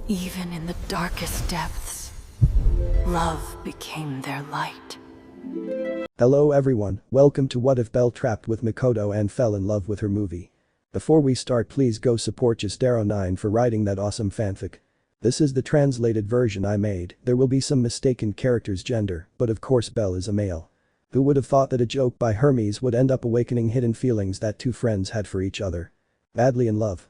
Even in the darkest depths, love became their light. Hello everyone, welcome to What If Belle Trapped with Mikoto and Fell in Love with Her movie. Before we start, please go support Justero9 for writing that awesome fanfic. This is the translated version I made. There will be some mistaken characters' gender, but of course Belle is a male. Who would have thought that a joke by Hermes would end up awakening hidden feelings that two friends had for each other? Madly in love.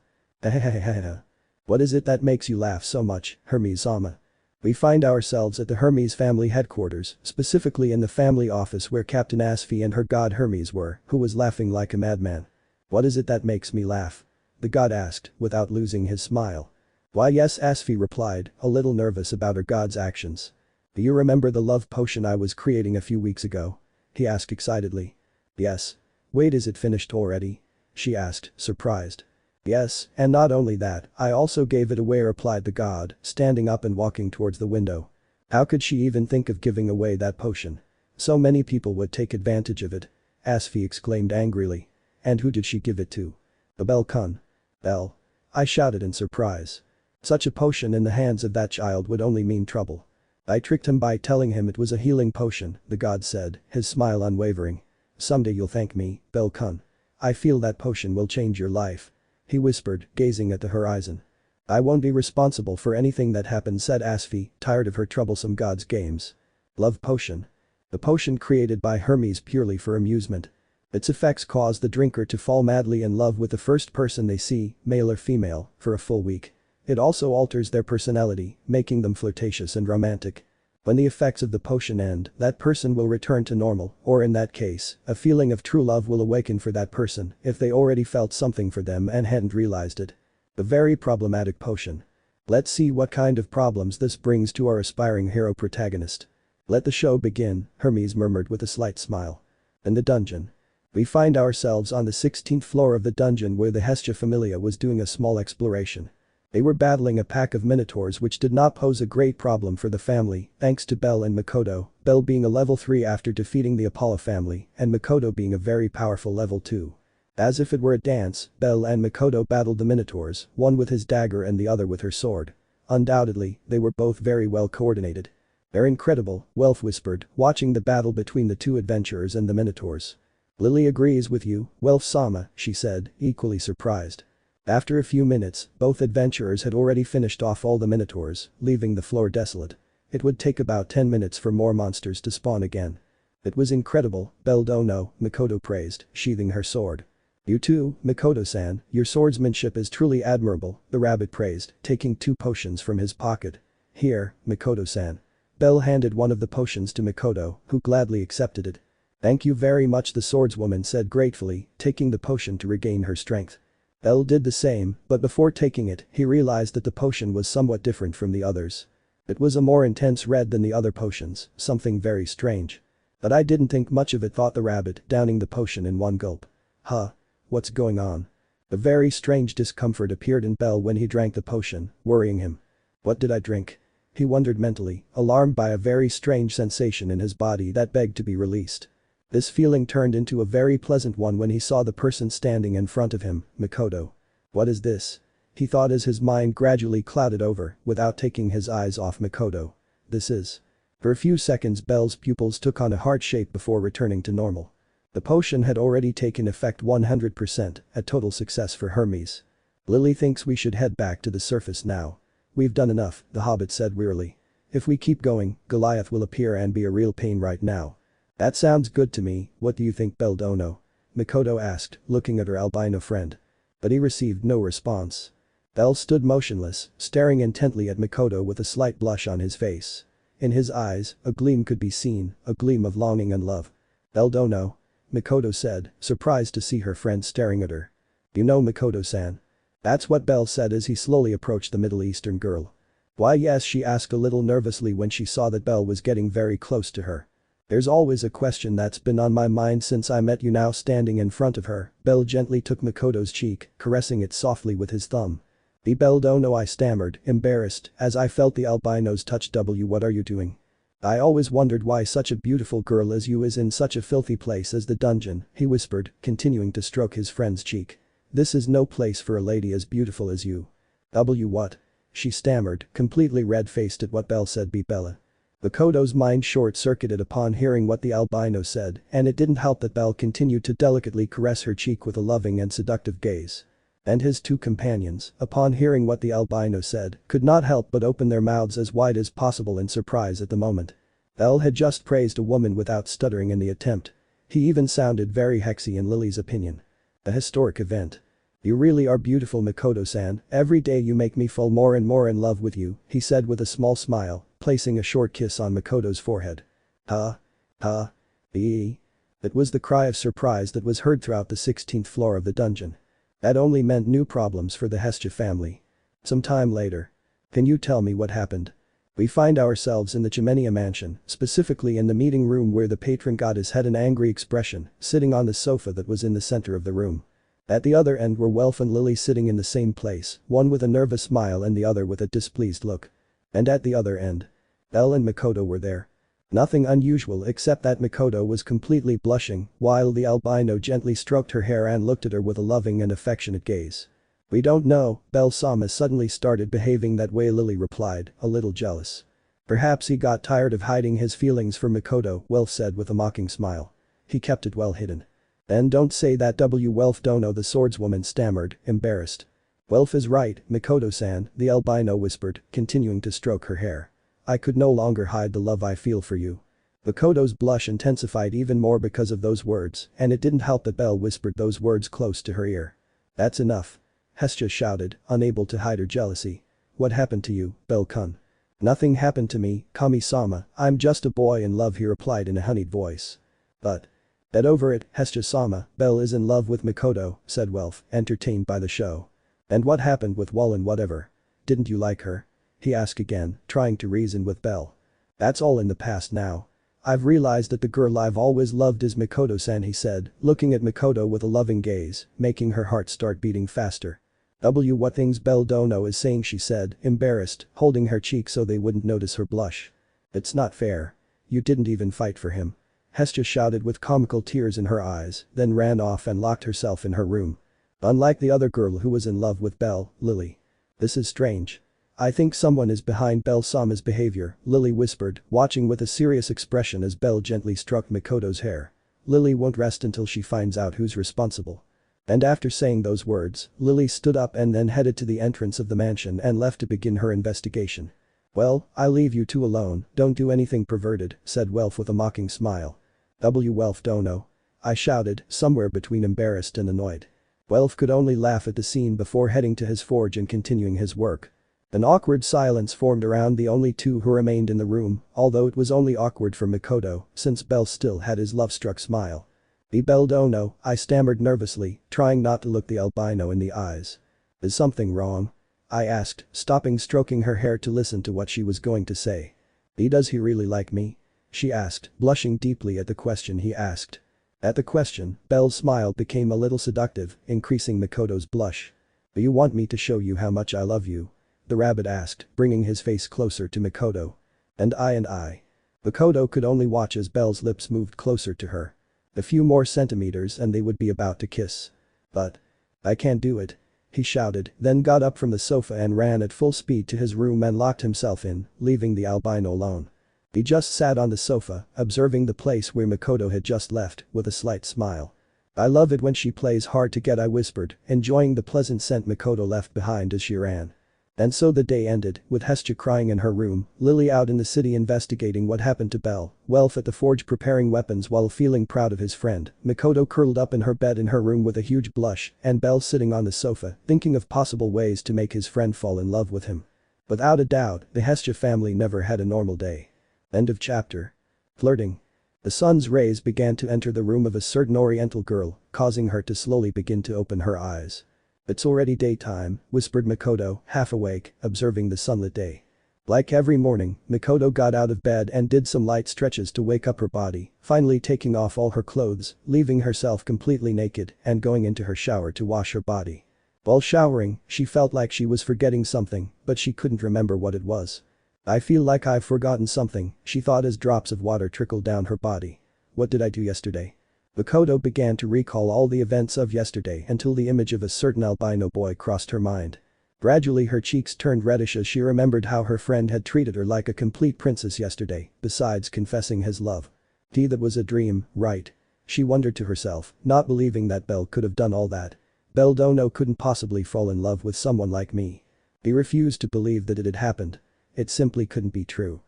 What is it that makes you laugh so much, Hermes-sama? We find ourselves at the Hermes family headquarters, specifically in the family office where Captain Asfi and her god Hermes were, who was laughing like a madman. What is it that makes me laugh? The god asked, without losing his smile. Why yes, Asfi replied, a little nervous about her god's actions. Do you remember the love potion I was creating a few weeks ago? He asked excitedly. Yes. Wait, is it finished already? She asked, surprised. Yes, and not only that, I also gave it away, replied the god, standing up and walking towards the window. How could she even think of giving away that potion? So many people would take advantage of it. Asfi exclaimed angrily. And who did she give it to? The Belle-kun. Belle. I shouted in surprise. Such a potion in the hands of that child would only mean trouble. I tricked him by telling him it was a healing potion, the god said, his smile unwavering. Someday you'll thank me, Belle-kun. I feel that potion will change your life. He whispered, gazing at the horizon. I won't be responsible for anything that happens, said Asfi, tired of her troublesome god's games. Love potion. The potion created by Hermes purely for amusement. Its effects cause the drinker to fall madly in love with the first person they see, male or female, for a full week. It also alters their personality, making them flirtatious and romantic. When the effects of the potion end, that person will return to normal, or in that case, a feeling of true love will awaken for that person if they already felt something for them and hadn't realized it. A very problematic potion. Let's see what kind of problems this brings to our aspiring hero protagonist. Let the show begin, Hermes murmured with a slight smile. In the dungeon. We find ourselves on the 16th floor of the dungeon where the Hestia Familia was doing a small exploration. They were battling a pack of minotaurs which did not pose a great problem for the family, thanks to Belle and Makoto, Belle being a level 3 after defeating the Apollo family, and Makoto being a very powerful level 2. As if it were a dance, Belle and Makoto battled the minotaurs, one with his dagger and the other with her sword. Undoubtedly, they were both very well coordinated. They're incredible, Welf whispered, watching the battle between the two adventurers and the minotaurs. Lily agrees with you, Welf-sama, she said, equally surprised. After a few minutes, both adventurers had already finished off all the minotaurs, leaving the floor desolate. It would take about 10 minutes for more monsters to spawn again. It was incredible, Belle Dono, Makoto praised, sheathing her sword. You too, Mikoto-san, your swordsmanship is truly admirable, the rabbit praised, taking 2 potions from his pocket. Here, Mikoto-san. Belle handed one of the potions to Makoto, who gladly accepted it. Thank you very much, the swordswoman said gratefully, taking the potion to regain her strength. Belle did the same, but before taking it, he realized that the potion was somewhat different from the others. It was a more intense red than the other potions, something very strange. But I didn't think much of it, thought the rabbit, downing the potion in one gulp. Huh? What's going on? A very strange discomfort appeared in Belle when he drank the potion, worrying him. What did I drink? He wondered mentally, alarmed by a very strange sensation in his body that begged to be released. This feeling turned into a very pleasant one when he saw the person standing in front of him, Makoto. What is this? He thought as his mind gradually clouded over, without taking his eyes off Makoto. This is. For a few seconds Belle's pupils took on a heart shape before returning to normal. The potion had already taken effect 100%, a total success for Hermes. Lily thinks we should head back to the surface now. We've done enough, the hobbit said wearily. If we keep going, Goliath will appear and be a real pain right now. That sounds good to me, what do you think, Belle Dono? Mikoto asked, looking at her albino friend. But he received no response. Belle stood motionless, staring intently at Makoto with a slight blush on his face. In his eyes, a gleam could be seen, a gleam of longing and love. Belle Dono? Mikoto said, surprised to see her friend staring at her. You know Mikoto-san? That's what Belle said as he slowly approached the Middle Eastern girl. Why yes, she asked a little nervously when she saw that Belle was getting very close to her. There's always a question that's been on my mind since I met you. Now standing in front of her, Belle gently took Makoto's cheek, caressing it softly with his thumb. The Belle Dono, I stammered, embarrassed, as I felt the albino's touch. What are you doing? I always wondered why such a beautiful girl as you is in such a filthy place as the dungeon, he whispered, continuing to stroke his friend's cheek. This is no place for a lady as beautiful as you. What? she stammered, completely red-faced at what Belle said. Be Bella. Mikoto's mind short-circuited upon hearing what the albino said, and it didn't help that Belle continued to delicately caress her cheek with a loving and seductive gaze. And his two companions, upon hearing what the albino said, could not help but open their mouths as wide as possible in surprise at the moment. Belle had just praised a woman without stuttering in the attempt. He even sounded very hexy in Lily's opinion. A historic event. You really are beautiful, Mikoto-san, every day you make me fall more and more in love with you, he said with a small smile, placing a short kiss on Mikoto's forehead. Ha. Ha. Eee. It was the cry of surprise that was heard throughout the 16th floor of the dungeon. That only meant new problems for the Hestia family. Some time later. Can you tell me what happened? We find ourselves in the Chimenia mansion, specifically in the meeting room where the patron goddess had an angry expression, sitting on the sofa that was in the center of the room. At the other end were Welf and Lily sitting in the same place, one with a nervous smile and the other with a displeased look. And at the other end. Belle and Makoto were there. Nothing unusual except that Makoto was completely blushing, while the albino gently stroked her hair and looked at her with a loving and affectionate gaze. We don't know, Belle-sama suddenly started behaving that way, Lily replied, a little jealous. Perhaps he got tired of hiding his feelings for Makoto, Welf said with a mocking smile. He kept it well hidden. Then don't say that, Welf Dono, the swordswoman stammered, embarrassed. Welf is right, Mikoto-san, the albino whispered, continuing to stroke her hair. I could no longer hide the love I feel for you. Makoto's blush intensified even more because of those words, and it didn't help that Belle whispered those words close to her ear. That's enough. Hestia shouted, unable to hide her jealousy. What happened to you, Belle-kun? Nothing happened to me, Kami-sama, I'm just a boy in love, he replied in a honeyed voice. But. Get over it, Hestia-sama, Belle is in love with Mikoto, said Welf, entertained by the show. And what happened with Wallen whatever? Didn't you like her? He asked again, trying to reason with Belle. That's all in the past now. I've realized that the girl I've always loved is Mikoto-san, he said, looking at Makoto with a loving gaze, making her heart start beating faster. What things Belle Dono is saying, she said, embarrassed, holding her cheek so they wouldn't notice her blush. It's not fair. You didn't even fight for him. Hestia shouted with comical tears in her eyes, then ran off and locked herself in her room. Unlike the other girl who was in love with Belle, Lily. This is strange. I think someone is behind Belle-sama's behavior, Lily whispered, watching with a serious expression as Belle gently stroked Mikoto's hair. Lily won't rest until she finds out who's responsible. And after saying those words, Lily stood up and then headed to the entrance of the mansion and left to begin her investigation. Well, I leave you two alone, don't do anything perverted, said Welf with a mocking smile. Welf Dono. I shouted, somewhere between embarrassed and annoyed. Welf could only laugh at the scene before heading to his forge and continuing his work. An awkward silence formed around the only two who remained in the room, although it was only awkward for Makoto, since Belle still had his love-struck smile. Be Belle Dono, I stammered nervously, trying not to look the albino in the eyes. Is something wrong? I asked, stopping stroking her hair to listen to what she was going to say. Does he really like me? She asked, blushing deeply at the question he asked. At the question, Belle's smile became a little seductive, increasing Makoto's blush. Do you want me to show you how much I love you? The rabbit asked, bringing his face closer to Makoto. And I. Makoto could only watch as Belle's lips moved closer to her. A few more centimeters and they would be about to kiss. But. I can't do it. He shouted, then got up from the sofa and ran at full speed to his room and locked himself in, leaving the albino alone. He just sat on the sofa, observing the place where Makoto had just left, with a slight smile. I love it when she plays hard to get, I whispered, enjoying the pleasant scent Makoto left behind as she ran. And so the day ended, with Hestia crying in her room, Lily out in the city investigating what happened to Belle, Welf at the forge preparing weapons while feeling proud of his friend, Makoto curled up in her bed in her room with a huge blush, and Belle sitting on the sofa, thinking of possible ways to make his friend fall in love with him. Without a doubt, the Hestia family never had a normal day. End of chapter. Flirting. The sun's rays began to enter the room of a certain oriental girl, causing her to slowly begin to open her eyes. It's already daytime, whispered Makoto, half awake, observing the sunlit day. Like every morning, Makoto got out of bed and did some light stretches to wake up her body, finally taking off all her clothes, leaving herself completely naked and going into her shower to wash her body. While showering, she felt like she was forgetting something, but she couldn't remember what it was. I feel like I've forgotten something, she thought as drops of water trickled down her body. What did I do yesterday? Makoto began to recall all the events of yesterday until the image of a certain albino boy crossed her mind. Gradually her cheeks turned reddish as she remembered how her friend had treated her like a complete princess yesterday, besides confessing his love. That was a dream, right? She wondered to herself, not believing that Belle could have done all that. Belle Dono couldn't possibly fall in love with someone like me. He refused to believe that it had happened. It simply couldn't be true.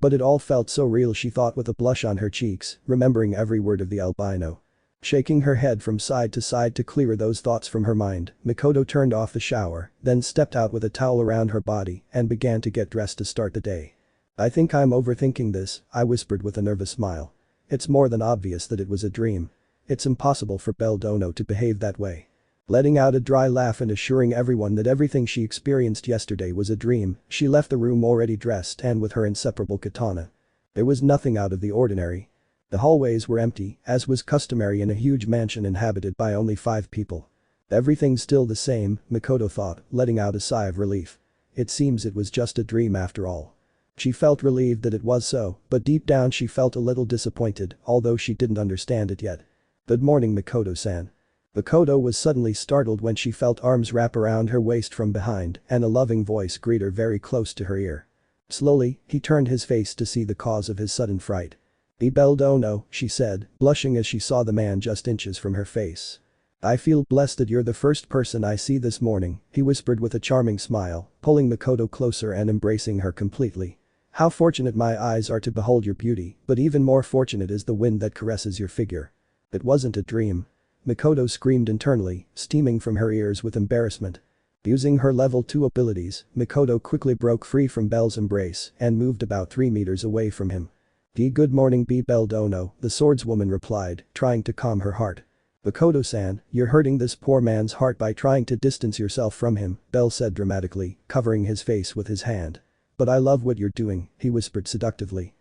But it all felt so real, she thought with a blush on her cheeks, remembering every word of the albino. Shaking her head from side to clear those thoughts from her mind, Mikoto turned off the shower, then stepped out with a towel around her body and began to get dressed to start the day. I think I'm overthinking this, I whispered with a nervous smile. It's more than obvious that it was a dream. It's impossible for Belle Dono to behave that way. Letting out a dry laugh and assuring everyone that everything she experienced yesterday was a dream, she left the room already dressed and with her inseparable katana. There was nothing out of the ordinary. The hallways were empty, as was customary in a huge mansion inhabited by only 5 people. Everything's still the same, Mikoto thought, letting out a sigh of relief. It seems it was just a dream after all. She felt relieved that it was so, but deep down she felt a little disappointed, although she didn't understand it yet. Good morning, Mikoto-san. Makoto was suddenly startled when she felt arms wrap around her waist from behind and a loving voice greet her very close to her ear. Slowly, he turned his face to see the cause of his sudden fright. Belle Dono, she said, blushing as she saw the man just inches from her face. I feel blessed that you're the first person I see this morning, he whispered with a charming smile, pulling Makoto closer and embracing her completely. How fortunate my eyes are to behold your beauty, but even more fortunate is the wind that caresses your figure. It wasn't a dream. Mikoto screamed internally, steaming from her ears with embarrassment. Using her level 2 abilities, Mikoto quickly broke free from Belle's embrace and moved about 3 meters away from him. Good morning, Belle Dono, the swordswoman replied, trying to calm her heart. Makoto-san, you're hurting this poor man's heart by trying to distance yourself from him, Belle said dramatically, covering his face with his hand. But I love what you're doing, he whispered seductively.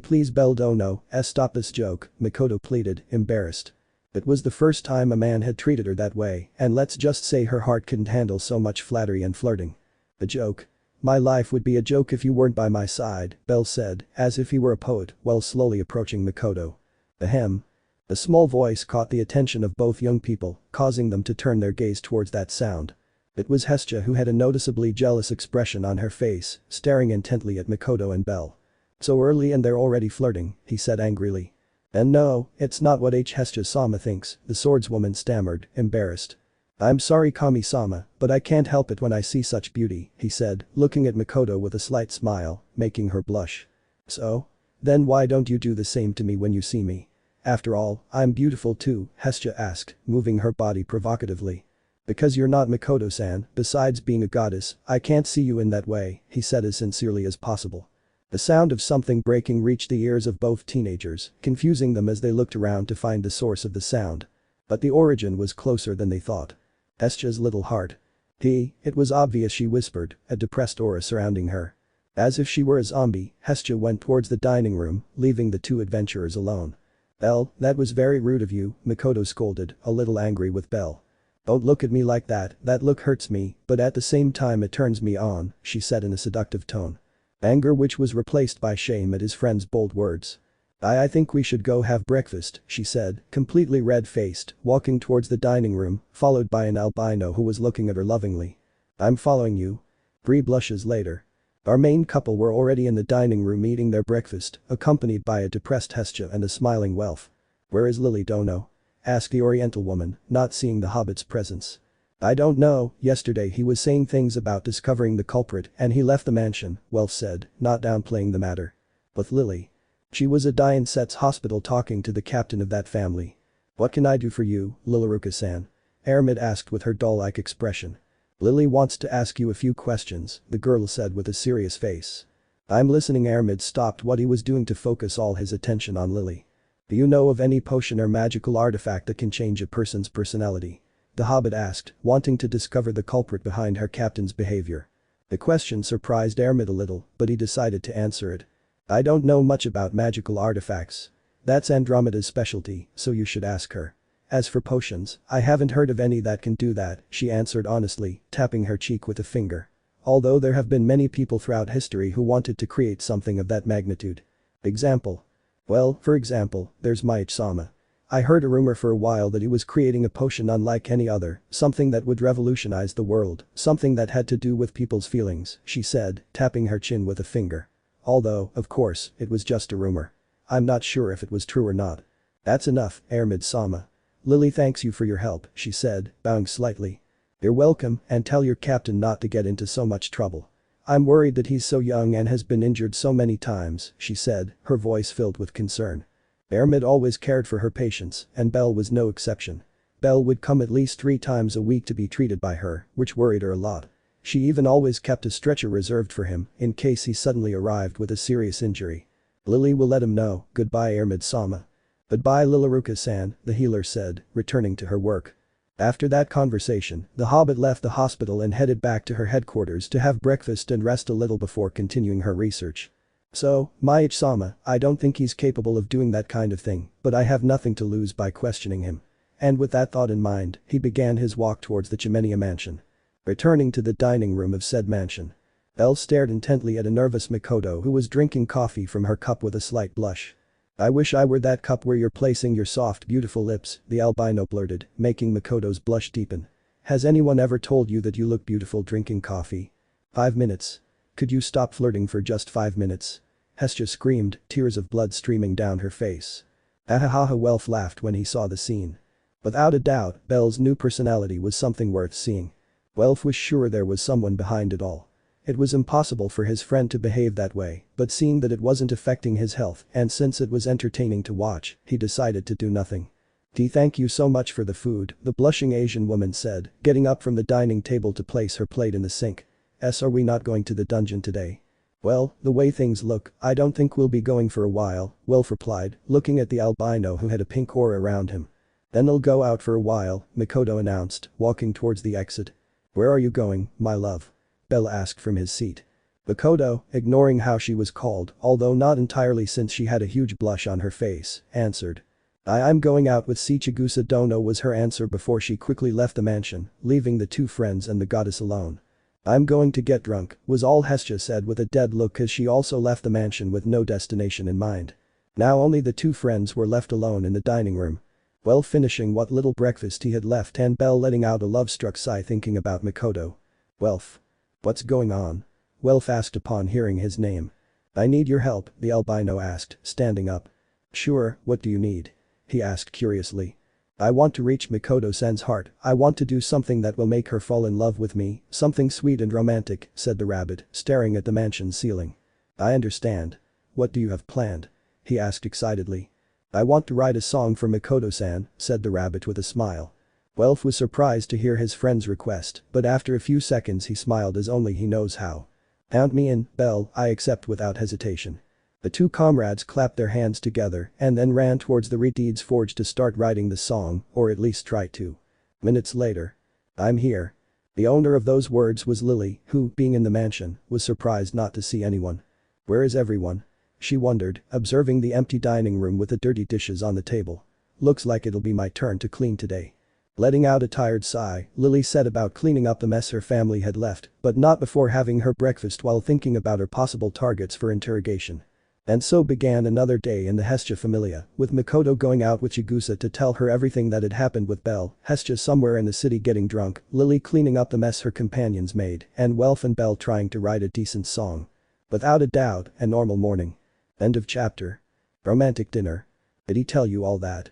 Please Belle Dono, stop this joke, Mikoto pleaded, embarrassed. It was the first time a man had treated her that way, and let's just say her heart couldn't handle so much flattery and flirting. A joke? My life would be a joke if you weren't by my side, Belle said, as if he were a poet, while slowly approaching Mikoto. Ahem. A small voice caught the attention of both young people, causing them to turn their gaze towards that sound. It was Hestia, who had a noticeably jealous expression on her face, staring intently at Mikoto and Belle. So early and they're already flirting, he said angrily. And no, it's not what Hestia-sama thinks, the swordswoman stammered, embarrassed. I'm sorry Kami-sama, but I can't help it when I see such beauty, he said, looking at Mikoto with a slight smile, making her blush. So? Then why don't you do the same to me when you see me? After all, I'm beautiful too, Hestia asked, moving her body provocatively. Because you're not Mikoto-san, besides being a goddess, I can't see you in that way, he said as sincerely as possible. The sound of something breaking reached the ears of both teenagers, confusing them as they looked around to find the source of the sound. But the origin was closer than they thought. Hestia's little heart. It was obvious, she whispered, a depressed aura surrounding her. As if she were a zombie, Hestia went towards the dining room, leaving the 2 adventurers alone. Belle, that was very rude of you, Mikoto scolded, a little angry with Belle. Don't look at me like that look hurts me, but at the same time it turns me on, she said in a seductive tone. Anger which was replaced by shame at his friend's bold words. I think we should go have breakfast, she said, completely red-faced, walking towards the dining room, followed by an albino who was looking at her lovingly. I'm following you. 3 blushes later. Our main couple were already in the dining room eating their breakfast, accompanied by a depressed Hestia and a smiling Welf. Where is Lily Dono? Asked the Oriental woman, not seeing the hobbit's presence. I don't know, yesterday he was saying things about discovering the culprit and he left the mansion, Welf said, not downplaying the matter. With Lily. She was at Diane Set's hospital talking to the captain of that family. What can I do for you, Lilaruka-san? Hermes asked with her doll-like expression. Lily wants to ask you a few questions, the girl said with a serious face. I'm listening. Hermes stopped what he was doing to focus all his attention on Lily. Do you know of any potion or magical artifact that can change a person's personality? The hobbit asked, wanting to discover the culprit behind her captain's behavior. The question surprised Hermes a little, but he decided to answer it. I don't know much about magical artifacts. That's Andromeda's specialty, so you should ask her. As for potions, I haven't heard of any that can do that, she answered honestly, tapping her cheek with a finger. Although there have been many people throughout history who wanted to create something of that magnitude. Example. Well, for example, there's Maichi-sama. I heard a rumor for a while that he was creating a potion unlike any other, something that would revolutionize the world, something that had to do with people's feelings, she said, tapping her chin with a finger. Although, of course, it was just a rumor. I'm not sure if it was true or not. That's enough, Hermes-sama. Lily thanks you for your help, she said, bowing slightly. You're welcome, and tell your captain not to get into so much trouble. I'm worried that he's so young and has been injured so many times, she said, her voice filled with concern. Hermes always cared for her patients, and Belle was no exception. Belle would come at least 3 times a week to be treated by her, which worried her a lot. She even always kept a stretcher reserved for him, in case he suddenly arrived with a serious injury. Lily will let him know, goodbye Hermes-sama. Goodbye Lilaruka-san, the healer said, returning to her work. After that conversation, the hobbit left the hospital and headed back to her headquarters to have breakfast and rest a little before continuing her research. So, Maichi-sama, I don't think he's capable of doing that kind of thing, but I have nothing to lose by questioning him. And with that thought in mind, he began his walk towards the Chimenea mansion. Returning to the dining room of said mansion. Belle stared intently at a nervous Mikoto who was drinking coffee from her cup with a slight blush. I wish I were that cup where you're placing your soft beautiful lips, the albino blurted, making Mikoto's blush deepen. Has anyone ever told you that you look beautiful drinking coffee? 5 minutes. Could you stop flirting for just 5 minutes? Hestia screamed, tears of blood streaming down her face. Ahahaha Welf laughed when he saw the scene. Without a doubt, Belle's new personality was something worth seeing. Welf was sure there was someone behind it all. It was impossible for his friend to behave that way, but seeing that it wasn't affecting his health and since it was entertaining to watch, he decided to do nothing. Thank you so much for the food, the blushing Asian woman said, getting up from the dining table to place her plate in the sink. Are we not going to the dungeon today? Well, the way things look, I don't think we'll be going for a while, Welf replied, looking at the albino who had a pink aura around him. Then I'll go out for a while, Mikoto announced, walking towards the exit. Where are you going, my love? Belle asked from his seat. Mikoto, ignoring how she was called, although not entirely since she had a huge blush on her face, answered. I'm going out with Chigusa Dono was her answer before she quickly left the mansion, leaving the 2 friends and the goddess alone. I'm going to get drunk, was all Hestia said with a dead look as she also left the mansion with no destination in mind. Now only the 2 friends were left alone in the dining room. Well finishing what little breakfast he had left and Belle letting out a love-struck sigh thinking about Mikoto. Welf. What's going on? Welf asked upon hearing his name. I need your help, the albino asked, standing up. Sure, what do you need? He asked curiously. I want to reach Mikoto-san's heart, I want to do something that will make her fall in love with me, something sweet and romantic, said the rabbit, staring at the mansion's ceiling. I understand. What do you have planned? He asked excitedly. I want to write a song for Mikoto-san, said the rabbit with a smile. Welf was surprised to hear his friend's request, but after a few seconds he smiled as only he knows how. Count me in, Belle, I accept without hesitation. The 2 comrades clapped their hands together and then ran towards the reeds forge to start writing the song, or at least try to. Minutes later. I'm here. The owner of those words was Lily, who, being in the mansion, was surprised not to see anyone. Where is everyone? She wondered, observing the empty dining room with the dirty dishes on the table. Looks like it'll be my turn to clean today. Letting out a tired sigh, Lily set about cleaning up the mess her family had left, but not before having her breakfast while thinking about her possible targets for interrogation. And so began another day in the Hestia familia, with Mikoto going out with Chigusa to tell her everything that had happened with Belle, Hestia somewhere in the city getting drunk, Lily cleaning up the mess her companions made, and Welf and Belle trying to write a decent song. Without a doubt, a normal morning. End of chapter. Romantic dinner. Did he tell you all that?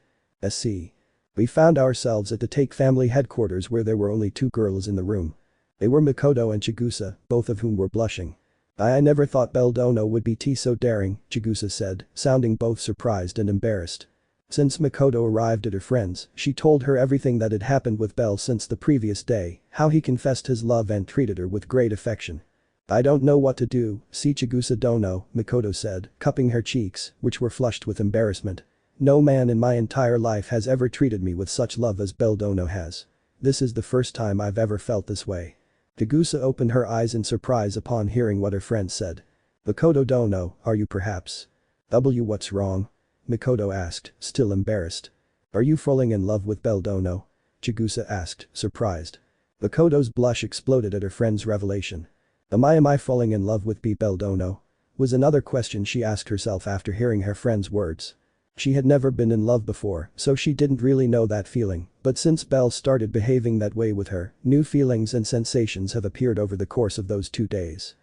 SC. We found ourselves at the Take family headquarters where there were only 2 girls in the room. They were Mikoto and Chigusa, both of whom were blushing. I never thought Belle Dono would be so daring, Chigusa said, sounding both surprised and embarrassed. Since Mikoto arrived at her friend's, she told her everything that had happened with Belle since the previous day, how he confessed his love and treated her with great affection. I don't know what to do, Chigusa Dono, Mikoto said, cupping her cheeks, which were flushed with embarrassment. No man in my entire life has ever treated me with such love as Belle Dono has. This is the first time I've ever felt this way. Chigusa opened her eyes in surprise upon hearing what her friend said. Mikoto Dono, are you perhaps? What's wrong? Mikoto asked, still embarrassed. Are you falling in love with Belle Dono? Chigusa asked, surprised. Mikoto's blush exploded at her friend's revelation. Am I falling in love with Belle Dono? Was another question she asked herself after hearing her friend's words. She had never been in love before, so she didn't really know that feeling, but since Belle started behaving that way with her, new feelings and sensations have appeared over the course of those 2 days.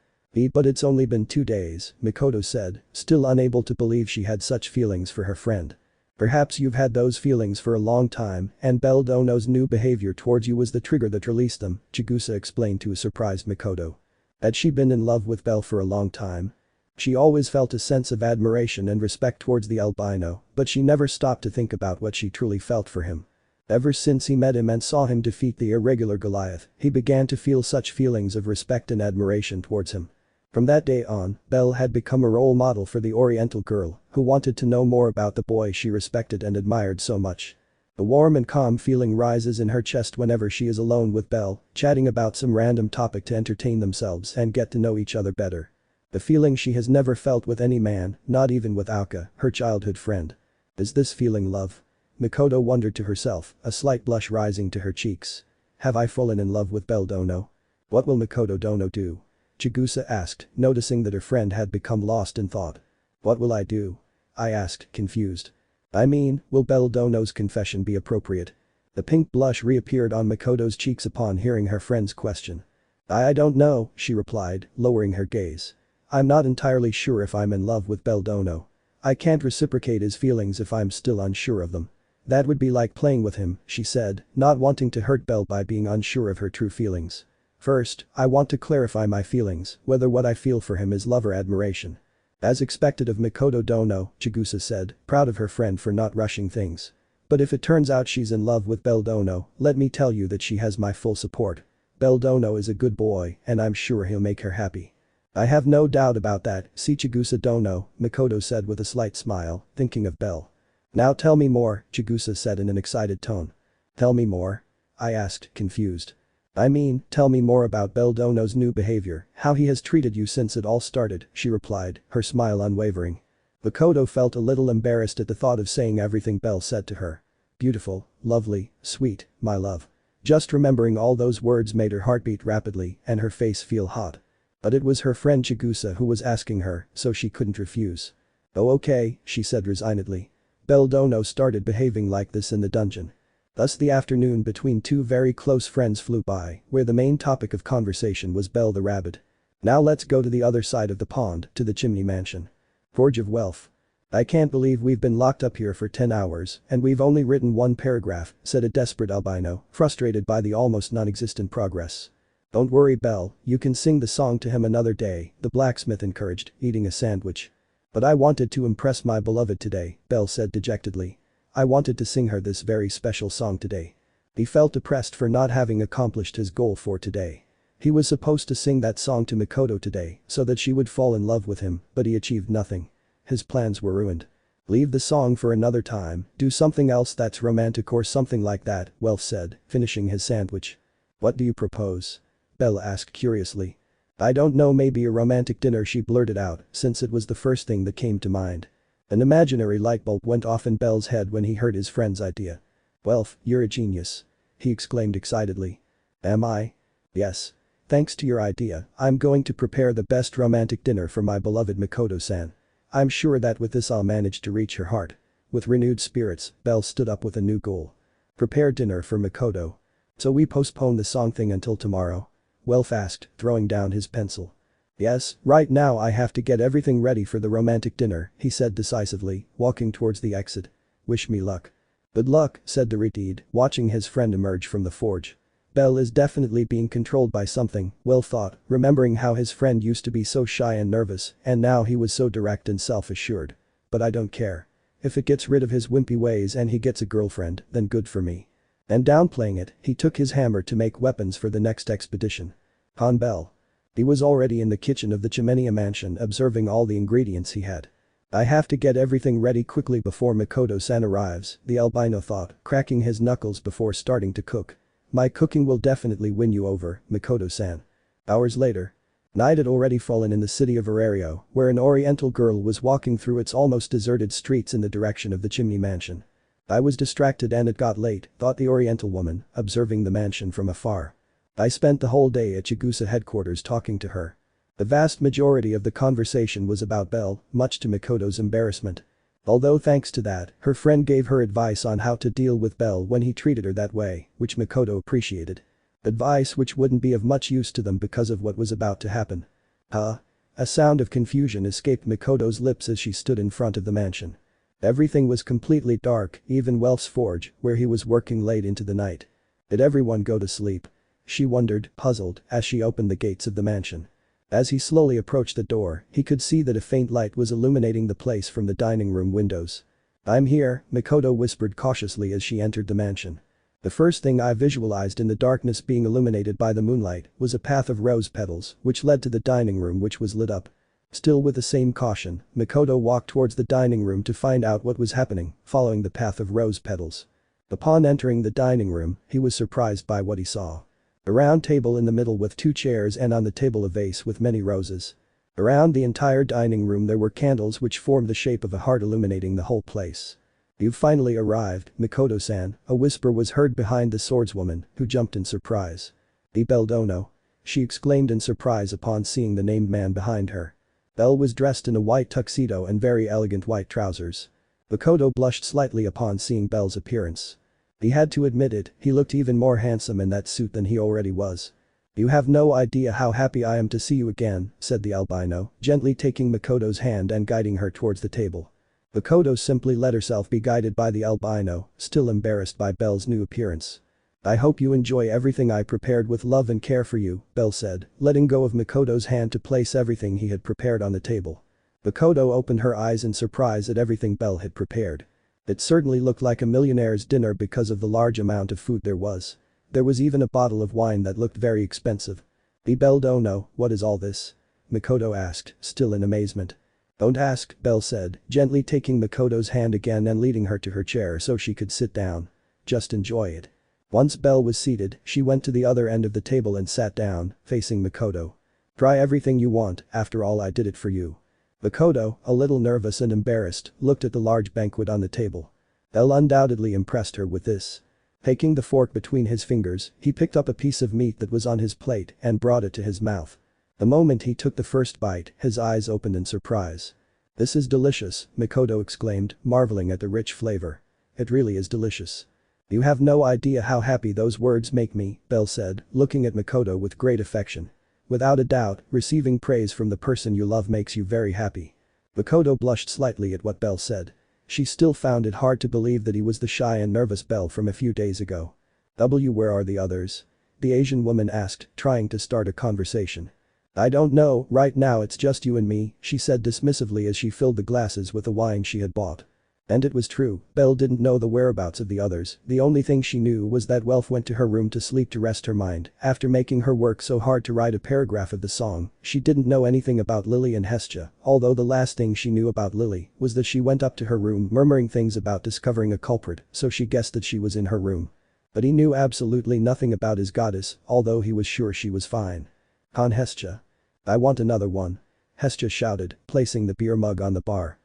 But it's only been 2 days, Mikoto said, still unable to believe she had such feelings for her friend. Perhaps you've had those feelings for a long time, and Belle Dono's new behavior towards you was the trigger that released them, Chigusa explained to a surprised Mikoto. Had she been in love with Belle for a long time? She always felt a sense of admiration and respect towards the albino, but she never stopped to think about what she truly felt for him. Ever since he met him and saw him defeat the irregular Goliath, he began to feel such feelings of respect and admiration towards him. From that day on, Belle had become a role model for the Oriental girl who wanted to know more about the boy she respected and admired so much. A warm and calm feeling rises in her chest whenever she is alone with Belle, chatting about some random topic to entertain themselves and get to know each other better. The feeling she has never felt with any man, not even with Aoka, her childhood friend. Is this feeling love? Mikoto wondered to herself, a slight blush rising to her cheeks. Have I fallen in love with Belle Dono? What will Mikoto Dono do? Chigusa asked, noticing that her friend had become lost in thought. What will I do? I asked, confused. I mean, will Belle Dono's confession be appropriate? The pink blush reappeared on Mikoto's cheeks upon hearing her friend's question. I don't know, she replied, lowering her gaze. I'm not entirely sure if I'm in love with Belle Dono. I can't reciprocate his feelings if I'm still unsure of them. That would be like playing with him, she said, not wanting to hurt Belle by being unsure of her true feelings. First, I want to clarify my feelings, whether what I feel for him is love or admiration. As expected of Mikoto Dono, Chigusa said, proud of her friend for not rushing things. But if it turns out she's in love with Belle Dono, let me tell you that she has my full support. Belle Dono is a good boy, and I'm sure he'll make her happy. I have no doubt about that, see Chigusa Dono, Mikoto said with a slight smile, thinking of Belle. Now tell me more, Chigusa said in an excited tone. Tell me more? I asked, confused. I mean, tell me more about Belle Dono's new behavior, how he has treated you since it all started, she replied, her smile unwavering. Mikoto felt a little embarrassed at the thought of saying everything Belle said to her. Beautiful, lovely, sweet, my love. Just remembering all those words made her heart beat rapidly and her face feel hot. But it was her friend Chigusa who was asking her, so she couldn't refuse. Oh okay, she said resignedly. Belle Dono started behaving like this in the dungeon. Thus the afternoon between two very close friends flew by, where the main topic of conversation was Belle the rabbit. Now let's go to the other side of the pond, to the chimney mansion. Forge of wealth. I can't believe we've been locked up here for 10 hours and we've only written 1 paragraph, said a desperate albino, frustrated by the almost non-existent progress. Don't worry Belle, you can sing the song to him another day, the blacksmith encouraged, eating a sandwich. But I wanted to impress my beloved today, Belle said dejectedly. I wanted to sing her this very special song today. He felt depressed for not having accomplished his goal for today. He was supposed to sing that song to Mikoto today so that she would fall in love with him, but he achieved nothing. His plans were ruined. Leave the song for another time, do something else that's romantic or something like that, Welf said, finishing his sandwich. What do you propose? Belle asked curiously. I don't know, maybe a romantic dinner, she blurted out, since it was the first thing that came to mind. An imaginary light bulb went off in Belle's head when he heard his friend's idea. Welf, you're a genius. He exclaimed excitedly. Am I? Yes. Thanks to your idea, I'm going to prepare the best romantic dinner for my beloved Mikoto-san. I'm sure that with this I'll manage to reach her heart. With renewed spirits, Belle stood up with a new goal. Prepare dinner for Mikoto. So we postpone the song thing until tomorrow? Welf asked, throwing down his pencil. Yes, right now I have to get everything ready for the romantic dinner, he said decisively, walking towards the exit. Wish me luck. Good luck, said Doritide, watching his friend emerge from the forge. Belle is definitely being controlled by something, Will thought, remembering how his friend used to be so shy and nervous, and now he was so direct and self-assured. But I don't care. If it gets rid of his wimpy ways and he gets a girlfriend, then good for me. And downplaying it, he took his hammer to make weapons for the next expedition. Han Belle. He was already in the kitchen of the Chimenia mansion observing all the ingredients he had. I have to get everything ready quickly before Mikoto-san arrives, the albino thought, cracking his knuckles before starting to cook. My cooking will definitely win you over, Mikoto-san. Hours later. Night had already fallen in the city of Arario, where an oriental girl was walking through its almost deserted streets in the direction of the chimney mansion. I was distracted and it got late, thought the oriental woman, observing the mansion from afar. I spent the whole day at Chigusa headquarters talking to her. The vast majority of the conversation was about Belle, much to Mikoto's embarrassment. Although thanks to that, her friend gave her advice on how to deal with Bell when he treated her that way, which Mikoto appreciated. Advice which wouldn't be of much use to them because of what was about to happen. Huh? A sound of confusion escaped Mikoto's lips as she stood in front of the mansion. Everything was completely dark, even Welf's forge, where he was working late into the night. Did everyone go to sleep? She wondered, puzzled, as she opened the gates of the mansion. As he slowly approached the door, he could see that a faint light was illuminating the place from the dining room windows. "I'm here," Mikoto whispered cautiously as she entered the mansion. The first thing I visualized in the darkness being illuminated by the moonlight was a path of rose petals which led to the dining room which was lit up. Still with the same caution, Mikoto walked towards the dining room to find out what was happening, following the path of rose petals. Upon entering the dining room, he was surprised by what he saw. A round table in the middle with 2 chairs and on the table a vase with many roses. Around the entire dining room there were candles which formed the shape of a heart illuminating the whole place. "You've finally arrived, Mikoto-san," a whisper was heard behind the swordswoman, who jumped in surprise. "The Bell Dono?" she exclaimed in surprise upon seeing the named man behind her. Bell was dressed in a white tuxedo and very elegant white trousers. Mikoto blushed slightly upon seeing Bell's appearance. He had to admit it, he looked even more handsome in that suit than he already was. "You have no idea how happy I am to see you again," said the albino, gently taking Mikoto's hand and guiding her towards the table. Mikoto simply let herself be guided by the albino, still embarrassed by Bell's new appearance. "I hope you enjoy everything I prepared with love and care for you," Bell said, letting go of Mikoto's hand to place everything he had prepared on the table. Mikoto opened her eyes in surprise at everything Bell had prepared. It certainly looked like a millionaire's dinner because of the large amount of food there was. There was even a bottle of wine that looked very expensive. "The Bell Dono, what is all this?" Mikoto asked, still in amazement. "Don't ask," Bell said, gently taking Mikoto's hand again and leading her to her chair so she could sit down. "Just enjoy it." Once Bell was seated, she went to the other end of the table and sat down, facing Mikoto. "Try everything you want, after all I did it for you." Makoto, a little nervous and embarrassed, looked at the large banquet on the table. Bell undoubtedly impressed her with this. Taking the fork between his fingers, he picked up a piece of meat that was on his plate and brought it to his mouth. The moment he took the first bite, his eyes opened in surprise. "This is delicious," Mikoto exclaimed, marveling at the rich flavor. "It really is delicious." "You have no idea how happy those words make me," Bell said, looking at Mikoto with great affection. "Without a doubt, receiving praise from the person you love makes you very happy." Mikoto blushed slightly at what Bell said. She still found it hard to believe that he was the shy and nervous Bell from a few days ago. Where are the others?" the Asian woman asked, trying to start a conversation. "I don't know, right now it's just you and me," she said dismissively as she filled the glasses with the wine she had bought. And it was true, Belle didn't know the whereabouts of the others, the only thing she knew was that Welf went to her room to sleep to rest her mind after making her work so hard to write a paragraph of the song. She didn't know anything about Lily and Hestia, although the last thing she knew about Lily was that she went up to her room murmuring things about discovering a culprit, so she guessed that she was in her room. But he knew absolutely nothing about his goddess, although he was sure she was fine. "Con Hestia. I want another one," Hestia shouted, placing the beer mug on the bar.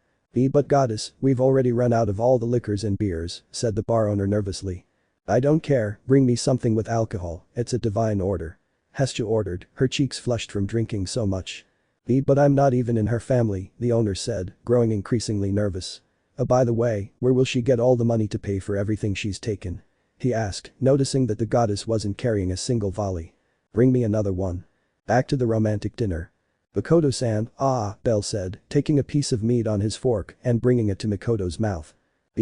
"But goddess, we've already run out of all the liquors and beers," said the bar owner nervously. "I don't care, bring me something with alcohol, it's a divine order," Hestia ordered, her cheeks flushed from drinking so much. "But I'm not even in her family," the owner said, growing increasingly nervous. By the way, where will she get all the money to pay for everything she's taken?" he asked, noticing that the goddess wasn't carrying a single volley. "Bring me another one." Back to the romantic dinner. "Mikoto-san, ah," Bell said, taking a piece of meat on his fork and bringing it to Mikoto's mouth.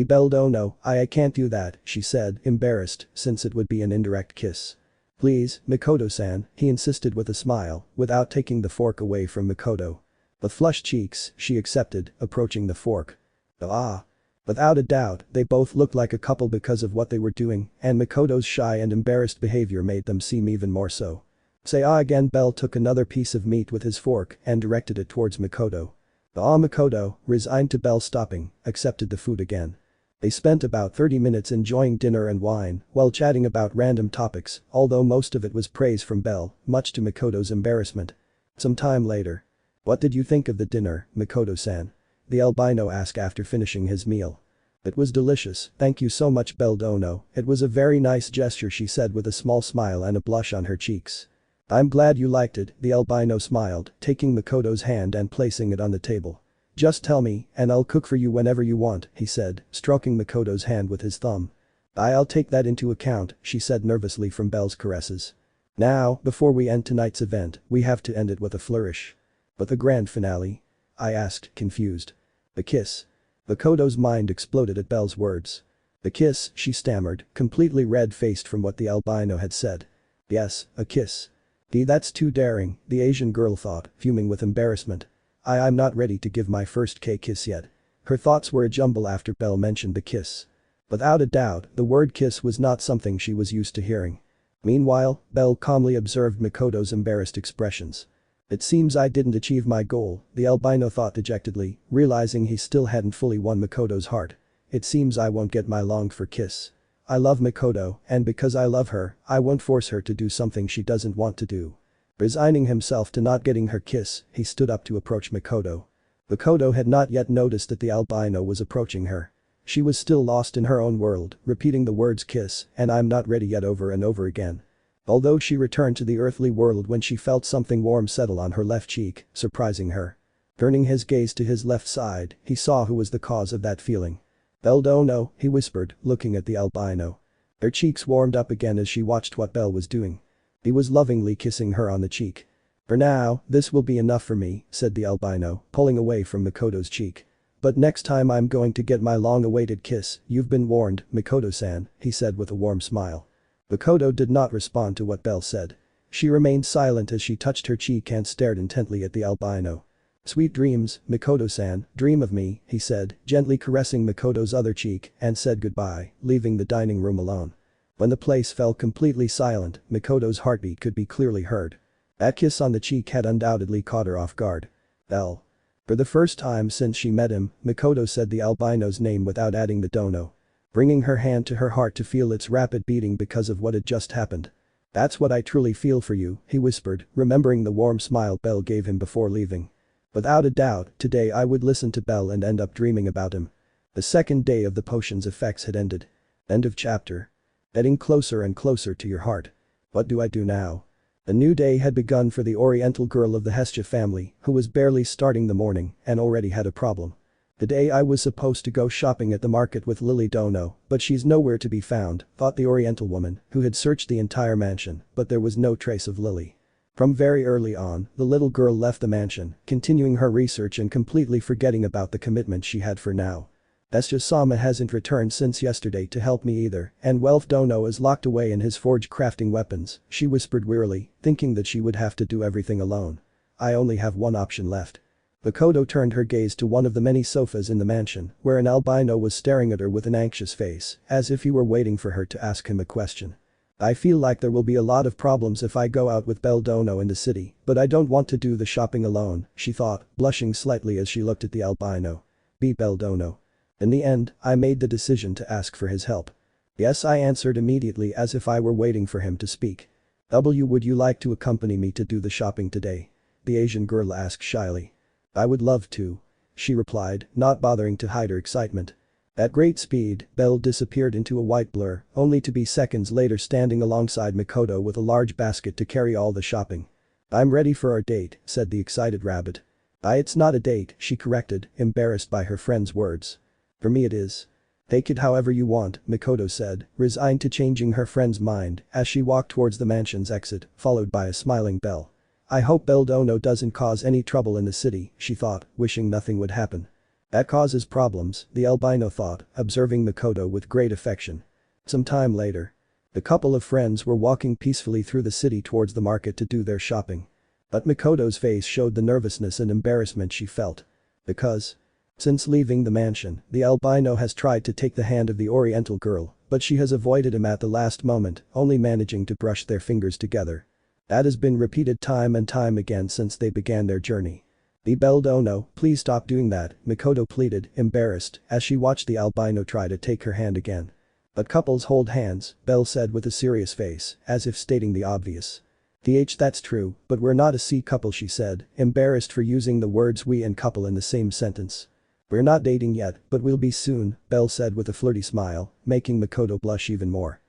"Bell no, I can't do that," she said, embarrassed, since it would be an indirect kiss. "Please, Mikoto-san," he insisted with a smile, without taking the fork away from Mikoto. With flushed cheeks, she accepted, approaching the fork. "Ah." Without a doubt, they both looked like a couple because of what they were doing, and Mikoto's shy and embarrassed behavior made them seem even more so. "Say ah again." Bell took another piece of meat with his fork and directed it towards Mikoto. Mikoto, resigned to Bell stopping, accepted the food again. They spent about 30 minutes enjoying dinner and wine while chatting about random topics, although most of it was praise from Bell, much to Mikoto's embarrassment. Some time later. "What did you think of the dinner, Mikoto-san?" the albino asked after finishing his meal. "It was delicious, thank you so much Bell Dono, it was a very nice gesture," she said with a small smile and a blush on her cheeks. "I'm glad you liked it," the albino smiled, taking Mikoto's hand and placing it on the table. "Just tell me, and I'll cook for you whenever you want," he said, stroking Mikoto's hand with his thumb. "I'll take that into account," she said nervously from Belle's caresses. "Now, before we end tonight's event, we have to end it with a flourish." "But the grand finale?" I asked, confused. "The kiss." Mikoto's mind exploded at Belle's words. "The kiss," she stammered, completely red-faced from what the albino had said. "Yes, a kiss." That's too daring," the Asian girl thought, fuming with embarrassment. I'm not ready to give my first kiss yet." Her thoughts were a jumble after Belle mentioned the kiss. Without a doubt, the word kiss was not something she was used to hearing. Meanwhile, Belle calmly observed Mikoto's embarrassed expressions. "It seems I didn't achieve my goal," the albino thought dejectedly, realizing he still hadn't fully won Mikoto's heart. "It seems I won't get my longed-for kiss. I love Mikoto, and because I love her, I won't force her to do something she doesn't want to do." Resigning himself to not getting her kiss, he stood up to approach Mikoto. Mikoto had not yet noticed that the albino was approaching her. She was still lost in her own world, repeating the words kiss and "I'm not ready yet" over and over again. Although she returned to the earthly world when she felt something warm settle on her left cheek, surprising her. Turning his gaze to his left side, he saw who was the cause of that feeling. "Belle Dono," he whispered, looking at the albino. Their cheeks warmed up again as she watched what Belle was doing. He was lovingly kissing her on the cheek. "For now, this will be enough for me," said the albino, pulling away from Mikoto's cheek. "But next time I'm going to get my long-awaited kiss, you've been warned, Mikoto-san," he said with a warm smile. Makoto did not respond to what Belle said. She remained silent as she touched her cheek and stared intently at the albino. "Sweet dreams, Mikoto-san, dream of me," he said, gently caressing Mikoto's other cheek, and said goodbye, leaving the dining room alone. When the place fell completely silent, Mikoto's heartbeat could be clearly heard. That kiss on the cheek had undoubtedly caught her off guard. "Belle." For the first time since she met him, Mikoto said the albino's name without adding the dono. Bringing her hand to her heart to feel its rapid beating because of what had just happened. "That's what I truly feel for you," he whispered, remembering the warm smile Belle gave him before leaving. Without a doubt, today I would listen to Belle and end up dreaming about him. The second day of the potion's effects had ended. End of chapter. Getting closer and closer to your heart. What do I do now? A new day had begun for the Oriental girl of the Hestia family, who was barely starting the morning and already had a problem. "Today I was supposed to go shopping at the market with Lily Dono, but she's nowhere to be found," thought the Oriental woman, who had searched the entire mansion, but there was no trace of Lily. From very early on, the little girl left the mansion, continuing her research and completely forgetting about the commitment she had for now. "Hestia-sama hasn't returned since yesterday to help me either, and Welf Dono is locked away in his forge crafting weapons," she whispered wearily, thinking that she would have to do everything alone. "I only have one option left." Makoto turned her gaze to one of the many sofas in the mansion, where an albino was staring at her with an anxious face, as if he were waiting for her to ask him a question. "I feel like there will be a lot of problems if I go out with Belle Dono in the city, but I don't want to do the shopping alone," she thought, blushing slightly as she looked at the albino. "Be Belle Dono." In the end, I made the decision to ask for his help. "Yes," I answered immediately as if I were waiting for him to speak. Would you like to accompany me to do the shopping today?" the Asian girl asked shyly. "I would love to," she replied, not bothering to hide her excitement. At great speed, Belle disappeared into a white blur, only to be seconds later standing alongside Mikoto with a large basket to carry all the shopping. "I'm ready for our date," said the excited rabbit. It's not a date," she corrected, embarrassed by her friend's words. "For me it is." "Take it however you want," Mikoto said, resigned to changing her friend's mind as she walked towards the mansion's exit, followed by a smiling Belle. "I hope Belle Dono doesn't cause any trouble in the city," she thought, wishing nothing would happen. "That causes problems," the albino thought, observing Mikoto with great affection. Some time later. The couple of friends were walking peacefully through the city towards the market to do their shopping. But Mikoto's face showed the nervousness and embarrassment she felt. Because since leaving the mansion, the albino has tried to take the hand of the Oriental girl, but she has avoided him at the last moment, only managing to brush their fingers together. That has been repeated time and time again since they began their journey. "Belle Dono, please stop doing that," Mikoto pleaded, embarrassed, as she watched the albino try to take her hand again. "But couples hold hands," Belle said with a serious face, as if stating the obvious. That's true, but we're not a C couple," she said, embarrassed for using the words we and couple in the same sentence. "We're not dating yet, but we'll be soon," Belle said with a flirty smile, making Mikoto blush even more.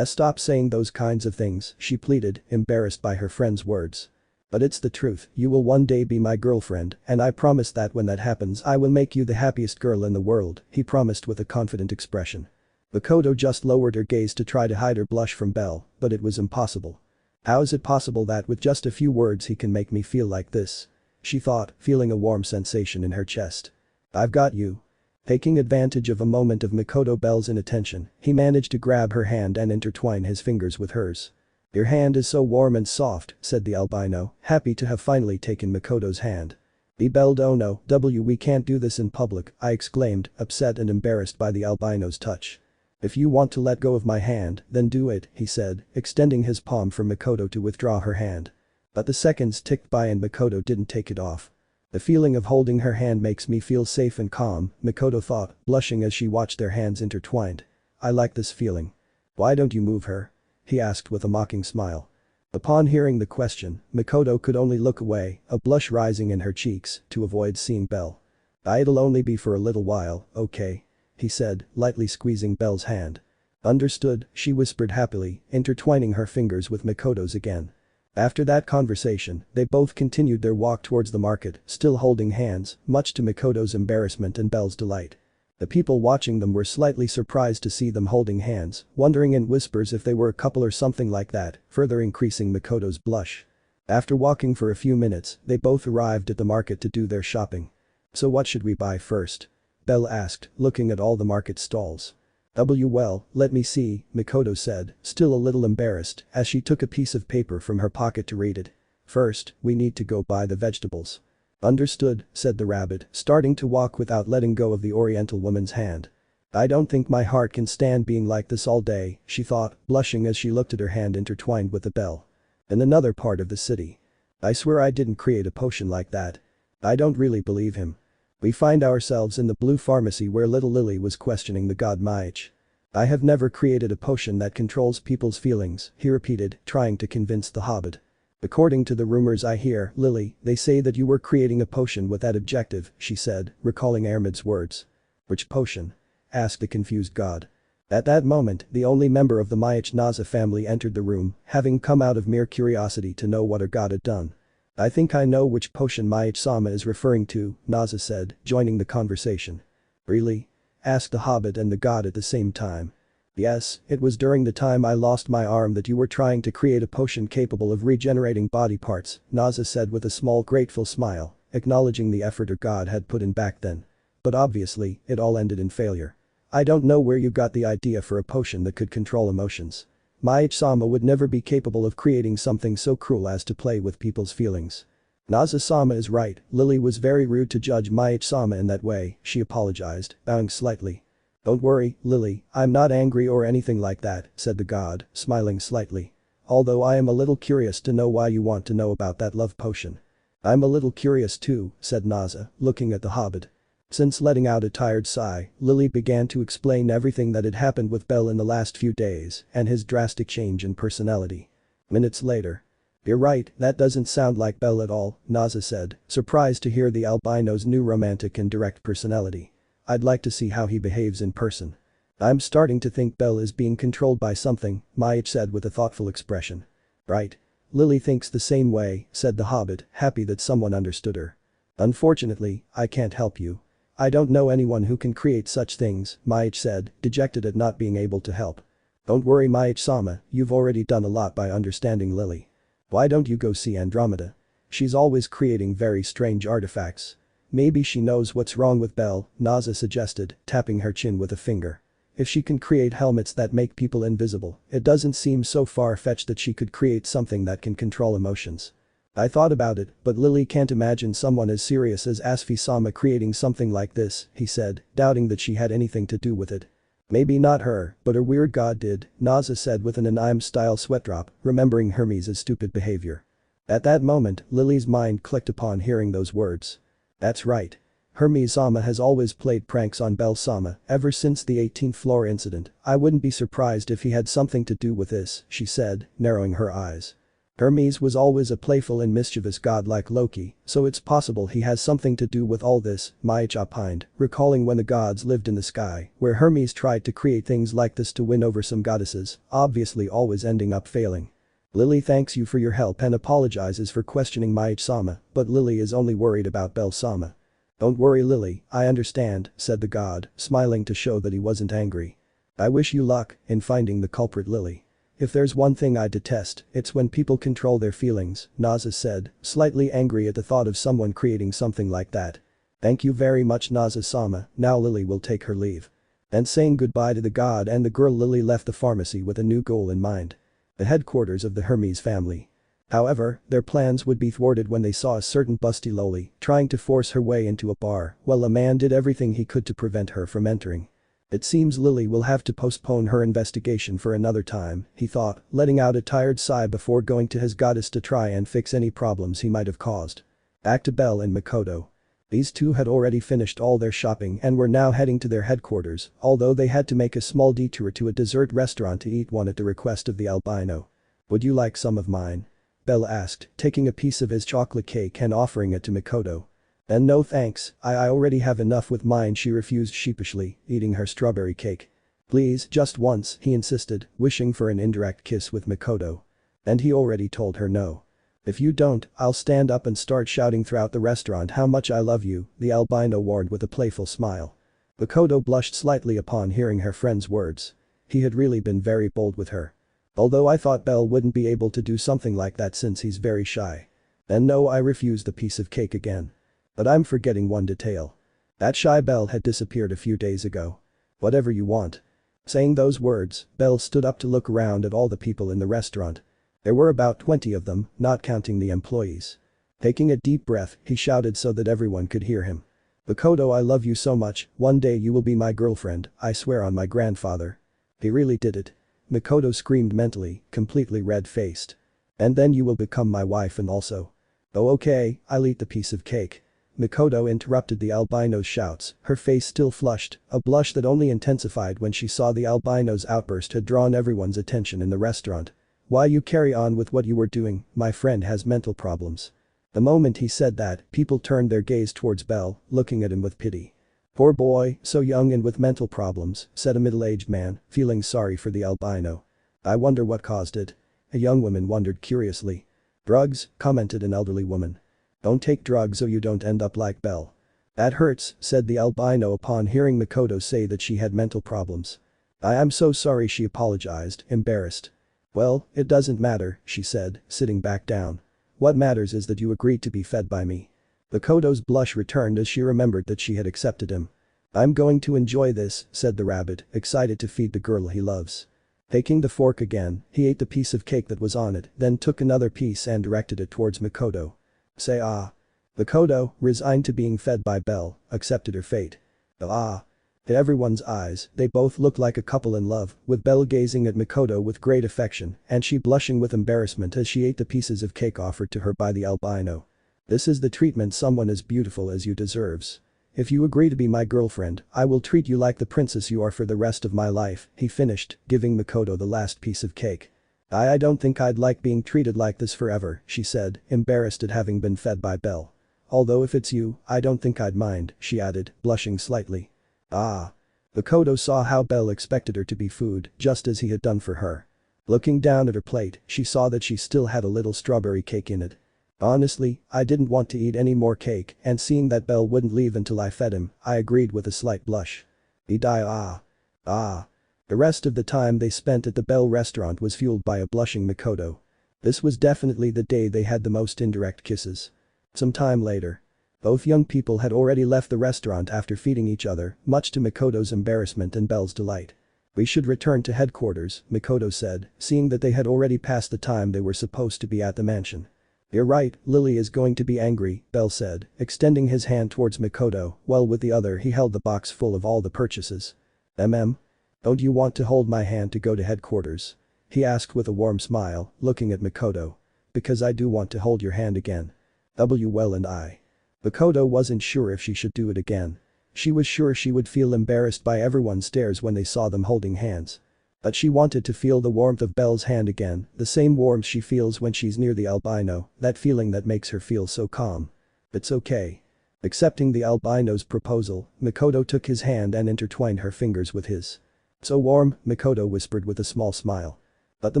"Stop saying those kinds of things," she pleaded, embarrassed by her friend's words. But it's the truth, you will one day be my girlfriend, and I promise that when that happens I will make you the happiest girl in the world, he promised with a confident expression. Makoto just lowered her gaze to try to hide her blush from Belle, but it was impossible. How is it possible that with just a few words he can make me feel like this? She thought, feeling a warm sensation in her chest. I've got you. Taking advantage of a moment of Mikoto Belle's inattention, he managed to grab her hand and intertwine his fingers with hers. Your hand is so warm and soft, said the albino, happy to have finally taken Mikoto's hand. Belle no, we can't do this in public, I exclaimed, upset and embarrassed by the albino's touch. If you want to let go of my hand, then do it, he said, extending his palm for Mikoto to withdraw her hand. But the seconds ticked by and Mikoto didn't take it off. The feeling of holding her hand makes me feel safe and calm, Mikoto thought, blushing as she watched their hands intertwined. I like this feeling. Why don't you move her? He asked with a mocking smile. Upon hearing the question, Mikoto could only look away, a blush rising in her cheeks, to avoid seeing Belle. It'll only be for a little while, okay? He said, lightly squeezing Belle's hand. Understood, she whispered happily, intertwining her fingers with Mikoto's again. After that conversation, they both continued their walk towards the market, still holding hands, much to Mikoto's embarrassment and Belle's delight. The people watching them were slightly surprised to see them holding hands, wondering in whispers if they were a couple or something like that, further increasing Mikoto's blush. After walking for a few minutes, they both arrived at the market to do their shopping. So what should we buy first? Belle asked, looking at all the market stalls. Well, let me see, Mikoto said, still a little embarrassed, as she took a piece of paper from her pocket to read it. First, we need to go buy the vegetables. Understood, said the rabbit, starting to walk without letting go of the oriental woman's hand. I don't think my heart can stand being like this all day, she thought, blushing as she looked at her hand intertwined with the bell. In another part of the city. I swear I didn't create a potion like that. I don't really believe him. We find ourselves in the blue pharmacy where little Lily was questioning the god Maich. I have never created a potion that controls people's feelings, he repeated, trying to convince the hobbit. According to the rumors I hear, Lily, they say that you were creating a potion with that objective, she said, recalling Hermes's words. Which potion? Asked the confused god. At that moment, the only member of the Maich Naza family entered the room, having come out of mere curiosity to know what her god had done. I think I know which potion Maich-sama is referring to, Naza said, joining the conversation. Really? Asked the hobbit and the god at the same time. Yes, it was during the time I lost my arm that you were trying to create a potion capable of regenerating body parts, Naza said with a small grateful smile, acknowledging the effort her god had put in back then. But obviously, it all ended in failure. I don't know where you got the idea for a potion that could control emotions. Maich-sama would never be capable of creating something so cruel as to play with people's feelings. Naza-sama is right, Lily was very rude to judge Maich-sama in that way, she apologized, bowing slightly. Don't worry, Lily, I'm not angry or anything like that, said the god, smiling slightly. Although I am a little curious to know why you want to know about that love potion. I'm a little curious too, said Naza, looking at the hobbit. Since letting out a tired sigh, Lily began to explain everything that had happened with Belle in the last few days and his drastic change in personality. Minutes later. You're right, that doesn't sound like Belle at all, Naza said, surprised to hear the albino's new romantic and direct personality. I'd like to see how he behaves in person. I'm starting to think Belle is being controlled by something, Maich said with a thoughtful expression. Right. Lily thinks the same way, said the hobbit, happy that someone understood her. Unfortunately, I can't help you. I don't know anyone who can create such things, Maich said, dejected at not being able to help. Don't worry Maich-sama, you've already done a lot by understanding Lily. Why don't you go see Andromeda? She's always creating very strange artifacts. Maybe she knows what's wrong with Belle, Naza suggested, tapping her chin with a finger. If she can create helmets that make people invisible, it doesn't seem so far-fetched that she could create something that can control emotions. I thought about it, but Lily can't imagine someone as serious as Asfi-sama creating something like this, he said, doubting that she had anything to do with it. Maybe not her, but her weird god did, Naza said with an anime-style sweat drop, remembering Hermes' stupid behavior. At that moment, Lily's mind clicked upon hearing those words. That's right. Hermes-sama has always played pranks on Belle-sama ever since the 18th floor incident. I wouldn't be surprised if he had something to do with this, she said, narrowing her eyes. Hermes was always a playful and mischievous god like Loki, so it's possible he has something to do with all this, Maich opined, recalling when the gods lived in the sky, where Hermes tried to create things like this to win over some goddesses, obviously always ending up failing. Lily thanks you for your help and apologizes for questioning Maichi-sama, but Lily is only worried about Belle-sama. Don't worry Lily, I understand, said the god, smiling to show that he wasn't angry. I wish you luck in finding the culprit Lily. If there's one thing I detest, it's when people control their feelings, Naza said, slightly angry at the thought of someone creating something like that. Thank you very much Naza-sama, now Lily will take her leave. And saying goodbye to the god and the girl Lily left the pharmacy with a new goal in mind. The headquarters of the Hermes family. However, their plans would be thwarted when they saw a certain busty loli trying to force her way into a bar while a man did everything he could to prevent her from entering. It seems Lily will have to postpone her investigation for another time, he thought, letting out a tired sigh before going to his goddess to try and fix any problems he might have caused. Back to Belle and Mikoto. These two had already finished all their shopping and were now heading to their headquarters, although they had to make a small detour to a dessert restaurant to eat one at the request of the albino. Would you like some of mine? Belle asked, taking a piece of his chocolate cake and offering it to Mikoto. And no thanks, I already have enough with mine she refused sheepishly, eating her strawberry cake. Please, just once, he insisted, wishing for an indirect kiss with Mikoto. And he already told her no. If you don't, I'll stand up and start shouting throughout the restaurant how much I love you, the albino warned with a playful smile. Mikoto blushed slightly upon hearing her friend's words. He had really been very bold with her. Although I thought Belle wouldn't be able to do something like that since he's very shy. And no, I refused the piece of cake again. But I'm forgetting one detail. That shy Belle had disappeared a few days ago. Whatever you want. Saying those words, Belle stood up to look around at all the people in the restaurant. There were about 20 of them, not counting the employees. Taking a deep breath, he shouted so that everyone could hear him. Makoto, I love you so much, one day you will be my girlfriend, I swear on my grandfather. He really did it. Mikoto screamed mentally, completely red-faced. And then you will become my wife and also. Oh okay, I'll eat the piece of cake. Mikoto interrupted the albino's shouts, her face still flushed, a blush that only intensified when she saw the albino's outburst had drawn everyone's attention in the restaurant. Why you carry on with what you were doing, my friend has mental problems. The moment he said that, people turned their gaze towards Belle, looking at him with pity. Poor boy, so young and with mental problems, said a middle-aged man, feeling sorry for the albino. I wonder what caused it. A young woman wondered curiously. Drugs, commented an elderly woman. Don't take drugs so you don't end up like Belle. That hurts, said the albino upon hearing Mikoto say that she had mental problems. I am so sorry, she apologized, embarrassed. Well, it doesn't matter, she said, sitting back down. What matters is that you agreed to be fed by me. Mikoto's blush returned as she remembered that she had accepted him. I'm going to enjoy this, said the rabbit, excited to feed the girl he loves. Taking the fork again, he ate the piece of cake that was on it, then took another piece and directed it towards Mikoto. Say ah. Mikoto, resigned to being fed by Belle, accepted her fate. Ah. To everyone's eyes, they both looked like a couple in love, with Belle gazing at Mikoto with great affection and she blushing with embarrassment as she ate the pieces of cake offered to her by the albino. This is the treatment someone as beautiful as you deserves. If you agree to be my girlfriend, I will treat you like the princess you are for the rest of my life, he finished, giving Mikoto the last piece of cake. I don't think I'd like being treated like this forever, she said, embarrassed at having been fed by Belle. Although if it's you, I don't think I'd mind, she added, blushing slightly. Ah. Mikoto saw how Belle expected her to be food, just as he had done for her. Looking down at her plate, she saw that she still had a little strawberry cake in it. Honestly, I didn't want to eat any more cake, and seeing that Belle wouldn't leave until I fed him, I agreed with a slight blush. Ah. Ah. The rest of the time they spent at the Belle restaurant was fueled by a blushing Mikoto. This was definitely the day they had the most indirect kisses. Some time later. Both young people had already left the restaurant after feeding each other, much to Mikoto's embarrassment and Belle's delight. We should return to headquarters, Mikoto said, seeing that they had already passed the time they were supposed to be at the mansion. You're right, Lily is going to be angry, Belle said, extending his hand towards Mikoto, while with the other he held the box full of all the purchases. Don't you want to hold my hand to go to headquarters? He asked with a warm smile, looking at Mikoto. Because I do want to hold your hand again. Well and I. Mikoto wasn't sure if she should do it again. She was sure she would feel embarrassed by everyone's stares when they saw them holding hands. But she wanted to feel the warmth of Belle's hand again, the same warmth she feels when she's near the albino, that feeling that makes her feel so calm. It's okay. Accepting the albino's proposal, Mikoto took his hand and intertwined her fingers with his. So warm, Mikoto whispered with a small smile. But the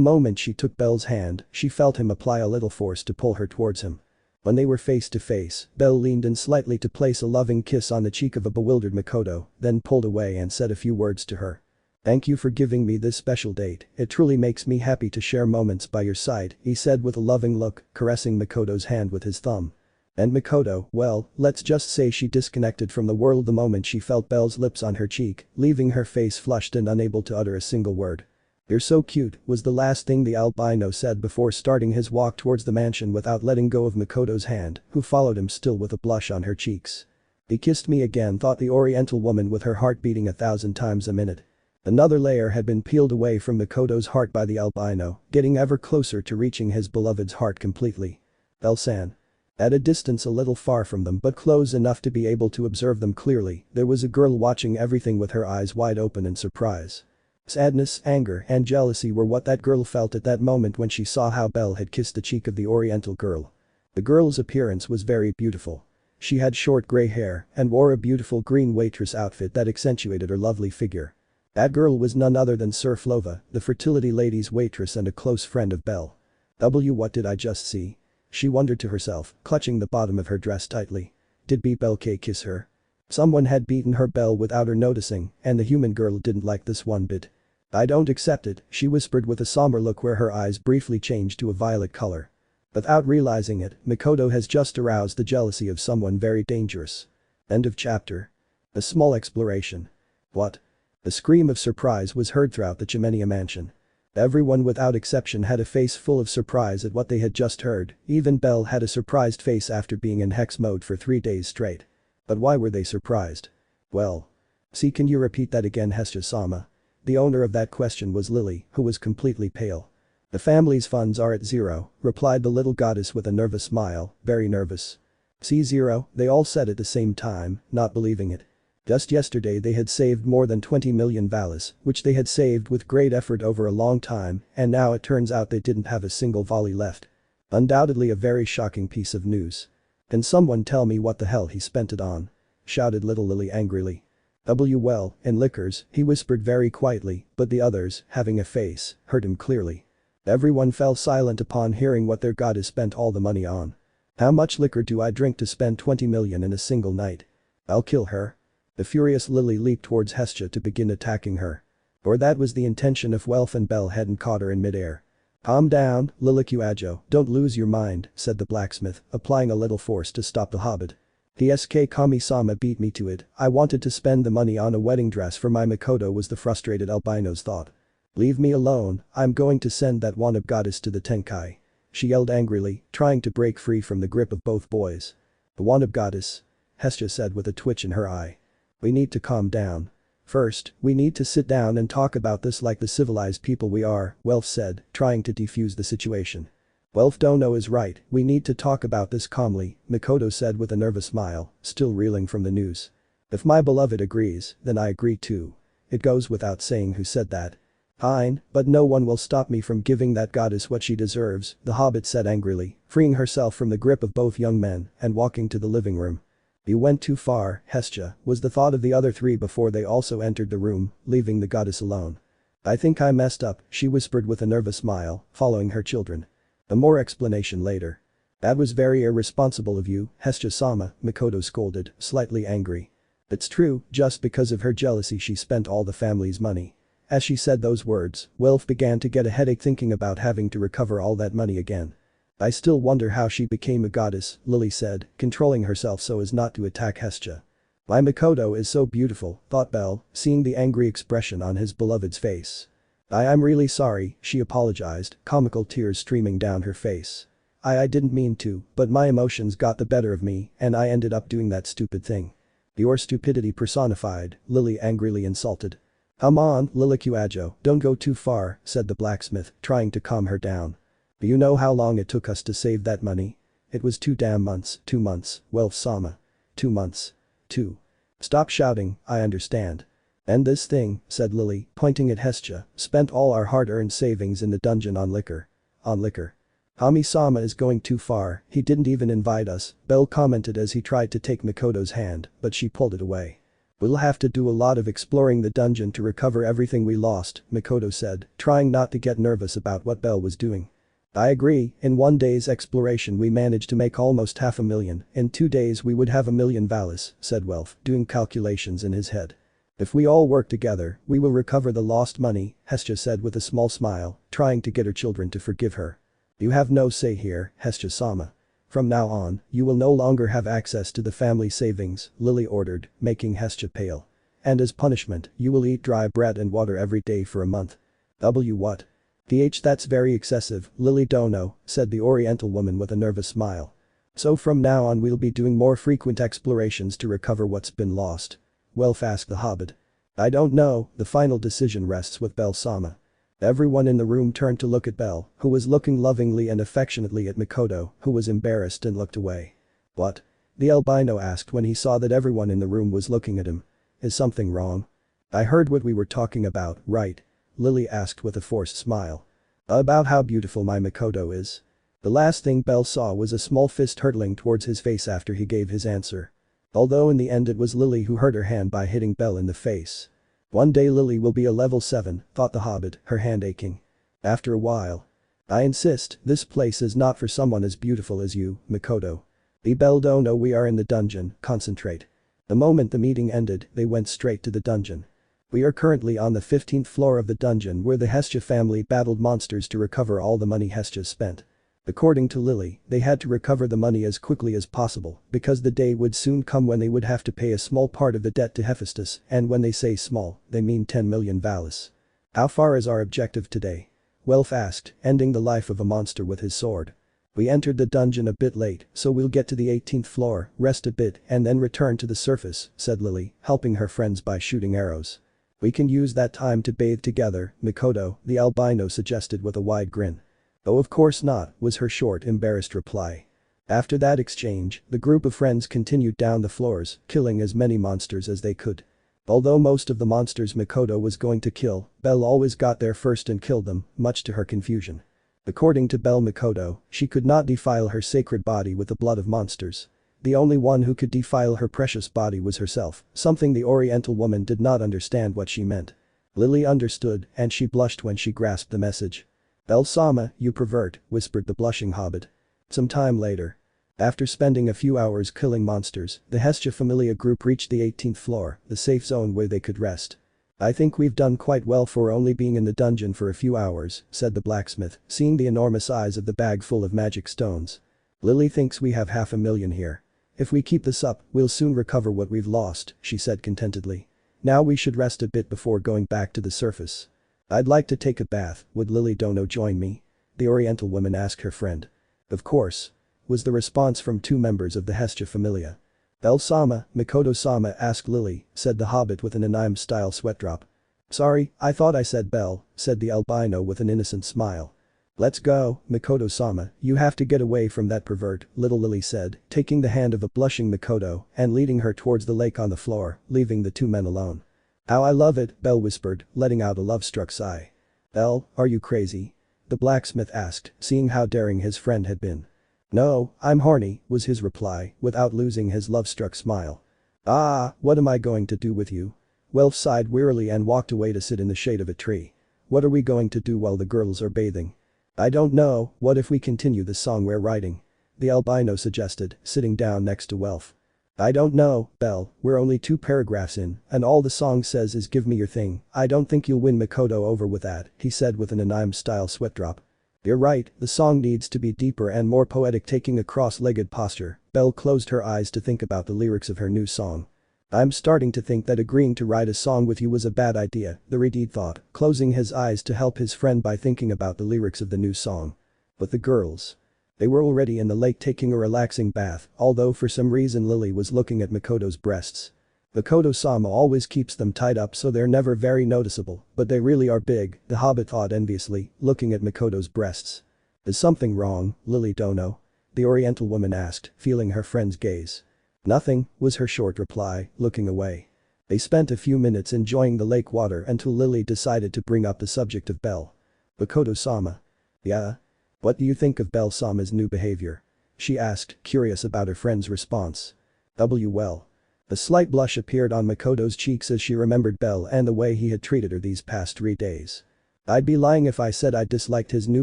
moment she took Belle's hand, she felt him apply a little force to pull her towards him. When they were face to face, Belle leaned in slightly to place a loving kiss on the cheek of a bewildered Mikoto, then pulled away and said a few words to her. "Thank you for giving me this special date, it truly makes me happy to share moments by your side," he said with a loving look, caressing Mikoto's hand with his thumb. And Mikoto, well, let's just say she disconnected from the world the moment she felt Belle's lips on her cheek, leaving her face flushed and unable to utter a single word. "You're so cute," was the last thing the albino said before starting his walk towards the mansion without letting go of Mikoto's hand, who followed him still with a blush on her cheeks. "He kissed me again," thought the Oriental woman with her heart beating 1,000 times a minute. Another layer had been peeled away from Mikoto's heart by the albino, getting ever closer to reaching his beloved's heart completely. Belle-san. At a distance a little far from them but close enough to be able to observe them clearly, there was a girl watching everything with her eyes wide open in surprise. Sadness, anger, and jealousy were what that girl felt at that moment when she saw how Belle had kissed the cheek of the Oriental girl. The girl's appearance was very beautiful. She had short gray hair and wore a beautiful green waitress outfit that accentuated her lovely figure. That girl was none other than Sir Flova, the fertility lady's waitress and a close friend of Belle. What did I just see? She wondered to herself, clutching the bottom of her dress tightly. Did Belke kiss her? Someone had beaten her Belle without her noticing, and the human girl didn't like this one bit. "I don't accept it," she whispered with a somber look where her eyes briefly changed to a violet color. Without realizing it, Mikoto has just aroused the jealousy of someone very dangerous. End of chapter. A small exploration. What? A scream of surprise was heard throughout the Chimenia mansion. Everyone without exception had a face full of surprise at what they had just heard, even Belle had a surprised face after being in hex mode for 3 days straight. But why were they surprised? Well. See, can you repeat that again, Hestia-sama? The owner of that question was Lily, who was completely pale. "The family's funds are at zero," replied the little goddess with a nervous smile, very nervous. "See, zero," they all said at the same time, not believing it. Just yesterday they had saved more than 20 million valis, which they had saved with great effort over a long time, and now it turns out they didn't have a single volley left. Undoubtedly a very shocking piece of news. "Can someone tell me what the hell he spent it on?" shouted little Lily angrily. "Well, in liquors," he whispered very quietly, but the others, having a face, heard him clearly. Everyone fell silent upon hearing what their goddess spent all the money on. "How much liquor do I drink to spend 20 million in a single night? I'll kill her." The furious Lily leaped towards Hestia to begin attacking her. Or that was the intention if Welf and Belle hadn't caught her in midair. "Calm down, Lilicuajo, don't lose your mind," said the blacksmith, applying a little force to stop the hobbit. "The SK Kami-sama beat me to it, I wanted to spend the money on a wedding dress for my Makoto," was the frustrated albino's thought. "Leave me alone, I'm going to send that Wanab goddess to the Tenkai," she yelled angrily, trying to break free from the grip of both boys. "The Wanab goddess?" Hestia said with a twitch in her eye. "We need to calm down. First, we need to sit down and talk about this like the civilized people we are," Welf said, trying to defuse the situation. "Welf Dono is right, we need to talk about this calmly," Mikoto said with a nervous smile, still reeling from the news. "If my beloved agrees, then I agree too. It goes without saying who said that." "Fine, but no one will stop me from giving that goddess what she deserves," the hobbit said angrily, freeing herself from the grip of both young men and walking to the living room. "You went too far, Hestia," was the thought of the other three before they also entered the room, leaving the goddess alone. "I think I messed up," she whispered with a nervous smile, following her children. More explanation later. "That was very irresponsible of you, Hestia-sama," Mikoto scolded, slightly angry. "It's true, just because of her jealousy she spent all the family's money." As she said those words, Welf began to get a headache thinking about having to recover all that money again. "I still wonder how she became a goddess," Lily said, controlling herself so as not to attack Hestia. "My Mikoto is so beautiful," thought Belle, seeing the angry expression on his beloved's face. I'm really sorry," she apologized, comical tears streaming down her face. I didn't mean to, but my emotions got the better of me and I ended up doing that stupid thing." "Your stupidity personified," Lily angrily insulted. "Come on, Lilicuajo, don't go too far," said the blacksmith, trying to calm her down. "Do you know how long it took us to save that money? It was 2 damn months, 2 months, Welf-sama. 2 months. 2. Stop shouting, I understand. "And this thing," said Lily, pointing at Hestia, "spent all our hard-earned savings in the dungeon on liquor. On liquor. Kami-sama is going too far, he didn't even invite us," Belle commented as he tried to take Mikoto's hand, but she pulled it away. We'll have to do a lot of exploring the dungeon to recover everything we lost, Mikoto said, trying not to get nervous about what Belle was doing. I agree, in one day's exploration we managed to make almost 500,000, in 2 days we would have 1,000,000 valis, said Welf, doing calculations in his head. If we all work together, we will recover the lost money, Hestia said with a small smile, trying to get her children to forgive her. You have no say here, Hestia-sama. From now on, you will no longer have access to the family savings, Lily ordered, making Hestia pale. And as punishment, you will eat dry bread and water every day for a month. What? That's very excessive, Lily don't know, said the Oriental woman with a nervous smile. So from now on we'll be doing more frequent explorations to recover what's been lost. Welf asked the hobbit. I don't know, the final decision rests with Belle-sama. Everyone in the room turned to look at Belle, who was looking lovingly and affectionately at Mikoto, who was embarrassed and looked away. What? The albino asked when he saw that everyone in the room was looking at him. Is something wrong? I heard what we were talking about, right? Lily asked with a forced smile. About how beautiful my Mikoto is. The last thing Belle saw was a small fist hurtling towards his face after he gave his answer. Although in the end it was Lily who hurt her hand by hitting Belle in the face. One day Lily will be a level 7, thought the hobbit, her hand aching. After a while. I insist, this place is not for someone as beautiful as you, Mikoto. The Belle don't know we are in the dungeon, concentrate. The moment the meeting ended, they went straight to the dungeon. We are currently on the 15th floor of the dungeon where the Hestia family battled monsters to recover all the money Hestia spent. According to Lily, they had to recover the money as quickly as possible because the day would soon come when they would have to pay a small part of the debt to Hephaestus, and when they say small, they mean 10 million valis. How far is our objective today? Welf asked, ending the life of a monster with his sword. We entered the dungeon a bit late, so we'll get to the 18th floor, rest a bit, and then return to the surface, said Lily, helping her friends by shooting arrows. We can use that time to bathe together, Mikoto, the albino suggested with a wide grin. Oh of course not, was her short, embarrassed reply. After that exchange, the group of friends continued down the floors, killing as many monsters as they could. Although most of the monsters Mikoto was going to kill, Belle always got there first and killed them, much to her confusion. According to Belle Mikoto, she could not defile her sacred body with the blood of monsters. The only one who could defile her precious body was herself, something the Oriental woman did not understand what she meant. Lily understood, and she blushed when she grasped the message. Belle-sama, you pervert, whispered the blushing hobbit. Some time later. After spending a few hours killing monsters, the Hestia Familia group reached the 18th floor, the safe zone where they could rest. I think we've done quite well for only being in the dungeon for a few hours, said the blacksmith, seeing the enormous eyes of the bag full of magic stones. Lily thinks we have 500,000 here. If we keep this up, we'll soon recover what we've lost, she said contentedly. Now we should rest a bit before going back to the surface. I'd like to take a bath, would Lily Dono join me? The Oriental woman asked her friend. Of course. Was the response from 2 members of the Hestia Familia. Belle-sama, Mikoto-sama asked Lily, said the hobbit with an anime-style sweat drop. Sorry, I thought I said Belle, said the albino with an innocent smile. Let's go, Mikoto-sama, you have to get away from that pervert, little Lily said, taking the hand of a blushing Mikoto and leading her towards the lake on the floor, leaving the 2 men alone. How I love it, Belle whispered, letting out a love-struck sigh. Belle, are you crazy? The blacksmith asked, seeing how daring his friend had been. No, I'm horny, was his reply, without losing his love-struck smile. Ah, what am I going to do with you? Welf sighed wearily and walked away to sit in the shade of a tree. What are we going to do while the girls are bathing? I don't know, what if we continue the song we're writing? The albino suggested, sitting down next to Welf. I don't know, Belle, we're only 2 paragraphs in, and all the song says is give me your thing. I don't think you'll win Mikoto over with that, he said with an anime-style sweat drop. You're right, the song needs to be deeper and more poetic. Taking a cross-legged posture, Belle closed her eyes to think about the lyrics of her new song. I'm starting to think that agreeing to write a song with you was a bad idea, the Redeed thought, closing his eyes to help his friend by thinking about the lyrics of the new song. But the girls. They were already in the lake taking a relaxing bath, although for some reason Lily was looking at Mikoto's breasts. Mikoto-sama always keeps them tied up so they're never very noticeable, but they really are big, the hobbit thought enviously, looking at Mikoto's breasts. Is something wrong, Lily Dono? The Oriental woman asked, feeling her friend's gaze. Nothing, was her short reply, looking away. They spent a few minutes enjoying the lake water until Lily decided to bring up the subject of Belle. Mikoto-sama. Yeah? What do you think of Belle-sama's new behavior? She asked, curious about her friend's response. Well. A slight blush appeared on Makoto's cheeks as she remembered Bell and the way he had treated her these past 3 days. "I'd be lying if I said I disliked his new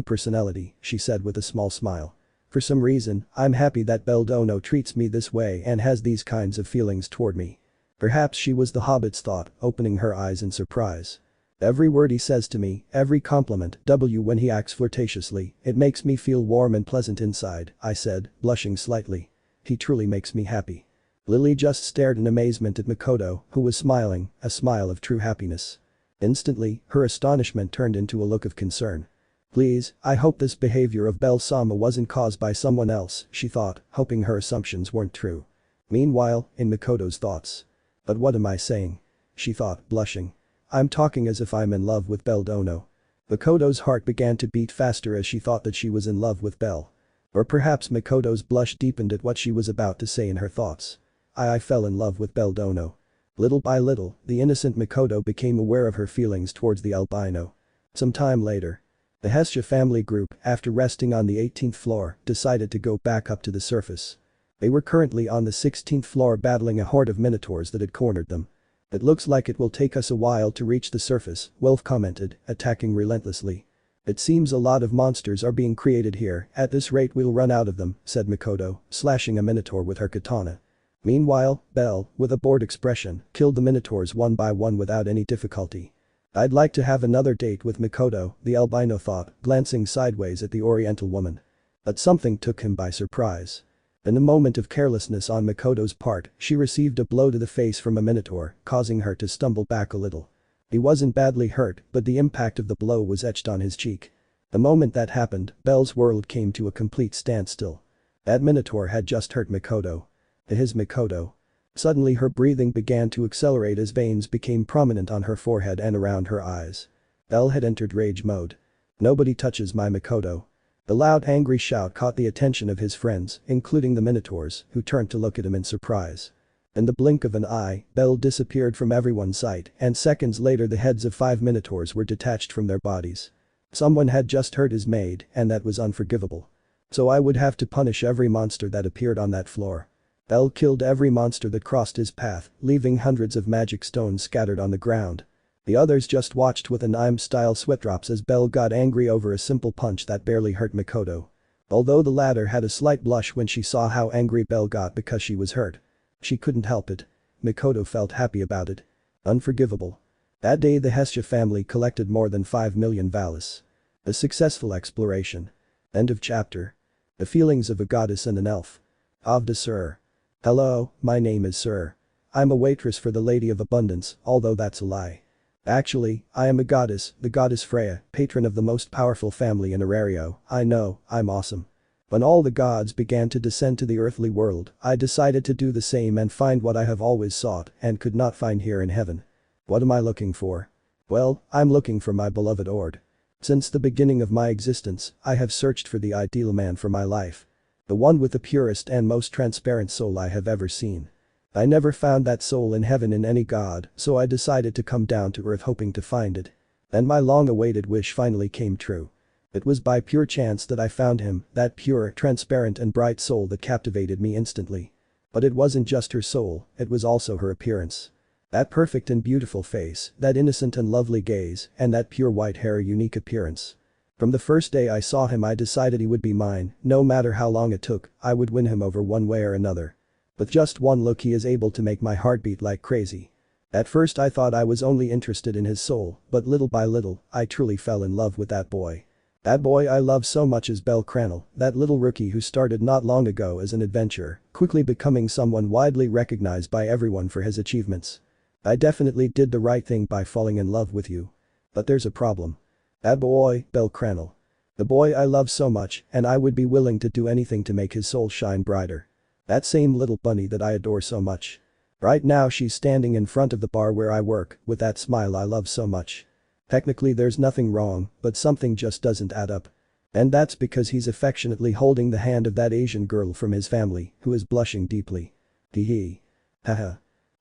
personality," she said with a small smile. "For some reason, I'm happy that Bell Dono treats me this way and has these kinds of feelings toward me." Perhaps she was the hobbit's thought, opening her eyes in surprise. "Every word he says to me, every compliment, when he acts flirtatiously, it makes me feel warm and pleasant inside," I said, blushing slightly. "He truly makes me happy." Lily just stared in amazement at Mikoto, who was smiling, a smile of true happiness. Instantly, her astonishment turned into a look of concern. "Please, I hope this behavior of Bell-sama wasn't caused by someone else," she thought, hoping her assumptions weren't true. Meanwhile, in Mikoto's thoughts. "But what am I saying?" she thought, blushing. "I'm talking as if I'm in love with Bell Dono." Mikoto's heart began to beat faster as she thought that she was in love with Bell. Or perhaps Mikoto's blush deepened at what she was about to say in her thoughts. I fell in love with Bell Dono." Little by little, the innocent Mikoto became aware of her feelings towards the albino. Some time later. The Hestia family group, after resting on the 18th floor, decided to go back up to the surface. They were currently on the 16th floor battling a horde of minotaurs that had cornered them. "It looks like it will take us a while to reach the surface," Wolf commented, attacking relentlessly. "It seems a lot of monsters are being created here, at this rate we'll run out of them," said Mikoto, slashing a minotaur with her katana. Meanwhile, Bell, with a bored expression, killed the minotaurs one by one without any difficulty. "I'd like to have another date with Mikoto," the albino thought, glancing sideways at the oriental woman. But something took him by surprise. In a moment of carelessness on Mikoto's part, she received a blow to the face from a minotaur, causing her to stumble back a little. He wasn't badly hurt, but the impact of the blow was etched on his cheek. The moment that happened, Bell's world came to a complete standstill. That minotaur had just hurt Mikoto. His Mikoto. Suddenly her breathing began to accelerate as veins became prominent on her forehead and around her eyes. Bell had entered rage mode. "Nobody touches my Mikoto." The loud angry shout caught the attention of his friends, including the minotaurs, who turned to look at him in surprise. In the blink of an eye, Bell disappeared from everyone's sight and seconds later the heads of 5 minotaurs were detached from their bodies. Someone had just hurt his maid and that was unforgivable. So I would have to punish every monster that appeared on that floor. Bell killed every monster that crossed his path, leaving hundreds of magic stones scattered on the ground. The others just watched with anime-style sweatdrops as Bell got angry over a simple punch that barely hurt Mikoto. Although the latter had a slight blush when she saw how angry Bell got because she was hurt. She couldn't help it. Mikoto felt happy about it. Unforgivable. That day the Hestia family collected more than 5 million valis. A successful exploration. End of chapter. The feelings of a goddess and an elf. Avda Sir. "Hello, my name is Sir. I'm a waitress for the Lady of Abundance, although that's a lie. Actually, I am a goddess, the goddess Freya, patron of the most powerful family in Arario. I know, I'm awesome. When all the gods began to descend to the earthly world, I decided to do the same and find what I have always sought and could not find here in heaven. What am I looking for? Well, I'm looking for my beloved Ord. Since the beginning of my existence, I have searched for the ideal man for my life. The one with the purest and most transparent soul I have ever seen. I never found that soul in heaven in any god, so I decided to come down to earth hoping to find it. And my long-awaited wish finally came true. It was by pure chance that I found him, that pure, transparent and bright soul that captivated me instantly. But it wasn't just her soul, it was also her appearance. That perfect and beautiful face, that innocent and lovely gaze, and that pure white hair, unique appearance. From the first day I saw him I decided he would be mine, no matter how long it took, I would win him over one way or another. With just one look he is able to make my heart beat like crazy. At first I thought I was only interested in his soul, but little by little, I truly fell in love with that boy. That boy I love so much is bellcranel, that little rookie who started not long ago as an adventurer, quickly becoming someone widely recognized by everyone for his achievements. I definitely did the right thing by falling in love with you. But there's a problem. That boy, bellcranel. The boy I love so much, and I would be willing to do anything to make his soul shine brighter. That same little bunny that I adore so much. Right now she's standing in front of the bar where I work, with that smile I love so much. Technically there's nothing wrong, but something just doesn't add up. And that's because he's affectionately holding the hand of that Asian girl from his family, who is blushing deeply. Hee. Haha.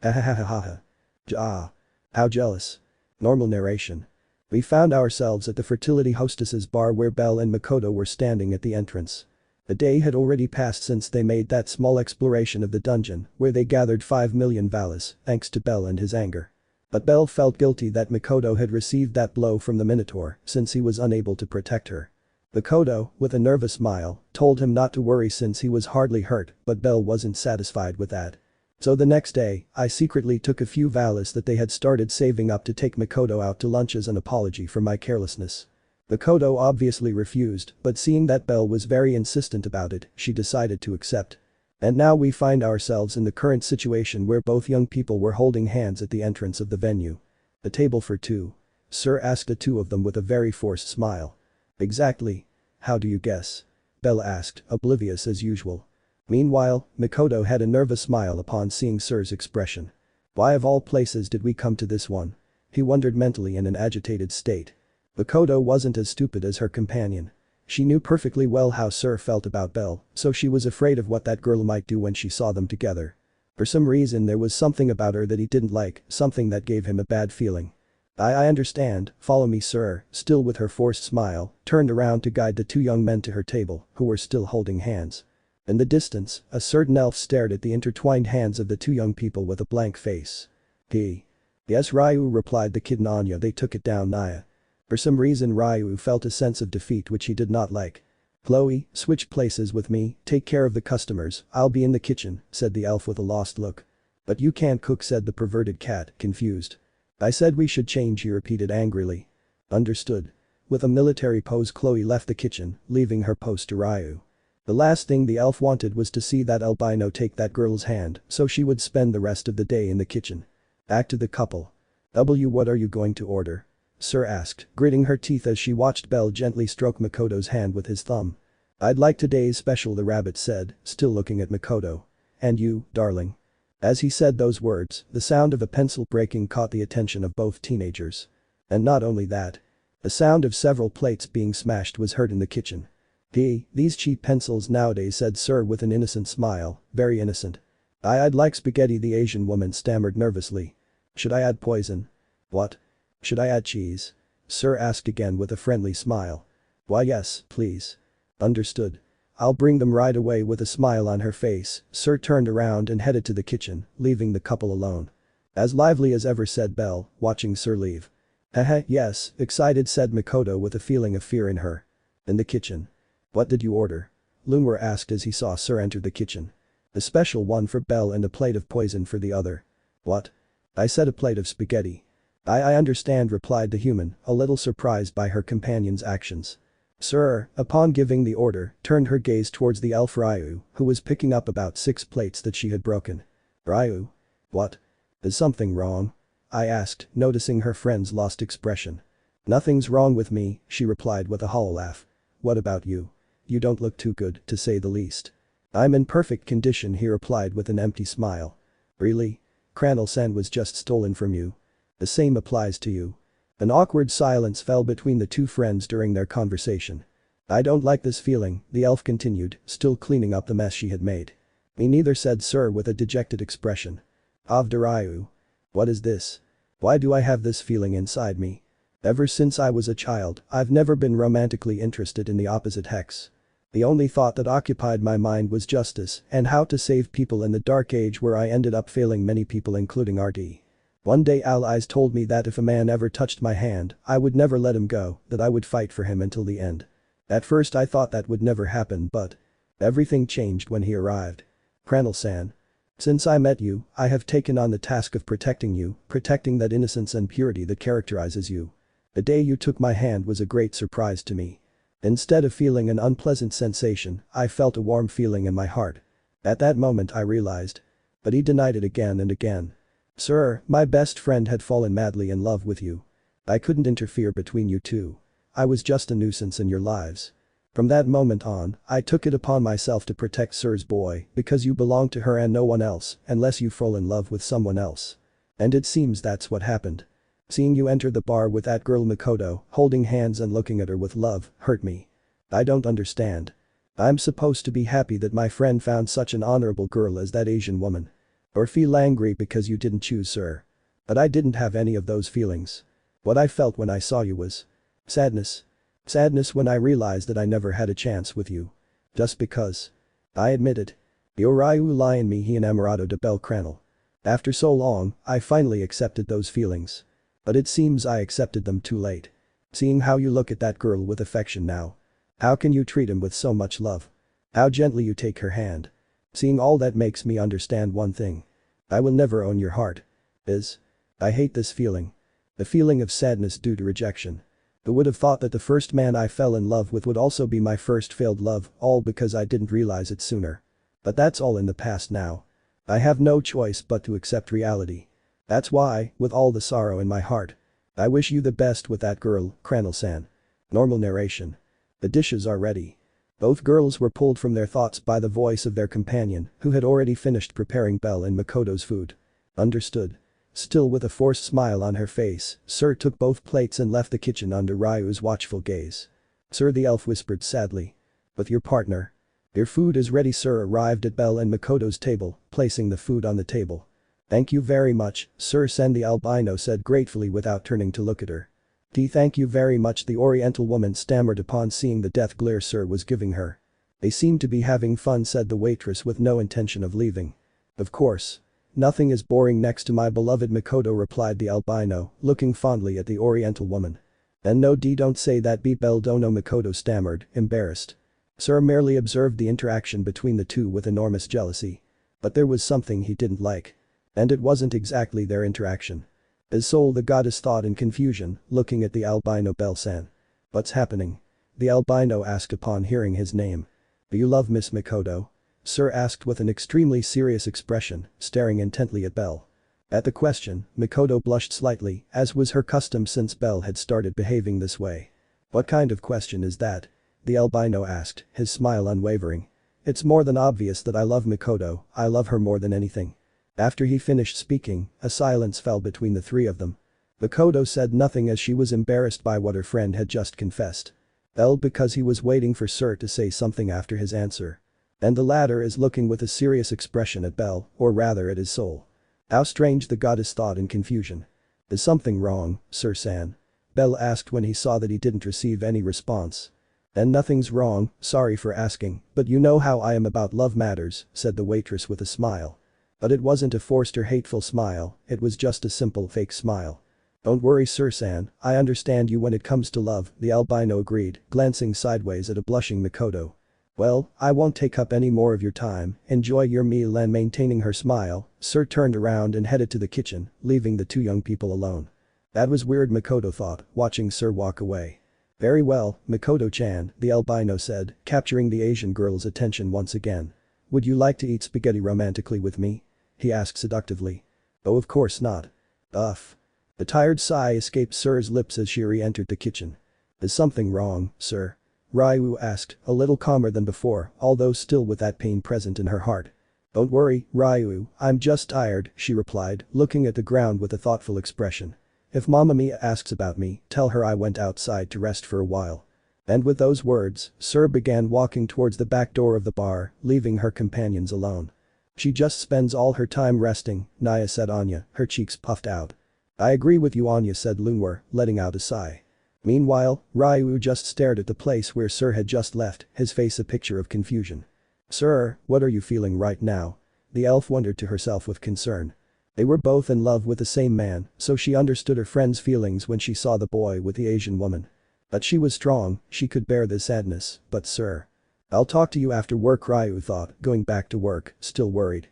Hahaha. Ja. How jealous. Normal narration. We found ourselves at the fertility hostess's bar where Bell and Makoto were standing at the entrance. A day had already passed since they made that small exploration of the dungeon where they gathered 5 million valis, thanks to Bell and his anger. But Bell felt guilty that Mikoto had received that blow from the Minotaur since he was unable to protect her. Mikoto, with a nervous smile, told him not to worry since he was hardly hurt, but Bell wasn't satisfied with that. So the next day, I secretly took a few valis that they had started saving up to take Mikoto out to lunch as an apology for my carelessness. Makoto obviously refused, but seeing that Bell was very insistent about it, she decided to accept. And now we find ourselves in the current situation where both young people were holding hands at the entrance of the venue. "A table for two?" Sir asked the two of them with a very forced smile. "Exactly. How do you guess?" Bell asked, oblivious as usual. Meanwhile, Mikoto had a nervous smile upon seeing Sir's expression. Why of all places did we come to this one? He wondered mentally in an agitated state. Makoto wasn't as stupid as her companion. She knew perfectly well how Sir felt about Bell, so she was afraid of what that girl might do when she saw them together. For some reason there was something about her that he didn't like, something that gave him a bad feeling. I understand, follow me Sir," still with her forced smile, turned around to guide the two young men to her table, who were still holding hands. In the distance, a certain elf stared at the intertwined hands of the two young people with a blank face. "Yes Ryu," replied the kid Nanya. "They took it down Naya." For some reason Ryu felt a sense of defeat which he did not like. "Chloe, switch places with me, take care of the customers, I'll be in the kitchen," said the elf with a lost look. "But you can't cook," said the perverted cat, confused. "I said we should change," he repeated angrily. "Understood." With a military pose Chloe left the kitchen, leaving her post to Ryu. The last thing the elf wanted was to see that albino take that girl's hand, so she would spend the rest of the day in the kitchen. Back to the couple. What are you going to order?" Sir asked, gritting her teeth as she watched Bell gently stroke Makoto's hand with his thumb. "I'd like today's special," the rabbit said, still looking at Makoto. "And you, darling?" As he said those words, the sound of a pencil breaking caught the attention of both teenagers. And not only that. The sound of several plates being smashed was heard in the kitchen. These cheap pencils nowadays," said Sir with an innocent smile, very innocent. I'd like spaghetti," the Asian woman stammered nervously. "Should I add poison?" "What? Should I add cheese?" Sir asked again with a friendly smile. "Why yes, please." "Understood. I'll bring them right away." With a smile on her face, Sir turned around and headed to the kitchen, leaving the couple alone. "As lively as ever," said Belle, watching Sir leave. "Haha, yes," excited said Makoto with a feeling of fear in her. In the kitchen. "What did you order?" Lunwar asked as he saw Sir enter the kitchen. "A special one for Belle and a plate of poison for the other." "What?" "I said a plate of spaghetti." I understand," replied the human, a little surprised by her companion's actions. Sir, upon giving the order, turned her gaze towards the elf Ryu, who was picking up about 6 plates that she had broken. "Ryu? What? Is something wrong?" I asked, noticing her friend's lost expression. "Nothing's wrong with me," she replied with a hollow laugh. "What about you? You don't look too good, to say the least." "I'm in perfect condition," he replied with an empty smile. "Really? Cranel-san was just stolen from you. The same applies to you." An awkward silence fell between the two friends during their conversation. "I don't like this feeling," the elf continued, still cleaning up the mess she had made. "Me neither," said Sir with a dejected expression. Ryu. "What is this? Why do I have this feeling inside me? Ever since I was a child, I've never been romantically interested in the opposite sex. The only thought that occupied my mind was justice and how to save people in the dark age where I ended up failing many people including RD. One day Ais told me that if a man ever touched my hand, I would never let him go, that I would fight for him until the end. At first I thought that would never happen but everything changed when he arrived. Cranel-san. Since I met you, I have taken on the task of protecting you, protecting that innocence and purity that characterizes you. The day you took my hand was a great surprise to me. Instead of feeling an unpleasant sensation, I felt a warm feeling in my heart. At that moment I realized. But he denied it again and again. Sir, my best friend had fallen madly in love with you. I couldn't interfere between you two. I was just a nuisance in your lives. From that moment on, I took it upon myself to protect Sir's boy because you belong to her and no one else unless you fall in love with someone else. And it seems that's what happened. Seeing you enter the bar with that girl Mikoto, holding hands and looking at her with love, hurt me. I don't understand. I'm supposed to be happy that my friend found such an honorable girl as that Asian woman. Or feel angry because you didn't choose Sir. But I didn't have any of those feelings. What I felt when I saw you was sadness. Sadness when I realized that I never had a chance with you. Just because. I admit it. Yoryu lie in me he enamorado de bellcranel. After so long, I finally accepted those feelings. But it seems I accepted them too late. Seeing how you look at that girl with affection now. How can you treat him with so much love? How gently you take her hand. Seeing all that makes me understand one thing. I will never own your heart. I hate this feeling. The feeling of sadness due to rejection. Who would have thought that the first man I fell in love with would also be my first failed love, all because I didn't realize it sooner. But that's all in the past now. I have no choice but to accept reality. That's why, with all the sorrow in my heart, I wish you the best with that girl, Cranel-san. Normal narration. The dishes are ready. Both girls were pulled from their thoughts by the voice of their companion, who had already finished preparing Belle and Makoto's food. Understood. Still with a forced smile on her face, Sir took both plates and left the kitchen under Ryu's watchful gaze. Sir, the elf whispered sadly. With your partner. Your food is ready. Sir arrived at Belle and Makoto's table, placing the food on the table. Thank you very much, Sir Sen, the albino said gratefully without turning to look at her. Thank you very much, the oriental woman stammered upon seeing the death glare Sir was giving her. They seem to be having fun, said the waitress with no intention of leaving. Of course. Nothing is boring next to my beloved Mikoto, replied the albino, looking fondly at the oriental woman. And no, don't say that, Belle dono, Mikoto stammered, embarrassed. Sir merely observed the interaction between the two with enormous jealousy. But there was something he didn't like. And it wasn't exactly their interaction. His soul, the goddess thought in confusion, looking at the albino Belle-san. What's happening? The albino asked upon hearing his name. Do you love Miss Mikoto? Sir asked with an extremely serious expression, staring intently at Belle. At the question, Mikoto blushed slightly, as was her custom since Belle had started behaving this way. What kind of question is that? The albino asked, his smile unwavering. It's more than obvious that I love Mikoto, I love her more than anything. After he finished speaking, a silence fell between the three of them. Mikoto said nothing as she was embarrassed by what her friend had just confessed. Belle because he was waiting for Sir to say something after his answer. And the latter is looking with a serious expression at Belle, or rather at his soul. How strange, the goddess thought in confusion. Is something wrong, Sir San? Belle asked when he saw that he didn't receive any response. And nothing's wrong, sorry for asking, but you know how I am about love matters, said the waitress with a smile. But it wasn't a forced or hateful smile, it was just a simple fake smile. Don't worry, Sir San, I understand you when it comes to love, the albino agreed, glancing sideways at a blushing Mikoto. Well, I won't take up any more of your time, enjoy your meal, and maintaining her smile, Sir turned around and headed to the kitchen, leaving the two young people alone. That was weird, Mikoto thought, watching Sir walk away. Very well, Mikoto-chan, the albino said, capturing the Asian girl's attention once again. Would you like to eat spaghetti romantically with me? He asked seductively. Oh, of course not. Uff. A tired sigh escaped Sir's lips as she re-entered the kitchen. Is something wrong, Sir? Ryu asked, a little calmer than before, although still with that pain present in her heart. Don't worry, Ryu, I'm just tired, she replied, looking at the ground with a thoughtful expression. If Mamma Mia asks about me, tell her I went outside to rest for a while. And with those words, Sir began walking towards the back door of the bar, leaving her companions alone. She just spends all her time resting, Naya said Anya, her cheeks puffed out. I agree with you, Anya said Lunwar, letting out a sigh. Meanwhile, Ryu just stared at the place where Sir had just left, his face a picture of confusion. Sir, what are you feeling right now? The elf wondered to herself with concern. They were both in love with the same man, so she understood her friend's feelings when she saw the boy with the Asian woman. But she was strong, she could bear the sadness, but Sir. I'll talk to you after work, Ryu thought, going back to work, still worried.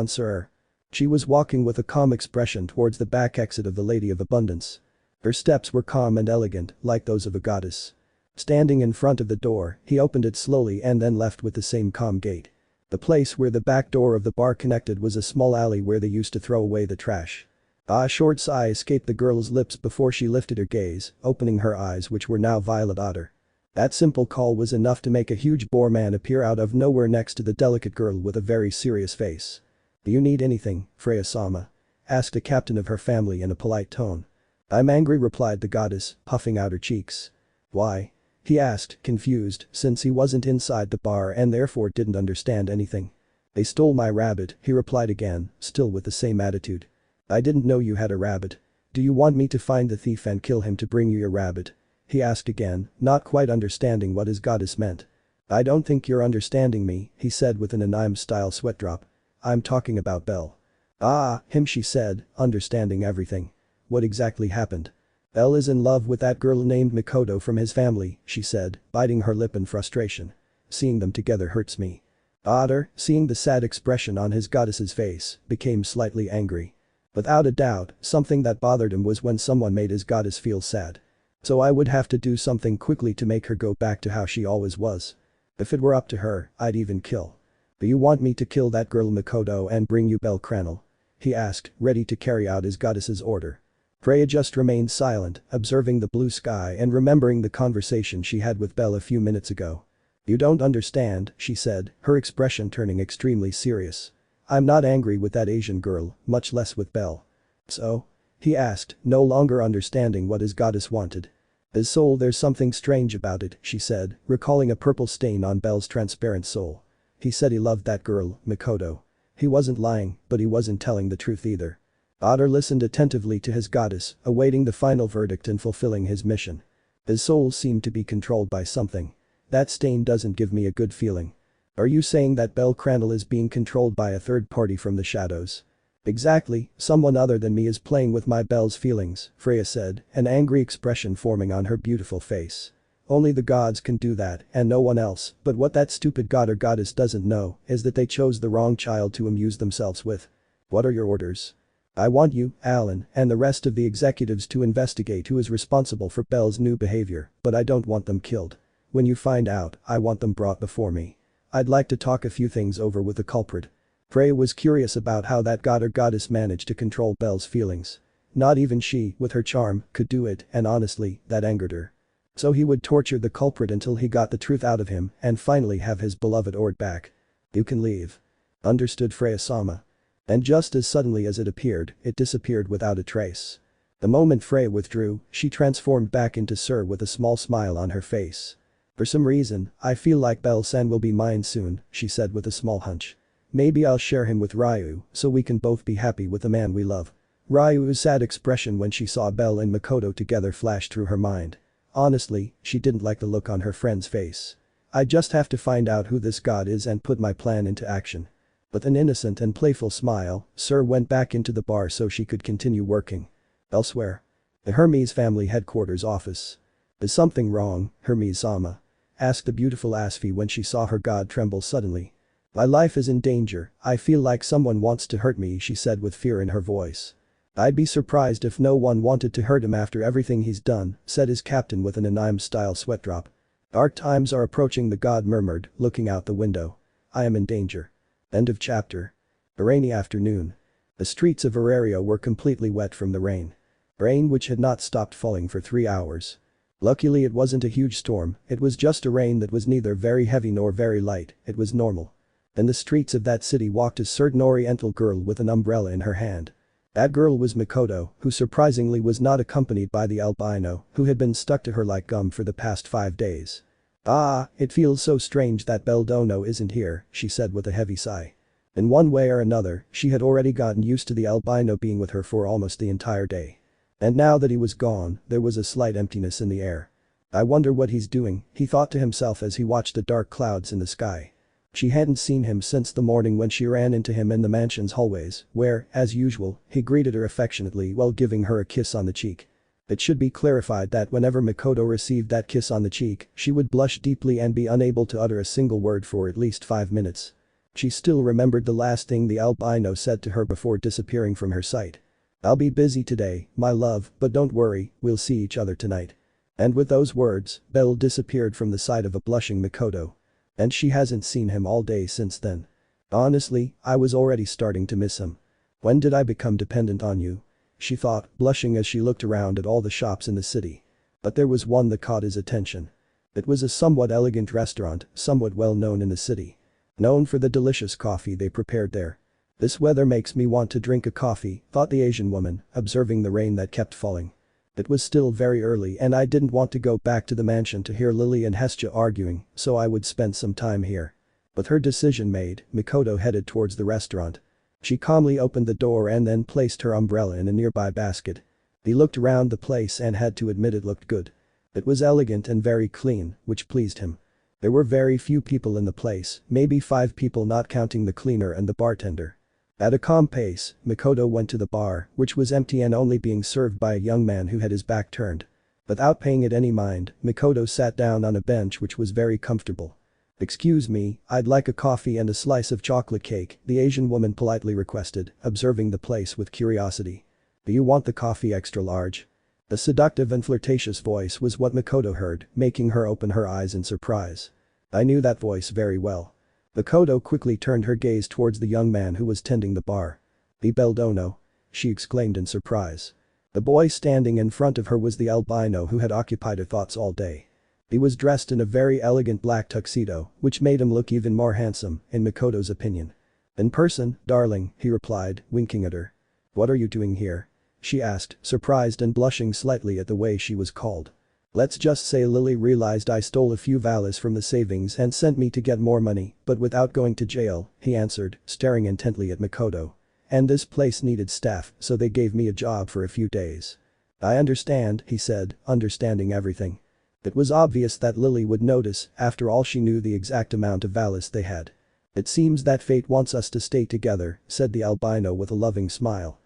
Sir. She was walking with a calm expression towards the back exit of the Lady of Abundance. Her steps were calm and elegant, like those of a goddess. Standing in front of the door, he opened it slowly and then left with the same calm gait. The place where the back door of the bar connected was a small alley where they used to throw away the trash. A short sigh escaped the girl's lips before she lifted her gaze, opening her eyes which were now violet otter. That simple call was enough to make a huge boar man appear out of nowhere next to the delicate girl with a very serious face. Do you need anything, Freya-sama? Asked a captain of her family in a polite tone. I'm angry, replied the goddess, puffing out her cheeks. Why? He asked, confused, since he wasn't inside the bar and therefore didn't understand anything. They stole my rabbit, he replied again, still with the same attitude. I didn't know you had a rabbit. Do you want me to find the thief and kill him to bring you your rabbit? He asked again, not quite understanding what his goddess meant. I don't think you're understanding me, he said with an anime-style sweat drop. I'm talking about Belle. Ah, him, she said, understanding everything. What exactly happened? Belle is in love with that girl named Mikoto from his family, she said, biting her lip in frustration. Seeing them together hurts me. Otter, seeing the sad expression on his goddess's face, became slightly angry. Without a doubt, something that bothered him was when someone made his goddess feel sad. So I would have to do something quickly to make her go back to how she always was. If it were up to her, I'd even kill. Do you want me to kill that girl Makoto and bring you bellcranel? He asked, ready to carry out his goddess's order. Freya just remained silent, observing the blue sky and remembering the conversation she had with Belle a few minutes ago. You don't understand, she said, her expression turning extremely serious. I'm not angry with that Asian girl, much less with Belle. So? He asked, no longer understanding what his goddess wanted. His soul, there's something strange about it, she said, recalling a purple stain on Belle's transparent soul. He said he loved that girl, Mikoto. He wasn't lying, but he wasn't telling the truth either. Otter listened attentively to his goddess, awaiting the final verdict and fulfilling his mission. His soul seemed to be controlled by something. That stain doesn't give me a good feeling. Are you saying that bellcranel is being controlled by a third party from the shadows? Exactly, someone other than me is playing with my Belle's feelings, Freya said, an angry expression forming on her beautiful face. Only the gods can do that and no one else, but what that stupid god or goddess doesn't know is that they chose the wrong child to amuse themselves with. What are your orders? I want you, Alan, and the rest of the executives to investigate who is responsible for Belle's new behavior, but I don't want them killed. When you find out, I want them brought before me. I'd like to talk a few things over with the culprit. Freya was curious about how that god or goddess managed to control Belle's feelings. Not even she, with her charm, could do it, and honestly, that angered her. So he would torture the culprit until he got the truth out of him and finally have his beloved Ord back. You can leave. Understood, Freya-sama. And just as suddenly as it appeared, it disappeared without a trace. The moment Freya withdrew, she transformed back into Sir with a small smile on her face. For some reason, I feel like Belle-san will be mine soon, she said with a small hunch. Maybe I'll share him with Ryu, so we can both be happy with the man we love. Ryu's sad expression when she saw Belle and Makoto together flashed through her mind. Honestly, she didn't like the look on her friend's face. I just have to find out who this god is and put my plan into action. With an innocent and playful smile, Sir went back into the bar so she could continue working. Elsewhere. The Hermes family headquarters office. Is something wrong, Hermes-sama? Asked the beautiful Asfi when she saw her god tremble suddenly. My life is in danger, I feel like someone wants to hurt me, she said with fear in her voice. I'd be surprised if no one wanted to hurt him after everything he's done, said his captain with an anime-style sweat drop. Dark times are approaching, the god murmured, looking out the window. I am in danger. End of chapter. A rainy afternoon. The streets of Arario were completely wet from the rain. Rain which had not stopped falling for 3 hours. Luckily it wasn't a huge storm, it was just a rain that was neither very heavy nor very light, it was normal. In the streets of that city walked a certain oriental girl with an umbrella in her hand. That girl was Makoto, who surprisingly was not accompanied by the albino, who had been stuck to her like gum for the past 5 days. Ah, it feels so strange that Beldono isn't here, she said with a heavy sigh. In one way or another, she had already gotten used to the albino being with her for almost the entire day. And now that he was gone, there was a slight emptiness in the air. I wonder what he's doing, he thought to himself as he watched the dark clouds in the sky. She hadn't seen him since the morning when she ran into him in the mansion's hallways, where, as usual, he greeted her affectionately while giving her a kiss on the cheek. It should be clarified that whenever Makoto received that kiss on the cheek, she would blush deeply and be unable to utter a single word for at least 5 minutes. She still remembered the last thing the albino said to her before disappearing from her sight. I'll be busy today, my love, but don't worry, we'll see each other tonight. And with those words, Belle disappeared from the sight of a blushing Makoto. And she hasn't seen him all day since then. Honestly, I was already starting to miss him. When did I become dependent on you? She thought, blushing as she looked around at all the shops in the city. But there was one that caught his attention. It was a somewhat elegant restaurant, somewhat well known in the city. Known for the delicious coffee they prepared there. This weather makes me want to drink a coffee, thought the Asian woman, observing the rain that kept falling. It was still very early and I didn't want to go back to the mansion to hear Lily and Hestia arguing, so I would spend some time here. With her decision made, Mikoto headed towards the restaurant. She calmly opened the door and then placed her umbrella in a nearby basket. He looked around the place and had to admit it looked good. It was elegant and very clean, which pleased him. There were very few people in the place, maybe 5 people not counting the cleaner and the bartender. At a calm pace, Mikoto went to the bar, which was empty and only being served by a young man who had his back turned. Without paying it any mind, Mikoto sat down on a bench which was very comfortable. "Excuse me, I'd like a coffee and a slice of chocolate cake," the Asian woman politely requested, observing the place with curiosity. "Do you want the coffee extra large?" The seductive and flirtatious voice was what Mikoto heard, making her open her eyes in surprise. I knew that voice very well. Mikoto quickly turned her gaze towards the young man who was tending the bar. "The Beldono?" she exclaimed in surprise. The boy standing in front of her was the albino who had occupied her thoughts all day. He was dressed in a very elegant black tuxedo, which made him look even more handsome, in Mikoto's opinion. "In person, darling," he replied, winking at her. "What are you doing here?" she asked, surprised and blushing slightly at the way she was called. "Let's just say Lily realized I stole a few values from the savings and sent me to get more money, but without going to jail," he answered, staring intently at Mikoto. "And this place needed staff, so they gave me a job for a few days." "I understand," he said, understanding everything. It was obvious that Lily would notice, after all she knew the exact amount of values they had. "It seems that fate wants us to stay together," said the albino with a loving smile.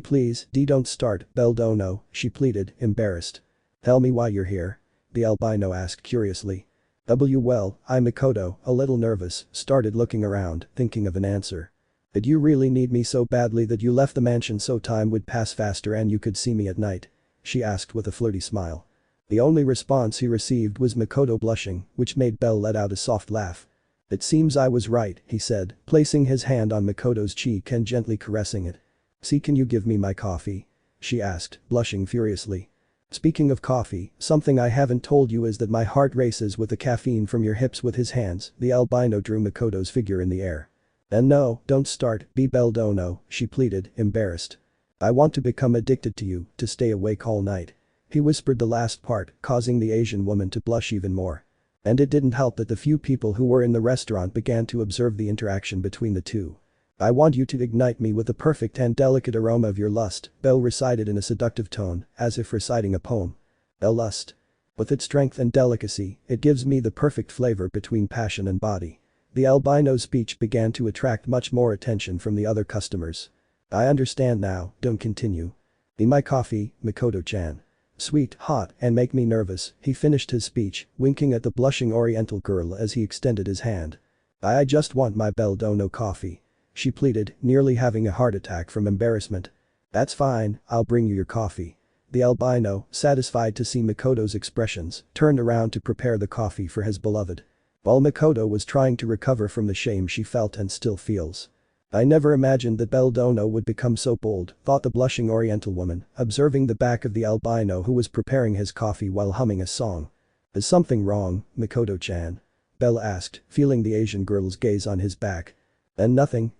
Please, don't start, Beldono," she pleaded, embarrassed. "Tell me why you're here?" the albino asked curiously. Well, I Mikoto, a little nervous, started looking around, thinking of an answer. "Did you really need me so badly that you left the mansion so time would pass faster and you could see me at night?" she asked with a flirty smile. The only response he received was Mikoto blushing, which made Bell let out a soft laugh. "It seems I was right," he said, placing his hand on Mikoto's cheek and gently caressing it. "See, can you give me my coffee?" she asked, blushing furiously. "Speaking of coffee, something I haven't told you is that my heart races with the caffeine from your hips." With his hands, the albino drew Mikoto's figure in the air. "And no, don't start, Beldono," she pleaded, embarrassed. "I want to become addicted to you, to stay awake all night." He whispered the last part, causing the Asian woman to blush even more. And it didn't help that the few people who were in the restaurant began to observe the interaction between the two. "I want you to ignite me with the perfect and delicate aroma of your lust," Bell recited in a seductive tone, as if reciting a poem. "A lust. With its strength and delicacy, it gives me the perfect flavor between passion and body." The albino's speech began to attract much more attention from the other customers. "I understand now, don't continue. Be my coffee, Mikoto-chan. Sweet, hot, and make me nervous," he finished his speech, winking at the blushing oriental girl as he extended his hand. I just want my Beldono coffee," she pleaded, nearly having a heart attack from embarrassment. "That's fine, I'll bring you your coffee." The albino, satisfied to see Mikoto's expressions, turned around to prepare the coffee for his beloved. While Mikoto was trying to recover from the shame she felt and still feels. "I never imagined that Beldono would become so bold," thought the blushing oriental woman, observing the back of the albino who was preparing his coffee while humming a song. "Is something wrong, Mikoto-chan?" Bell asked, feeling the Asian girl's gaze on his back. And nothing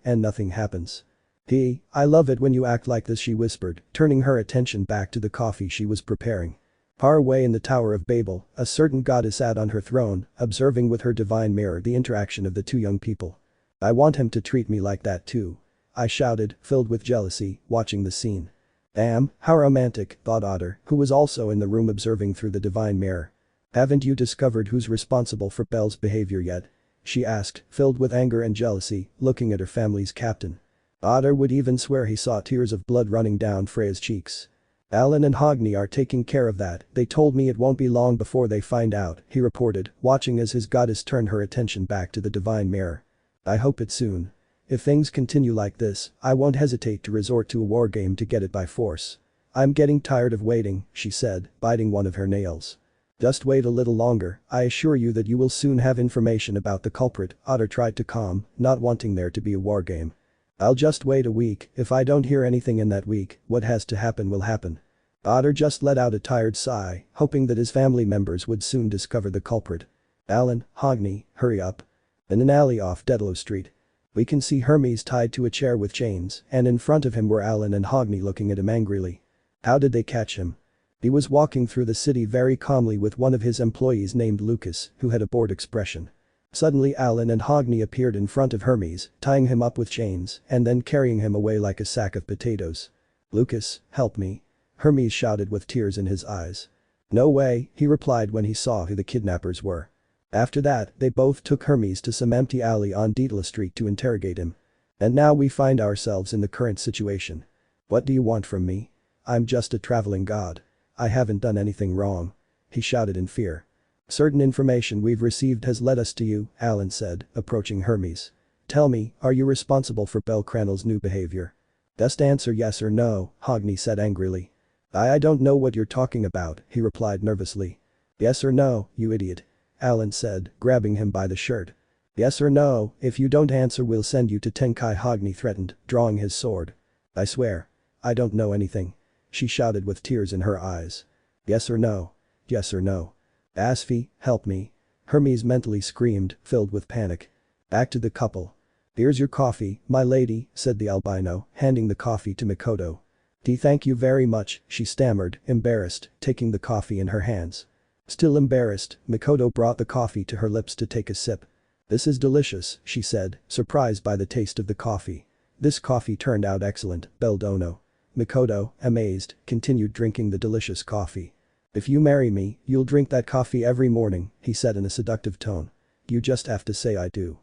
happens." "I love it when you act like this," she whispered, turning her attention back to the coffee she was preparing. Far away in the Tower of Babel, a certain goddess sat on her throne, observing with her divine mirror the interaction of the two young people. "I want him to treat me like that too," I shouted, filled with jealousy, watching the scene. "Damn, how romantic," thought Otter, who was also in the room observing through the divine mirror. "Haven't you discovered who's responsible for Belle's behavior yet?" she asked, filled with anger and jealousy, looking at her family's captain. Otter would even swear he saw tears of blood running down Freya's cheeks. "Alan and Hogni are taking care of that, they told me it won't be long before they find out," he reported, watching as his goddess turned her attention back to the divine mirror. "I hope it's soon. If things continue like this, I won't hesitate to resort to a war game to get it by force. I'm getting tired of waiting," she said, biting one of her nails. "Just wait a little longer, I assure you that you will soon have information about the culprit," Otter tried to calm, not wanting there to be a war game. "I'll just wait a week, if I don't hear anything in that week, what has to happen will happen." Otter just let out a tired sigh, hoping that his family members would soon discover the culprit. "Alan, Hogni, hurry up." In an alley off Dedalo Street. We can see Hermes tied to a chair with chains, and in front of him were Alan and Hogni looking at him angrily. How did they catch him? He was walking through the city very calmly with one of his employees named Lucas, who had a bored expression. Suddenly Alan and Hogni appeared in front of Hermes, tying him up with chains and then carrying him away like a sack of potatoes. "Lucas, help me," Hermes shouted with tears in his eyes. "No way," he replied when he saw who the kidnappers were. After that, they both took Hermes to some empty alley on Dietla Street to interrogate him. And now we find ourselves in the current situation. What do you want from me? I'm just a traveling god. I haven't done anything wrong. He shouted in fear. Certain information we've received has led us to you, Alan said, approaching Hermes. Tell me, are you responsible for bellcranel's new behavior? Best answer yes or no, Hogni said angrily. I don't know what you're talking about, he replied nervously. Yes or no, you idiot. Alan said, grabbing him by the shirt. Yes or no, if you don't answer we'll send you to Tenkai, Hogni threatened, drawing his sword. I swear. I don't know anything. She shouted with tears in her eyes. Yes or no? Yes or no? Asfi, help me. Hermes mentally screamed, filled with panic. Back to the couple. Here's your coffee, my lady, said the albino, handing the coffee to Mikoto. Thank you very much, she stammered, embarrassed, taking the coffee in her hands. Still embarrassed, Mikoto brought the coffee to her lips to take a sip. This is delicious, she said, surprised by the taste of the coffee. This coffee turned out excellent, Beldono. Mikoto, amazed, continued drinking the delicious coffee. If you marry me, you'll drink that coffee every morning, he said in a seductive tone. You just have to say I do.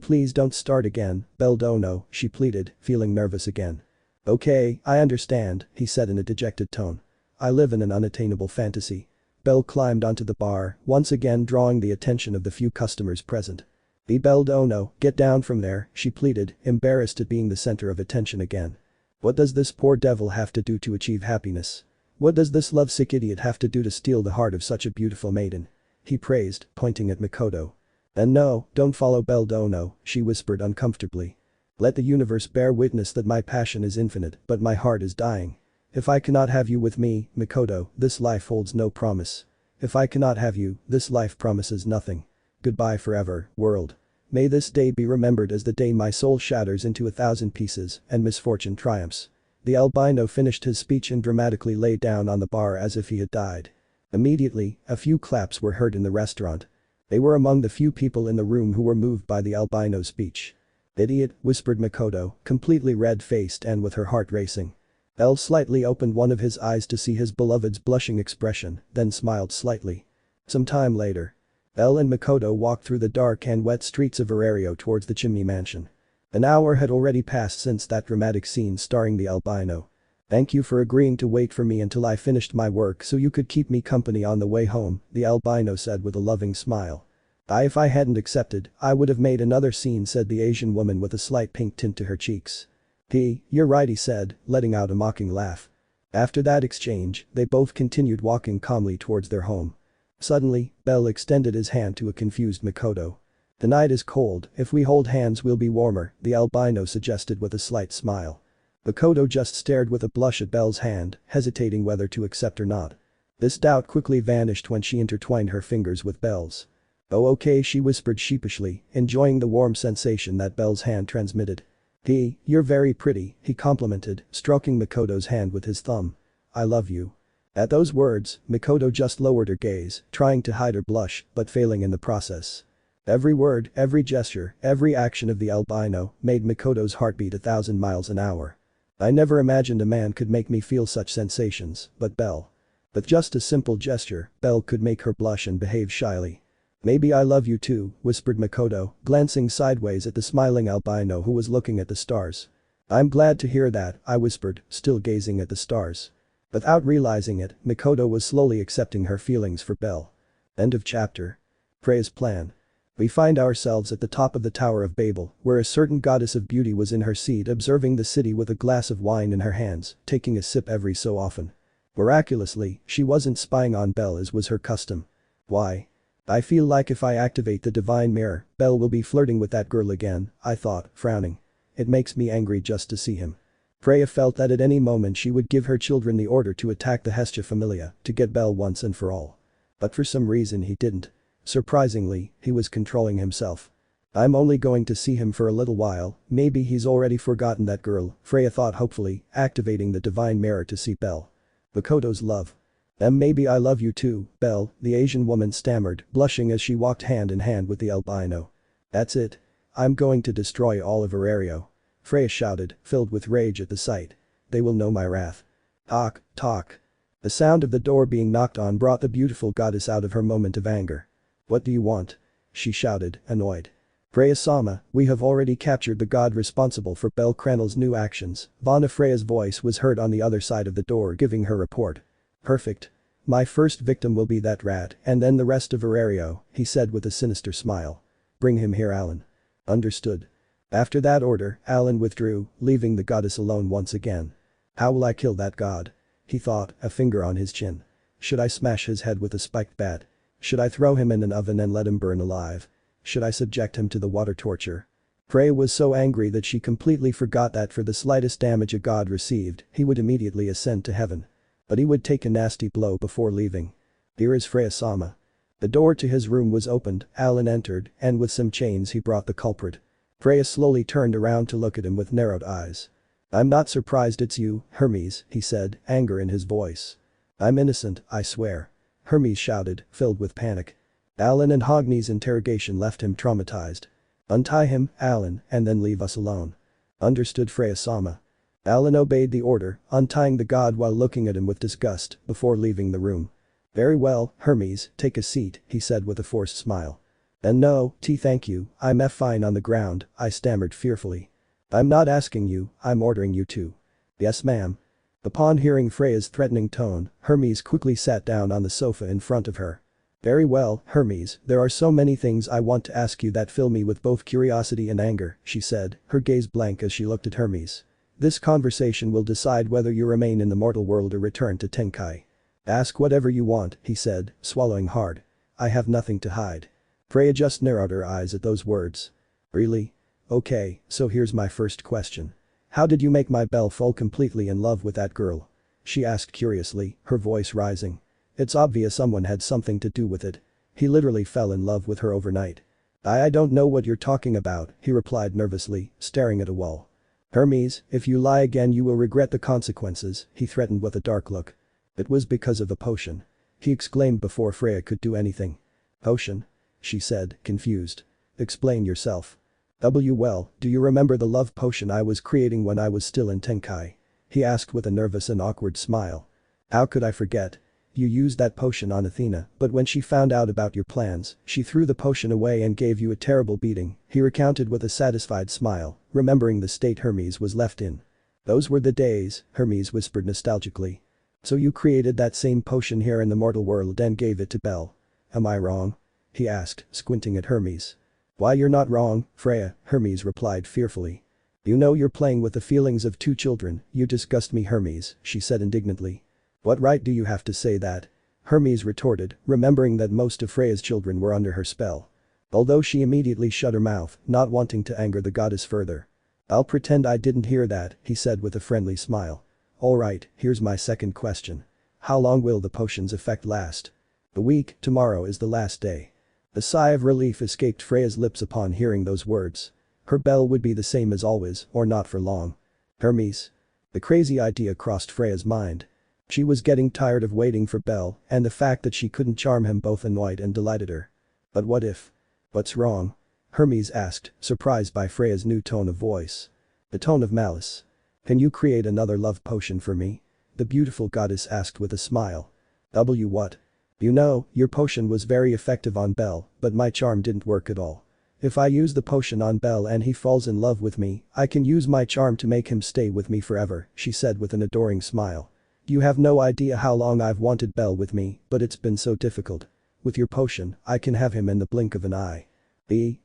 Please don't start again, Beldono, she pleaded, feeling nervous again. Okay, I understand, he said in a dejected tone. I live in an unattainable fantasy. Belle climbed onto the bar, once again drawing the attention of the few customers present. Beldono, get down from there, she pleaded, embarrassed at being the center of attention again. What does this poor devil have to do to achieve happiness? What does this lovesick idiot have to do to steal the heart of such a beautiful maiden? He praised, pointing at Mikoto. And no, don't follow Beldono, she whispered uncomfortably. Let the universe bear witness that my passion is infinite, but my heart is dying. If I cannot have you with me, Mikoto, this life holds no promise. If I cannot have you, this life promises nothing. Goodbye forever, world. May this day be remembered as the day my soul shatters into 1,000 pieces and misfortune triumphs. The albino finished his speech and dramatically lay down on the bar as if he had died. Immediately, a few claps were heard in the restaurant. They were among the few people in the room who were moved by the albino's speech. Idiot, whispered Mikoto, completely red-faced and with her heart racing. Elle slightly opened one of his eyes to see his beloved's blushing expression, then smiled slightly. Some time later. Elle and Mikoto walked through the dark and wet streets of Arario towards the chimney mansion. An hour had already passed since that dramatic scene starring the albino. Thank you for agreeing to wait for me until I finished my work so you could keep me company on the way home, the albino said with a loving smile. If I hadn't accepted, I would have made another scene, said the Asian woman with a slight pink tint to her cheeks. You're right, he said, letting out a mocking laugh. After that exchange, they both continued walking calmly towards their home. Suddenly, Bell extended his hand to a confused Mikoto. The night is cold, if we hold hands we'll be warmer, the albino suggested with a slight smile. Makoto just stared with a blush at Belle's hand, hesitating whether to accept or not. This doubt quickly vanished when she intertwined her fingers with Belle's. Oh okay, she whispered sheepishly, enjoying the warm sensation that Belle's hand transmitted. You're very pretty, he complimented, stroking Makoto's hand with his thumb. I love you. At those words, Mikoto just lowered her gaze, trying to hide her blush, but failing in the process. Every word, every gesture, every action of the albino made Mikoto's heart beat 1,000 miles an hour. I never imagined a man could make me feel such sensations, but Belle. With just a simple gesture, Belle could make her blush and behave shyly. Maybe I love you too, whispered Makoto, glancing sideways at the smiling albino who was looking at the stars. I'm glad to hear that, I whispered, still gazing at the stars. Without realizing it, Mikoto was slowly accepting her feelings for Belle. End of chapter. Freya's plan. We find ourselves at the top of the Tower of Babel, where a certain goddess of beauty was in her seat observing the city with a glass of wine in her hands, taking a sip every so often. Miraculously, she wasn't spying on Belle as was her custom. Why? I feel like if I activate the divine mirror, Belle will be flirting with that girl again, I thought, frowning. It makes me angry just to see him. Freya felt that at any moment she would give her children the order to attack the Hestia Familia to get Belle once and for all. But for some reason he didn't. Surprisingly, he was controlling himself. I'm only going to see him for a little while, maybe he's already forgotten that girl, Freya thought hopefully, activating the divine mirror to see Belle. Makoto's love. Maybe I love you too, Belle, the Asian woman stammered, blushing as she walked hand in hand with the albino. That's it. I'm going to destroy all of Arario. Freya shouted, filled with rage at the sight. They will know my wrath. Talk. The sound of the door being knocked on brought the beautiful goddess out of her moment of anger. What do you want? she shouted, annoyed. Freya-sama, we have already captured the god responsible for bellcranel's new actions. Vana Freya's voice was heard on the other side of the door giving her report. Perfect. My first victim will be that rat and then the rest of Aurario, he said with a sinister smile. Bring him here, Alan. Understood. After that order, Alan withdrew, leaving the goddess alone once again. How will I kill that god? He thought, a finger on his chin. Should I smash his head with a spiked bat? Should I throw him in an oven and let him burn alive? Should I subject him to the water torture? Freya was so angry that she completely forgot that for the slightest damage a god received, he would immediately ascend to heaven. But he would take a nasty blow before leaving. Here is Freya-sama. The door to his room was opened, Alan entered, and with some chains he brought the culprit. Freya slowly turned around to look at him with narrowed eyes. I'm not surprised it's you, Hermes, he said, anger in his voice. I'm innocent, I swear. Hermes shouted, filled with panic. Alan and Hogni's interrogation left him traumatized. Untie him, Alan, and then leave us alone. Understood, Freya-sama. Alan obeyed the order, untying the god while looking at him with disgust before leaving the room. Very well, Hermes, take a seat, he said with a forced smile. And no, thank you, I'm fine on the ground, I stammered fearfully. I'm not asking you, I'm ordering you to. Yes, ma'am. Upon hearing Freya's threatening tone, Hermes quickly sat down on the sofa in front of her. Very well, Hermes, there are so many things I want to ask you that fill me with both curiosity and anger, she said, her gaze blank as she looked at Hermes. This conversation will decide whether you remain in the mortal world or return to Tenkai. Ask whatever you want, he said, swallowing hard. I have nothing to hide. Freya just narrowed her eyes at those words. Really? Okay, so here's my first question. How did you make my Belle fall completely in love with that girl? She asked curiously, her voice rising. It's obvious someone had something to do with it. He literally fell in love with her overnight. I don't know what you're talking about, he replied nervously, staring at a wall. Hermes, if you lie again you will regret the consequences, he threatened with a dark look. It was because of a potion. He exclaimed before Freya could do anything. Potion? She said, confused. Explain yourself. Well, do you remember the love potion I was creating when I was still in Tenkai? He asked with a nervous and awkward smile. How could I forget? You used that potion on Athena, but when she found out about your plans, she threw the potion away and gave you a terrible beating, he recounted with a satisfied smile, remembering the state Hermes was left in. Those were the days, Hermes whispered nostalgically. So you created that same potion here in the mortal world and gave it to Belle. Am I wrong? He asked, squinting at Hermes. Why, you're not wrong, Freya, Hermes replied fearfully. You know you're playing with the feelings of two children, you disgust me, Hermes, she said indignantly. What right do you have to say that? Hermes retorted, remembering that most of Freya's children were under her spell. Although she immediately shut her mouth, not wanting to anger the goddess further. I'll pretend I didn't hear that, he said with a friendly smile. Alright, here's my second question. How long will the potion's effect last? A week, tomorrow is the last day. A sigh of relief escaped Freya's lips upon hearing those words. Her Belle would be the same as always, or not for long. Hermes. The crazy idea crossed Freya's mind. She was getting tired of waiting for Belle, and the fact that she couldn't charm him both annoyed and delighted her. But what if? What's wrong? Hermes asked, surprised by Freya's new tone of voice. The tone of malice. Can you create another love potion for me? The beautiful goddess asked with a smile. What? You know, your potion was very effective on Belle, but my charm didn't work at all. If I use the potion on Belle and he falls in love with me, I can use my charm to make him stay with me forever, she said with an adoring smile. You have no idea how long I've wanted Belle with me, but it's been so difficult. With your potion, I can have him in the blink of an eye.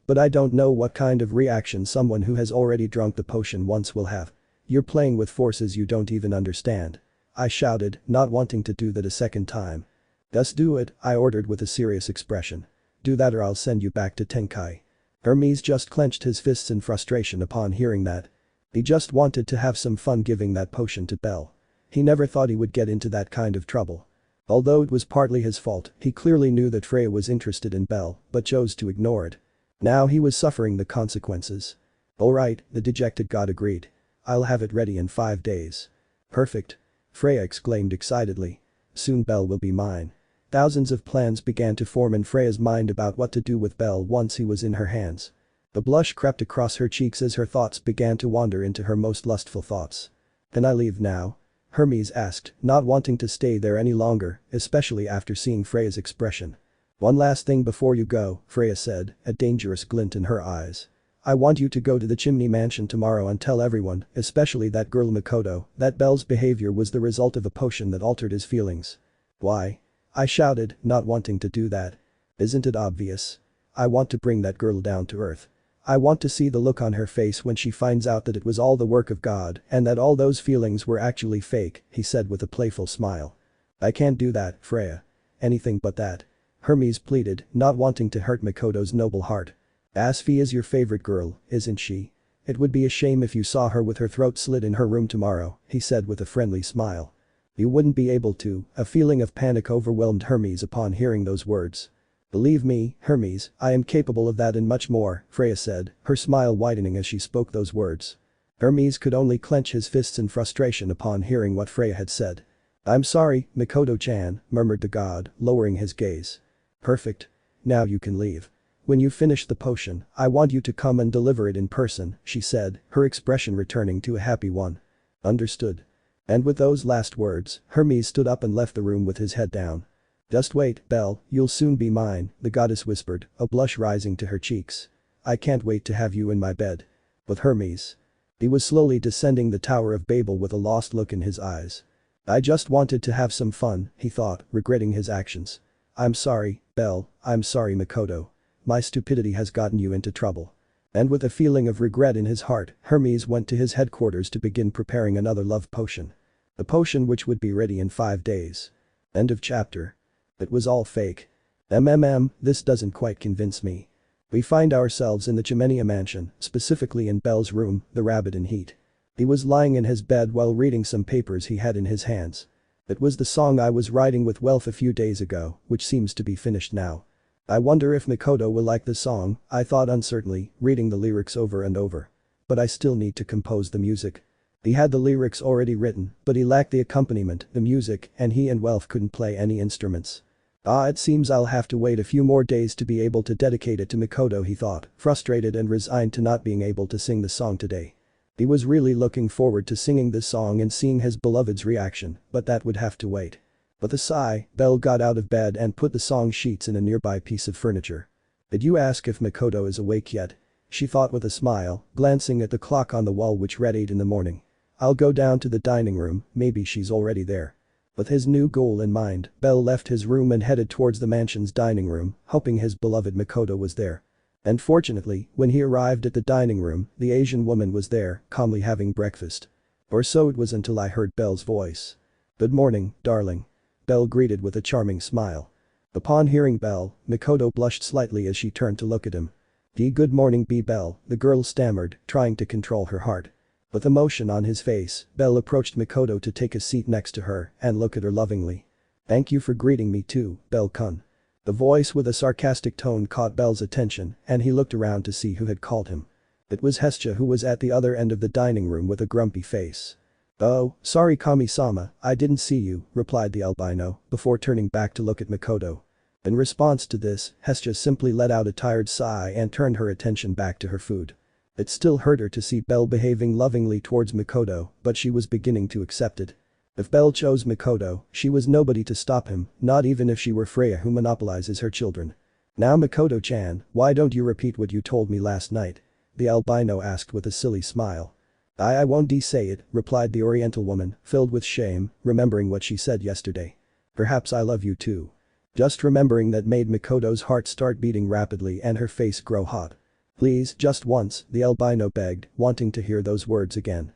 But I don't know what kind of reaction someone who has already drunk the potion once will have. You're playing with forces you don't even understand. I shouted, not wanting to do that a second time. Just do it, I ordered with a serious expression. Do that or I'll send you back to Tenkai. Hermes just clenched his fists in frustration upon hearing that. He just wanted to have some fun giving that potion to Belle. He never thought he would get into that kind of trouble. Although it was partly his fault, he clearly knew that Freya was interested in Belle, but chose to ignore it. Now he was suffering the consequences. Alright, the dejected god agreed. I'll have it ready in 5 days. Perfect. Freya exclaimed excitedly. Soon Belle will be mine. Thousands of plans began to form in Freya's mind about what to do with Belle once he was in her hands. The blush crept across her cheeks as her thoughts began to wander into her most lustful thoughts. Can I leave now? Hermes asked, not wanting to stay there any longer, especially after seeing Freya's expression. One last thing before you go, Freya said, a dangerous glint in her eyes. I want you to go to the chimney mansion tomorrow and tell everyone, especially that girl Mikoto, that Bell's behavior was the result of a potion that altered his feelings. Why? I shouted, not wanting to do that. Isn't it obvious? I want to bring that girl down to earth. I want to see the look on her face when she finds out that it was all the work of God and that all those feelings were actually fake, he said with a playful smile. I can't do that, Freya. Anything but that. Hermes pleaded, not wanting to hurt Mikoto's noble heart. Asfi is your favorite girl, isn't she? It would be a shame if you saw her with her throat slit in her room tomorrow, he said with a friendly smile. You wouldn't be able to, a feeling of panic overwhelmed Hermes upon hearing those words. Believe me, Hermes, I am capable of that and much more, Freya said, her smile widening as she spoke those words. Hermes could only clench his fists in frustration upon hearing what Freya had said. I'm sorry, Mikoto-chan, murmured the god, lowering his gaze. Perfect. Now you can leave. When you finish the potion, I want you to come and deliver it in person, she said, her expression returning to a happy one. Understood. And with those last words, Hermes stood up and left the room with his head down. Just wait, Belle, you'll soon be mine, the goddess whispered, a blush rising to her cheeks. I can't wait to have you in my bed. With Hermes. He was slowly descending the Tower of Babel with a lost look in his eyes. I just wanted to have some fun, he thought, regretting his actions. I'm sorry, Belle, I'm sorry Makoto. My stupidity has gotten you into trouble. And with a feeling of regret in his heart, Hermes went to his headquarters to begin preparing another love potion. The potion which would be ready in 5 days. End of chapter. It was all fake. This doesn't quite convince me. We find ourselves in the Chimenia mansion, specifically in Belle's room, the rabbit in heat. He was lying in his bed while reading some papers he had in his hands. It was the song I was writing with Wealth a few days ago, which seems to be finished now. I wonder if Mikoto will like the song, I thought uncertainly, reading the lyrics over and over. But I still need to compose the music. He had the lyrics already written, but he lacked the accompaniment, the music, and he and Wealth couldn't play any instruments. It seems I'll have to wait a few more days to be able to dedicate it to Mikoto, he thought, frustrated and resigned to not being able to sing the song today. He was really looking forward to singing this song and seeing his beloved's reaction, but that would have to wait. With a sigh, Belle got out of bed and put the song sheets in a nearby piece of furniture. Did you ask if Mikoto is awake yet? She thought with a smile, glancing at the clock on the wall which read 8 in the morning. I'll go down to the dining room, maybe she's already there. With his new goal in mind, Belle left his room and headed towards the mansion's dining room, hoping his beloved Makoto was there. And fortunately, when he arrived at the dining room, the Asian woman was there, calmly having breakfast. Or so it was until I heard Belle's voice. Good morning, darling. Belle greeted with a charming smile. Upon hearing Belle, Mikoto blushed slightly as she turned to look at him. Good morning Belle, the girl stammered, trying to control her heart. With emotion on his face, Belle approached Mikoto to take a seat next to her and look at her lovingly. Thank you for greeting me too, Belle-kun. The voice with a sarcastic tone caught Belle's attention and he looked around to see who had called him. It was Hestia who was at the other end of the dining room with a grumpy face. Oh, sorry Kami-sama, I didn't see you, replied the albino, before turning back to look at Mikoto. In response to this, Hestia simply let out a tired sigh and turned her attention back to her food. It still hurt her to see Belle behaving lovingly towards Mikoto, but she was beginning to accept it. If Belle chose Mikoto, she was nobody to stop him, not even if she were Freya who monopolizes her children. Now Mikoto-chan, why don't you repeat what you told me last night? The albino asked with a silly smile. I won't say it, replied the oriental woman, filled with shame, remembering what she said yesterday. Perhaps I love you too. Just remembering that made Mikoto's heart start beating rapidly and her face grow hot. Please, just once, the albino begged, wanting to hear those words again.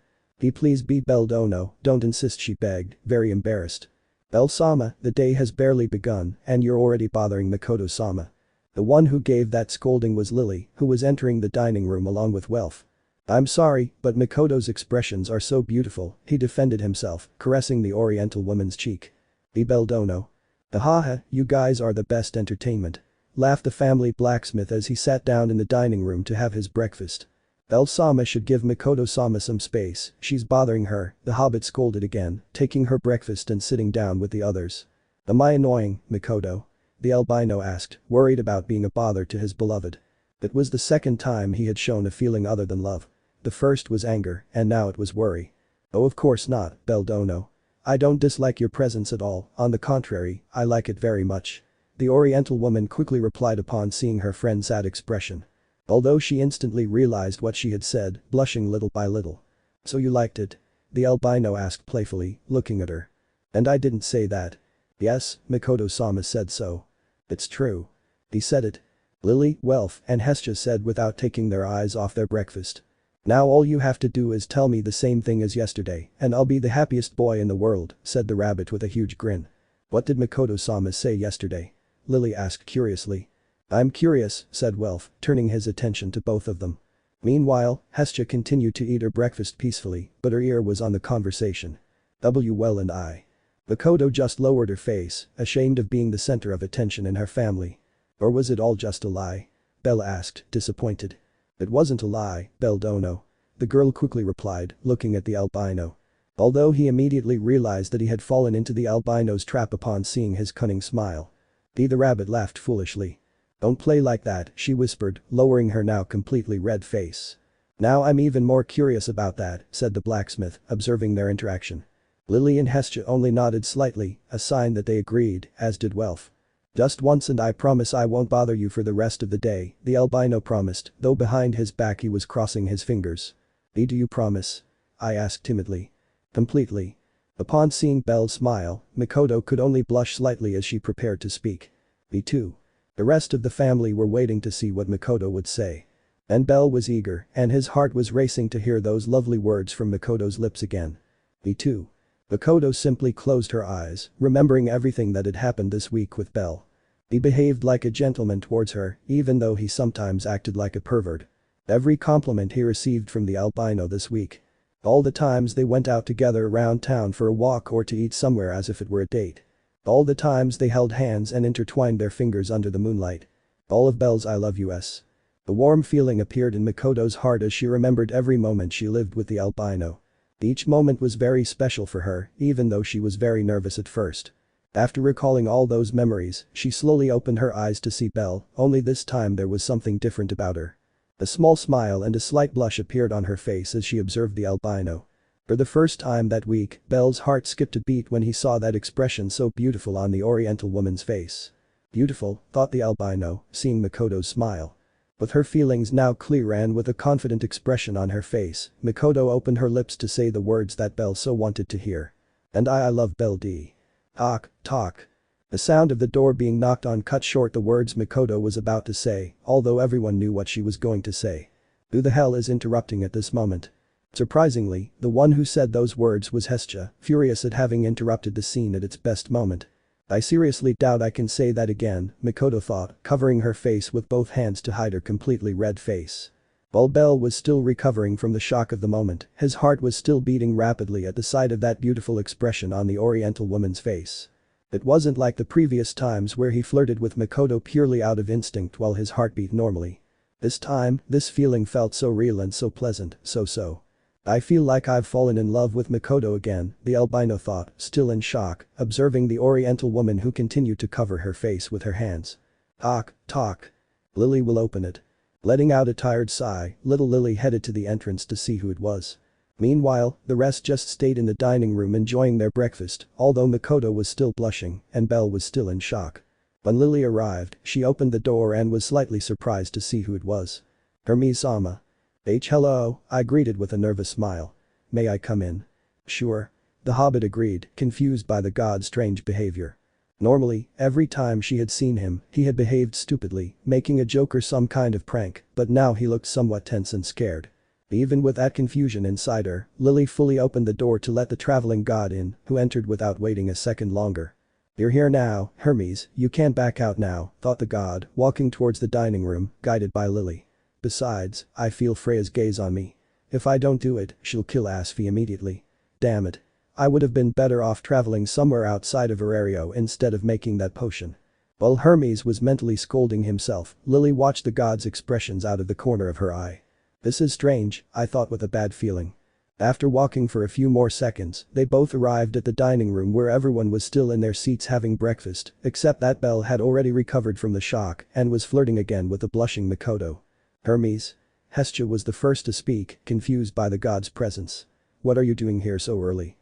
Please be Belle Dono, don't insist, she begged, very embarrassed. Belle-sama, the day has barely begun and you're already bothering Mikoto-sama. The one who gave that scolding was Lily, who was entering the dining room along with Wealth. I'm sorry, but Mikoto's expressions are so beautiful, he defended himself, caressing the oriental woman's cheek. Belle Dono. Haha, you guys are the best entertainment. Laughed the family blacksmith as he sat down in the dining room to have his breakfast. Belle-sama should give Mikoto-sama some space, she's bothering her, the hobbit scolded again, taking her breakfast and sitting down with the others. Am I annoying, Mikoto? The albino asked, worried about being a bother to his beloved. It was the second time he had shown a feeling other than love. The first was anger, and now it was worry. Oh, of course not, Belle Dono. I don't dislike your presence at all, on the contrary, I like it very much. the Oriental woman quickly replied upon seeing her friend's sad expression. Although she instantly realized what she had said, blushing little by little. "So you liked it?" the albino asked playfully, looking at her. "And I didn't say that." "Yes, Mikoto-sama said so." "It's true." "He said it." Lily, Welf, and Hestia said without taking their eyes off their breakfast. "Now all you have to do is tell me the same thing as yesterday, and I'll be the happiest boy in the world," said the rabbit with a huge grin. "What did Mikoto-sama say yesterday?" Lily asked curiously. "I'm curious," said Welf, turning his attention to both of them. Meanwhile, Hestia continued to eat her breakfast peacefully, but her ear was on the conversation. Well and I. Makoto just lowered her face, ashamed of being the center of attention in her family. "Or was it all just a lie?" Belle asked, disappointed. "It wasn't a lie, Belle Dono," the girl quickly replied, looking at the albino. Although he immediately realized that he had fallen into the albino's trap upon seeing his cunning smile. The rabbit laughed foolishly. "Don't play like that," she whispered, lowering her now completely red face. "Now I'm even more curious about that," said the blacksmith, observing their interaction. Lily and Hestia only nodded slightly, a sign that they agreed, as did Welf. "Just once and I promise I won't bother you for the rest of the day," the albino promised, though behind his back he was crossing his fingers. "Do you promise?" I asked timidly. "Completely." Upon seeing Belle's smile, Mikoto could only blush slightly as she prepared to speak. "Me too." The rest of the family were waiting to see what Mikoto would say. And Belle was eager, and his heart was racing to hear those lovely words from Mikoto's lips again. "Me too." Makoto simply closed her eyes, remembering everything that had happened this week with Belle. He behaved like a gentleman towards her, even though he sometimes acted like a pervert. Every compliment he received from the albino this week. All the times they went out together around town for a walk or to eat somewhere as if it were a date. All the times they held hands and intertwined their fingers under the moonlight. All of Belle's "I love yous." A warm feeling appeared in Makoto's heart as she remembered every moment she lived with the albino. Each moment was very special for her, even though she was very nervous at first. After recalling all those memories, she slowly opened her eyes to see Belle, only this time there was something different about her. A small smile and a slight blush appeared on her face as she observed the albino. For the first time that week, Belle's heart skipped a beat when he saw that expression so beautiful on the Oriental woman's face. Beautiful, thought the albino, seeing Makoto's smile. With her feelings now clear and with a confident expression on her face, Mikoto opened her lips to say the words that Belle so wanted to hear. "And I love Belle D." Talk. The sound of the door being knocked on cut short the words Mikoto was about to say, although everyone knew what she was going to say. Who the hell is interrupting at this moment? Surprisingly, the one who said those words was Hestia, furious at having interrupted the scene at its best moment. "I seriously doubt I can say that again," Mikoto thought, covering her face with both hands to hide her completely red face. While Belle was still recovering from the shock of the moment, his heart was still beating rapidly at the sight of that beautiful expression on the Oriental woman's face. It wasn't like the previous times where he flirted with Mikoto purely out of instinct while his heart beat normally. This time, this feeling felt so real and so pleasant, so. "I feel like I've fallen in love with Mikoto again," the albino thought, still in shock, observing the Oriental woman who continued to cover her face with her hands. Talk. Lily will open it." Letting out a tired sigh, little Lily headed to the entrance to see who it was. Meanwhile, the rest just stayed in the dining room enjoying their breakfast, although Mikoto was still blushing and Belle was still in shock. When Lily arrived, she opened the door and was slightly surprised to see who it was. "Hermes-sama." Hello," I greeted with a nervous smile. "May I come in?" "Sure." The hobbit agreed, confused by the god's strange behavior. Normally, every time she had seen him, he had behaved stupidly, making a joke or some kind of prank, but now he looked somewhat tense and scared. Even with that confusion inside her, Lily fully opened the door to let the traveling god in, who entered without waiting a second longer. "You're here now, Hermes, you can't back out now," thought the god, walking towards the dining room, guided by Lily. "Besides, I feel Freya's gaze on me. If I don't do it, she'll kill Asfi immediately. Damn it. I would have been better off traveling somewhere outside of Arario instead of making that potion." While Hermes was mentally scolding himself, Lily watched the god's expressions out of the corner of her eye. "This is strange," I thought with a bad feeling. After walking for a few more seconds, they both arrived at the dining room where everyone was still in their seats having breakfast, except that Belle had already recovered from the shock and was flirting again with the blushing Mikoto. "Hermes?" Hestia was the first to speak, confused by the god's presence. "What are you doing here so early?"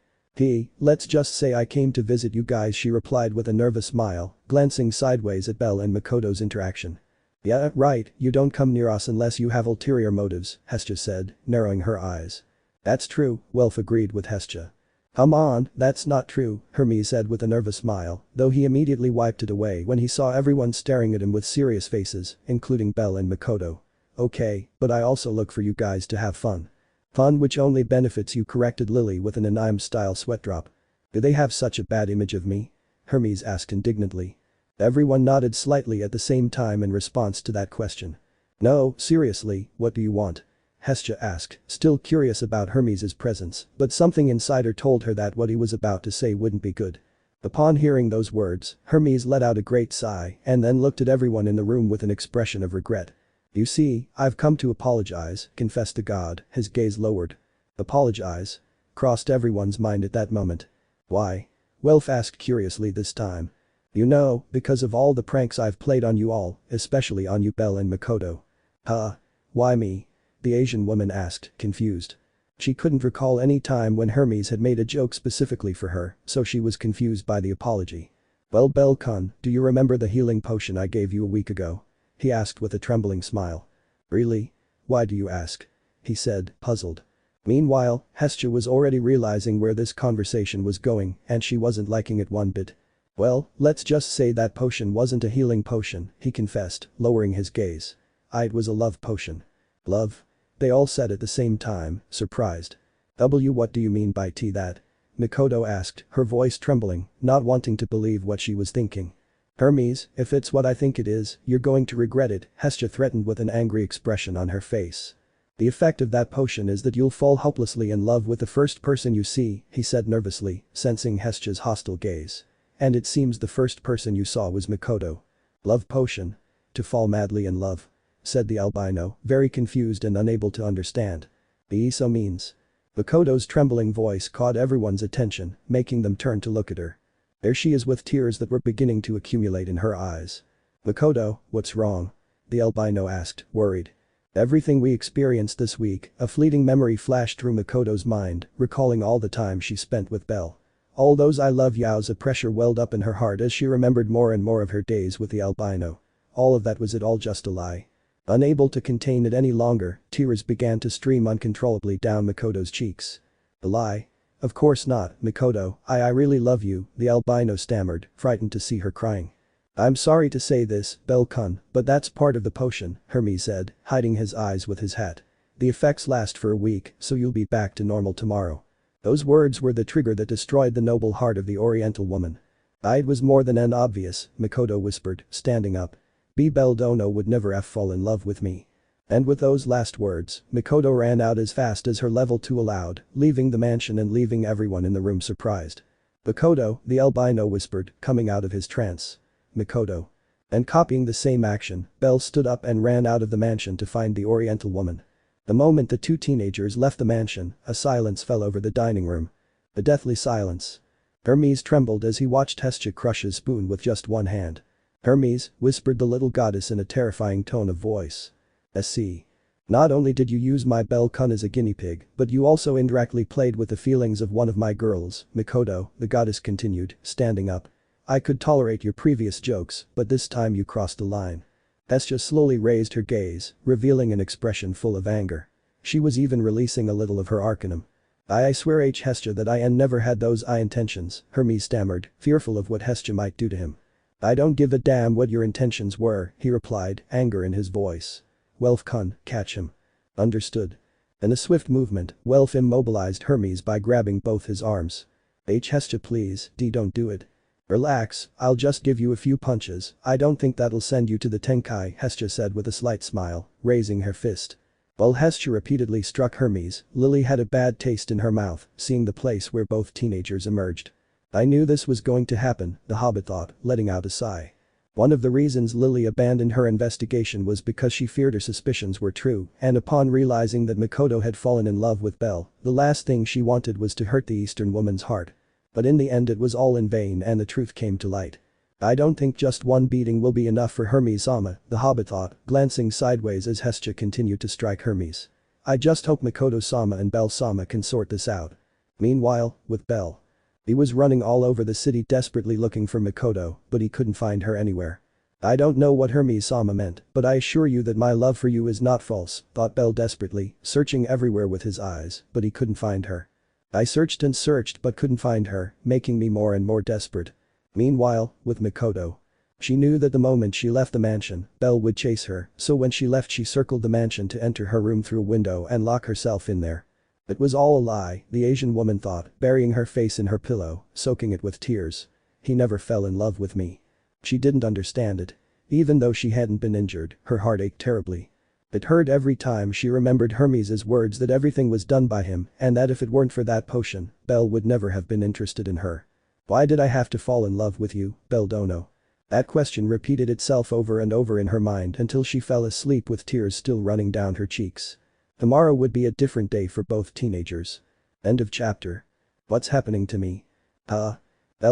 Let's just say I came to visit you guys, she replied with a nervous smile, glancing sideways at Belle and Makoto's interaction. Yeah, right, you don't come near us unless you have ulterior motives, Hestia said, narrowing her eyes. That's true, Welf agreed with Hestia. Come on, that's not true, Hermes said with a nervous smile, though he immediately wiped it away when he saw everyone staring at him with serious faces, including Belle and Makoto. Okay, but I also look for you guys to have fun. Fun which only benefits you, corrected Lily with an anime-style sweat drop. Do they have such a bad image of me? Hermes asked indignantly. Everyone nodded slightly at the same time in response to that question. No, seriously, what do you want? Hestia asked, still curious about Hermes' presence, but something inside her told her that what he was about to say wouldn't be good. Upon hearing those words, Hermes let out a great sigh and then looked at everyone in the room with an expression of regret. You see, I've come to apologize, confessed the god, his gaze lowered. Apologize? Crossed everyone's mind at that moment. Why? Welf asked curiously this time. You know, because of all the pranks I've played on you all, especially on you, Belle and Makoto. Huh? Why me? The Asian woman asked, confused. She couldn't recall any time when Hermes had made a joke specifically for her, so she was confused by the apology. Well, Belle-kun, do you remember the healing potion I gave you a week ago? He asked with a trembling smile. Really? Why do you ask? He said, puzzled. Meanwhile, Hestia was already realizing where this conversation was going and she wasn't liking it one bit. Well, let's just say that potion wasn't a healing potion, he confessed, lowering his gaze. It was a love potion. Love? They all said at the same time, surprised. What do you mean by that? Mikoto asked, her voice trembling, not wanting to believe what she was thinking. Hermes, if it's what I think it is, you're going to regret it, Hestia threatened with an angry expression on her face. The effect of that potion is that you'll fall hopelessly in love with the first person you see, he said nervously, sensing Hestia's hostile gaze. And it seems the first person you saw was Mikoto. Love potion? To fall madly in love? Said the albino, very confused and unable to understand. The ESO means. Makoto's trembling voice caught everyone's attention, making them turn to look at her. There she is with tears that were beginning to accumulate in her eyes. Makoto, what's wrong? The albino asked, worried. Everything we experienced this week, a fleeting memory flashed through Makoto's mind, recalling all the time she spent with Belle. All those I love yows, a pressure welled up in her heart as she remembered more and more of her days with the albino. All of that, was it all just a lie? Unable to contain it any longer, tears began to stream uncontrollably down Makoto's cheeks. A lie? Of course not, Mikoto, I really love you, the albino stammered, frightened to see her crying. I'm sorry to say this, Belle-kun, but that's part of the potion, Hermes said, hiding his eyes with his hat. The effects last for a week, so you'll be back to normal tomorrow. Those words were the trigger that destroyed the noble heart of the Oriental woman. It was more than obvious, Mikoto whispered, standing up. Belle Dono would never fall in love with me. And with those last words, Mikoto ran out as fast as her level 2 allowed, leaving the mansion and leaving everyone in the room surprised. Mikoto, the albino whispered, coming out of his trance. Mikoto. And copying the same action, Belle stood up and ran out of the mansion to find the Oriental woman. The moment the two teenagers left the mansion, a silence fell over the dining room. A deathly silence. Hermes trembled as he watched Hestia crush his spoon with just one hand. Hermes, whispered the little goddess in a terrifying tone of voice. SC. Not only did you use my Belle-kun as a guinea pig, but you also indirectly played with the feelings of one of my girls, Mikoto, the goddess continued, standing up. I could tolerate your previous jokes, but this time you crossed the line. Hestia slowly raised her gaze, revealing an expression full of anger. She was even releasing a little of her arcanum. I swear Hestia that I never had those intentions, Hermes stammered, fearful of what Hestia might do to him. I don't give a damn what your intentions were, he replied, anger in his voice. Welf-kun, catch him. Understood. In a swift movement, Welf immobilized Hermes by grabbing both his arms. Hestia please, don't do it. Relax, I'll just give you a few punches, I don't think that'll send you to the Tenkai, Hestia said with a slight smile, raising her fist. While Hestia repeatedly struck Hermes, Lily had a bad taste in her mouth, seeing the place where both teenagers emerged. I knew this was going to happen, the hobbit thought, letting out a sigh. One of the reasons Lily abandoned her investigation was because she feared her suspicions were true, and upon realizing that Mikoto had fallen in love with Belle, the last thing she wanted was to hurt the Eastern woman's heart. But in the end it was all in vain and the truth came to light. I don't think just one beating will be enough for Hermes-sama, the hobbit thought, glancing sideways as Hestia continued to strike Hermes. I just hope Mikoto-sama and Belle-sama can sort this out. Meanwhile, with Belle. He was running all over the city desperately looking for Mikoto, but he couldn't find her anywhere. I don't know what Hermes-sama meant, but I assure you that my love for you is not false, thought Bell desperately, searching everywhere with his eyes, but he couldn't find her. I searched and searched but couldn't find her, making me more and more desperate. Meanwhile, with Mikoto. She knew that the moment she left the mansion, Belle would chase her, so when she left she circled the mansion to enter her room through a window and lock herself in there. It was all a lie, the Asian woman thought, burying her face in her pillow, soaking it with tears. He never fell in love with me. She didn't understand it. Even though she hadn't been injured, her heart ached terribly. It hurt every time she remembered Hermes' words that everything was done by him and that if it weren't for that potion, Belle would never have been interested in her. Why did I have to fall in love with you, Belle Dono? That question repeated itself over and over in her mind until she fell asleep with tears still running down her cheeks. Tomorrow would be a different day for both teenagers. End of chapter. What's happening to me? Belle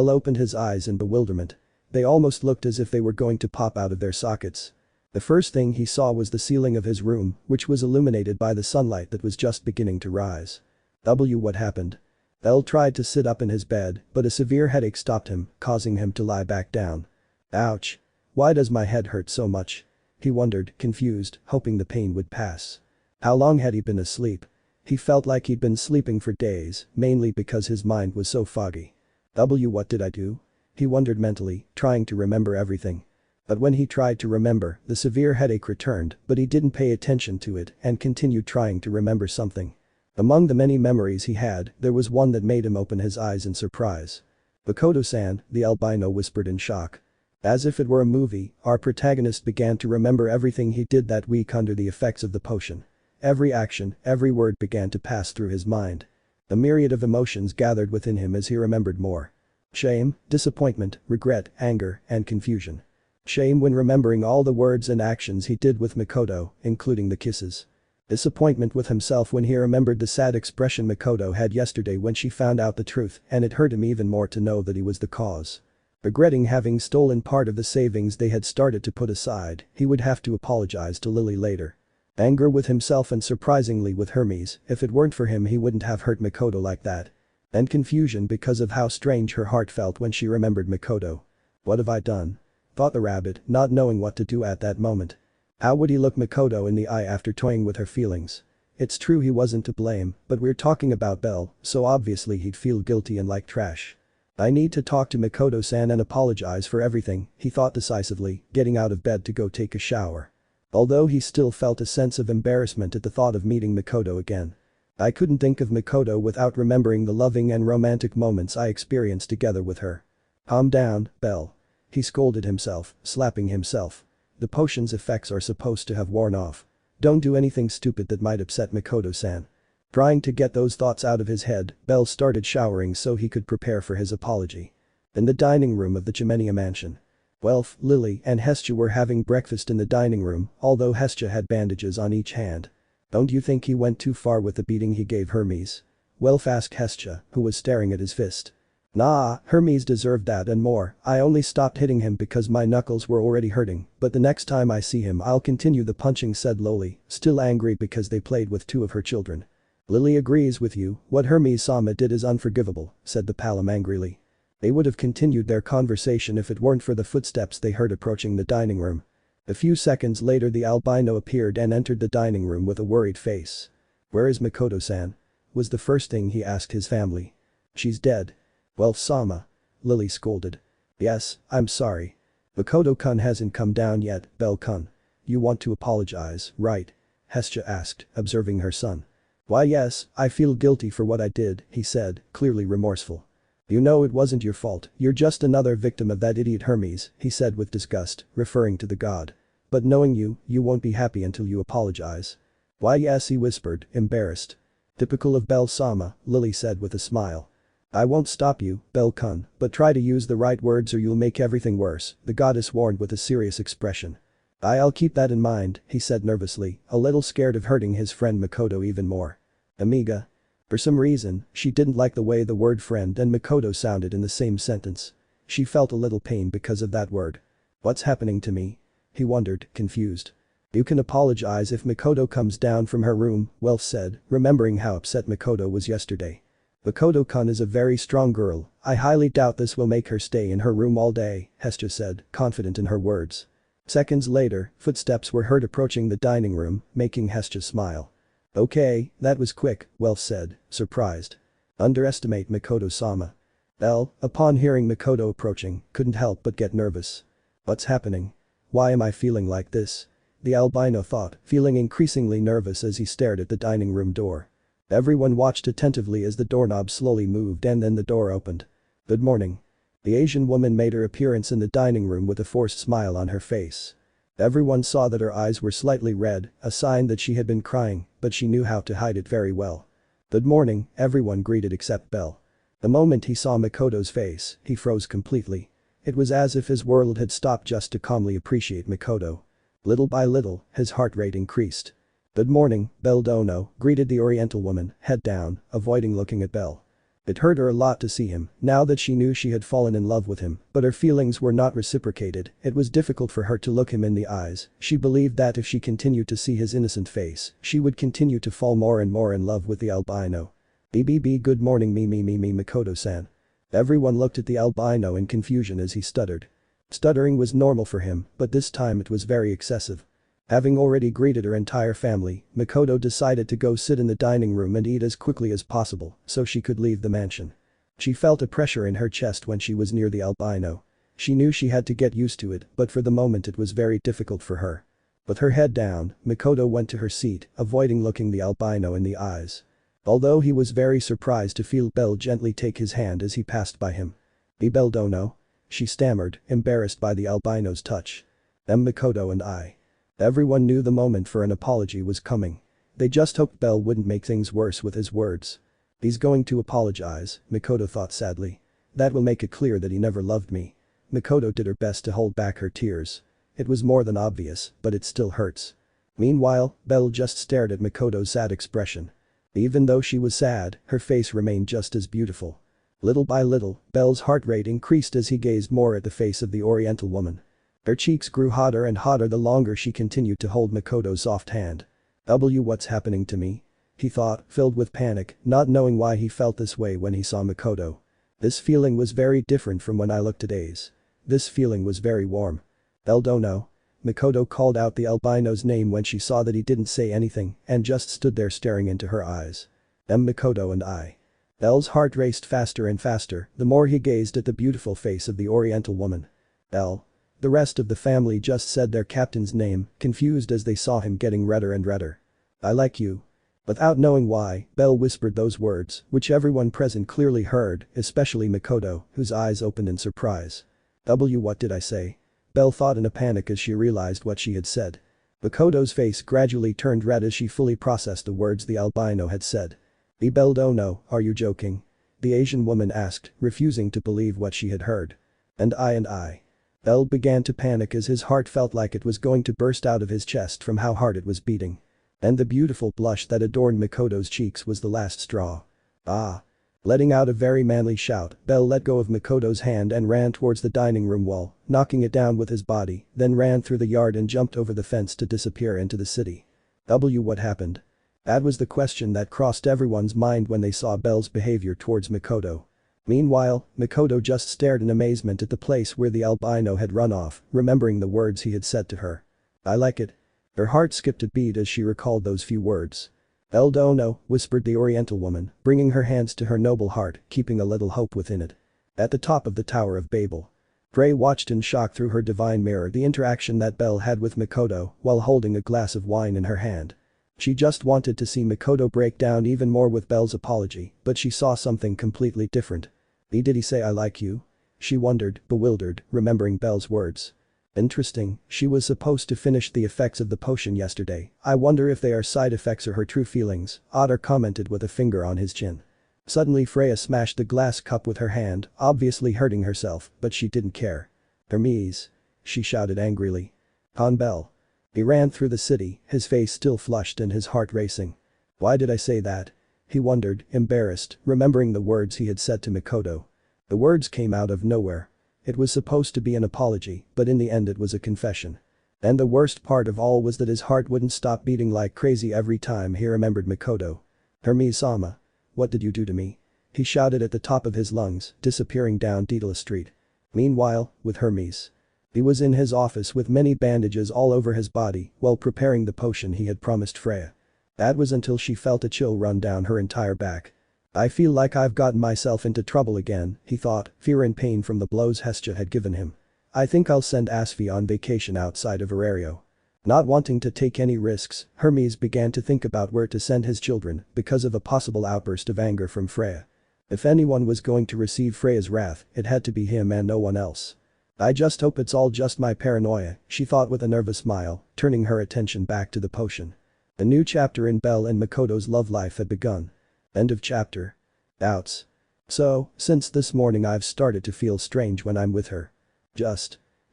opened his eyes in bewilderment. They almost looked as if they were going to pop out of their sockets. The first thing he saw was the ceiling of his room, which was illuminated by the sunlight that was just beginning to rise. What happened? Bell tried to sit up in his bed, but a severe headache stopped him, causing him to lie back down. Ouch. Why does my head hurt so much? He wondered, confused, hoping the pain would pass. How long had he been asleep? He felt like he'd been sleeping for days, mainly because his mind was so foggy. What did I do? He wondered mentally, trying to remember everything. But when he tried to remember, the severe headache returned, but he didn't pay attention to it and continued trying to remember something. Among the many memories he had, there was one that made him open his eyes in surprise. Makoto-san, the albino whispered in shock. As if it were a movie, our protagonist began to remember everything he did that week under the effects of the potion. Every action, every word began to pass through his mind. A myriad of emotions gathered within him as he remembered more. Shame, disappointment, regret, anger, and confusion. Shame when remembering all the words and actions he did with Mikoto, including the kisses. Disappointment with himself when he remembered the sad expression Mikoto had yesterday when she found out the truth and it hurt him even more to know that he was the cause. Regretting having stolen part of the savings they had started to put aside, he would have to apologize to Lily later. Anger with himself and surprisingly with Hermes, if it weren't for him he wouldn't have hurt Mikoto like that. And confusion because of how strange her heart felt when she remembered Mikoto. What have I done? Thought the rabbit, not knowing what to do at that moment. How would he look Mikoto in the eye after toying with her feelings? It's true he wasn't to blame, but we're talking about Belle, so obviously he'd feel guilty and like trash. I need to talk to Mikoto-san and apologize for everything, he thought decisively, getting out of bed to go take a shower. Although he still felt a sense of embarrassment at the thought of meeting Mikoto again. I couldn't think of Mikoto without remembering the loving and romantic moments I experienced together with her. Calm down, Belle. He scolded himself, slapping himself. The potion's effects are supposed to have worn off. Don't do anything stupid that might upset Mikoto-san. Trying to get those thoughts out of his head, Belle started showering so he could prepare for his apology. In the dining room of the Chimenia mansion. Welf, Lily and Hestia were having breakfast in the dining room, although Hestia had bandages on each hand. Don't you think he went too far with the beating he gave Hermes? Welf asked Hestia, who was staring at his fist. Nah, Hermes deserved that and more, I only stopped hitting him because my knuckles were already hurting, but the next time I see him I'll continue the punching, said Loli, still angry because they played with two of her children. Lily agrees with you, what Hermes-sama did is unforgivable, said the Palam angrily. They would have continued their conversation if it weren't for the footsteps they heard approaching the dining room. A few seconds later the albino appeared and entered the dining room with a worried face. Where is Mikoto-san? Was the first thing he asked his family. She's dead. Well, Sama. Lily scolded. Yes, I'm sorry. Mikoto-kun hasn't come down yet, Belle-kun. You want to apologize, right? Hestia asked, observing her son. Why yes, I feel guilty for what I did, he said, clearly remorseful. You know it wasn't your fault, you're just another victim of that idiot Hermes, he said with disgust, referring to the god. But knowing you, you won't be happy until you apologize. Why yes, he whispered, embarrassed. Typical of Belle-sama, Lily said with a smile. I won't stop you, Belle-kun, but try to use the right words or you'll make everything worse, the goddess warned with a serious expression. I'll keep that in mind, he said nervously, a little scared of hurting his friend Makoto even more. Amiga. For some reason, she didn't like the way the word friend and Makoto sounded in the same sentence. She felt a little pain because of that word. What's happening to me? He wondered, confused. You can apologize if Makoto comes down from her room, Welf said, remembering how upset Makoto was yesterday. Makoto-kun is a very strong girl, I highly doubt this will make her stay in her room all day, Hestia said, confident in her words. Seconds later, footsteps were heard approaching the dining room, making Hestia smile. Okay, that was quick, Well said, surprised. Underestimate Mikoto-sama. Bell, upon hearing Mikoto approaching, couldn't help but get nervous. What's happening? Why am I feeling like this? The albino thought, feeling increasingly nervous as he stared at the dining room door. Everyone watched attentively as the doorknob slowly moved and then the door opened. Good morning. The Asian woman made her appearance in the dining room with a forced smile on her face. Everyone saw that her eyes were slightly red, a sign that she had been crying, but she knew how to hide it very well. Good morning, everyone greeted except Bell. The moment he saw Mikoto's face, he froze completely. It was as if his world had stopped just to calmly appreciate Mikoto. Little by little, his heart rate increased. Good morning, Bell Dono, greeted the Oriental woman, head down, avoiding looking at Bell. It hurt her a lot to see him, now that she knew she had fallen in love with him, but her feelings were not reciprocated, it was difficult for her to look him in the eyes, she believed that if she continued to see his innocent face, she would continue to fall more and more in love with the albino. BBB good morning me Mikoto-san. Everyone looked at the albino in confusion as he stuttered. Stuttering was normal for him, but this time it was very excessive. Having already greeted her entire family, Mikoto decided to go sit in the dining room and eat as quickly as possible so she could leave the mansion. She felt a pressure in her chest when she was near the albino. She knew she had to get used to it, but for the moment it was very difficult for her. With her head down, Mikoto went to her seat, avoiding looking the albino in the eyes. Although he was very surprised to feel Bell gently take his hand as he passed by him. Bell Dono? She stammered, embarrassed by the albino's touch. Mikoto and I. Everyone knew the moment for an apology was coming. They just hoped Bell wouldn't make things worse with his words. He's going to apologize, Mikoto thought sadly. That will make it clear that he never loved me. Mikoto did her best to hold back her tears. It was more than obvious, but it still hurts. Meanwhile, Bell just stared at Mikoto's sad expression. Even though she was sad, her face remained just as beautiful. Little by little, Bell's heart rate increased as he gazed more at the face of the Oriental woman. Her cheeks grew hotter and hotter the longer she continued to hold Mikoto's soft hand. What's happening to me? He thought, filled with panic, not knowing why he felt this way when he saw Mikoto. This feeling was very different from when I looked at Ais. This feeling was very warm. Dono. Mikoto called out the albino's name when she saw that he didn't say anything and just stood there staring into her eyes. Mikoto and I. Bell's heart raced faster and faster the more he gazed at the beautiful face of the Oriental woman. Bell. The rest of the family just said their captain's name, confused as they saw him getting redder and redder. I like you. Without knowing why, Bell whispered those words, which everyone present clearly heard, especially Mikoto, whose eyes opened in surprise. What did I say? Bell thought in a panic as she realized what she had said. Mikoto's face gradually turned red as she fully processed the words the albino had said. Bell Dono, are you joking? The Asian woman asked, refusing to believe what she had heard. And I. Bell began to panic as his heart felt like it was going to burst out of his chest from how hard it was beating. And the beautiful blush that adorned Mikoto's cheeks was the last straw. Ah. Letting out a very manly shout, Bell let go of Mikoto's hand and ran towards the dining room wall, knocking it down with his body, then ran through the yard and jumped over the fence to disappear into the city. What happened? That was the question that crossed everyone's mind when they saw Bell's behavior towards Mikoto. Meanwhile, Mikoto just stared in amazement at the place where the albino had run off, remembering the words he had said to her. I like it. Her heart skipped a beat as she recalled those few words. Dono, whispered the Oriental woman, bringing her hands to her noble heart, keeping a little hope within it. At the top of the Tower of Babel. Freya watched in shock through her divine mirror the interaction that Bell had with Mikoto while holding a glass of wine in her hand. She just wanted to see Mikoto break down even more with Bell's apology, but she saw something completely different. Did he say I like you? She wondered, bewildered, remembering Bell's words. Interesting, she was supposed to finish the effects of the potion yesterday, I wonder if they are side effects or her true feelings, Otter commented with a finger on his chin. Suddenly Freya smashed the glass cup with her hand, obviously hurting herself, but she didn't care. Hermes. She shouted angrily. On Bell. He ran through the city, his face still flushed and his heart racing. Why did I say that? He wondered, embarrassed, remembering the words he had said to Mikoto. The words came out of nowhere. It was supposed to be an apology, but in the end it was a confession. And the worst part of all was that his heart wouldn't stop beating like crazy every time he remembered Mikoto. Hermes-sama. What did you do to me? he shouted at the top of his lungs, disappearing down Daedalus Street. Meanwhile, with Hermes. He was in his office with many bandages all over his body while preparing the potion he had promised Freya. That was until she felt a chill run down her entire back. I feel like I've gotten myself into trouble again, he thought, fear and pain from the blows Hestia had given him. I think I'll send Asfi on vacation outside of Arario. Not wanting to take any risks, Hermes began to think about where to send his children because of a possible outburst of anger from Freya. If anyone was going to receive Freya's wrath, it had to be him and no one else. I just hope it's all just my paranoia, she thought with a nervous smile, turning her attention back to the potion. A new chapter in Belle and Mikoto's love life had begun. End of chapter. Doubts. So, since this morning I've started to feel strange when I'm with her.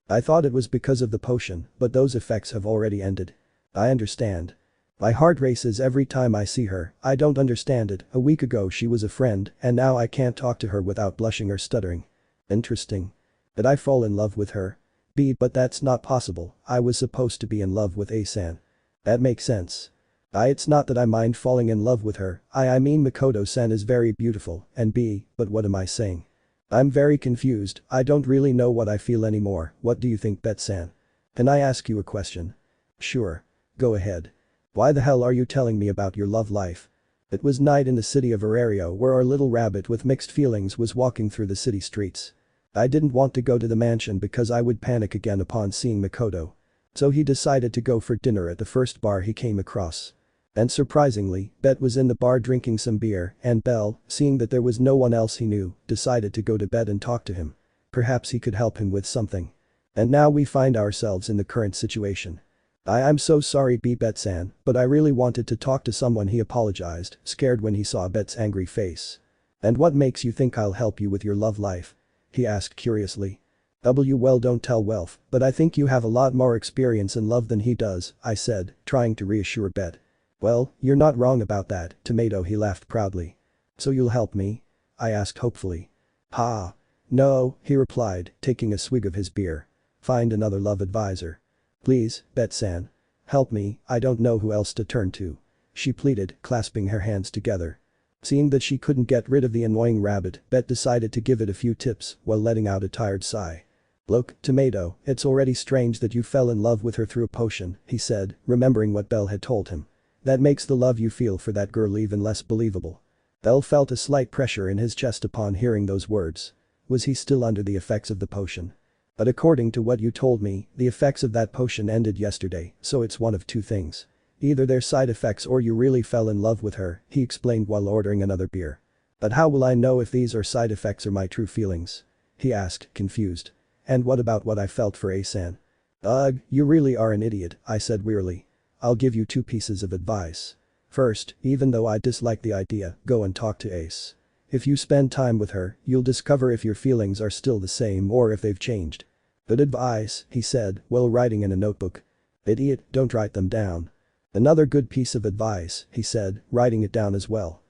I thought it was because of the potion, but those effects have already ended. I understand. My heart races every time I see her, I don't understand it, a week ago she was a friend, and now I can't talk to her without blushing or stuttering. Interesting. Did I fall in love with her? But that's not possible, I was supposed to be in love with Asan. That makes sense. It's not that I mind falling in love with her, I mean Mikoto-san is very beautiful, and but what am I saying? I'm very confused, I don't really know what I feel anymore, what do you think Bet-san? Can I ask you a question? Sure. Go ahead. Why the hell are you telling me about your love life? It was night in the city of Arario where our little rabbit with mixed feelings was walking through the city streets. I didn't want to go to the mansion because I would panic again upon seeing Mikoto. So he decided to go for dinner at the first bar he came across. And surprisingly, Bet was in the bar drinking some beer, and Belle, seeing that there was no one else he knew, decided to go to bed and talk to him. Perhaps he could help him with something. And now we find ourselves in the current situation. I'm so sorry Bet-san, but I really wanted to talk to someone, he apologized, scared when he saw Bet's angry face. And what makes you think I'll help you with your love life? He asked curiously. Well, don't tell Welf, but I think you have a lot more experience in love than he does, I said, trying to reassure Bet. Well, you're not wrong about that, tomato, he laughed proudly. So you'll help me? I asked hopefully. Ha. No, he replied, taking a swig of his beer. Find another love advisor. Please, Bet-san. Help me, I don't know who else to turn to. She pleaded, clasping her hands together. Seeing that she couldn't get rid of the annoying rabbit, Bet decided to give it a few tips while letting out a tired sigh. Look, tomato, it's already strange that you fell in love with her through a potion, he said, remembering what Belle had told him. That makes the love you feel for that girl even less believable. Belle felt a slight pressure in his chest upon hearing those words. Was he still under the effects of the potion? But according to what you told me, the effects of that potion ended yesterday, so it's one of two things. Either they're side effects or you really fell in love with her, he explained while ordering another beer. But how will I know if these are side effects or my true feelings? He asked, confused. And what about what I felt for Asan? Ugh, you really are an idiot, I said wearily. I'll give you 2 pieces of advice. First, even though I dislike the idea, go and talk to Ace. If you spend time with her, you'll discover if your feelings are still the same or if they've changed. Good advice, he said, while writing in a notebook. Idiot, don't write them down. Another good piece of advice, he said, writing it down as well.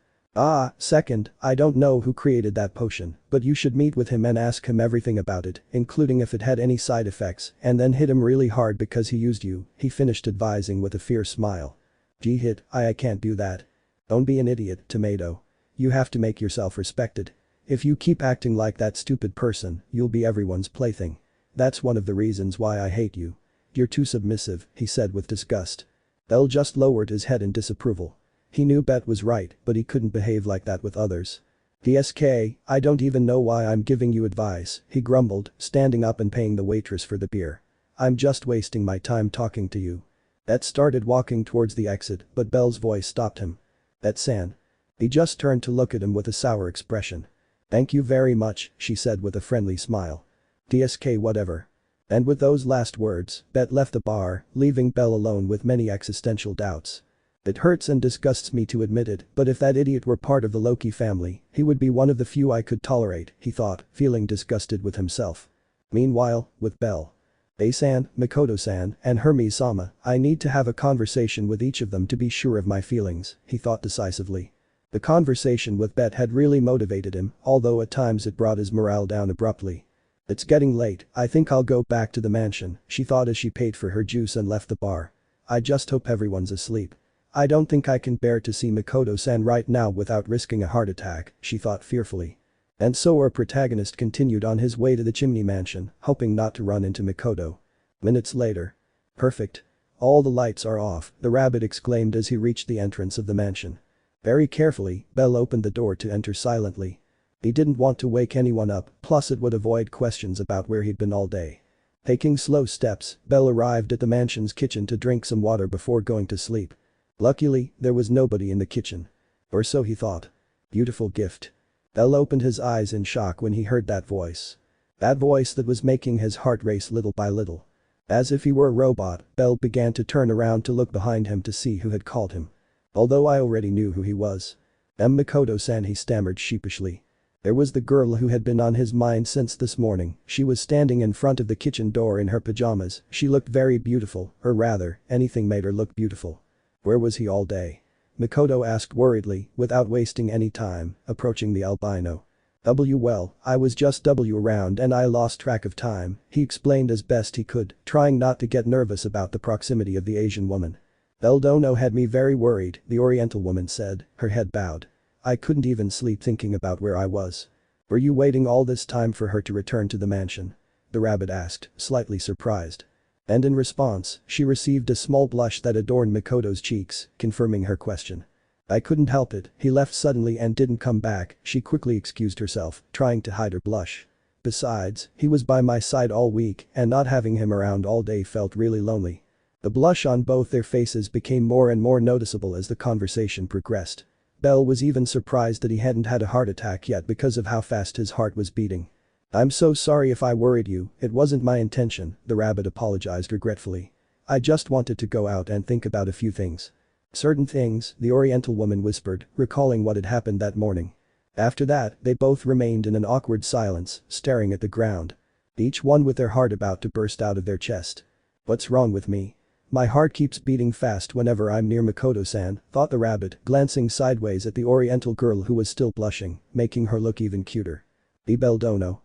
Second, I don't know who created that potion, but you should meet with him and ask him everything about it, including if it had any side effects, and then hit him really hard because he used you, he finished advising with a fierce smile. Gee, I can't do that. Don't be an idiot, tomato. You have to make yourself respected. If you keep acting like that stupid person, you'll be everyone's plaything. That's one of the reasons why I hate you. You're too submissive, he said with disgust. Belle just lowered his head in disapproval. He knew Bet was right, but he couldn't behave like that with others. DSK, I don't even know why I'm giving you advice, he grumbled, standing up and paying the waitress for the beer. I'm just wasting my time talking to you. Bet started walking towards the exit, but Belle's voice stopped him. Bet-san. He just turned to look at him with a sour expression. Thank you very much, she said with a friendly smile. DSK whatever. And with those last words, Bet left the bar, leaving Belle alone with many existential doubts. It hurts and disgusts me to admit it, but if that idiot were part of the Loki family, he would be one of the few I could tolerate, he thought, feeling disgusted with himself. Meanwhile, with Belle. Asan, Mikoto-san, and Hermes-sama, I need to have a conversation with each of them to be sure of my feelings, he thought decisively. The conversation with Bet had really motivated him, although at times it brought his morale down abruptly. It's getting late, I think I'll go back to the mansion, she thought as she paid for her juice and left the bar. I just hope everyone's asleep. I don't think I can bear to see Mikoto-san right now without risking a heart attack, she thought fearfully. And so our protagonist continued on his way to the chimney mansion, hoping not to run into Mikoto. Minutes later. Perfect. All the lights are off, the rabbit exclaimed as he reached the entrance of the mansion. Very carefully, Bell opened the door to enter silently. He didn't want to wake anyone up, plus it would avoid questions about where he'd been all day. Taking slow steps, Bell arrived at the mansion's kitchen to drink some water before going to sleep. Luckily, there was nobody in the kitchen. Or so he thought. Beautiful gift. Bell opened his eyes in shock when he heard that voice. That voice that was making his heart race little by little. As if he were a robot, Bell began to turn around to look behind him to see who had called him. Although I already knew who he was. Mikoto-san, he stammered sheepishly. There was the girl who had been on his mind since this morning. She was standing in front of the kitchen door in her pajamas. She looked very beautiful, or rather, anything made her look beautiful. Where was he all day? Mikoto asked worriedly, without wasting any time, approaching the albino. Well, I was just around and I lost track of time, he explained as best he could, trying not to get nervous about the proximity of the Asian woman. Beldono had me very worried, the Oriental woman said, her head bowed. I couldn't even sleep thinking about where I was. Were you waiting all this time for her to return to the mansion? The rabbit asked, slightly surprised. And in response, she received a small blush that adorned Mikoto's cheeks, confirming her question. I couldn't help it, he left suddenly and didn't come back, she quickly excused herself, trying to hide her blush. Besides, he was by my side all week and not having him around all day felt really lonely. The blush on both their faces became more and more noticeable as the conversation progressed. Bell was even surprised that he hadn't had a heart attack yet because of how fast his heart was beating. I'm so sorry if I worried you, it wasn't my intention, the rabbit apologized regretfully. I just wanted to go out and think about a few things. Certain things, the Oriental woman whispered, recalling what had happened that morning. After that, they both remained in an awkward silence, staring at the ground. Each one with their heart about to burst out of their chest. What's wrong with me? My heart keeps beating fast whenever I'm near Mikoto-san, thought the rabbit, glancing sideways at the Oriental girl who was still blushing, making her look even cuter. Beldono.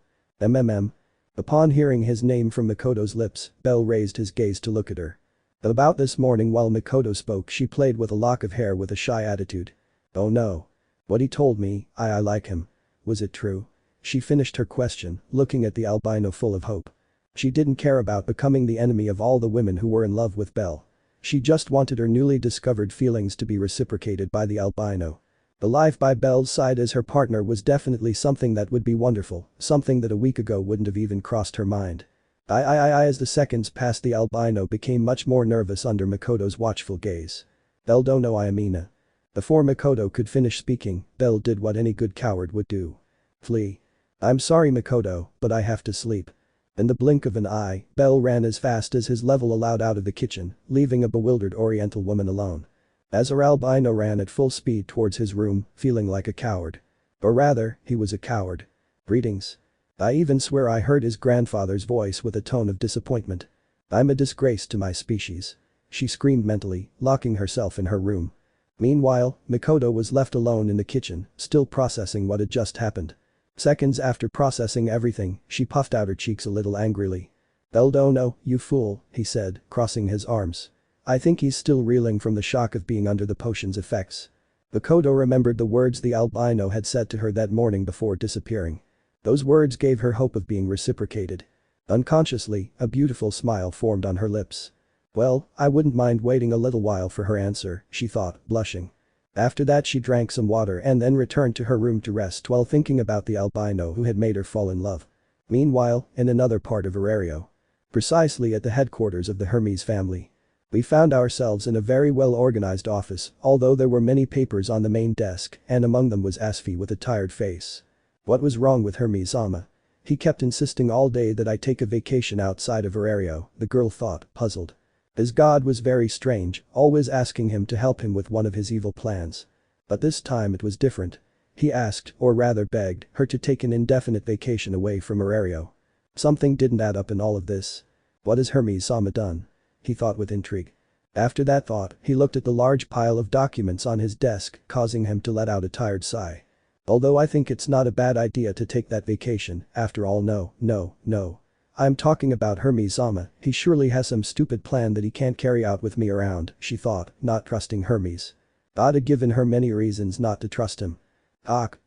Upon hearing his name from Mikoto's lips, Bell raised his gaze to look at her. About this morning while Mikoto spoke she played with a lock of hair with a shy attitude. Oh no. What he told me, I like him. Was it true? She finished her question, looking at the albino full of hope. She didn't care about becoming the enemy of all the women who were in love with Bell. She just wanted her newly discovered feelings to be reciprocated by the albino. The life by Bell's side as her partner was definitely something that would be wonderful, something that a week ago wouldn't have even crossed her mind. As the seconds passed the albino became much more nervous under Mikoto's watchful gaze. Beldono. Before Mikoto could finish speaking, Bell did what any good coward would do. Flee. I'm sorry Mikoto, but I have to sleep. In the blink of an eye, Bell ran as fast as his level allowed out of the kitchen, leaving a bewildered Oriental woman alone. As our albino ran at full speed towards his room, feeling like a coward. Or rather, he was a coward. Greetings. I even swear I heard his grandfather's voice with a tone of disappointment. I'm a disgrace to my species. She screamed mentally, locking herself in her room. Meanwhile, Mikoto was left alone in the kitchen, still processing what had just happened. Seconds after processing everything, she puffed out her cheeks a little angrily. Beldono, you fool, he said, crossing his arms. I think he's still reeling from the shock of being under the potion's effects. Mikoto remembered the words the albino had said to her that morning before disappearing. Those words gave her hope of being reciprocated. Unconsciously, a beautiful smile formed on her lips. Well, I wouldn't mind waiting a little while for her answer, she thought, blushing. After that she drank some water and then returned to her room to rest while thinking about the albino who had made her fall in love. Meanwhile, in another part of Arario. Precisely at the headquarters of the Hermes family. We found ourselves in a very well-organized office, although there were many papers on the main desk and among them was Asfi with a tired face. What was wrong with Hermes-sama? He kept insisting all day that I take a vacation outside of Arario, the girl thought, puzzled. His god was very strange, always asking him to help him with one of his evil plans. But this time it was different. He asked, or rather begged, her to take an indefinite vacation away from Arario. Something didn't add up in all of this. What has Hermes-sama done? He thought with intrigue. After that thought, he looked at the large pile of documents on his desk, causing him to let out a tired sigh. Although I think it's not a bad idea to take that vacation, after all no. I'm talking about Hermes-sama, he surely has some stupid plan that he can't carry out with me around, she thought, not trusting Hermes. God had given her many reasons not to trust him. Talk.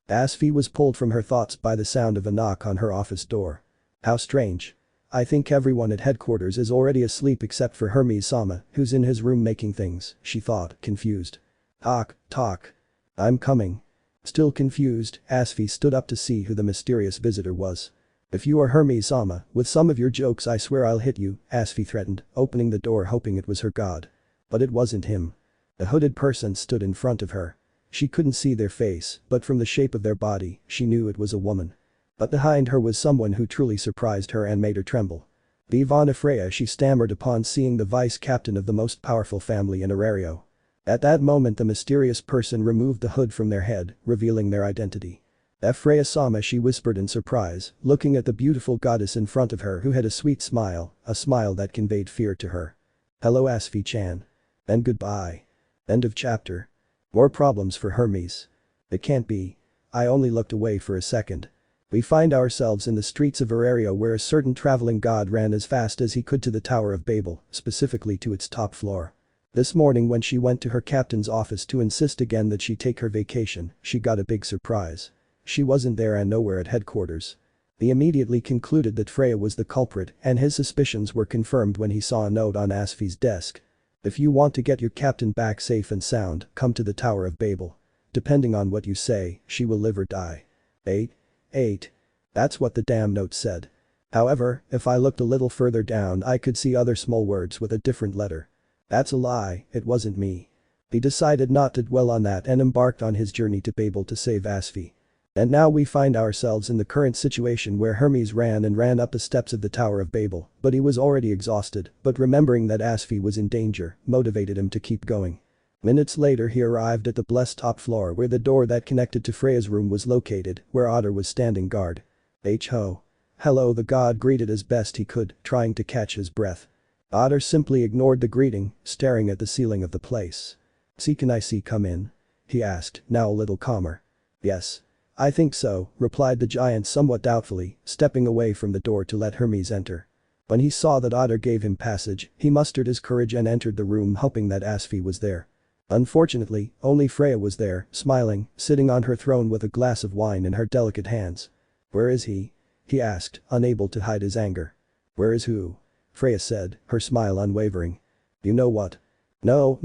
Asfi was pulled from her thoughts by the sound of a knock on her office door. How strange. I think everyone at headquarters is already asleep except for Hermes-sama, who's in his room making things, she thought, confused. Talk. I'm coming. Still confused, Asfi stood up to see who the mysterious visitor was. If you are Hermes-sama, with some of your jokes I swear I'll hit you, Asfi threatened, opening the door hoping it was her god. But it wasn't him. A hooded person stood in front of her. She couldn't see their face, but from the shape of their body, she knew it was a woman. But behind her was someone who truly surprised her and made her tremble. Vivana Freya, she stammered upon seeing the vice captain of the most powerful family in Arario. At that moment the mysterious person removed the hood from their head, revealing their identity. Freya-sama, she whispered in surprise, looking at the beautiful goddess in front of her who had a sweet smile, a smile that conveyed fear to her. Hello Asfi-chan. And goodbye. End of chapter. More problems for Hermes. It can't be. I only looked away for a second. We find ourselves in the streets of Arario where a certain traveling god ran as fast as he could to the Tower of Babel, specifically to its top floor. This morning when she went to her captain's office to insist again that she take her vacation, she got a big surprise. She wasn't there and nowhere at headquarters. He immediately concluded that Freya was the culprit and his suspicions were confirmed when he saw a note on Asfi's desk. If you want to get your captain back safe and sound, come to the Tower of Babel. Depending on what you say, she will live or die. 8. That's what the damn note said. However, if I looked a little further down I could see other small words with a different letter. That's a lie, it wasn't me. He decided not to dwell on that and embarked on his journey to Babel to save Asfi. And now we find ourselves in the current situation where Hermes ran up the steps of the Tower of Babel, but he was already exhausted, but remembering that Asfi was in danger, motivated him to keep going. Minutes later he arrived at the blessed top floor where the door that connected to Freya's room was located, where Otter was standing guard. Ho. Hello, the god greeted as best he could, trying to catch his breath. Otter simply ignored the greeting, staring at the ceiling of the place. Can I come in? He asked, now a little calmer. Yes. I think so, replied the giant somewhat doubtfully, stepping away from the door to let Hermes enter. When he saw that Otter gave him passage, he mustered his courage and entered the room hoping that Asfi was there. Unfortunately, only Freya was there, smiling, sitting on her throne with a glass of wine in her delicate hands. Where is he? He asked, unable to hide his anger. Where is who? Freya said, her smile unwavering. You know what? No,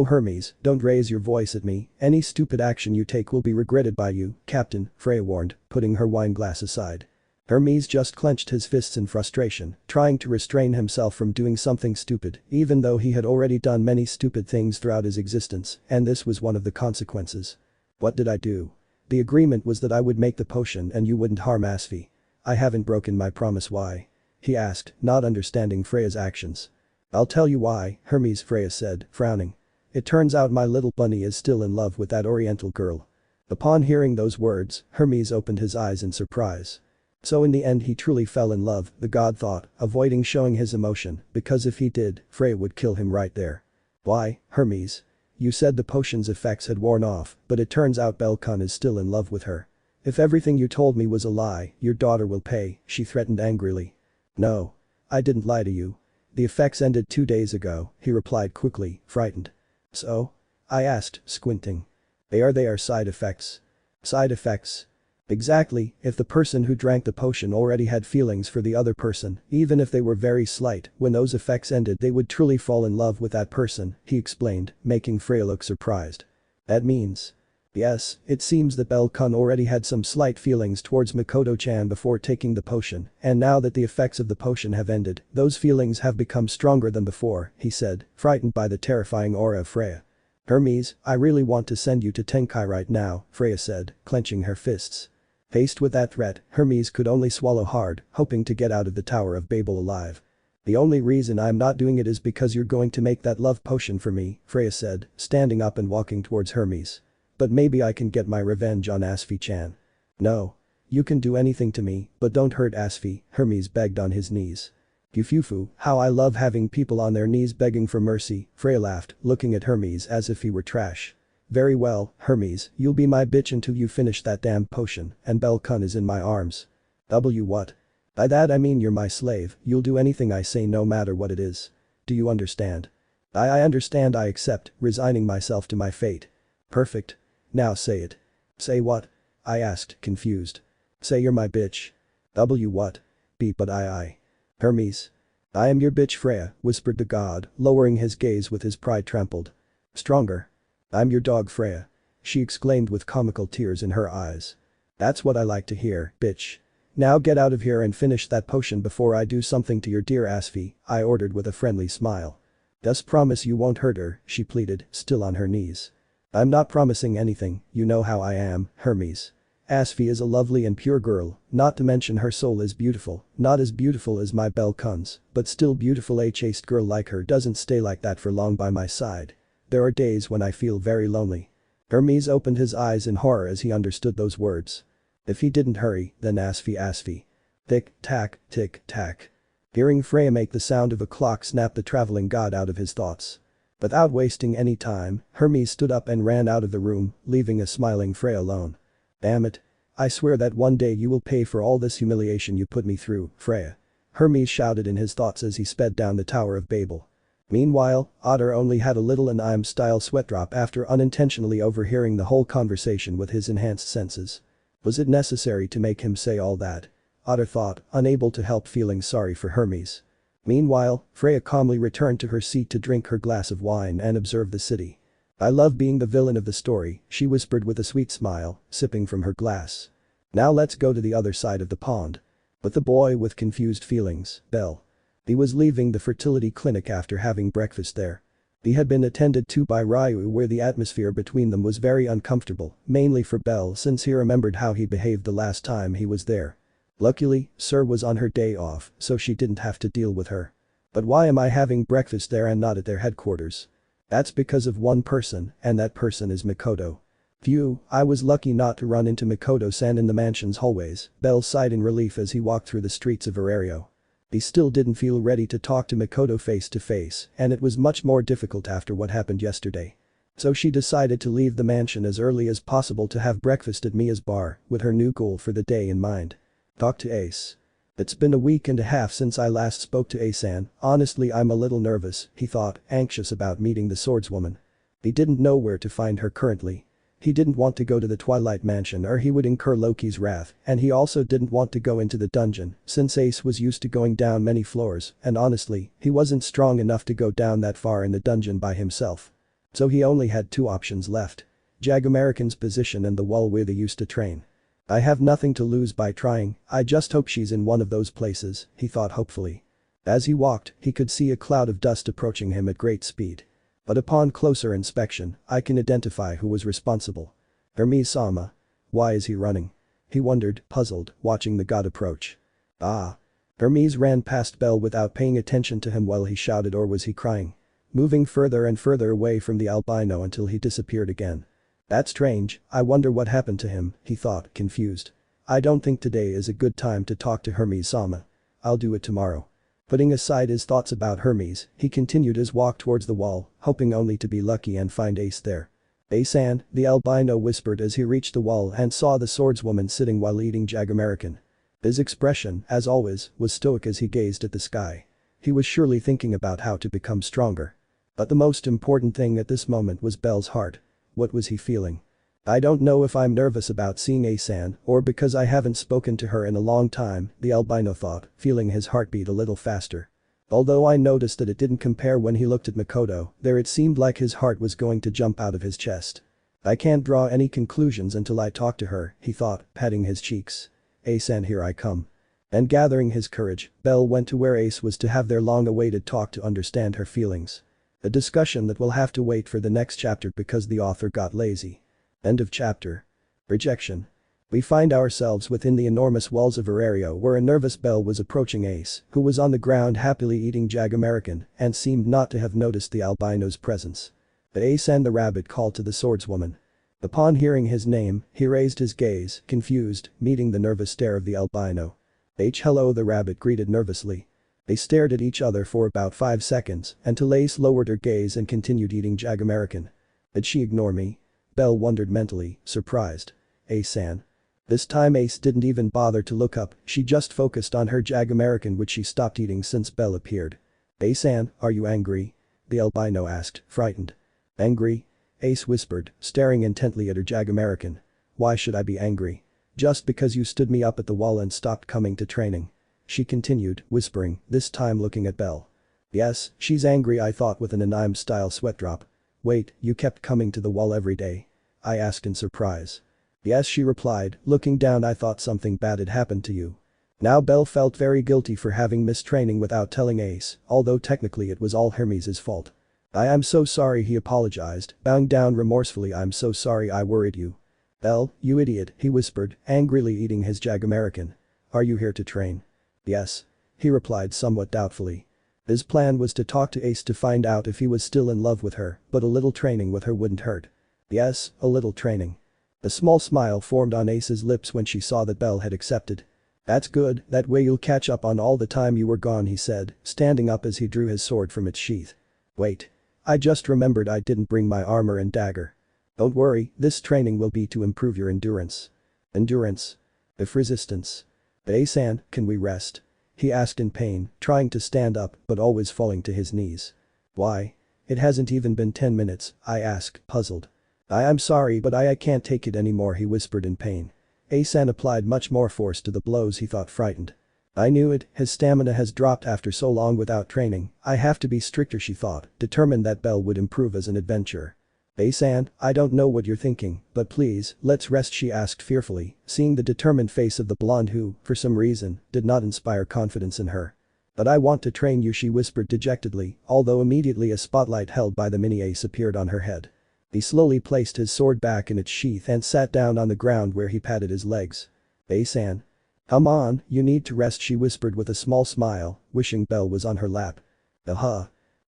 Hermes, don't raise your voice at me, any stupid action you take will be regretted by you, Captain, Freya warned, putting her wine glass aside. Hermes just clenched his fists in frustration, trying to restrain himself from doing something stupid, even though he had already done many stupid things throughout his existence, and this was one of the consequences. What did I do? The agreement was that I would make the potion and you wouldn't harm Asfi. I haven't broken my promise, why? He asked, not understanding Freya's actions. I'll tell you why, Hermes, Freya said, frowning. It turns out my little bunny is still in love with that oriental girl. Upon hearing those words, Hermes opened his eyes in surprise. So in the end he truly fell in love, the god thought, avoiding showing his emotion, because if he did, Freya would kill him right there. Why, Hermes? You said the potion's effects had worn off, but it turns out Belcon is still in love with her. If everything you told me was a lie, your daughter will pay, she threatened angrily. No. I didn't lie to you. The effects ended 2 days ago, he replied quickly, frightened. So? I asked, squinting. They are side effects. Side effects? Exactly, if the person who drank the potion already had feelings for the other person, even if they were very slight, when those effects ended they would truly fall in love with that person, he explained, making Freya look surprised. That means. Yes, it seems that Belcon already had some slight feelings towards Mikoto-chan before taking the potion, and now that the effects of the potion have ended, those feelings have become stronger than before, he said, frightened by the terrifying aura of Freya. Hermes, I really want to send you to Tenkai right now, Freya said, clenching her fists. Faced with that threat, Hermes could only swallow hard, hoping to get out of the Tower of Babel alive. The only reason I'm not doing it is because you're going to make that love potion for me, Freya said, standing up and walking towards Hermes. But maybe I can get my revenge on Asfi-chan. No. You can do anything to me, but don't hurt Asfi, Hermes begged on his knees. Fufufu, how I love having people on their knees begging for mercy, Freya laughed, looking at Hermes as if he were trash. Very well, Hermes, you'll be my bitch until you finish that damn potion, and Belcon is in my arms. What? By that I mean you're my slave, you'll do anything I say no matter what it is. Do you understand? I understand, I accept, resigning myself to my fate. Perfect. Now say it. Say what? I asked, confused. Say you're my bitch. What? B but I. Hermes. I am your bitch, Freya, whispered the god, lowering his gaze with his pride trampled. Stronger. I'm your dog, Freya. She exclaimed with comical tears in her eyes. That's what I like to hear, bitch. Now get out of here and finish that potion before I do something to your dear Asfi, I ordered with a friendly smile. Just promise you won't hurt her, she pleaded, still on her knees. I'm not promising anything, you know how I am, Hermes. Asfi is a lovely and pure girl, not to mention her soul is beautiful, not as beautiful as my belle Kunz, but still beautiful. A chaste girl like her doesn't stay like that for long by my side. There are days when I feel very lonely. Hermes opened his eyes in horror as he understood those words. If he didn't hurry, then Asfi. Tick-tack, tick-tack. Hearing Freya make the sound of a clock snapped the traveling god out of his thoughts. Without wasting any time, Hermes stood up and ran out of the room, leaving a smiling Freya alone. Damn it. I swear that one day you will pay for all this humiliation you put me through, Freya. Hermes shouted in his thoughts as he sped down the Tower of Babel. Meanwhile, Otter only had a little anime-style sweat drop after unintentionally overhearing the whole conversation with his enhanced senses. Was it necessary to make him say all that? Otter thought, unable to help feeling sorry for Hermes. Meanwhile, Freya calmly returned to her seat to drink her glass of wine and observe the city. I love being the villain of the story, she whispered with a sweet smile, sipping from her glass. Now let's go to the other side of the pond. But the boy with confused feelings, Belle. He was leaving the fertility clinic after having breakfast there. He had been attended to by Ryu, where the atmosphere between them was very uncomfortable, mainly for Belle since he remembered how he behaved the last time he was there. Luckily, Sir was on her day off, so she didn't have to deal with her. But why am I having breakfast there and not at their headquarters? That's because of one person, and that person is Mikoto. Phew, I was lucky not to run into Mikoto-san in the mansion's hallways, Belle sighed in relief as he walked through the streets of Arario. He still didn't feel ready to talk to Mikoto face to face, and it was much more difficult after what happened yesterday. So she decided to leave the mansion as early as possible to have breakfast at Mia's bar, with her new goal for the day in mind. Talk to Ace. It's been a week and a half since I last spoke to Ace-san, honestly I'm a little nervous, he thought, anxious about meeting the swordswoman. He didn't know where to find her currently. He didn't want to go to the Twilight Mansion or he would incur Loki's wrath, and he also didn't want to go into the dungeon, since Ace was used to going down many floors, and honestly, he wasn't strong enough to go down that far in the dungeon by himself. So he only had two options left. Jagamerican's position and the wall where they used to train. I have nothing to lose by trying, I just hope she's in one of those places, he thought hopefully. As he walked, he could see a cloud of dust approaching him at great speed. But upon closer inspection, I can identify who was responsible. Hermes-sama. Why is he running? He wondered, puzzled, watching the god approach. Ah. Hermes ran past Belle without paying attention to him while he shouted, or was he crying? Moving further and further away from the albino until he disappeared again. That's strange, I wonder what happened to him, he thought, confused. I don't think today is a good time to talk to Hermes-sama. I'll do it tomorrow. Putting aside his thoughts about Hermes, he continued his walk towards the wall, hoping only to be lucky and find Ace there. Ace-san, the albino whispered as he reached the wall and saw the swordswoman sitting while eating Jagamerican. His expression, as always, was stoic as he gazed at the sky. He was surely thinking about how to become stronger. But the most important thing at this moment was Belle's heart. What was he feeling? I don't know if I'm nervous about seeing Ace-san or because I haven't spoken to her in a long time, the albino thought, feeling his heartbeat a little faster. Although I noticed that it didn't compare when he looked at Makoto, there it seemed like his heart was going to jump out of his chest. I can't draw any conclusions until I talk to her, he thought, patting his cheeks. Ace-san, here I come. And gathering his courage, Belle went to where Ace was to have their long-awaited talk to understand her feelings. A discussion that will have to wait for the next chapter because the author got lazy. End of chapter. Rejection. We find ourselves within the enormous walls of Arario where a nervous Belle was approaching Ace, who was on the ground happily eating Jagamerican and seemed not to have noticed the albino's presence. But Ace and the rabbit called to the swordswoman. Upon hearing his name, he raised his gaze, confused, meeting the nervous stare of the albino. Hello, the rabbit greeted nervously. They stared at each other for about 5 seconds until Ace lowered her gaze and continued eating Jagamerican. Did she ignore me? Belle wondered mentally, surprised. Ace-san. This time Ace didn't even bother to look up, she just focused on her Jag-American which she stopped eating since Belle appeared. "Ace-san, are you angry?" the albino asked, frightened. "Angry?" Ace whispered, staring intently at her Jag-American. "Why should I be angry? Just because you stood me up at the wall and stopped coming to training." She continued, whispering, this time looking at Belle. "Yes, she's angry," I thought with an anime-style sweat drop. "Wait, you kept coming to the wall every day?" I asked in surprise. "Yes," she replied, looking down. "I thought something bad had happened to you." Now Belle felt very guilty for having missed training without telling Ace, although technically it was all Hermes' fault. "I am so sorry," he apologized, bowing down remorsefully. "I'm so sorry I worried you." "Belle, you idiot," he whispered, angrily eating his Jag-American. "Are you here to train?" "Yes," he replied somewhat doubtfully. His plan was to talk to Ace to find out if he was still in love with her, but a little training with her wouldn't hurt. "Yes, a little training." A small smile formed on Ace's lips when she saw that Belle had accepted. "That's good, that way you'll catch up on all the time you were gone," he said, standing up as he drew his sword from its sheath. "Wait. I just remembered I didn't bring my armor and dagger." "Don't worry, this training will be to improve your endurance." "Endurance? If resistance?" "Ace-san, can we rest?" he asked in pain, trying to stand up but always falling to his knees. "Why? It hasn't even been 10 minutes, I asked, puzzled. I'm sorry but I can't take it anymore," he whispered in pain. Ace-san applied much more force to the blows, he thought, frightened. "I knew it, his stamina has dropped after so long without training, I have to be stricter," she thought, determined that Belle would improve as an adventurer. "Ace-san, I don't know what you're thinking, but please, let's rest," she asked fearfully, seeing the determined face of the blonde who, for some reason, did not inspire confidence in her. "But I want to train you," she whispered dejectedly, although immediately a spotlight held by the mini Ace appeared on her head. He slowly placed his sword back in its sheath and sat down on the ground where he patted his legs. "Ace-san. Come on, you need to rest," she whispered with a small smile, wishing Belle was on her lap.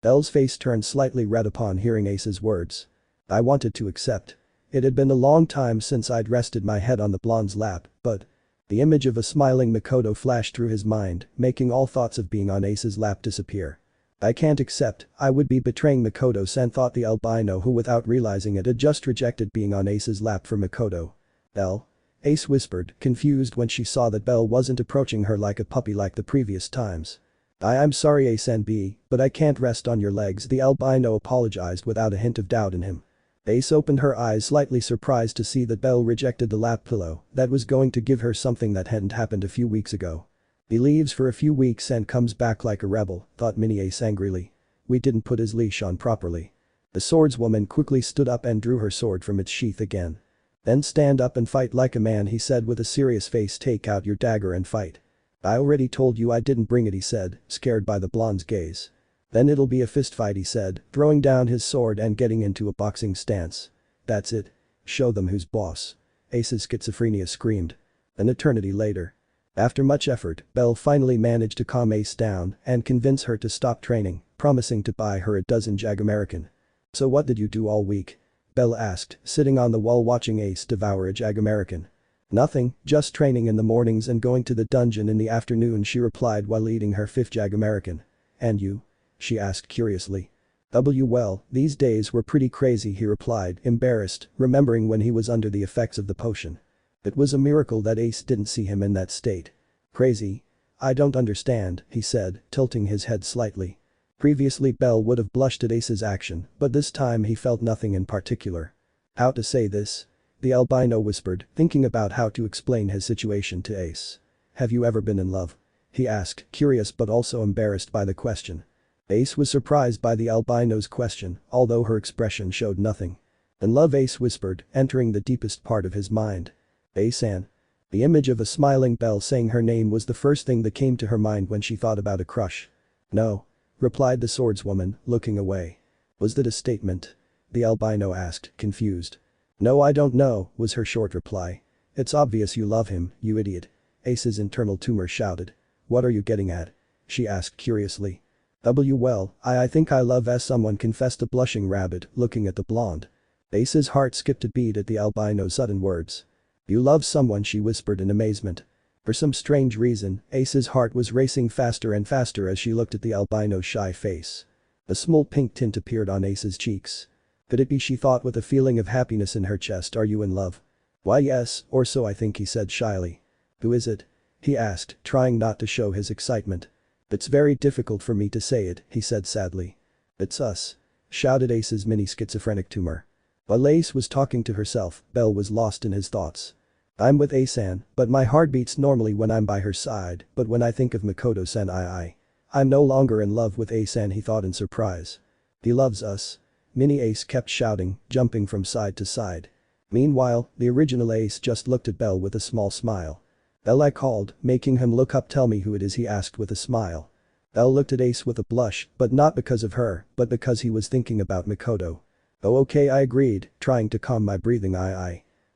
Belle's face turned slightly red upon hearing Ace's words. I wanted to accept. It had been a long time since I'd rested my head on the blonde's lap, but… The image of a smiling Mikoto flashed through his mind, making all thoughts of being on Ace's lap disappear. "I can't accept, I would be betraying Mikoto-san," thought the albino who without realizing it had just rejected being on Ace's lap for Mikoto. "Belle?" Ace whispered, confused when she saw that Belle wasn't approaching her like a puppy like the previous times. I'm sorry Ace-san B, but I can't rest on your legs," the albino apologized without a hint of doubt in him. Ace opened her eyes, slightly surprised to see that Belle rejected the lap pillow that was going to give her something that hadn't happened a few weeks ago. "He leaves for a few weeks and comes back like a rebel," thought Mini Ace angrily. "We didn't put his leash on properly." The swordswoman quickly stood up and drew her sword from its sheath again. "Then stand up and fight like a man," he said with a serious face. "Take out your dagger and fight." "I already told you I didn't bring it," he said, scared by the blonde's gaze. "Then it'll be a fistfight," he said, throwing down his sword and getting into a boxing stance. "That's it. Show them who's boss." Ace's schizophrenia screamed. An eternity later. After much effort, Belle finally managed to calm Ace down and convince her to stop training, promising to buy her a dozen Jag-American. "So what did you do all week?" Belle asked, sitting on the wall watching Ace devour a Jag-American. "Nothing, just training in the mornings and going to the dungeon in the afternoon," she replied while eating her 5th Jag-American. "And you?" she asked curiously. Well, these days were pretty crazy," he replied, embarrassed, remembering when he was under the effects of the potion. It was a miracle that Ace didn't see him in that state. "Crazy? I don't understand," he said, tilting his head slightly. Previously Belle would have blushed at Ace's action, but this time he felt nothing in particular. "How to say this?" the albino whispered, thinking about how to explain his situation to Ace. "Have you ever been in love?" he asked, curious but also embarrassed by the question. Ace was surprised by the albino's question, although her expression showed nothing. "In love?" Ace whispered, entering the deepest part of his mind. "Ace-san." The image of a smiling Belle saying her name was the first thing that came to her mind when she thought about a crush. "No," replied the swordswoman, looking away. "Was that a statement?" the albino asked, confused. "No, I don't know," was her short reply. "It's obvious you love him, you idiot." Ace's internal tumor shouted. "What are you getting at?" she asked curiously. Well, I think I love," as someone confessed, a blushing rabbit, looking at the blonde. Ace's heart skipped a beat at the albino's sudden words. "You love someone?" she whispered in amazement. For some strange reason, Ace's heart was racing faster and faster as she looked at the albino's shy face. A small pink tint appeared on Ace's cheeks. Could it be, she thought with a feeling of happiness in her chest. "Are you in love?" Why yes, or so I think, he said shyly. Who is it? He asked, trying not to show his excitement. It's very difficult for me to say it, he said sadly. It's us. Shouted Ace's mini schizophrenic tumor. While Ace was talking to herself, Belle was lost in his thoughts. I'm with Ace-san, but my heart beats normally when I'm by her side, but when I think of Mikoto-san I'm no longer in love with Ace-san, he thought in surprise. He loves us. Mini Ace kept shouting, jumping from side to side. Meanwhile, the original Ace just looked at Belle with a small smile. Belle, I called, making him look up. Tell me who it is, he asked with a smile. Belle looked at Ace with a blush, but not because of her, but because he was thinking about Mikoto. Oh okay, I agreed, trying to calm my breathing.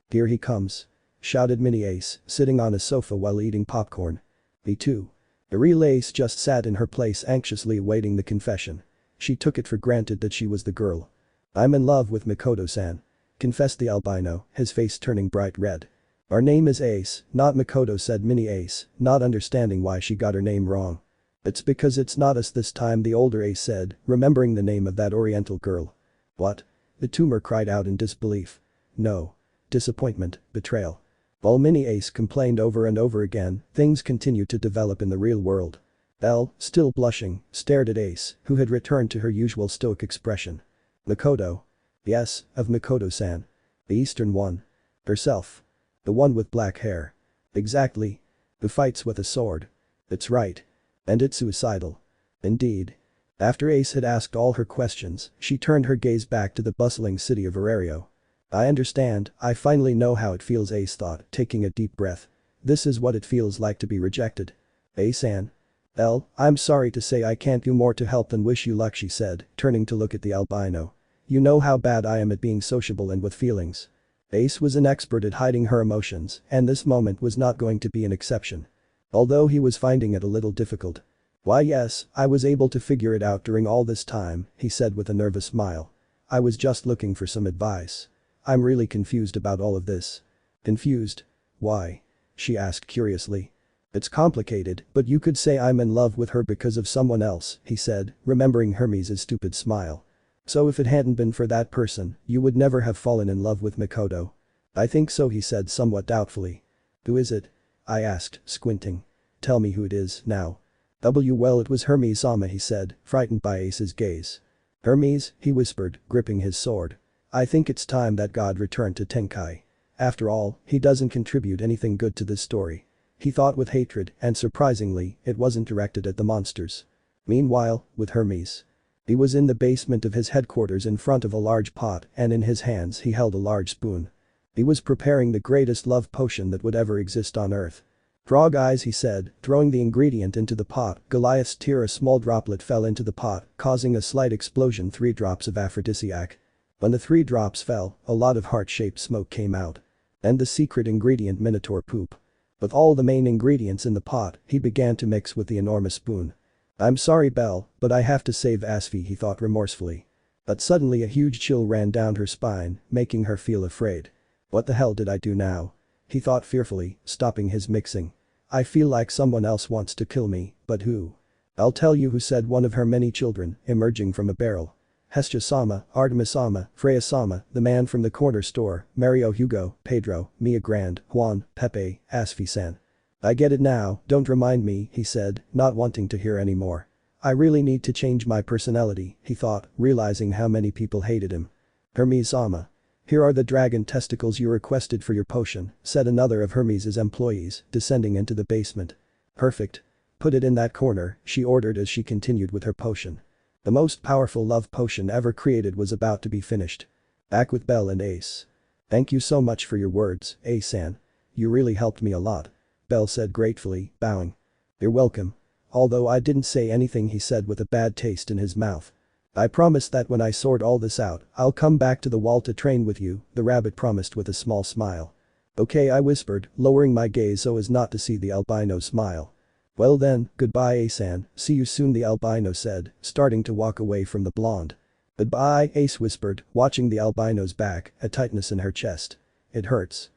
Here he comes. Shouted Mini Ace, sitting on a sofa while eating popcorn. Me too. The real Ace just sat in her place anxiously awaiting the confession. She took it for granted that she was the girl. I'm in love with Mikoto-san. Confessed the albino, his face turning bright red. Our name is Ace, not Mikoto, said Mini Ace, not understanding why she got her name wrong. It's because it's not us this time, the older Ace said, remembering the name of that oriental girl. What? The tumor cried out in disbelief. No. Disappointment, betrayal. While Mini Ace complained over and over again, things continued to develop in the real world. Belle, still blushing, stared at Ace, who had returned to her usual stoic expression. Makoto. Yes, of Mikoto-san. The eastern one. Herself. The one with black hair. Exactly. Who fights with a sword. It's right. And it's suicidal. Indeed. After Ace had asked all her questions, she turned her gaze back to the bustling city of Arario. I understand, I finally know how it feels, Ace thought, taking a deep breath. This is what it feels like to be rejected. Ace-san. Elle, I'm sorry to say I can't do more to help than wish you luck, she said, turning to look at the albino. You know how bad I am at being sociable and with feelings. Ace was an expert at hiding her emotions, and this moment was not going to be an exception. Although he was finding it a little difficult. Why yes, I was able to figure it out during all this time, he said with a nervous smile. I was just looking for some advice. I'm really confused about all of this. Confused? Why? She asked curiously. It's complicated, but you could say I'm in love with her because of someone else, he said, remembering Hermes' stupid smile. So if it hadn't been for that person, you would never have fallen in love with Mikoto. I think so, he said somewhat doubtfully. Who is it? I asked, squinting. Tell me who it is, now. Well, it was Hermes-sama, he said, frightened by Ace's gaze. Hermes, he whispered, gripping his sword. I think it's time that God returned to Tenkai. After all, he doesn't contribute anything good to this story. He thought with hatred, and surprisingly, it wasn't directed at the monsters. Meanwhile, with Hermes. He was in the basement of his headquarters in front of a large pot, and in his hands he held a large spoon. He was preparing the greatest love potion that would ever exist on Earth. Frog eyes, he said, throwing the ingredient into the pot. Goliath's tear, a small droplet fell into the pot, causing a slight explosion. 3 drops of aphrodisiac. When the 3 drops fell, a lot of heart-shaped smoke came out. And the secret ingredient, Minotaur poop. With all the main ingredients in the pot, he began to mix with the enormous spoon. I'm sorry, Belle, but I have to save Asfi, he thought remorsefully. But suddenly a huge chill ran down her spine, making her feel afraid. What the hell did I do now? He thought fearfully, stopping his mixing. I feel like someone else wants to kill me, but who? I'll tell you who, said one of her many children, emerging from a barrel. Hestia-sama, Artemis-sama, Freya-sama, the man from the corner store, Mario, Hugo, Pedro, Mia Grande, Juan, Pepe, Asfi-san. I get it now, don't remind me, he said, not wanting to hear any more. I really need to change my personality, he thought, realizing how many people hated him. Hermes-sama. Here are the dragon testicles you requested for your potion, said another of Hermes' employees, descending into the basement. Perfect. Put it in that corner, she ordered as she continued with her potion. The most powerful love potion ever created was about to be finished. Back with Belle and Ace. Thank you so much for your words, Ace-san. You really helped me a lot. Belle said gratefully, bowing. You're welcome. Although I didn't say anything, he said with a bad taste in his mouth. I promise that when I sort all this out, I'll come back to the wall to train with you, the rabbit promised with a small smile. Okay, I whispered, lowering my gaze so as not to see the albino smile. Well then, goodbye Ace-san, see you soon, the albino said, starting to walk away from the blonde. Goodbye, Ace whispered, watching the albino's back, a tightness in her chest. It hurts.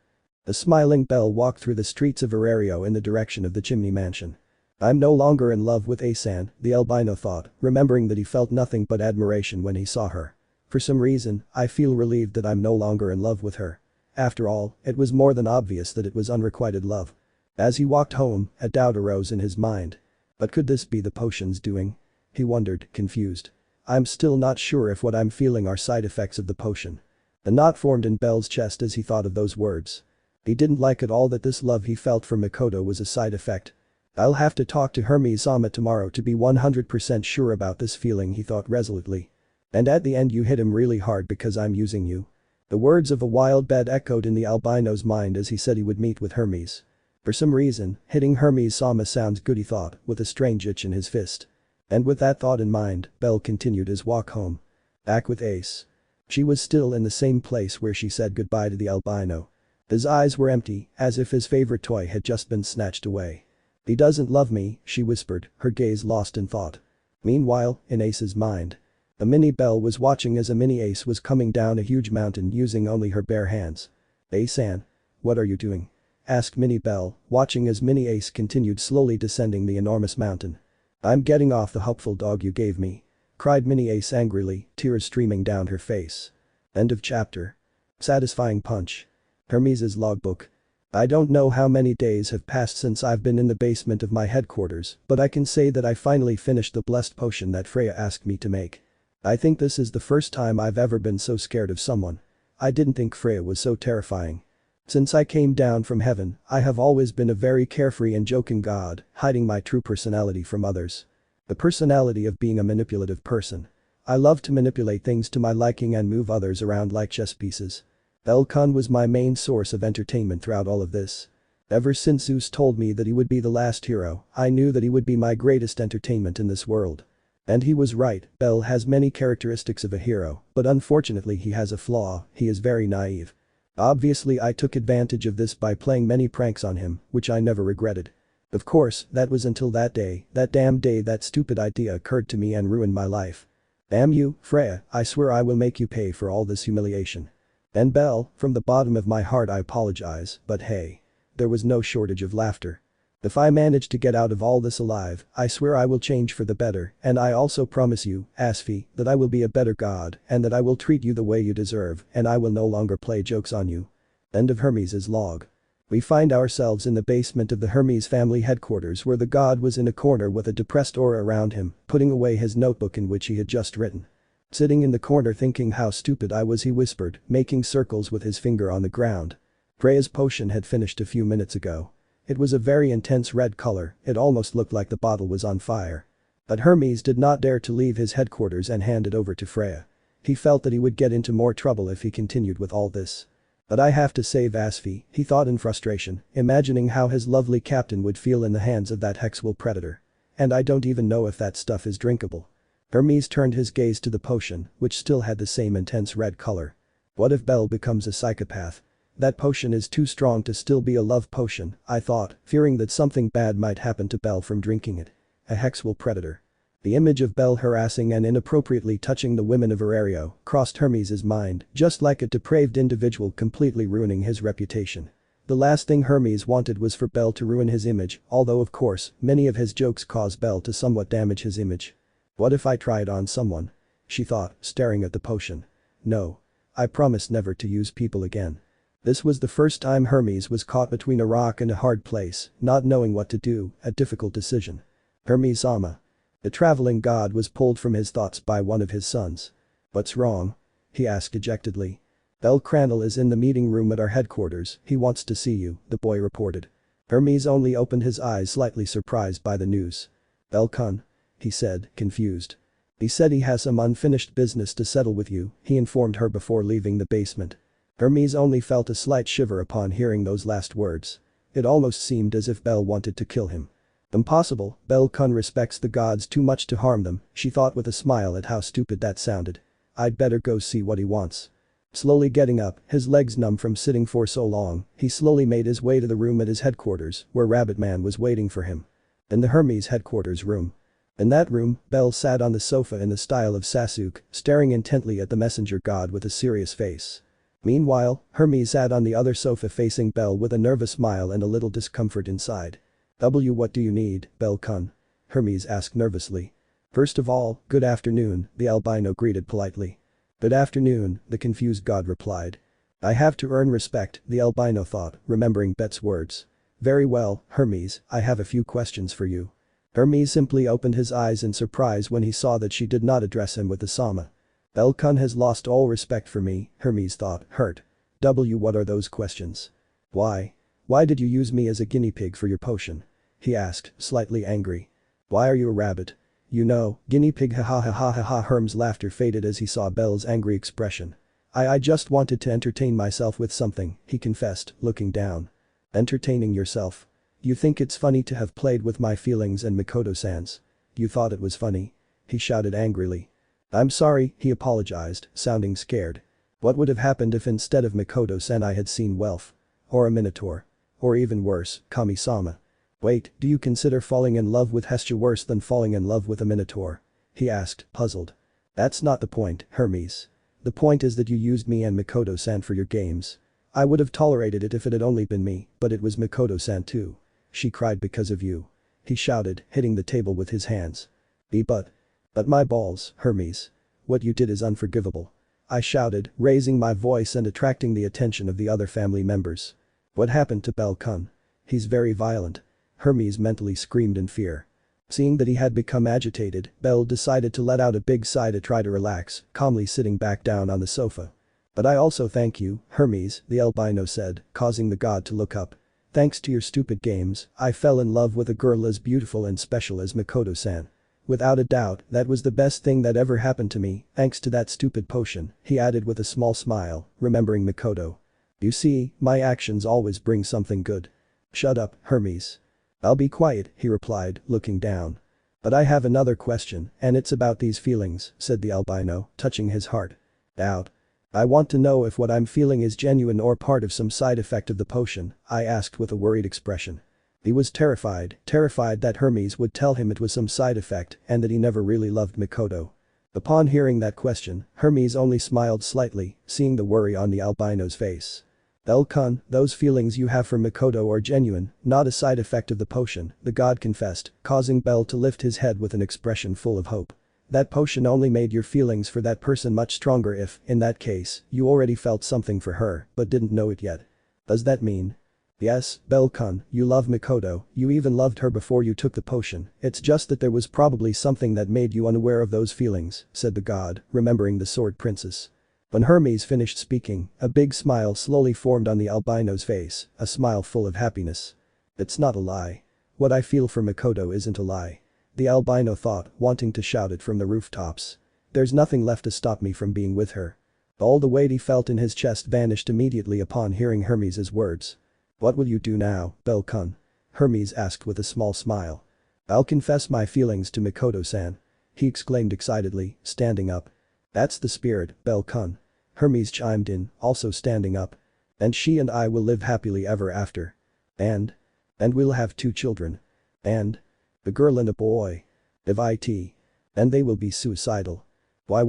The smiling Belle walked through the streets of Arario in the direction of the chimney mansion. I'm no longer in love with Ace-san, the albino thought, remembering that he felt nothing but admiration when he saw her. For some reason, I feel relieved that I'm no longer in love with her. After all, it was more than obvious that it was unrequited love. As he walked home, a doubt arose in his mind. But could this be the potion's doing? He wondered, confused. I'm still not sure if what I'm feeling are side effects of the potion. A knot formed in Bell's chest as he thought of those words. He didn't like at all that this love he felt for Mikoto was a side effect. I'll have to talk to Hermes-sama tomorrow to be 100% sure about this feeling, he thought resolutely. And at the end you hit him really hard because I'm using you. The words of a wild bat echoed in the albino's mind as he said he would meet with Hermes. For some reason, hitting Hermes-sama sounds good, he thought, with a strange itch in his fist. And with that thought in mind, Bell continued his walk home. Back with Ace. She was still in the same place where she said goodbye to the albino. His eyes were empty, as if his favorite toy had just been snatched away. He doesn't love me, she whispered, her gaze lost in thought. Meanwhile, in Ace's mind. A mini Bell was watching as a mini Ace was coming down a huge mountain using only her bare hands. Ace-san. What are you doing? Asked Mini Bell, watching as Mini Ace continued slowly descending the enormous mountain. I'm getting off the helpful dog you gave me. Cried Mini Ace angrily, tears streaming down her face. End of chapter. Satisfying punch. Hermes' logbook. I don't know how many days have passed since I've been in the basement of my headquarters, but I can say that I finally finished the blessed potion that Freya asked me to make. I think this is the first time I've ever been so scared of someone. I didn't think Freya was so terrifying. Since I came down from heaven, I have always been a very carefree and joking god, hiding my true personality from others. The personality of being a manipulative person. I love to manipulate things to my liking and move others around like chess pieces. Bell-kun was my main source of entertainment throughout all of this. Ever since Zeus told me that he would be the last hero, I knew that he would be my greatest entertainment in this world. And he was right, Bell has many characteristics of a hero, but unfortunately he has a flaw, he is very naive. Obviously I took advantage of this by playing many pranks on him, which I never regretted. Of course, that was until that day, that damn day that stupid idea occurred to me and ruined my life. Damn you, Freya, I swear I will make you pay for all this humiliation. And Bell, from the bottom of my heart I apologize, but hey. There was no shortage of laughter. If I manage to get out of all this alive, I swear I will change for the better, and I also promise you, Asfi, that I will be a better god, and that I will treat you the way you deserve, and I will no longer play jokes on you. End of Hermes' log. We find ourselves in the basement of the Hermes family headquarters where the god was in a corner with a depressed aura around him, putting away his notebook in which he had just written. Sitting in the corner thinking how stupid I was, he whispered, making circles with his finger on the ground. Freya's potion had finished a few minutes ago. It was a very intense red color, it almost looked like the bottle was on fire. But Hermes did not dare to leave his headquarters and hand it over to Freya. He felt that he would get into more trouble if he continued with all this. But I have to save Asfi, he thought in frustration, imagining how his lovely captain would feel in the hands of that hexwell predator. And I don't even know if that stuff is drinkable. Hermes turned his gaze to the potion, which still had the same intense red color. What if Bell becomes a psychopath? That potion is too strong to still be a love potion, I thought, fearing that something bad might happen to Bell from drinking it. A hexwell predator. The image of Bell harassing and inappropriately touching the women of Arario crossed Hermes' mind, just like a depraved individual completely ruining his reputation. The last thing Hermes wanted was for Bell to ruin his image, although of course, many of his jokes cause Bell to somewhat damage his image. What if I try it on someone? She thought, staring at the potion. No. I promise never to use people again. This was the first time Hermes was caught between a rock and a hard place, not knowing what to do, a difficult decision. Hermes-sama. The traveling god was pulled from his thoughts by one of his sons. What's wrong? He asked dejectedly. Bellcranel is in the meeting room at our headquarters, he wants to see you, the boy reported. Hermes only opened his eyes slightly surprised by the news. Bellcun? He said, confused. He said he has some unfinished business to settle with you, he informed her before leaving the basement. Hermes only felt a slight shiver upon hearing those last words. It almost seemed as if Bell wanted to kill him. Impossible, Bell-kun respects the gods too much to harm them, she thought with a smile at how stupid that sounded. I'd better go see what he wants. Slowly getting up, his legs numb from sitting for so long, he slowly made his way to the room at his headquarters, where Rabbit Man was waiting for him. In the Hermes headquarters room. In that room, Bell sat on the sofa in the style of Sasuke, staring intently at the messenger god with a serious face. Meanwhile, Hermes sat on the other sofa facing Bell with a nervous smile and a little discomfort inside. What do you need, Bell-kun? Hermes asked nervously. First of all, good afternoon, the albino greeted politely. Good afternoon, the confused god replied. I have to earn respect, the albino thought, remembering Bet's words. Very well, Hermes, I have a few questions for you. Hermes simply opened his eyes in surprise when he saw that she did not address him with the sama. Belle-kun has lost all respect for me, Hermes thought, hurt. What are those questions? Why? Why did you use me as a guinea pig for your potion? He asked, slightly angry. Why are you a rabbit? You know, guinea pig ha ha ha ha ha ha. Hermes' laughter faded as he saw Belle's angry expression. I just wanted to entertain myself with something, he confessed, looking down. Entertaining yourself? You think it's funny to have played with my feelings and Mikoto-san's? You thought it was funny? He shouted angrily. I'm sorry, he apologized, sounding scared. What would have happened if instead of Mikoto-san I had seen Welf? Or a minotaur? Or even worse, Kami-sama? Wait, do you consider falling in love with Hestia worse than falling in love with a minotaur? He asked, puzzled. That's not the point, Hermes. The point is that you used me and Mikoto-san for your games. I would have tolerated it if it had only been me, but it was Mikoto-san too. She cried because of you. He shouted, hitting the table with his hands. But my balls, Hermes. What you did is unforgivable. I shouted, raising my voice and attracting the attention of the other family members. What happened to Belle-kun? He's very violent. Hermes mentally screamed in fear. Seeing that he had become agitated, Belle decided to let out a big sigh to try to relax, calmly sitting back down on the sofa. But I also thank you, Hermes, the albino said, causing the god to look up. Thanks to your stupid games, I fell in love with a girl as beautiful and special as Mikoto-san. Without a doubt, that was the best thing that ever happened to me, thanks to that stupid potion, he added with a small smile, remembering Mikoto. You see, my actions always bring something good. Shut up, Hermes. I'll be quiet, he replied, looking down. But I have another question, and it's about these feelings, said the albino, touching his heart. Doubt. I want to know if what I'm feeling is genuine or part of some side effect of the potion, I asked with a worried expression. He was terrified that Hermes would tell him it was some side effect and that he never really loved Mikoto. Upon hearing that question, Hermes only smiled slightly, seeing the worry on the albino's face. Belle-kun, those feelings you have for Mikoto are genuine, not a side effect of the potion, the god confessed, causing Belle to lift his head with an expression full of hope. That potion only made your feelings for that person much stronger if, in that case, you already felt something for her but didn't know it yet. Does that mean? Yes, Belle-kun, you love Mikoto, you even loved her before you took the potion, it's just that there was probably something that made you unaware of those feelings, said the god, remembering the sword princess. When Hermes finished speaking, a big smile slowly formed on the albino's face, a smile full of happiness. It's not a lie. What I feel for Mikoto isn't a lie. The albino thought, wanting to shout it from the rooftops. There's nothing left to stop me from being with her. All the weight he felt in his chest vanished immediately upon hearing Hermes' words. What will you do now, Belle-kun? Hermes asked with a small smile. I'll confess my feelings to Mikoto-san. He exclaimed excitedly, standing up. That's the spirit, Belle-kun. Hermes chimed in, also standing up. And she and I will live happily ever after. And we'll have 2 children. And a girl and a boy. It. And they will be suicidal. Why?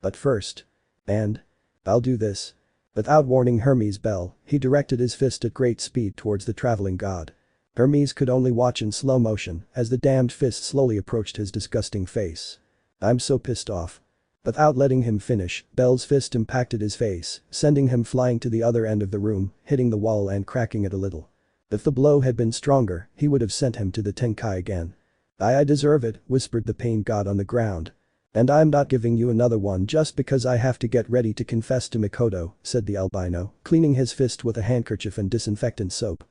But first. And I'll do this. Without warning Hermes Bell, he directed his fist at great speed towards the traveling god. Hermes could only watch in slow motion as the damned fist slowly approached his disgusting face. I'm so pissed off. Without letting him finish, Bell's fist impacted his face, sending him flying to the other end of the room, hitting the wall and cracking it a little. If the blow had been stronger, he would have sent him to the Tenkai again. I deserve it, whispered the pain god on the ground. And I'm not giving you another one just because I have to get ready to confess to Mikoto, said the albino, cleaning his fist with a handkerchief and disinfectant soap.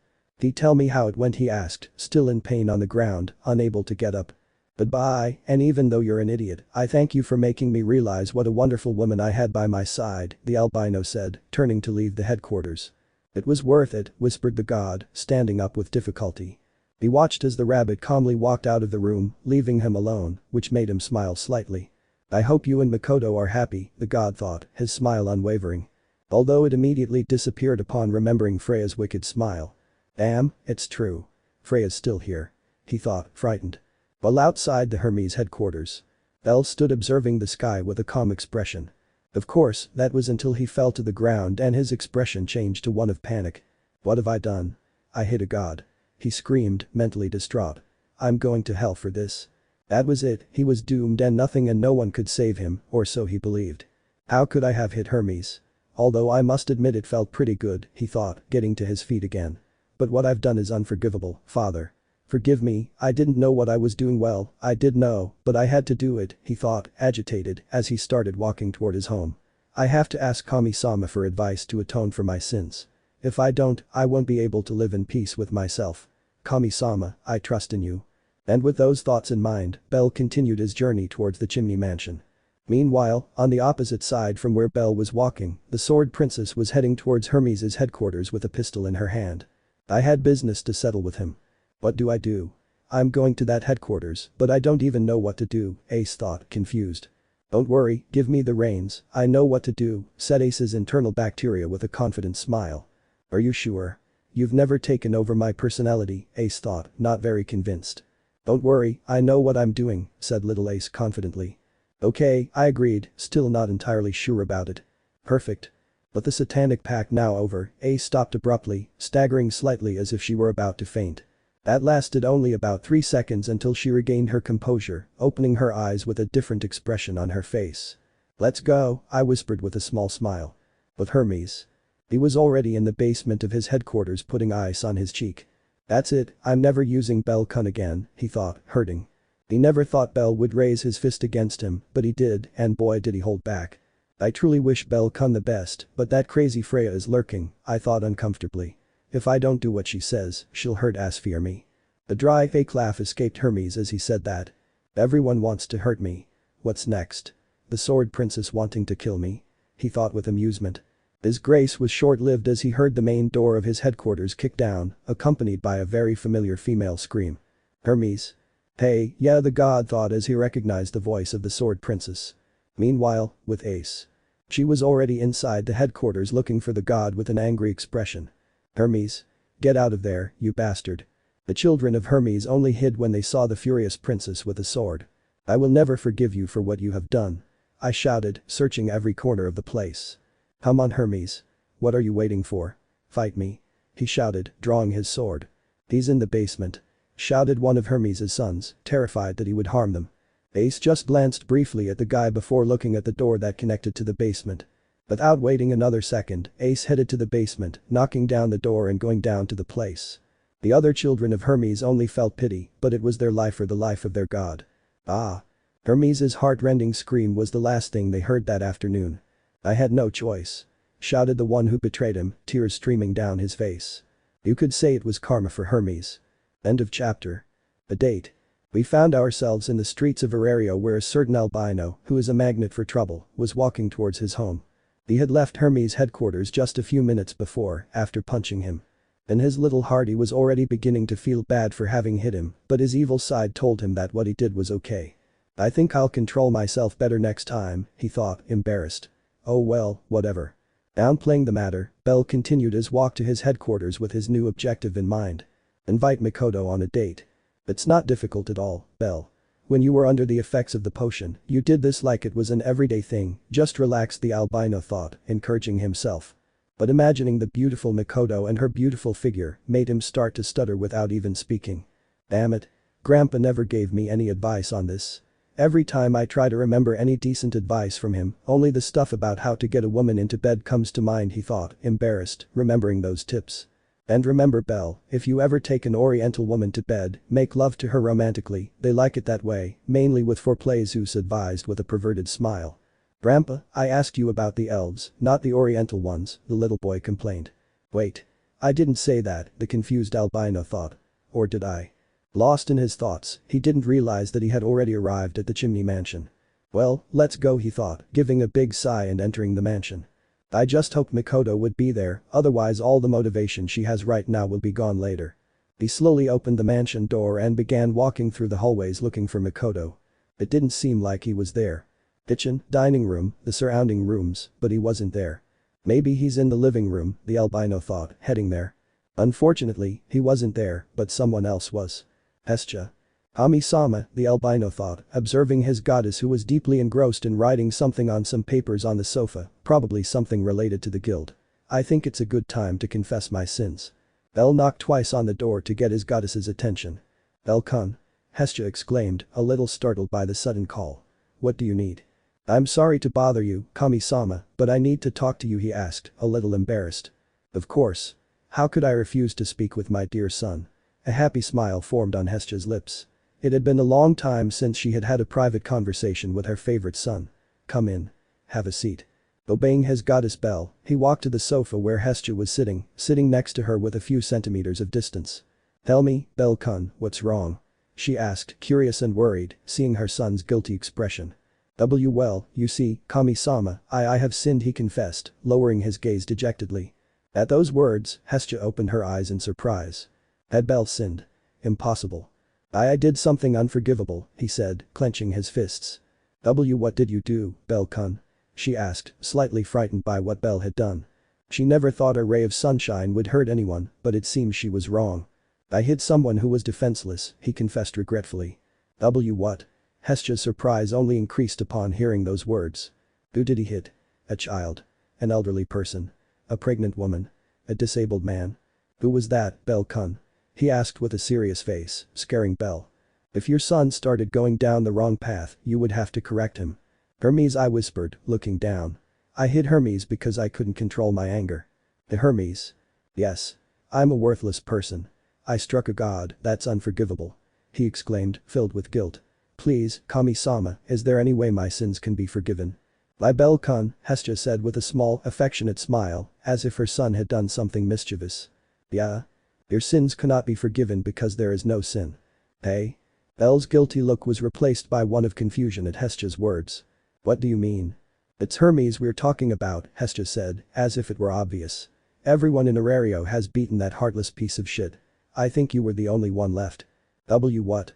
Tell me how it went, he asked, still in pain on the ground, unable to get up. Goodbye, and even though you're an idiot, I thank you for making me realize what a wonderful woman I had by my side, the albino said, turning to leave the headquarters. It was worth it, whispered the god, standing up with difficulty. He watched as the rabbit calmly walked out of the room, leaving him alone, which made him smile slightly. I hope you and Makoto are happy, the god thought, his smile unwavering. Although it immediately disappeared upon remembering Freya's wicked smile. Damn, it's true. Freya's still here. He thought, frightened. While outside the Hermes headquarters, Bell stood observing the sky with a calm expression. Of course, that was until he fell to the ground and his expression changed to one of panic. What have I done? I hit a god. He screamed, mentally distraught. I'm going to hell for this. That was it, he was doomed and nothing and no one could save him, or so he believed. How could I have hit Hermes? although I must admit it felt pretty good, he thought, getting to his feet again. But what I've done is unforgivable, father. Forgive me, I didn't know what I was doing well, I did know, but I had to do it, he thought, agitated, as he started walking toward his home. I have to ask Kami-sama for advice to atone for my sins. If I don't, I won't be able to live in peace with myself. Kami-sama, I trust in you. And with those thoughts in mind, Bell continued his journey towards the chimney mansion. Meanwhile, on the opposite side from where Bell was walking, the sword princess was heading towards Hermes' headquarters with a pistol in her hand. I had business to settle with him. What do I do? I'm going to that headquarters, but I don't even know what to do, Ace thought, confused. Don't worry, give me the reins, I know what to do, said Ace's internal bacteria with a confident smile. Are you sure? You've never taken over my personality, Ace thought, not very convinced. Don't worry, I know what I'm doing, said little Ace confidently. Okay, I agreed, still not entirely sure about it. Perfect. But the satanic pact now over, Ace stopped abruptly, staggering slightly as if she were about to faint. That lasted only about 3 seconds until she regained her composure, opening her eyes with a different expression on her face. Let's go, I whispered with a small smile. With Hermes. He was already in the basement of his headquarters putting ice on his cheek. That's it, I'm never using Bell-kun again, he thought, hurting. He never thought Bell would raise his fist against him, but he did, and boy did he hold back. I truly wish Bell-kun the best, but that crazy Freya is lurking, I thought uncomfortably. If I don't do what she says, she'll hurt ass fear me. A dry fake laugh escaped Hermes as he said that. Everyone wants to hurt me. What's next? The sword princess wanting to kill me? He thought with amusement. His grace was short-lived as he heard the main door of his headquarters kick down, accompanied by a very familiar female scream. Hermes. Hey, yeah, the god thought as he recognized the voice of the sword princess. Meanwhile, with Ace. She was already inside the headquarters looking for the god with an angry expression. Hermes. Get out of there, you bastard. The children of Hermes only hid when they saw the furious princess with a sword. I will never forgive you for what you have done. I shouted, searching every corner of the place. Come on Hermes. What are you waiting for? Fight me. He shouted, drawing his sword. He's in the basement. Shouted one of Hermes' sons, terrified that he would harm them. Ace just glanced briefly at the guy before looking at the door that connected to the basement. Without waiting another second, Ace headed to the basement, knocking down the door and going down to the place. The other children of Hermes only felt pity, but it was their life or the life of their god. Ah. Hermes' heart-rending scream was the last thing they heard that afternoon. I had no choice. Shouted the one who betrayed him, tears streaming down his face. You could say it was karma for Hermes. End of chapter. A date. We found ourselves in the streets of Arario where a certain albino, who is a magnet for trouble, was walking towards his home. He had left Hermes' headquarters just a few minutes before, after punching him. In his little heart he was already beginning to feel bad for having hit him, but his evil side told him that what he did was okay. I think I'll control myself better next time, he thought, embarrassed. Oh well, whatever. Downplaying the matter, Bell continued his walk to his headquarters with his new objective in mind. Invite Mikoto on a date. It's not difficult at all, Bell. When you were under the effects of the potion, you did this like it was an everyday thing, just relax, the albino thought, encouraging himself. But imagining the beautiful Mikoto and her beautiful figure made him start to stutter without even speaking. Damn it. Grandpa never gave me any advice on this. Every time I try to remember any decent advice from him, only the stuff about how to get a woman into bed comes to mind, he thought, embarrassed, remembering those tips. And remember Belle, if you ever take an oriental woman to bed, make love to her romantically, they like it that way, mainly with foreplay, Zeus advised with a perverted smile. Grandpa, I asked you about the elves, not the oriental ones, the little boy complained. Wait. I didn't say that, the confused albino thought. Or did I? Lost in his thoughts, he didn't realize that he had already arrived at the chimney mansion. Well, let's go, he thought, giving a big sigh and entering the mansion. I just hoped Mikoto would be there, otherwise all the motivation she has right now will be gone later. He slowly opened the mansion door and began walking through the hallways looking for Mikoto. It didn't seem like he was there. Kitchen, dining room, the surrounding rooms, but he wasn't there. Maybe he's in the living room, the albino thought, heading there. Unfortunately, he wasn't there, but someone else was. Hestia. Kami-sama, the albino thought, observing his goddess who was deeply engrossed in writing something on some papers on the sofa, probably something related to the guild. I think it's a good time to confess my sins. Bell knocked twice on the door to get his goddess's attention. Bell-kun. Hestia exclaimed, a little startled by the sudden call. What do you need? I'm sorry to bother you, Kami-sama, but I need to talk to you, he asked, a little embarrassed. Of course. How could I refuse to speak with my dear son? A happy smile formed on Hestia's lips. It had been a long time since she had had a private conversation with her favorite son. Come in. Have a seat. Obeying his goddess Belle, he walked to the sofa where Hestia was sitting next to her with a few centimeters of distance. Tell me, Belle-kun, what's wrong? She asked, curious and worried, seeing her son's guilty expression. Well, you see, Kami-sama, I have sinned, he confessed, lowering his gaze dejectedly. At those words, Hestia opened her eyes in surprise. Had Belle sinned? Impossible. I did something unforgivable, he said, clenching his fists. What did you do, Belle-kun? She asked, slightly frightened by what Belle had done. She never thought a ray of sunshine would hurt anyone, but it seems she was wrong. I hit someone who was defenseless, he confessed regretfully. What? Hestia's surprise only increased upon hearing those words. Who did he hit? A child. An elderly person. A pregnant woman. A disabled man. Who was that, Belle-kun? He asked with a serious face, scaring Belle. If your son started going down the wrong path, you would have to correct him. Hermes, I whispered, looking down. I hit Hermes because I couldn't control my anger. The Hermes? Yes. I'm a worthless person. I struck a god, that's unforgivable. He exclaimed, filled with guilt. Please, Kami-sama, is there any way my sins can be forgiven? My Belle-kun, Hestia said with a small, affectionate smile, as if her son had done something mischievous. Yeah? Your sins cannot be forgiven because there is no sin. Hey? Belle's guilty look was replaced by one of confusion at Hestia's words. What do you mean? It's Hermes we're talking about, Hestia said, as if it were obvious. Everyone in Aurario has beaten that heartless piece of shit. I think you were the only one left. What?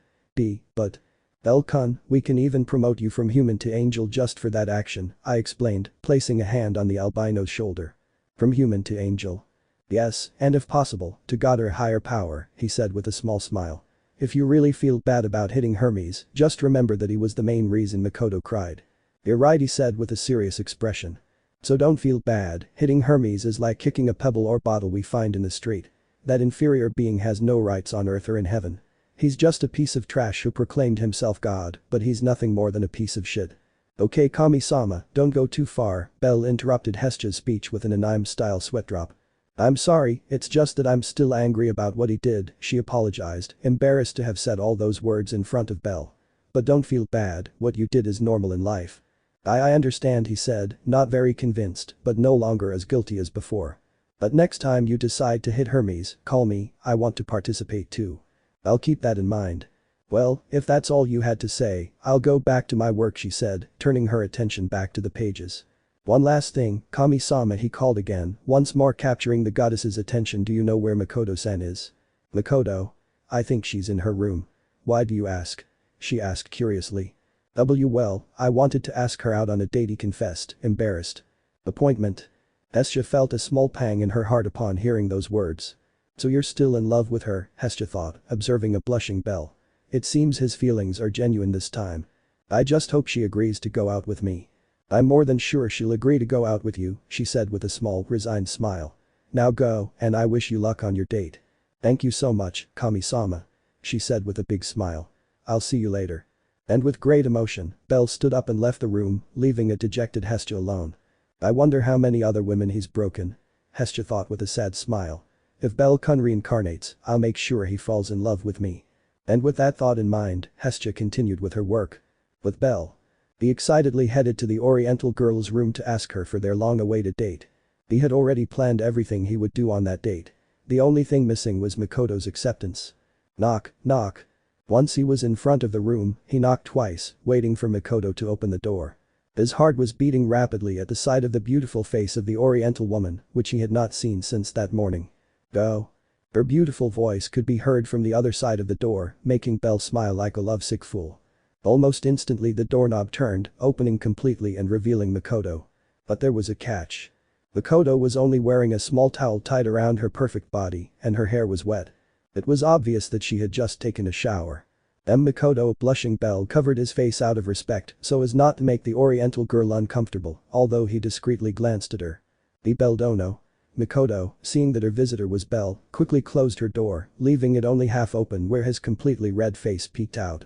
But. Belle-kun, we can even promote you from human to angel just for that action, I explained, placing a hand on the albino's shoulder. From human to angel. Yes, and if possible, to God or higher power, he said with a small smile. If you really feel bad about hitting Hermes, just remember that he was the main reason Mikoto cried. You're right, he said with a serious expression. So don't feel bad, hitting Hermes is like kicking a pebble or bottle we find in the street. That inferior being has no rights on earth or in heaven. He's just a piece of trash who proclaimed himself God, but he's nothing more than a piece of shit. Okay, Kami-sama, don't go too far, Belle interrupted Hestia's speech with an anime-style sweat drop. I'm sorry, it's just that I'm still angry about what he did, she apologized, embarrassed to have said all those words in front of Belle. But don't feel bad, what you did is normal in life. I understand, he said, not very convinced, but no longer as guilty as before. But next time you decide to hit Hermes, call me, I want to participate too. I'll keep that in mind. Well, if that's all you had to say, I'll go back to my work, she said, turning her attention back to the pages. One last thing, Kami-sama, he called again, once more capturing the goddess's attention. Do you know where Mikoto-san is? Mikoto? I think she's in her room. Why do you ask? She asked curiously. Well, I wanted to ask her out on a date, he confessed, embarrassed. Appointment? Hestia felt a small pang in her heart upon hearing those words. So you're still in love with her, Hestia thought, observing a blushing Belle. It seems his feelings are genuine this time. I just hope she agrees to go out with me. I'm more than sure she'll agree to go out with you, she said with a small, resigned smile. Now go, and I wish you luck on your date. Thank you so much, Kami-sama. She said with a big smile. I'll see you later. And with great emotion, Belle stood up and left the room, leaving a dejected Hestia alone. I wonder how many other women he's broken. Hestia thought with a sad smile. If Belle-kun reincarnates, I'll make sure he falls in love with me. And with that thought in mind, Hestia continued with her work. With Belle. He excitedly headed to the Oriental girl's room to ask her for their long-awaited date. He had already planned everything he would do on that date. The only thing missing was Mikoto's acceptance. Knock, knock. Once he was in front of the room, he knocked twice, waiting for Mikoto to open the door. His heart was beating rapidly at the sight of the beautiful face of the Oriental woman, which he had not seen since that morning. Go. Her beautiful voice could be heard from the other side of the door, making Belle smile like a lovesick fool. Almost instantly the doorknob turned, opening completely and revealing Mikoto. But there was a catch. Mikoto was only wearing a small towel tied around her perfect body, and her hair was wet. It was obvious that she had just taken a shower. Mikoto, blushing Belle, covered his face out of respect so as not to make the Oriental girl uncomfortable, although he discreetly glanced at her. The Belle dono. Mikoto, seeing that her visitor was Belle, quickly closed her door, leaving it only half open where his completely red face peeked out.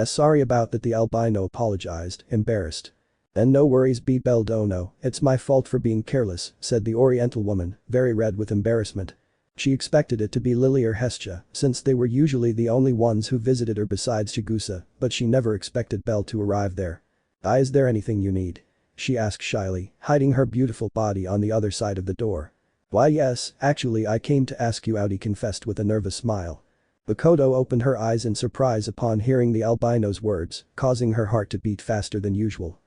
Sorry about that, the albino apologized, embarrassed. "Then no worries be Belle Dono, it's my fault for being careless," said the Oriental woman, very red with embarrassment. She expected it to be Lily or Hestia, since they were usually the only ones who visited her besides Chigusa, but she never expected Belle to arrive there. "Is there anything you need?" she asked shyly, hiding her beautiful body on the other side of the door. "Why yes, actually I came to ask you out," he confessed with a nervous smile. Makoto opened her eyes in surprise upon hearing the albino's words, causing her heart to beat faster than usual.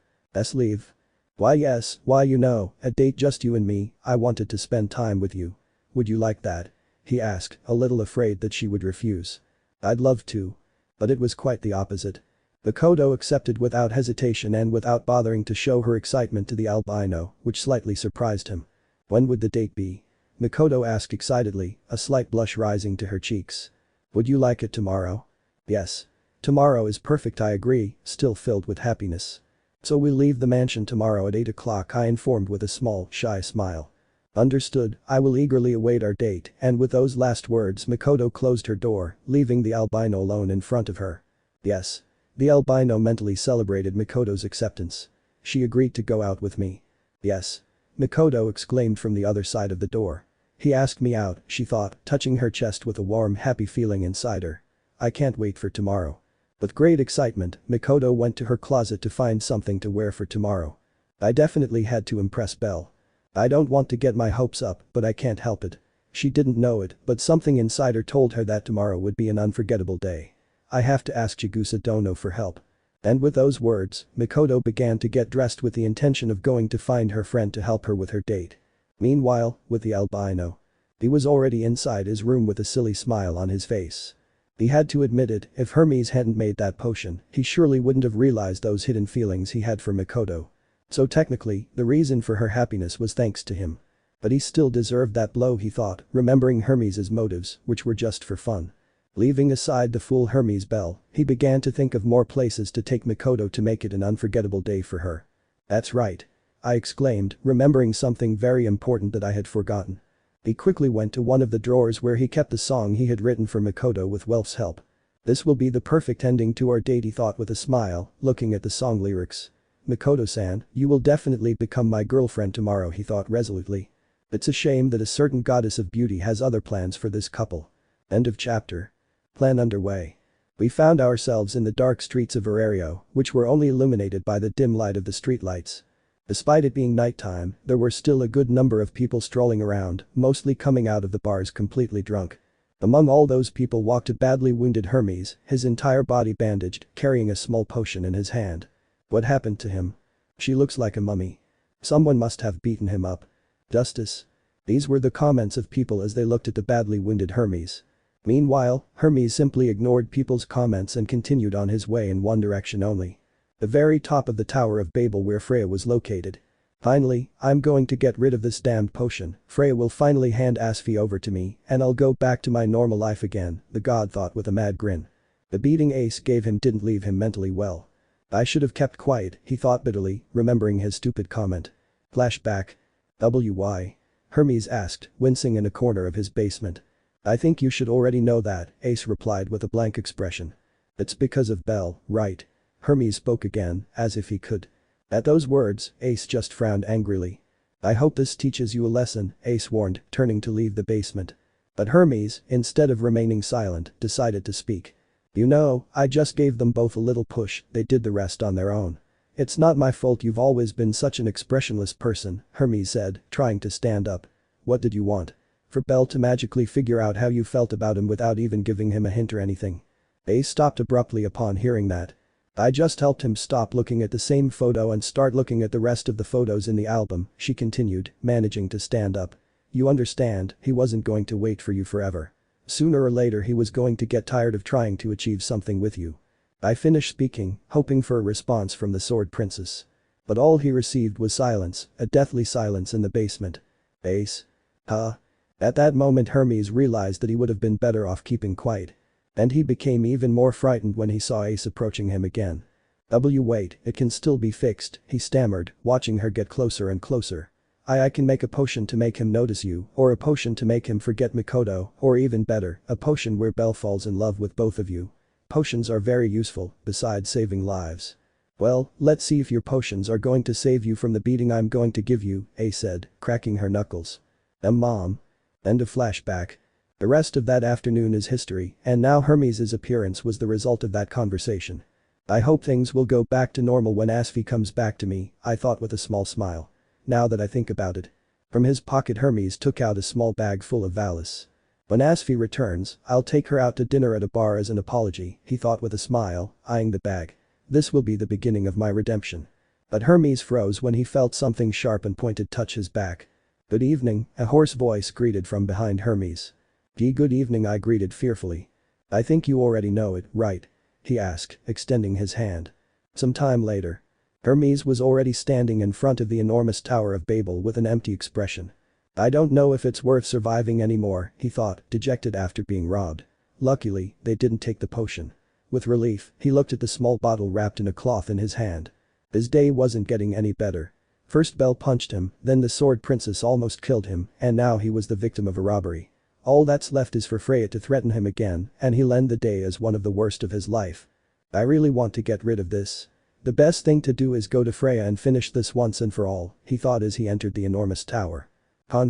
Leave?" "Why yes, a date just you and me, I wanted to spend time with you. Would you like that?" he asked, a little afraid that she would refuse. "I'd love to." But it was quite the opposite. Makoto accepted without hesitation and without bothering to show her excitement to the albino, which slightly surprised him. "When would the date be?" Makoto asked excitedly, a slight blush rising to her cheeks. "Would you like it tomorrow?" "Yes. Tomorrow is perfect, I agree," still filled with happiness. "So we'll leave the mansion tomorrow at 8 o'clock," I informed with a small, shy smile. "Understood, I will eagerly await our date," and with those last words Makoto closed her door, leaving the albino alone in front of her. "Yes." The albino mentally celebrated Mikoto's acceptance. "She agreed to go out with me." "Yes." Mikoto exclaimed from the other side of the door. "He asked me out," she thought, touching her chest with a warm, happy feeling inside her. "I can't wait for tomorrow." With great excitement, Mikoto went to her closet to find something to wear for tomorrow. "I definitely had to impress Belle. I don't want to get my hopes up, but I can't help it." She didn't know it, but something inside her told her that tomorrow would be an unforgettable day. "I have to ask Chigusa Dono for help." And with those words, Mikoto began to get dressed with the intention of going to find her friend to help her with her date. Meanwhile, with the albino. He was already inside his room with a silly smile on his face. He had to admit it, if Hermes hadn't made that potion, he surely wouldn't have realized those hidden feelings he had for Mikoto. So technically, the reason for her happiness was thanks to him. But he still deserved that blow, he thought, remembering Hermes' motives, which were just for fun. Leaving aside the fool Hermes Belle, he began to think of more places to take Mikoto to make it an unforgettable day for her. "That's right," I exclaimed, remembering something very important that I had forgotten. He quickly went to one of the drawers where he kept the song he had written for Mikoto with Welf's help. "This will be the perfect ending to our date," he thought with a smile, looking at the song lyrics. "Mikoto-san, you will definitely become my girlfriend tomorrow," he thought resolutely. It's a shame that a certain goddess of beauty has other plans for this couple. End of chapter. Plan underway. We found ourselves in the dark streets of Arario, which were only illuminated by the dim light of the streetlights. Despite it being nighttime, there were still a good number of people strolling around, mostly coming out of the bars completely drunk. Among all those people walked a badly wounded Hermes, his entire body bandaged, carrying a small potion in his hand. "What happened to him? She looks like a mummy. Someone must have beaten him up. Justice." These were the comments of people as they looked at the badly wounded Hermes. Meanwhile, Hermes simply ignored people's comments and continued on his way in one direction only. The very top of the Tower of Babel where Freya was located. "Finally, I'm going to get rid of this damned potion, Freya will finally hand Asfi over to me and I'll go back to my normal life again," the god thought with a mad grin. The beating Ace gave him didn't leave him mentally well. "I should have kept quiet," he thought bitterly, remembering his stupid comment. Flashback. Why? Hermes asked, wincing in a corner of his basement. "I think you should already know that," Ace replied with a blank expression. "It's because of Belle, right?" Hermes spoke again, as if he could. At those words, Ace just frowned angrily. "I hope this teaches you a lesson," Ace warned, turning to leave the basement. But Hermes, instead of remaining silent, decided to speak. "You know, I just gave them both a little push, they did the rest on their own. It's not my fault you've always been such an expressionless person," Hermes said, trying to stand up. "What did you want? For Belle to magically figure out how you felt about him without even giving him a hint or anything?" Ace stopped abruptly upon hearing that. "I just helped him stop looking at the same photo and start looking at the rest of the photos in the album," she continued, managing to stand up. "You understand, he wasn't going to wait for you forever. Sooner or later he was going to get tired of trying to achieve something with you." I finished speaking, hoping for a response from the Sword Princess. But all he received was silence, a deathly silence in the basement. "Ace? Huh?" At that moment Hermes realized that he would have been better off keeping quiet. And he became even more frightened when he saw Ace approaching him again. Wait, it can still be fixed," he stammered, watching her get closer and closer. I can make a potion to make him notice you, or a potion to make him forget Mikoto, or even better, a potion where Belle falls in love with both of you. Potions are very useful, besides saving lives." Well, let's see if your potions are going to save you from the beating I'm going to give you, Ais said, cracking her knuckles. Mom. End of flashback. The rest of that afternoon is history, and now Hermes' appearance was the result of that conversation. I hope things will go back to normal when Asfi comes back to me, I thought with a small smile. Now that I think about it. From his pocket Hermes took out a small bag full of Valis. When Asfi returns, I'll take her out to dinner at a bar as an apology, he thought with a smile, eyeing the bag. This will be the beginning of my redemption. But Hermes froze when he felt something sharp and pointed touch his back. Good evening, a hoarse voice greeted from behind Hermes. Good evening, I greeted fearfully. I think you already know it, right? He asked, extending his hand. Some time later. Hermes was already standing in front of the enormous Tower of Babel with an empty expression. I don't know if it's worth surviving anymore, he thought, dejected after being robbed. Luckily, they didn't take the potion. With relief, he looked at the small bottle wrapped in a cloth in his hand. His day wasn't getting any better. First Belle punched him, then the sword princess almost killed him, and now he was the victim of a robbery. All that's left is for Freya to threaten him again, and he'll end the day as one of the worst of his life. I really want to get rid of this. The best thing to do is go to Freya and finish this once and for all, he thought as he entered the enormous tower.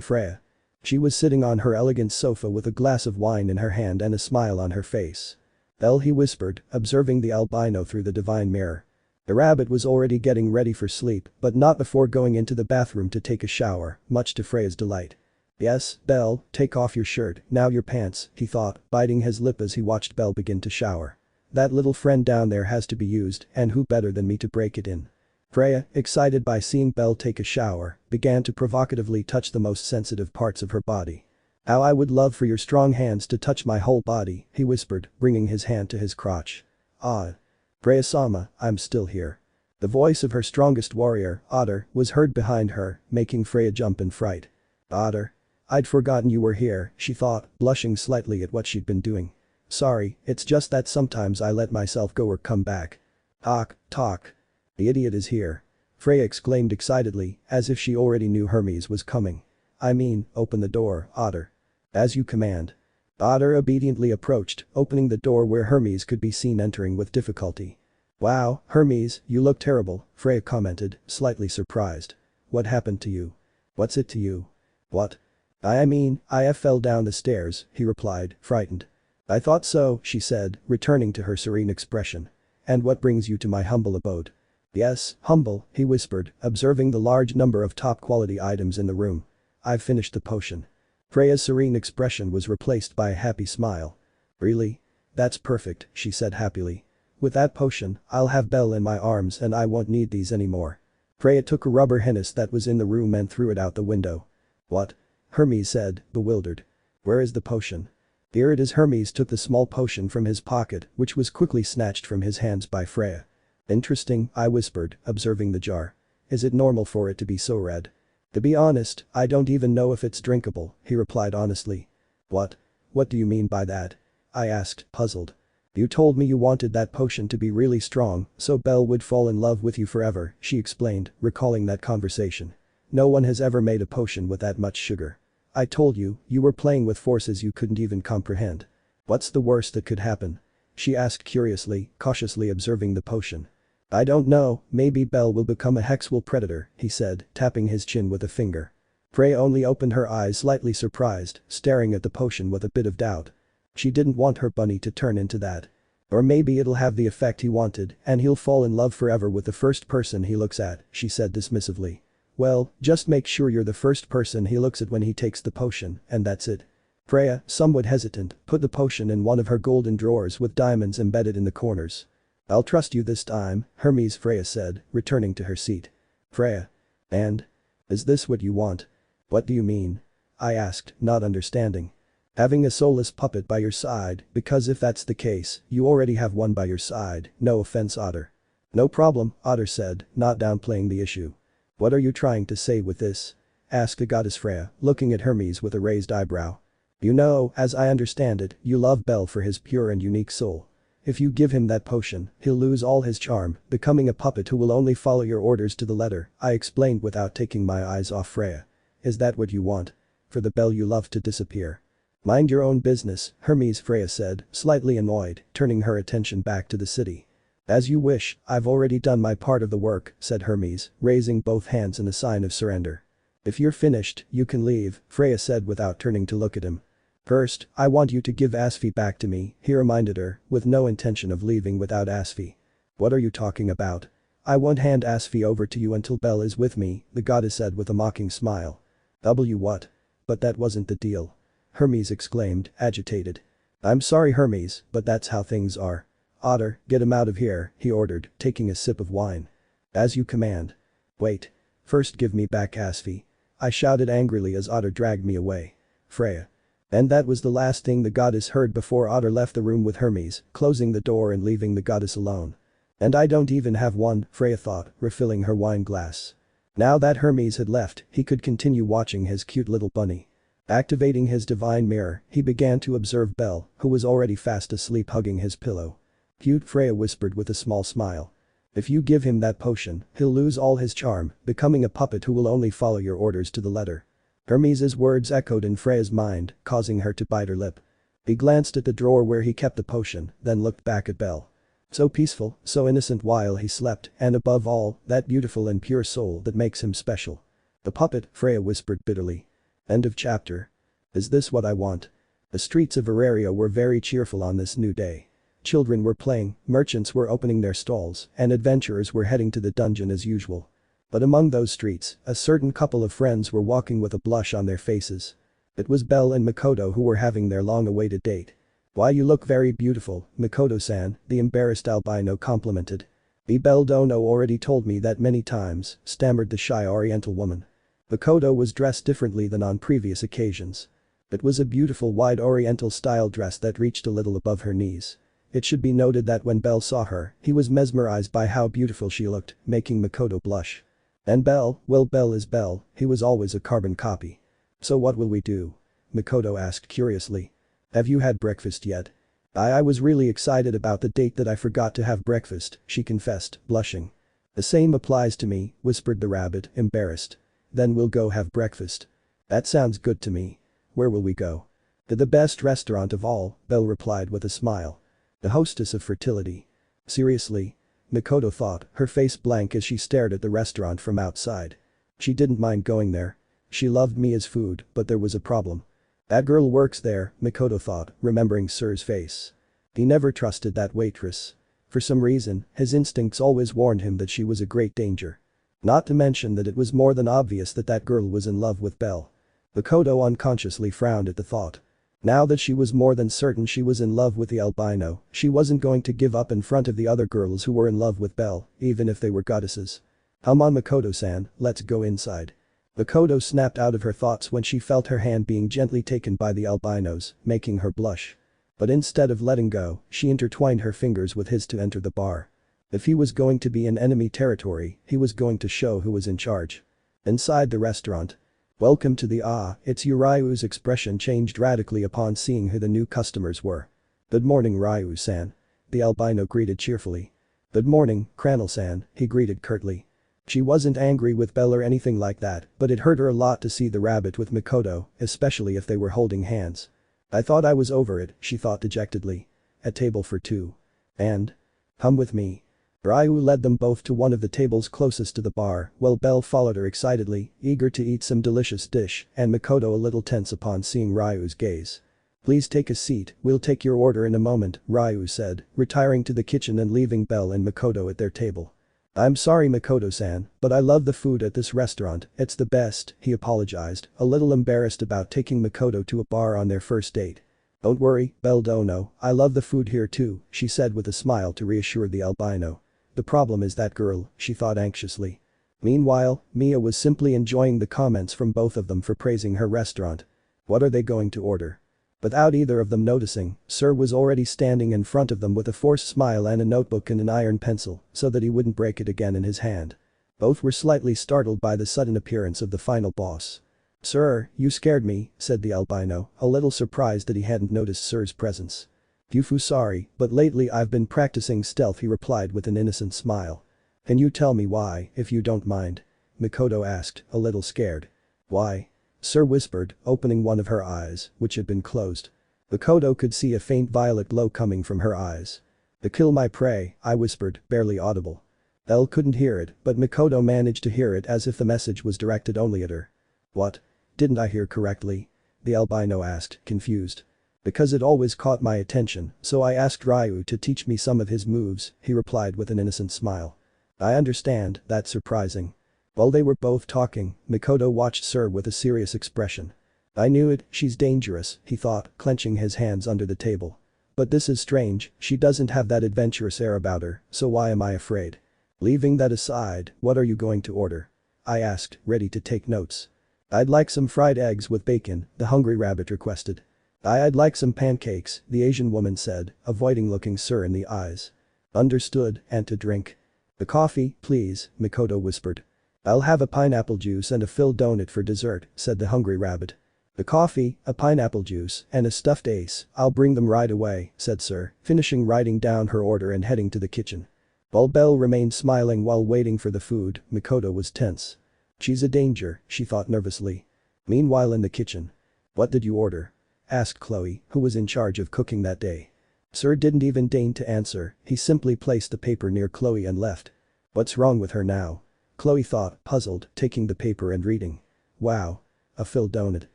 Freya. She was sitting on her elegant sofa with a glass of wine in her hand and a smile on her face. Belle, he whispered, observing the albino through the divine mirror. The rabbit was already getting ready for sleep, but not before going into the bathroom to take a shower, much to Freya's delight. Yes, Belle, take off your shirt, now your pants, he thought, biting his lip as he watched Belle begin to shower. That little friend down there has to be used, and who better than me to break it in? Freya, excited by seeing Belle take a shower, began to provocatively touch the most sensitive parts of her body. How I would love for your strong hands to touch my whole body, he whispered, bringing his hand to his crotch. Ah. Freya-sama, I'm still here. The voice of her strongest warrior, Otter, was heard behind her, making Freya jump in fright. Otter. I'd forgotten you were here, she thought, blushing slightly at what she'd been doing. Sorry, it's just that sometimes I let myself go or come back. Talk. The idiot is here. Freya exclaimed excitedly, as if she already knew Hermes was coming. I mean, open the door, Otter. As you command. Otter obediently approached, opening the door where Hermes could be seen entering with difficulty. Wow, Hermes, you look terrible, Freya commented, slightly surprised. What happened to you? What's it to you? What? I fell down the stairs, he replied, frightened. I thought so, she said, returning to her serene expression. And what brings you to my humble abode? Yes, humble, he whispered, observing the large number of top-quality items in the room. I've finished the potion. Freya's serene expression was replaced by a happy smile. Really? That's perfect, she said happily. With that potion, I'll have Belle in my arms and I won't need these anymore. Freya took a rubber harness that was in the room and threw it out the window. What? Hermes said, bewildered. Where is the potion? Here it is. Hermes took the small potion from his pocket, which was quickly snatched from his hands by Freya. Interesting, I whispered, observing the jar. Is it normal for it to be so red? To be honest, I don't even know if it's drinkable, he replied honestly. What? What do you mean by that? I asked, puzzled. You told me you wanted that potion to be really strong, so Belle would fall in love with you forever, she explained, recalling that conversation. No one has ever made a potion with that much sugar. I told you, you were playing with forces you couldn't even comprehend. What's the worst that could happen? She asked curiously, cautiously observing the potion. I don't know, maybe Belle will become a hexual predator, he said, tapping his chin with a finger. Freya only opened her eyes slightly surprised, staring at the potion with a bit of doubt. She didn't want her bunny to turn into that. Or maybe it'll have the effect he wanted and he'll fall in love forever with the first person he looks at, she said dismissively. Well, just make sure you're the first person he looks at when he takes the potion, and that's it. Freya, somewhat hesitant, put the potion in one of her golden drawers with diamonds embedded in the corners. I'll trust you this time, Hermes, Freya said, returning to her seat. Freya. And? Is this what you want? What do you mean? I asked, not understanding. Having a soulless puppet by your side, because if that's the case, you already have one by your side, no offense, Otter. No problem, Otter said, not downplaying the issue. What are you trying to say with this? Asked the goddess Freya, looking at Hermes with a raised eyebrow. You know, as I understand it, you love Belle for his pure and unique soul. If you give him that potion, he'll lose all his charm, becoming a puppet who will only follow your orders to the letter, I explained without taking my eyes off Freya. Is that what you want? For the Belle you love to disappear? Mind your own business, Hermes, Freya said, slightly annoyed, turning her attention back to the city. As you wish, I've already done my part of the work, said Hermes, raising both hands in a sign of surrender. If you're finished, you can leave, Freya said without turning to look at him. First, I want you to give Asfi back to me, he reminded her, with no intention of leaving without Asfi. What are you talking about? I won't hand Asfi over to you until Belle is with me, the goddess said with a mocking smile. What? But that wasn't the deal. Hermes exclaimed, agitated. I'm sorry Hermes, but that's how things are. Otter, get him out of here, he ordered, taking a sip of wine. As you command. Wait. First give me back Asfi. I shouted angrily as Otter dragged me away. Freya. And that was the last thing the goddess heard before Otter left the room with Hermes, closing the door and leaving the goddess alone. And I don't even have one, Freya thought, refilling her wine glass. Now that Hermes had left, he could continue watching his cute little bunny. Activating his divine mirror, he began to observe Belle, who was already fast asleep hugging his pillow. Cute, Freya whispered with a small smile. If you give him that potion, he'll lose all his charm, becoming a puppet who will only follow your orders to the letter. Hermes's words echoed in Freya's mind, causing her to bite her lip. He glanced at the drawer where he kept the potion, then looked back at Belle. So peaceful, so innocent while he slept, and above all, that beautiful and pure soul that makes him special. The puppet, Freya whispered bitterly. End of chapter. Is this what I want? The streets of Auraria were very cheerful on this new day. Children were playing, merchants were opening their stalls, and adventurers were heading to the dungeon as usual. But among those streets, a certain couple of friends were walking with a blush on their faces. It was Belle and Makoto who were having their long-awaited date. Why you look very beautiful, Makoto-san, the embarrassed albino complimented. Belle Dono already told me that many times, stammered the shy oriental woman. Makoto was dressed differently than on previous occasions. It was a beautiful wide oriental-style dress that reached a little above her knees. It should be noted that when Belle saw her, he was mesmerized by how beautiful she looked, making Makoto blush. And Belle, well Belle is Belle, he was always a carbon copy. So what will we do? Makoto asked curiously. Have you had breakfast yet? I was really excited about the date that I forgot to have breakfast, she confessed, blushing. The same applies to me, whispered the rabbit, embarrassed. Then we'll go have breakfast. That sounds good to me. Where will we go? To the best restaurant of all, Belle replied with a smile. The hostess of fertility. Seriously? Mikoto thought, her face blank as she stared at the restaurant from outside. She didn't mind going there. She loved Mia's food, but there was a problem. That girl works there, Mikoto thought, remembering Sir's face. He never trusted that waitress. For some reason, his instincts always warned him that she was a great danger. Not to mention that it was more than obvious that that girl was in love with Belle. Mikoto unconsciously frowned at the thought. Now that she was more than certain she was in love with the albino, she wasn't going to give up in front of the other girls who were in love with Belle, even if they were goddesses. Come on Makoto-san, let's go inside. Makoto snapped out of her thoughts when she felt her hand being gently taken by the albino's, making her blush. But instead of letting go, she intertwined her fingers with his to enter the bar. If he was going to be in enemy territory, he was going to show who was in charge. Inside the restaurant. Welcome to the it's you. Ryu's expression changed radically upon seeing who the new customers were. Good morning Ryu-san. The albino greeted cheerfully. Good morning, Cranel-san, he greeted curtly. She wasn't angry with Belle or anything like that, but it hurt her a lot to see the rabbit with Mikoto, especially if they were holding hands. I thought I was over it, she thought dejectedly. A table for two. And? Come with me. Ryu led them both to one of the tables closest to the bar, while Belle followed her excitedly, eager to eat some delicious dish, and Mikoto a little tense upon seeing Ryu's gaze. Please take a seat, we'll take your order in a moment, Ryu said, retiring to the kitchen and leaving Belle and Mikoto at their table. I'm sorry Mikoto-san, but I love the food at this restaurant, it's the best, he apologized, a little embarrassed about taking Mikoto to a bar on their first date. Don't worry, Belle Dono, I love the food here too, she said with a smile to reassure the albino. The problem is that girl, she thought anxiously. Meanwhile, Mia was simply enjoying the comments from both of them for praising her restaurant. What are they going to order? Without either of them noticing, Sir was already standing in front of them with a forced smile and a notebook and an iron pencil, so that he wouldn't break it again in his hand. Both were slightly startled by the sudden appearance of the final boss. Sir, you scared me, said the albino, a little surprised that he hadn't noticed Sir's presence. Yufu sorry, but lately I've been practicing stealth, he replied with an innocent smile. Can you tell me why, if you don't mind? Mikoto asked, a little scared. Why? Sir whispered, opening one of her eyes, which had been closed. Mikoto could see a faint violet glow coming from her eyes. "To kill my prey," I whispered, barely audible. Belle couldn't hear it, but Mikoto managed to hear it as if the message was directed only at her. "What? Didn't I hear correctly?" the albino asked, confused. "Because it always caught my attention, so I asked Ryu to teach me some of his moves," he replied with an innocent smile. "I understand, that's surprising." While they were both talking, Mikoto watched Sir with a serious expression. "I knew it, she's dangerous," he thought, clenching his hands under the table. "But this is strange, she doesn't have that adventurous air about her, so why am I afraid?" "Leaving that aside, what are you going to order?" I asked, ready to take notes. "I'd like some fried eggs with bacon," the hungry rabbit requested. "I'd like some pancakes," the Asian woman said, avoiding looking Sir in the eyes. "Understood, and to drink?" "The coffee, please," Mikoto whispered. "I'll have a pineapple juice and a filled donut for dessert," said the hungry rabbit. "The coffee, a pineapple juice, and a stuffed ace, I'll bring them right away," said Sir, finishing writing down her order and heading to the kitchen. While Belle remained smiling while waiting for the food, Mikoto was tense. "She's a danger," she thought nervously. Meanwhile in the kitchen. "What did you order?" asked Chloe, who was in charge of cooking that day. Sir didn't even deign to answer, he simply placed the paper near Chloe and left. "What's wrong with her now?" Chloe thought, puzzled, taking the paper and reading. "Wow. A filled donut.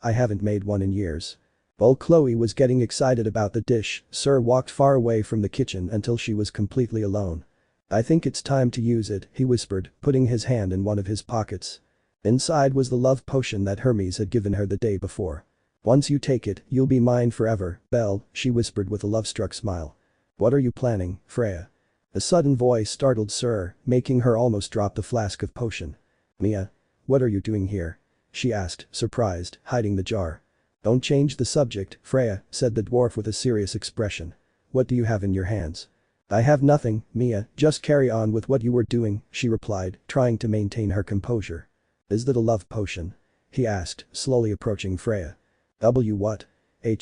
I haven't made one in years." While Chloe was getting excited about the dish, Sir walked far away from the kitchen until she was completely alone. "I think it's time to use it," he whispered, putting his hand in one of his pockets. Inside was the love potion that Hermes had given her the day before. "Once you take it, you'll be mine forever, Belle," she whispered with a love-struck smile. "What are you planning, Freya?" A sudden voice startled Sir, making her almost drop the flask of potion. "Mia? What are you doing here?" she asked, surprised, hiding the jar. "Don't change the subject, Freya," said the dwarf with a serious expression. "What do you have in your hands?" "I have nothing, Mia, just carry on with what you were doing," she replied, trying to maintain her composure. "Is that a love potion?" he asked, slowly approaching Freya. What?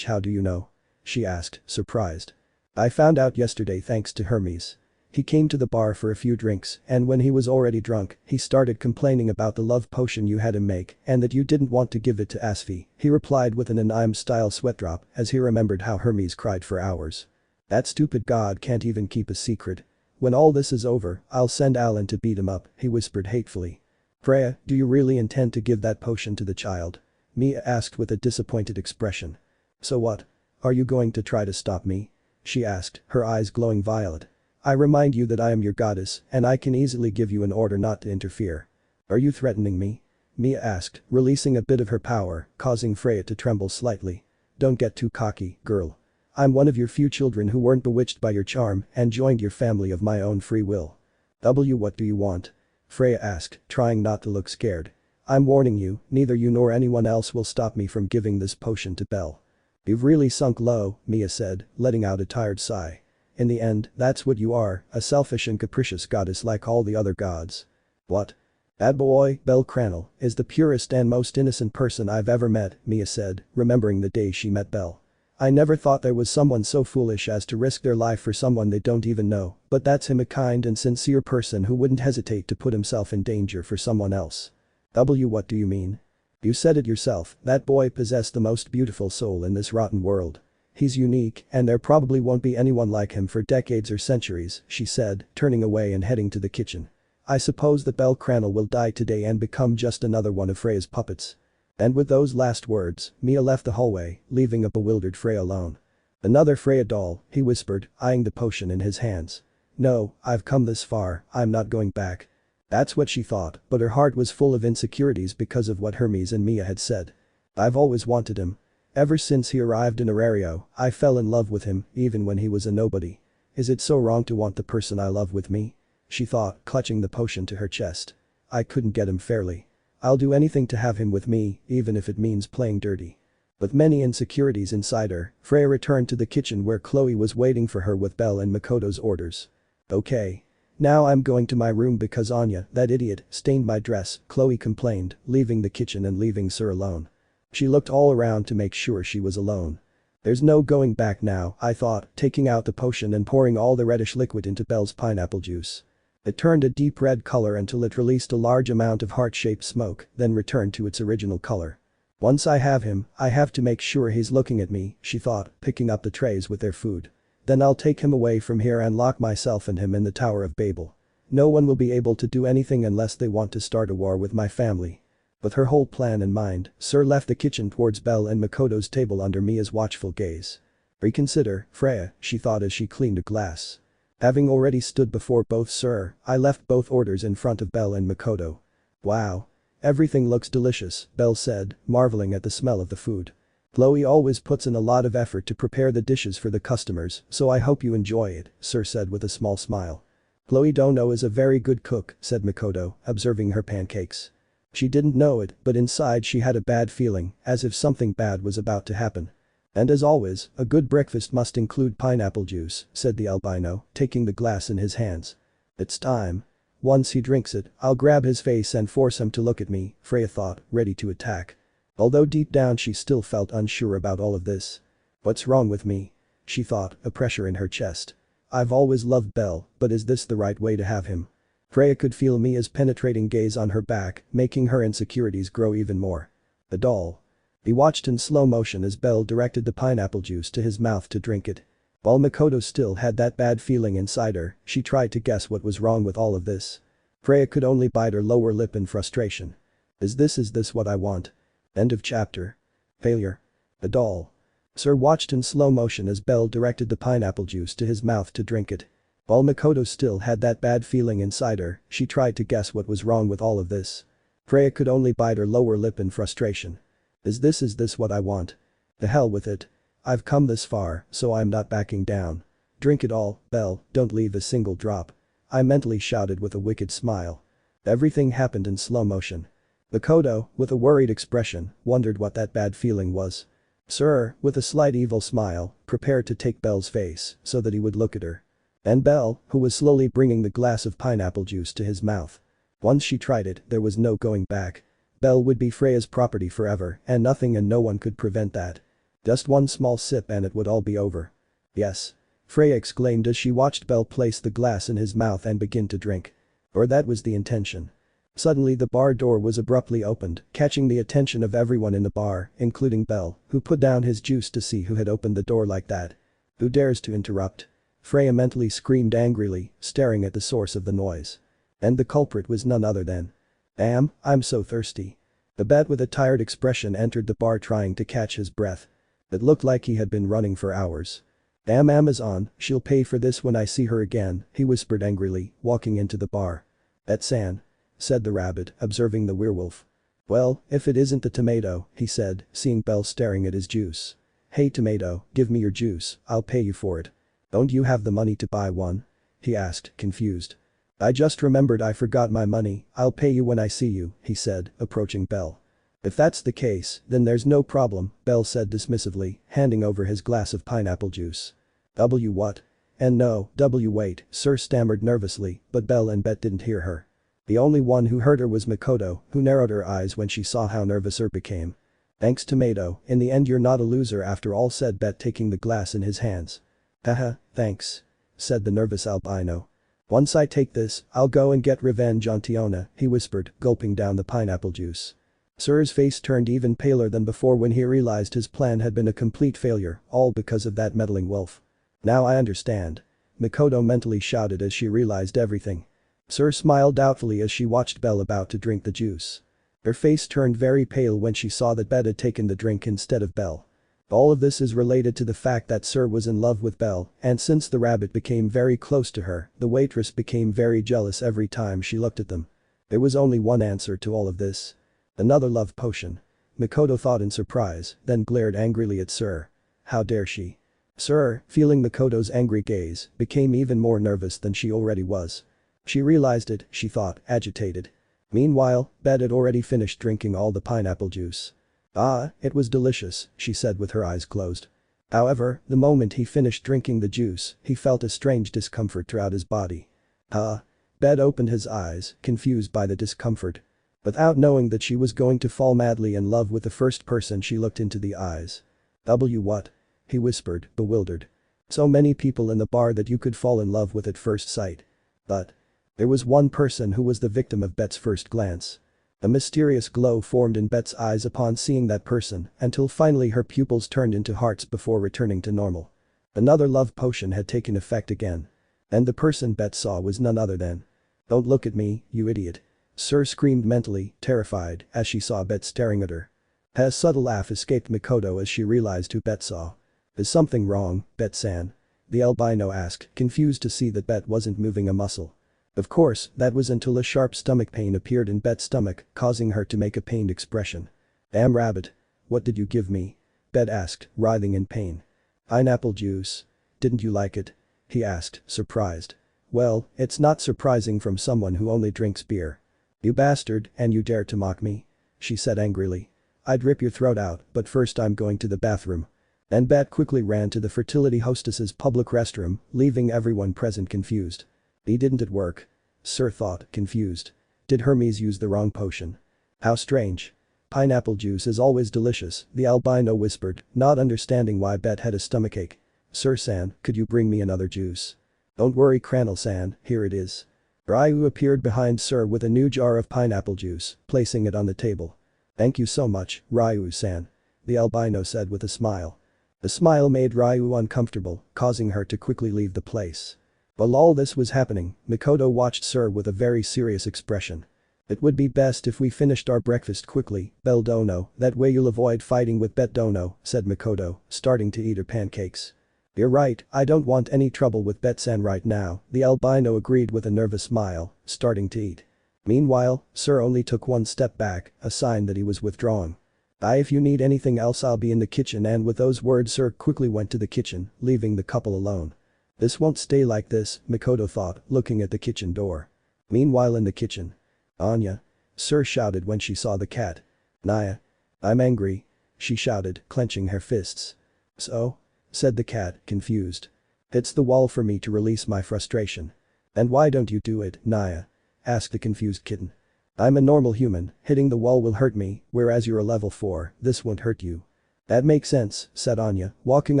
How do you know?" she asked, surprised. "I found out yesterday thanks to Hermes. He came to the bar for a few drinks, and when he was already drunk, he started complaining about the love potion you had him make and that you didn't want to give it to Asfi," he replied with an anime-style sweat drop as he remembered how Hermes cried for hours. "That stupid god can't even keep a secret. When all this is over, I'll send Alan to beat him up," he whispered hatefully. "Freya, do you really intend to give that potion to the child?" Mia asked with a disappointed expression. "So what? Are you going to try to stop me?" she asked, her eyes glowing violet. "I remind you that I am your goddess and I can easily give you an order not to interfere." "Are you threatening me?" Mia asked, releasing a bit of her power, causing Freya to tremble slightly. "Don't get too cocky, girl. I'm one of your few children who weren't bewitched by your charm and joined your family of my own free will." What do you want?" Freya asked, trying not to look scared. "I'm warning you, neither you nor anyone else will stop me from giving this potion to Belle." "You've really sunk low," Mia said, letting out a tired sigh. "In the end, that's what you are, a selfish and capricious goddess like all the other gods." "What? That boy, bellcranel, is the purest and most innocent person I've ever met," Mia said, remembering the day she met Belle. "I never thought there was someone so foolish as to risk their life for someone they don't even know, but that's him, a kind and sincere person who wouldn't hesitate to put himself in danger for someone else." What do you mean?" "You said it yourself, that boy possessed the most beautiful soul in this rotten world. He's unique and there probably won't be anyone like him for decades or centuries," she said, turning away and heading to the kitchen. "I suppose that bellcranel will die today and become just another one of Freya's puppets." And with those last words, Mia left the hallway, leaving a bewildered Freya alone. "Another Freya doll," he whispered, eyeing the potion in his hands. "No, I've come this far, I'm not going back." That's what she thought, but her heart was full of insecurities because of what Hermes and Mia had said. "I've always wanted him. Ever since he arrived in Arario, I fell in love with him, even when he was a nobody. Is it so wrong to want the person I love with me?" she thought, clutching the potion to her chest. "I couldn't get him fairly. I'll do anything to have him with me, even if it means playing dirty." With many insecurities inside her, Freya returned to the kitchen where Chloe was waiting for her with Belle and Makoto's orders. "Okay. Now I'm going to my room because Anya, that idiot, stained my dress," Chloe complained, leaving the kitchen and leaving Sir alone. She looked all around to make sure she was alone. "There's no going back now," I thought, taking out the potion and pouring all the reddish liquid into Belle's pineapple juice. It turned a deep red color until it released a large amount of heart-shaped smoke, then returned to its original color. "Once I have him, I have to make sure he's looking at me," she thought, picking up the trays with their food. Then I'll take him away from here and lock myself and him in the Tower of Babel. No one will be able to do anything unless they want to start a war with my family." With her whole plan in mind, Sir left the kitchen towards Belle and Makoto's table under Mia's watchful gaze. "Reconsider, Freya," she thought as she cleaned a glass. Having already stood before both Sir, I left both orders in front of Belle and Makoto. "Wow. Everything looks delicious," Belle said, marveling at the smell of the food. "Chloe always puts in a lot of effort to prepare the dishes for the customers, so I hope you enjoy it," Sir said with a small smile. "Chloe Dono is a very good cook," said Mikoto, observing her pancakes. She didn't know it, but inside she had a bad feeling, as if something bad was about to happen. "And as always, a good breakfast must include pineapple juice," said the albino, taking the glass in his hands. "It's time. Once he drinks it, I'll grab his face and force him to look at me," Freya thought, ready to attack. Although deep down she still felt unsure about all of this. "What's wrong with me?" she thought, a pressure in her chest. "I've always loved Belle, but is this the right way to have him?" Freya could feel Mia's penetrating gaze on her back, making her insecurities grow even more. "The doll." He watched in slow motion as Belle directed the pineapple juice to his mouth to drink it. While Mikoto still had that bad feeling inside her, she tried to guess what was wrong with all of this. Freya could only bite her lower lip in frustration. Is this what I want? End of chapter. Failure. The doll. Sir watched in slow motion as Belle directed the pineapple juice to his mouth to drink it. While Mikoto still had that bad feeling inside her, she tried to guess what was wrong with all of this. Freya could only bite her lower lip in frustration. Is this what I want? The hell with it. I've come this far, so I'm not backing down. Drink it all, Belle, don't leave a single drop. I mentally shouted with a wicked smile. Everything happened in slow motion. Makoto, with a worried expression, wondered what that bad feeling was. Sir, with a slight evil smile, prepared to take Belle's face so that he would look at her. And Belle, who was slowly bringing the glass of pineapple juice to his mouth. Once she tried it, there was no going back. Belle would be Freya's property forever and nothing and no one could prevent that. Just one small sip and it would all be over. Yes. Freya exclaimed as she watched Belle place the glass in his mouth and begin to drink. Or that was the intention. Suddenly the bar door was abruptly opened, catching the attention of everyone in the bar, including Belle, who put down his juice to see who had opened the door like that. Who dares to interrupt? Freya mentally screamed angrily, staring at the source of the noise. And the culprit was none other than. Damn, I'm so thirsty. The bat with a tired expression entered the bar trying to catch his breath. It looked like he had been running for hours. Damn Amazon, she'll pay for this when I see her again, he whispered angrily, walking into the bar. That's Anne, said the rabbit, observing the werewolf. Well, if it isn't the tomato, he said, seeing Belle staring at his juice. Hey tomato, give me your juice, I'll pay you for it. Don't you have the money to buy one? He asked, confused. I just remembered I forgot my money, I'll pay you when I see you, he said, approaching Belle. If that's the case, then there's no problem, Belle said dismissively, handing over his glass of pineapple juice. W what? And no, W wait, Sir stammered nervously, but Belle and Bet didn't hear her. The only one who heard her was Makoto, who narrowed her eyes when she saw how nervous her became. Thanks tomato, in the end you're not a loser after all, said Bet, taking the glass in his hands. Haha, thanks. Said the nervous albino. Once I take this, I'll go and get revenge on Tiona, he whispered, gulping down the pineapple juice. Sir's face turned even paler than before when he realized his plan had been a complete failure, all because of that meddling wolf. Now I understand. Mikoto mentally shouted as she realized everything. Sir smiled doubtfully as she watched Belle about to drink the juice. Her face turned very pale when she saw that Bet had taken the drink instead of Belle. All of this is related to the fact that Sir was in love with Belle, and since the rabbit became very close to her, the waitress became very jealous every time she looked at them. There was only one answer to all of this. Another love potion. Mikoto thought in surprise, then glared angrily at Sir. How dare she? Sir, feeling Mikoto's angry gaze, became even more nervous than she already was. She realized it, she thought, agitated. Meanwhile, Bet had already finished drinking all the pineapple juice. Ah, it was delicious, she said with her eyes closed. However, the moment he finished drinking the juice, he felt a strange discomfort throughout his body. Bet opened his eyes, confused by the discomfort. Without knowing that she was going to fall madly in love with the first person she looked into the eyes. W what? He whispered, bewildered. So many people in the bar that you could fall in love with at first sight. But there was one person who was the victim of Bet's first glance. A mysterious glow formed in Bet's eyes upon seeing that person until finally her pupils turned into hearts before returning to normal. Another love potion had taken effect again. And the person Bet saw was none other than. "Don't look at me, you idiot." Sir screamed mentally, terrified, as she saw Bet staring at her. A subtle laugh escaped Mikoto as she realized who Bet saw. "Is something wrong, Bet-san?" the albino asked, confused to see that Bet wasn't moving a muscle. Of course, that was until a sharp stomach pain appeared in Bet's stomach, causing her to make a pained expression. "Damn rabbit. What did you give me?" Bet asked, writhing in pain. "Pineapple juice. Didn't you like it?" he asked, surprised. "Well, it's not surprising from someone who only drinks beer." "You bastard, and you dare to mock me?" she said angrily. "I'd rip your throat out, but first I'm going to the bathroom." And Bet quickly ran to the fertility hostess's public restroom, leaving everyone present confused. Didn't it work?" Sir thought, confused. "Did Hermes use the wrong potion? How strange. Pineapple juice is always delicious," the albino whispered, not understanding why Bet had a stomachache. "Sir-san, could you bring me another juice?" "Don't worry Cranel-san, here it is." Ryu appeared behind Sir with a new jar of pineapple juice, placing it on the table. "Thank you so much, Ryu-san," the albino said with a smile. The smile made Ryu uncomfortable, causing her to quickly leave the place. While all this was happening, Mikoto watched Sir with a very serious expression. "It would be best if we finished our breakfast quickly, Belle Dono, that way you'll avoid fighting with Bet Dono," said Mikoto, starting to eat her pancakes. "You're right, I don't want any trouble with Bet-san right now," the albino agreed with a nervous smile, starting to eat. Meanwhile, Sir only took one step back, a sign that he was withdrawing. If you need anything else I'll be in the kitchen," and with those words Sir quickly went to the kitchen, leaving the couple alone. "This won't stay like this," Mikoto thought, looking at the kitchen door. Meanwhile in the kitchen. "Anya!" Sir shouted when she saw the cat. "Naya. I'm angry," she shouted, clenching her fists. "So?" said the cat, confused. "Hits the wall for me to release my frustration." "And why don't you do it, Naya?" asked the confused kitten. "I'm a normal human, hitting the wall will hurt me, whereas you're a level 4, this won't hurt you." "That makes sense," said Anya, walking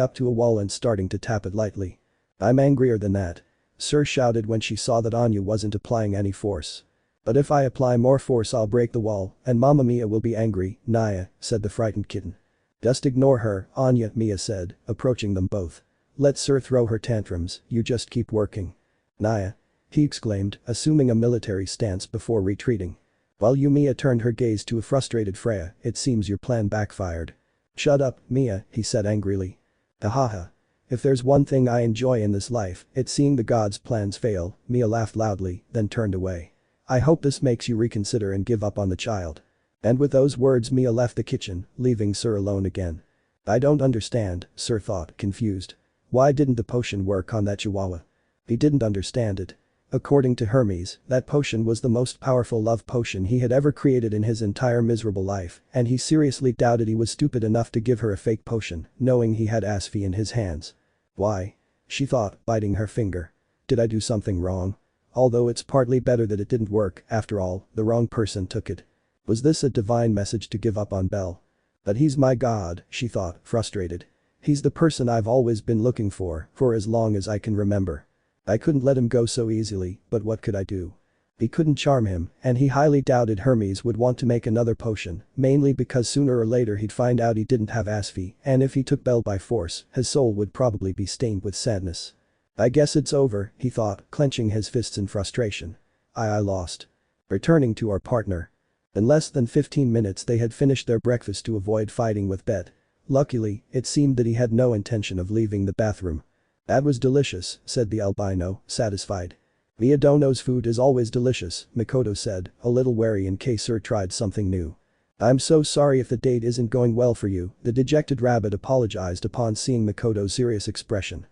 up to a wall and starting to tap it lightly. "I'm angrier than that," Sir shouted when she saw that Anya wasn't applying any force. "But if I apply more force I'll break the wall, and Mamma Mia will be angry, Naya," said the frightened kitten. "Just ignore her, Anya," Mia said, approaching them both. "Let Sir throw her tantrums, you just keep working." "Naya!" he exclaimed, assuming a military stance before retreating. While Mia turned her gaze to a frustrated Freya, "It seems your plan backfired." "Shut up, Mia," he said angrily. "Ahaha. If there's one thing I enjoy in this life, it's seeing the gods' plans fail," Mia laughed loudly, then turned away. "I hope this makes you reconsider and give up on the child." And with those words Mia left the kitchen, leaving Sir alone again. "I don't understand," Sir thought, confused. "Why didn't the potion work on that chihuahua?" He didn't understand it. According to Hermes, that potion was the most powerful love potion he had ever created in his entire miserable life, and he seriously doubted he was stupid enough to give her a fake potion, knowing he had Asfi in his hands. "Why?" she thought, biting her finger. "Did I do something wrong? Although it's partly better that it didn't work, after all, the wrong person took it. Was this a divine message to give up on Belle? But he's my god," she thought, frustrated. "He's the person I've always been looking for as long as I can remember. I couldn't let him go so easily, but what could I do?" He couldn't charm him, and he highly doubted Hermes would want to make another potion, mainly because sooner or later he'd find out he didn't have Asfi, and if he took Belle by force, his soul would probably be stained with sadness. "I guess it's over," he thought, clenching his fists in frustration. I lost." Returning to our partner. In less than 15 minutes they had finished their breakfast to avoid fighting with Bet. Luckily, it seemed that he had no intention of leaving the bathroom. "That was delicious," said the albino, satisfied. "Mia Dono's food is always delicious," Mikoto said, a little wary in case Sir tried something new. "I'm so sorry if the date isn't going well for you," the dejected rabbit apologized upon seeing Mikoto's serious expression.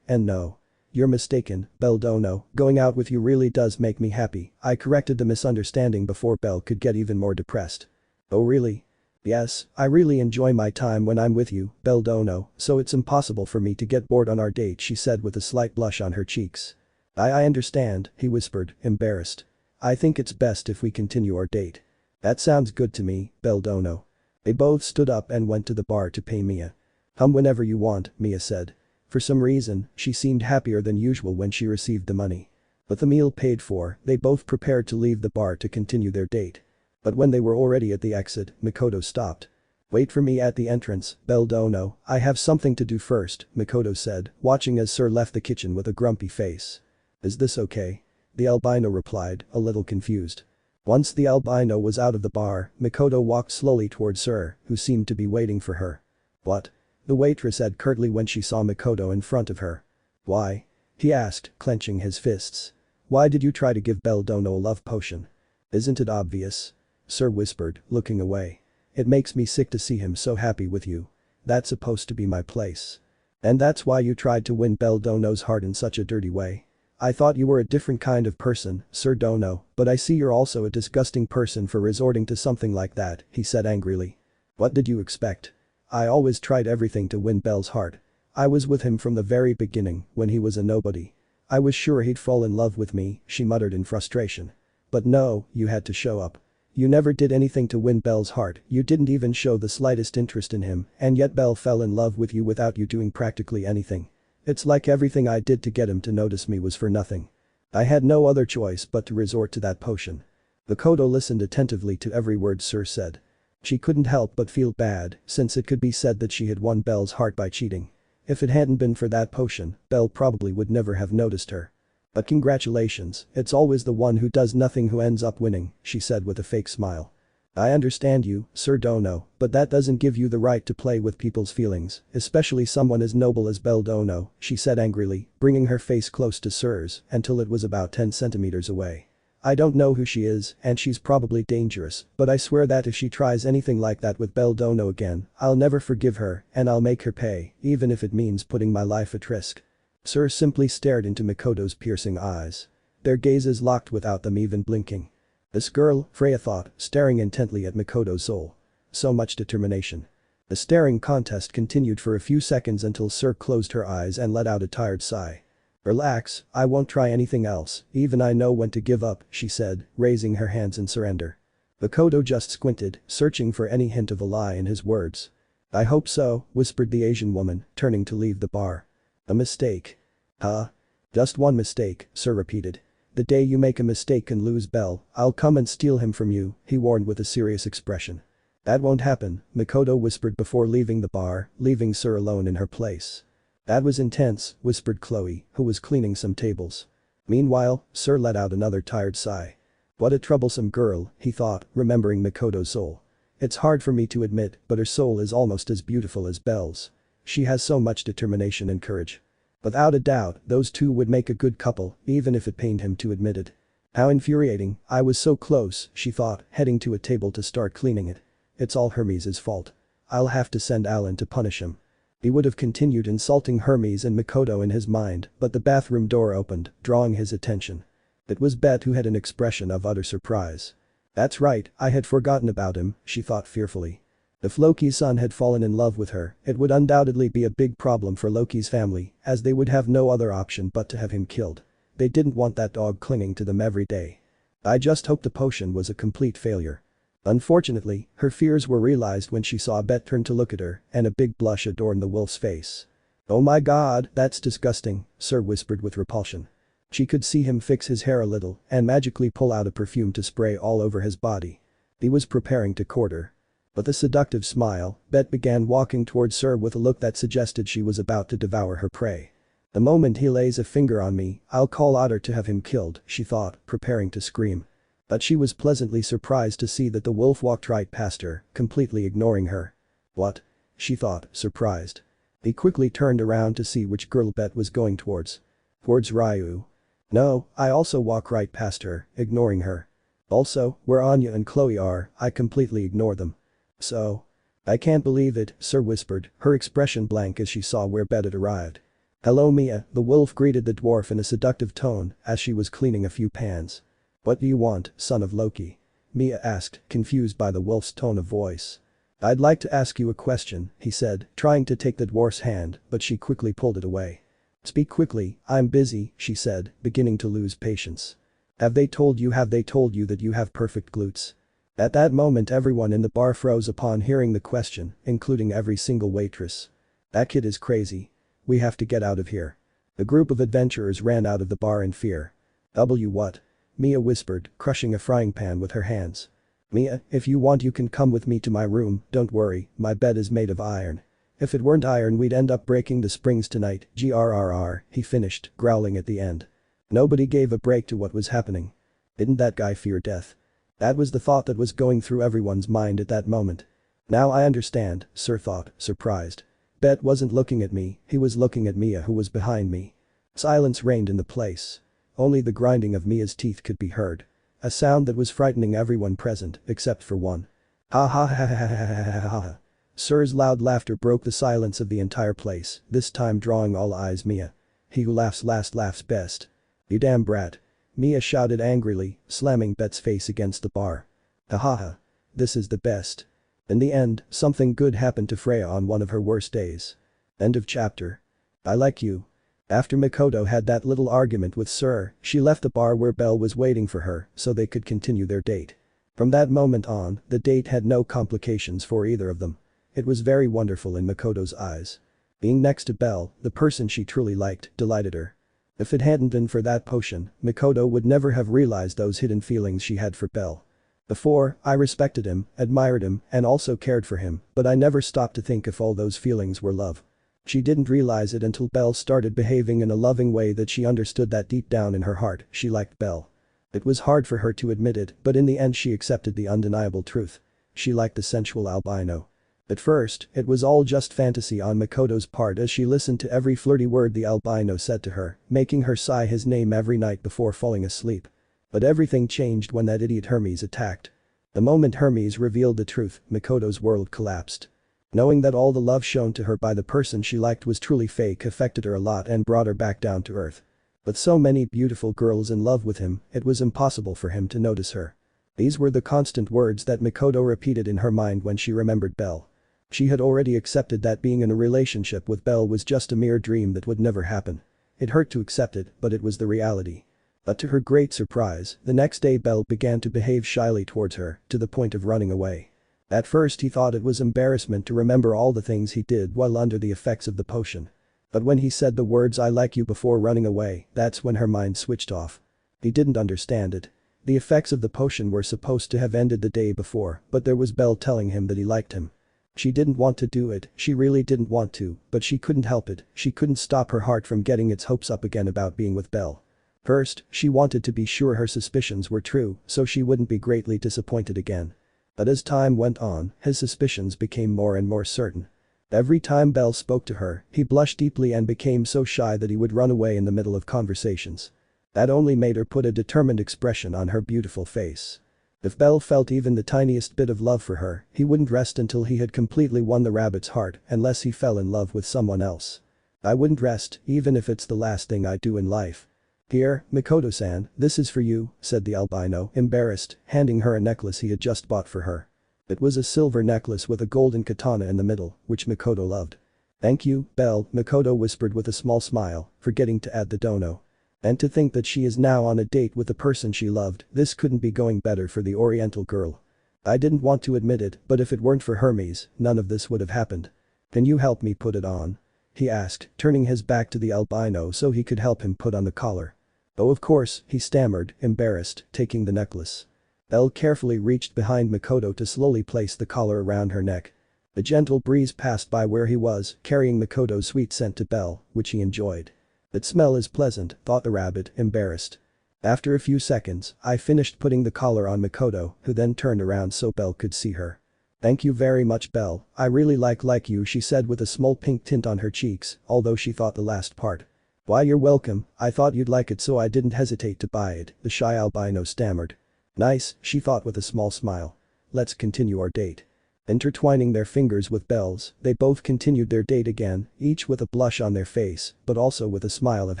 And no. "You're mistaken, Belle Dono, going out with you really does make me happy," I corrected the misunderstanding before Belle could get even more depressed. "Oh really?" "Yes, I really enjoy my time when I'm with you, Belle Dono, so it's impossible for me to get bored on our date," she said with a slight blush on her cheeks. I understand," he whispered, embarrassed. "I think it's best if we continue our date." "That sounds good to me, Belle Dono." They both stood up and went to the bar to pay Mia. "Come whenever you want," Mia said. For some reason, she seemed happier than usual when she received the money. With the meal paid for, they both prepared to leave the bar to continue their date. But when they were already at the exit, Mikoto stopped. Wait for me at the entrance, Belle Dono, I have something to do first, Mikoto said, watching as Sir left the kitchen with a grumpy face. Is this okay? The albino replied, a little confused. Once the albino was out of the bar, Mikoto walked slowly towards Sir, who seemed to be waiting for her. What? The waitress said curtly when she saw Mikoto in front of her. Why? He asked, clenching his fists. Why did you try to give Belle Dono a love potion? Isn't it obvious? Sir whispered, looking away. It makes me sick to see him so happy with you. That's supposed to be my place. And that's why you tried to win Belle Dono's heart in such a dirty way. I thought you were a different kind of person, Sir Dono, but I see you're also a disgusting person for resorting to something like that, he said angrily. What did you expect? I always tried everything to win Belle's heart. I was with him from the very beginning, when he was a nobody. I was sure he'd fall in love with me, she muttered in frustration. But no, you had to show up. You never did anything to win Belle's heart, you didn't even show the slightest interest in him, and yet Belle fell in love with you without you doing practically anything. It's like everything I did to get him to notice me was for nothing. I had no other choice but to resort to that potion. Mikoto listened attentively to every word Sir said. She couldn't help but feel bad, since it could be said that she had won Belle's heart by cheating. If it hadn't been for that potion, Belle probably would never have noticed her. But congratulations, it's always the one who does nothing who ends up winning, she said with a fake smile. I understand you, Sir Dono, but that doesn't give you the right to play with people's feelings, especially someone as noble as Belle Dono, she said angrily, bringing her face close to Sir's until it was about 10 centimeters away. I don't know who she is, and she's probably dangerous, but I swear that if she tries anything like that with Belle Dono again, I'll never forgive her, and I'll make her pay, even if it means putting my life at risk. Sir simply stared into Mikoto's piercing eyes. Their gazes locked without them even blinking. This girl, Freya thought, staring intently at Mikoto's soul. So much determination. The staring contest continued for a few seconds until Sir closed her eyes and let out a tired sigh. Relax, I won't try anything else, even I know when to give up, she said, raising her hands in surrender. Mikoto just squinted, searching for any hint of a lie in his words. I hope so, whispered the Asian woman, turning to leave the bar. A mistake. Huh? Just one mistake, Sir repeated. The day you make a mistake and lose Belle, I'll come and steal him from you, he warned with a serious expression. That won't happen, Mikoto whispered before leaving the bar, leaving Sir alone in her place. That was intense, whispered Chloe, who was cleaning some tables. Meanwhile, Sir let out another tired sigh. What a troublesome girl, he thought, remembering Mikoto's soul. It's hard for me to admit, but her soul is almost as beautiful as Belle's. She has so much determination and courage. Without a doubt, those two would make a good couple, even if it pained him to admit it. How infuriating, I was so close, she thought, heading to a table to start cleaning it. It's all Hermes' fault. I'll have to send Alan to punish him. He would have continued insulting Hermes and Mikoto in his mind, but the bathroom door opened, drawing his attention. It was Bet who had an expression of utter surprise. That's right, I had forgotten about him, she thought fearfully. If Loki's son had fallen in love with her, it would undoubtedly be a big problem for Loki's family, as they would have no other option but to have him killed. They didn't want that dog clinging to them every day. I just hope the potion was a complete failure. Unfortunately, her fears were realized when she saw Bet turn to look at her, and a big blush adorned the wolf's face. Oh my god, that's disgusting, Sir whispered with repulsion. She could see him fix his hair a little and magically pull out a perfume to spray all over his body. He was preparing to court her. With a seductive smile, Bet began walking towards Sir with a look that suggested she was about to devour her prey. The moment he lays a finger on me, I'll call Otter to have him killed, she thought, preparing to scream. But she was pleasantly surprised to see that the wolf walked right past her, completely ignoring her. What? She thought, surprised. He quickly turned around to see which girl Bet was going towards. Towards Ryu. No, I also walk right past her, ignoring her. Also, where Anya and Chloe are, I completely ignore them. So? I can't believe it, Sir whispered, her expression blank as she saw where Bet had arrived. Hello Mia, the wolf greeted the dwarf in a seductive tone as she was cleaning a few pans. What do you want, son of Loki? Mia asked, confused by the wolf's tone of voice. I'd like to ask you a question, he said, trying to take the dwarf's hand, but she quickly pulled it away. Speak quickly, I'm busy, she said, beginning to lose patience. Have they told you that you have perfect glutes? At that moment everyone in the bar froze upon hearing the question, including every single waitress. That kid is crazy. We have to get out of here. The group of adventurers ran out of the bar in fear. What? Mia whispered, crushing a frying pan with her hands. Mia, if you want you can come with me to my room, don't worry, my bed is made of iron. If it weren't iron we'd end up breaking the springs tonight, grrr, he finished, growling at the end. Nobody gave a break to what was happening. Didn't that guy fear death? That was the thought that was going through everyone's mind at that moment. Now I understand, Sir thought, surprised. Bet wasn't looking at me, he was looking at Mia who was behind me. Silence reigned in the place. Only the grinding of Mia's teeth could be heard. A sound that was frightening everyone present, except for one. Ha ha ha ha ha ha ha ha ha. Sir's loud laughter broke the silence of the entire place, this time drawing all eyes Mia. He who laughs last laughs best. You damn brat. Mia shouted angrily, slamming Bet's face against the bar. Ha ha ha. This is the best. In the end, something good happened to Freya on one of her worst days. End of chapter. I like you. After Mikoto had that little argument with Sir, she left the bar where Belle was waiting for her so they could continue their date. From that moment on, the date had no complications for either of them. It was very wonderful in Mikoto's eyes. Being next to Belle, the person she truly liked, delighted her. If it hadn't been for that potion, Mikoto would never have realized those hidden feelings she had for Belle. Before, I respected him, admired him, and also cared for him, but I never stopped to think if all those feelings were love. She didn't realize it until Belle started behaving in a loving way that she understood that deep down in her heart, she liked Belle. It was hard for her to admit it, but in the end she accepted the undeniable truth. She liked the sensual albino. At first, it was all just fantasy on Mikoto's part as she listened to every flirty word the albino said to her, making her sigh his name every night before falling asleep. But everything changed when that idiot Hermes attacked. The moment Hermes revealed the truth, Mikoto's world collapsed. Knowing that all the love shown to her by the person she liked was truly fake affected her a lot and brought her back down to earth. With so many beautiful girls in love with him, it was impossible for him to notice her. These were the constant words that Mikoto repeated in her mind when she remembered Belle. She had already accepted that being in a relationship with Belle was just a mere dream that would never happen. It hurt to accept it, but it was the reality. But to her great surprise, the next day Belle began to behave shyly towards her, to the point of running away. At first he thought it was embarrassment to remember all the things he did while under the effects of the potion. But when he said the words "I like you" before running away, that's when her mind switched off. He didn't understand it. The effects of the potion were supposed to have ended the day before, but there was Belle telling him that he liked him. She didn't want to do it, she really didn't want to, but she couldn't help it, she couldn't stop her heart from getting its hopes up again about being with Belle. First, she wanted to be sure her suspicions were true so she wouldn't be greatly disappointed again. But as time went on, his suspicions became more and more certain. Every time Belle spoke to her, he blushed deeply and became so shy that he would run away in the middle of conversations. That only made her put a determined expression on her beautiful face. If Belle felt even the tiniest bit of love for her, he wouldn't rest until he had completely won the rabbit's heart unless he fell in love with someone else. I wouldn't rest, even if it's the last thing I do in life. Here, Mikoto-san, this is for you, said the albino, embarrassed, handing her a necklace he had just bought for her. It was a silver necklace with a golden katana in the middle, which Mikoto loved. Thank you, Belle, Mikoto whispered with a small smile, forgetting to add the dono. And to think that she is now on a date with the person she loved, this couldn't be going better for the Oriental girl. I didn't want to admit it, but if it weren't for Hermes, none of this would have happened. Can you help me put it on? He asked, turning his back to the albino so he could help him put on the collar. Oh of course, he stammered, embarrassed, taking the necklace. Belle carefully reached behind Mikoto to slowly place the collar around her neck. A gentle breeze passed by where he was, carrying Mikoto's sweet scent to Belle, which he enjoyed. That smell is pleasant, thought the rabbit, embarrassed. After a few seconds, I finished putting the collar on Mikoto, who then turned around so Belle could see her. Thank you very much Belle, I really like you, she said with a small pink tint on her cheeks, although she thought the last part. Why you're welcome, I thought you'd like it so I didn't hesitate to buy it, the shy albino stammered. Nice, she thought with a small smile. Let's continue our date. Intertwining their fingers with Belle's, they both continued their date again, each with a blush on their face, but also with a smile of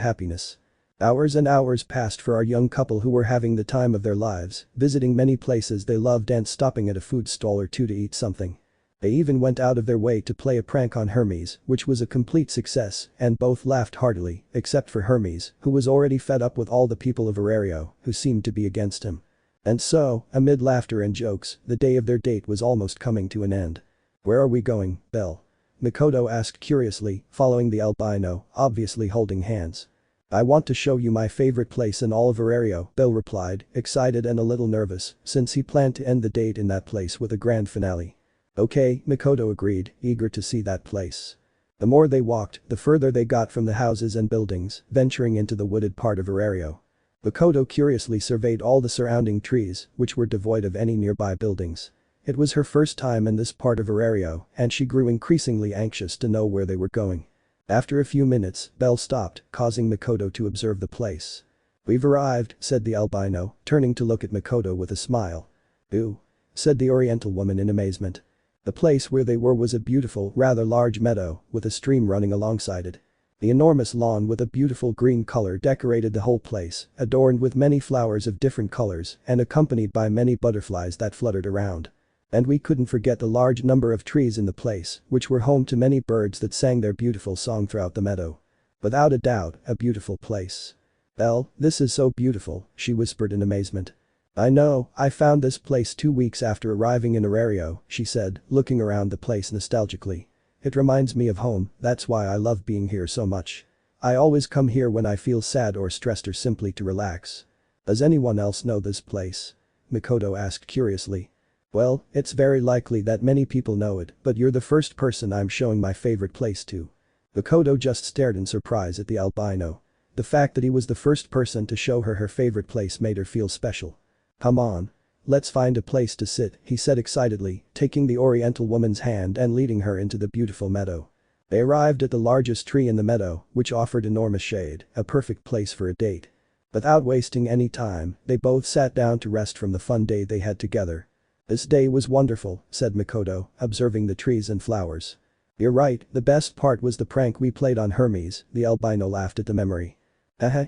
happiness. Hours and hours passed for our young couple who were having the time of their lives, visiting many places they loved and stopping at a food stall or two to eat something. They even went out of their way to play a prank on Hermes, which was a complete success, and both laughed heartily, except for Hermes, who was already fed up with all the people of Arario, who seemed to be against him. And so, amid laughter and jokes, the day of their date was almost coming to an end. Where are we going, Belle? Mikoto asked curiously, following the albino, obviously holding hands. I want to show you my favorite place in all of Arario, Belle replied, excited and a little nervous, since he planned to end the date in that place with a grand finale. Okay, Mikoto agreed, eager to see that place. The more they walked, the further they got from the houses and buildings, venturing into the wooded part of Arario. Makoto curiously surveyed all the surrounding trees, which were devoid of any nearby buildings. It was her first time in this part of Arario, and she grew increasingly anxious to know where they were going. After a few minutes, Belle stopped, causing Makoto to observe the place. We've arrived, said the albino, turning to look at Makoto with a smile. Ooh, said the Oriental woman in amazement. The place where they were was a beautiful, rather large meadow, with a stream running alongside it. The enormous lawn with a beautiful green color decorated the whole place, adorned with many flowers of different colors and accompanied by many butterflies that fluttered around. And we couldn't forget the large number of trees in the place, which were home to many birds that sang their beautiful song throughout the meadow. Without a doubt, a beautiful place. Belle, this is so beautiful, she whispered in amazement. I know, I found this place 2 weeks after arriving in Arario, she said, looking around the place nostalgically. It reminds me of home, that's why I love being here so much. I always come here when I feel sad or stressed or simply to relax. Does anyone else know this place? Mikoto asked curiously. Well, it's very likely that many people know it, but you're the first person I'm showing my favorite place to. Mikoto just stared in surprise at the albino. The fact that he was the first person to show her favorite place made her feel special. Come on. Let's find a place to sit, he said excitedly, taking the Oriental woman's hand and leading her into the beautiful meadow. They arrived at the largest tree in the meadow, which offered enormous shade, a perfect place for a date. Without wasting any time, they both sat down to rest from the fun day they had together. This day was wonderful, said Makoto, observing the trees and flowers. You're right, the best part was the prank we played on Hermes, the albino laughed at the memory.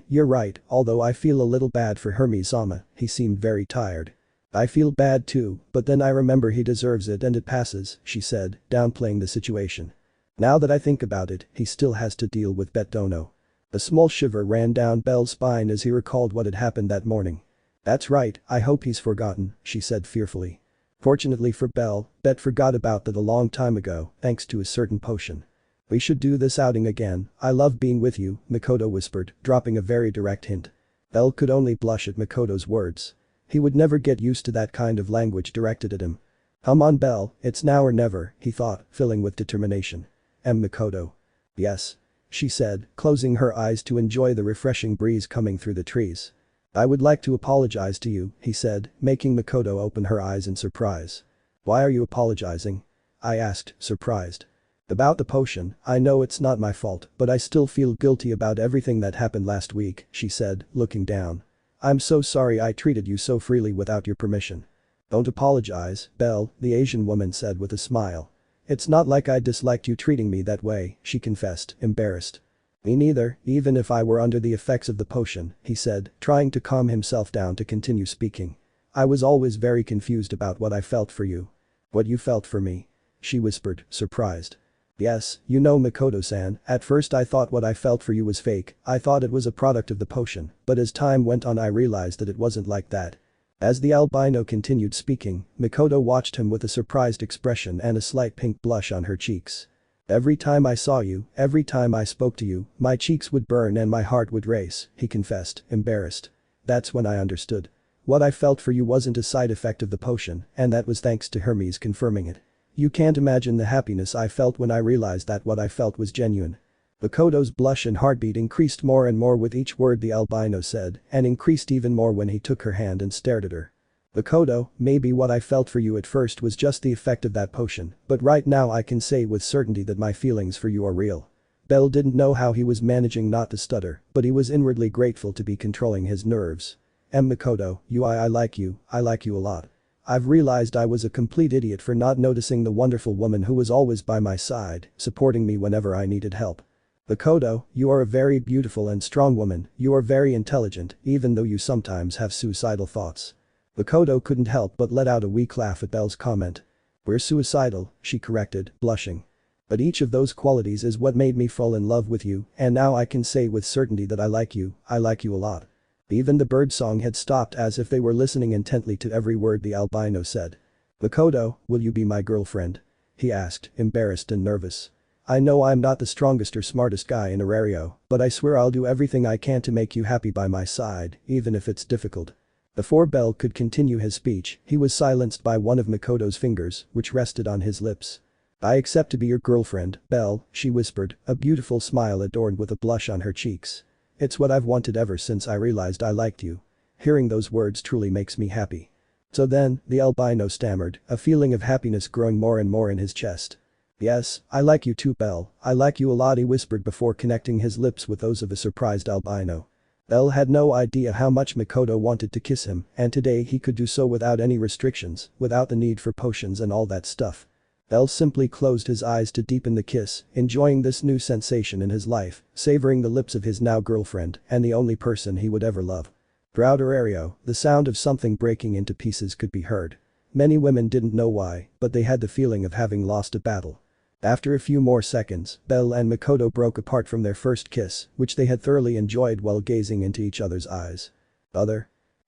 You're right, although I feel a little bad for Hermes-sama, he seemed very tired. I feel bad too, but then I remember he deserves it and it passes, she said, downplaying the situation. Now that I think about it, he still has to deal with Bet Dono. A small shiver ran down Belle's spine as he recalled what had happened that morning. That's right, I hope he's forgotten, she said fearfully. Fortunately for Belle, Bet forgot about that a long time ago, thanks to a certain potion. We should do this outing again, I love being with you, Makoto whispered, dropping a very direct hint. Belle could only blush at Makoto's words. He would never get used to that kind of language directed at him. Come on Belle, it's now or never, he thought, filling with determination. Makoto. Yes. She said, closing her eyes to enjoy the refreshing breeze coming through the trees. I would like to apologize to you, he said, making Makoto open her eyes in surprise. Why are you apologizing? I asked, surprised. About the potion, I know it's not my fault, but I still feel guilty about everything that happened last week, she said, looking down. I'm so sorry I treated you so freely without your permission. Don't apologize, Belle, the Asian woman said with a smile. It's not like I disliked you treating me that way, she confessed, embarrassed. Me neither, even if I were under the effects of the potion, he said, trying to calm himself down to continue speaking. I was always very confused about what I felt for you. What you felt for me? She whispered, surprised. Yes, you know Mikoto-san, at first I thought what I felt for you was fake, I thought it was a product of the potion, but as time went on I realized that it wasn't like that. As the albino continued speaking, Mikoto watched him with a surprised expression and a slight pink blush on her cheeks. Every time I saw you, every time I spoke to you, my cheeks would burn and my heart would race, he confessed, embarrassed. That's when I understood. What I felt for you wasn't a side effect of the potion, and that was thanks to Hermes confirming it. You can't imagine the happiness I felt when I realized that what I felt was genuine. Makoto's blush and heartbeat increased more and more with each word the albino said, and increased even more when he took her hand and stared at her. Makoto, maybe what I felt for you at first was just the effect of that potion, but right now I can say with certainty that my feelings for you are real. Belle didn't know how he was managing not to stutter, but he was inwardly grateful to be controlling his nerves. Makoto, I like you a lot. I've realized I was a complete idiot for not noticing the wonderful woman who was always by my side, supporting me whenever I needed help. Makoto, you are a very beautiful and strong woman, you are very intelligent, even though you sometimes have suicidal thoughts. Makoto couldn't help but let out a weak laugh at Belle's comment. We're suicidal, she corrected, blushing. But each of those qualities is what made me fall in love with you, and now I can say with certainty that I like you a lot. Even the birdsong had stopped as if they were listening intently to every word the albino said. Makoto, will you be my girlfriend? He asked, embarrassed and nervous. I know I'm not the strongest or smartest guy in Arario, but I swear I'll do everything I can to make you happy by my side, even if it's difficult. Before Bell could continue his speech, he was silenced by one of Mikoto's fingers, which rested on his lips. I accept to be your girlfriend, Belle, she whispered, a beautiful smile adorned with a blush on her cheeks. It's what I've wanted ever since I realized I liked you. Hearing those words truly makes me happy. So then, the albino stammered, a feeling of happiness growing more and more in his chest. Yes, I like you too, Belle, I like you a lot, he whispered before connecting his lips with those of a surprised albino. Belle had no idea how much Mikoto wanted to kiss him, and today he could do so without any restrictions, without the need for potions and all that stuff. Bell simply closed his eyes to deepen the kiss, enjoying this new sensation in his life, savoring the lips of his now girlfriend and the only person he would ever love. Throughout Arario, the sound of something breaking into pieces could be heard. Many women didn't know why, but they had the feeling of having lost a battle. After a few more seconds, Bell and Mikoto broke apart from their first kiss, which they had thoroughly enjoyed while gazing into each other's eyes.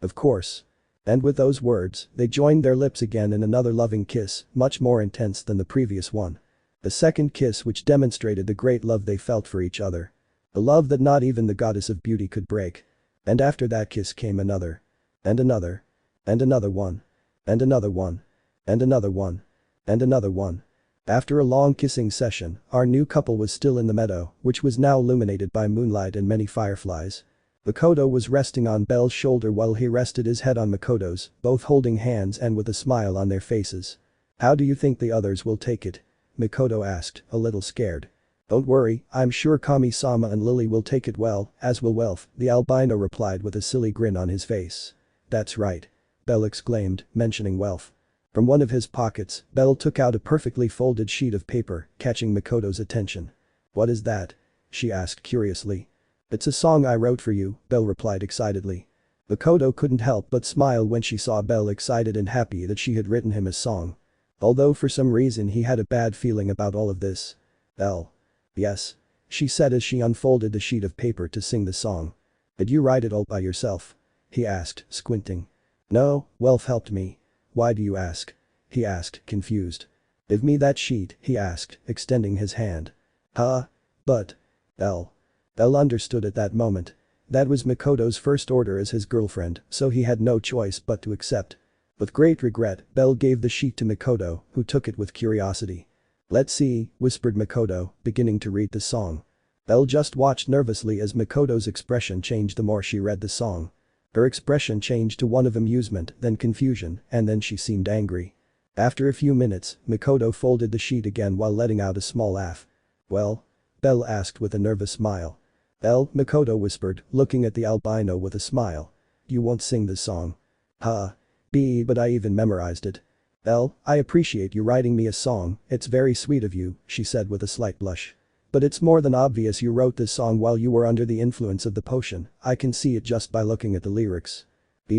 Of course. And with those words, they joined their lips again in another loving kiss, much more intense than the previous one. The second kiss which demonstrated the great love they felt for each other. A love that not even the goddess of beauty could break. And after that kiss came another. And another. And another one. And another one. And another one. And another one. After a long kissing session, our new couple was still in the meadow, which was now illuminated by moonlight and many fireflies. Makoto was resting on Bell's shoulder while he rested his head on Makoto's, both holding hands and with a smile on their faces. How do you think the others will take it? Mikoto asked, a little scared. Don't worry, I'm sure Kami-sama and Lily will take it well, as will Welf, the albino replied with a silly grin on his face. That's right. Bell exclaimed, mentioning Welf. From one of his pockets, Bell took out a perfectly folded sheet of paper, catching Makoto's attention. What is that? She asked curiously. It's a song I wrote for you, Bell replied excitedly. Makoto couldn't help but smile when she saw Bell excited and happy that she had written him a song. Although for some reason he had a bad feeling about all of this. Bell. Yes. She said as she unfolded the sheet of paper to sing the song. Did you write it all by yourself? He asked, squinting. No, Welf helped me. Why do you ask? He asked, confused. Give me that sheet, he asked, extending his hand. Huh? But. Bell. Bell understood at that moment. That was Mikoto's first order as his girlfriend, so he had no choice but to accept. With great regret, Bell gave the sheet to Mikoto, who took it with curiosity. Let's see, whispered Mikoto, beginning to read the song. Bell just watched nervously as Mikoto's expression changed the more she read the song. Her expression changed to one of amusement, then confusion, and then she seemed angry. After a few minutes, Mikoto folded the sheet again while letting out a small laugh. Well? Bell asked with a nervous smile. Bell, Mikoto whispered, looking at the albino with a smile. You won't sing the song. But I even memorized it. Bell, I appreciate you writing me a song, it's very sweet of you, she said with a slight blush. But it's more than obvious you wrote this song while you were under the influence of the potion, I can see it just by looking at the lyrics.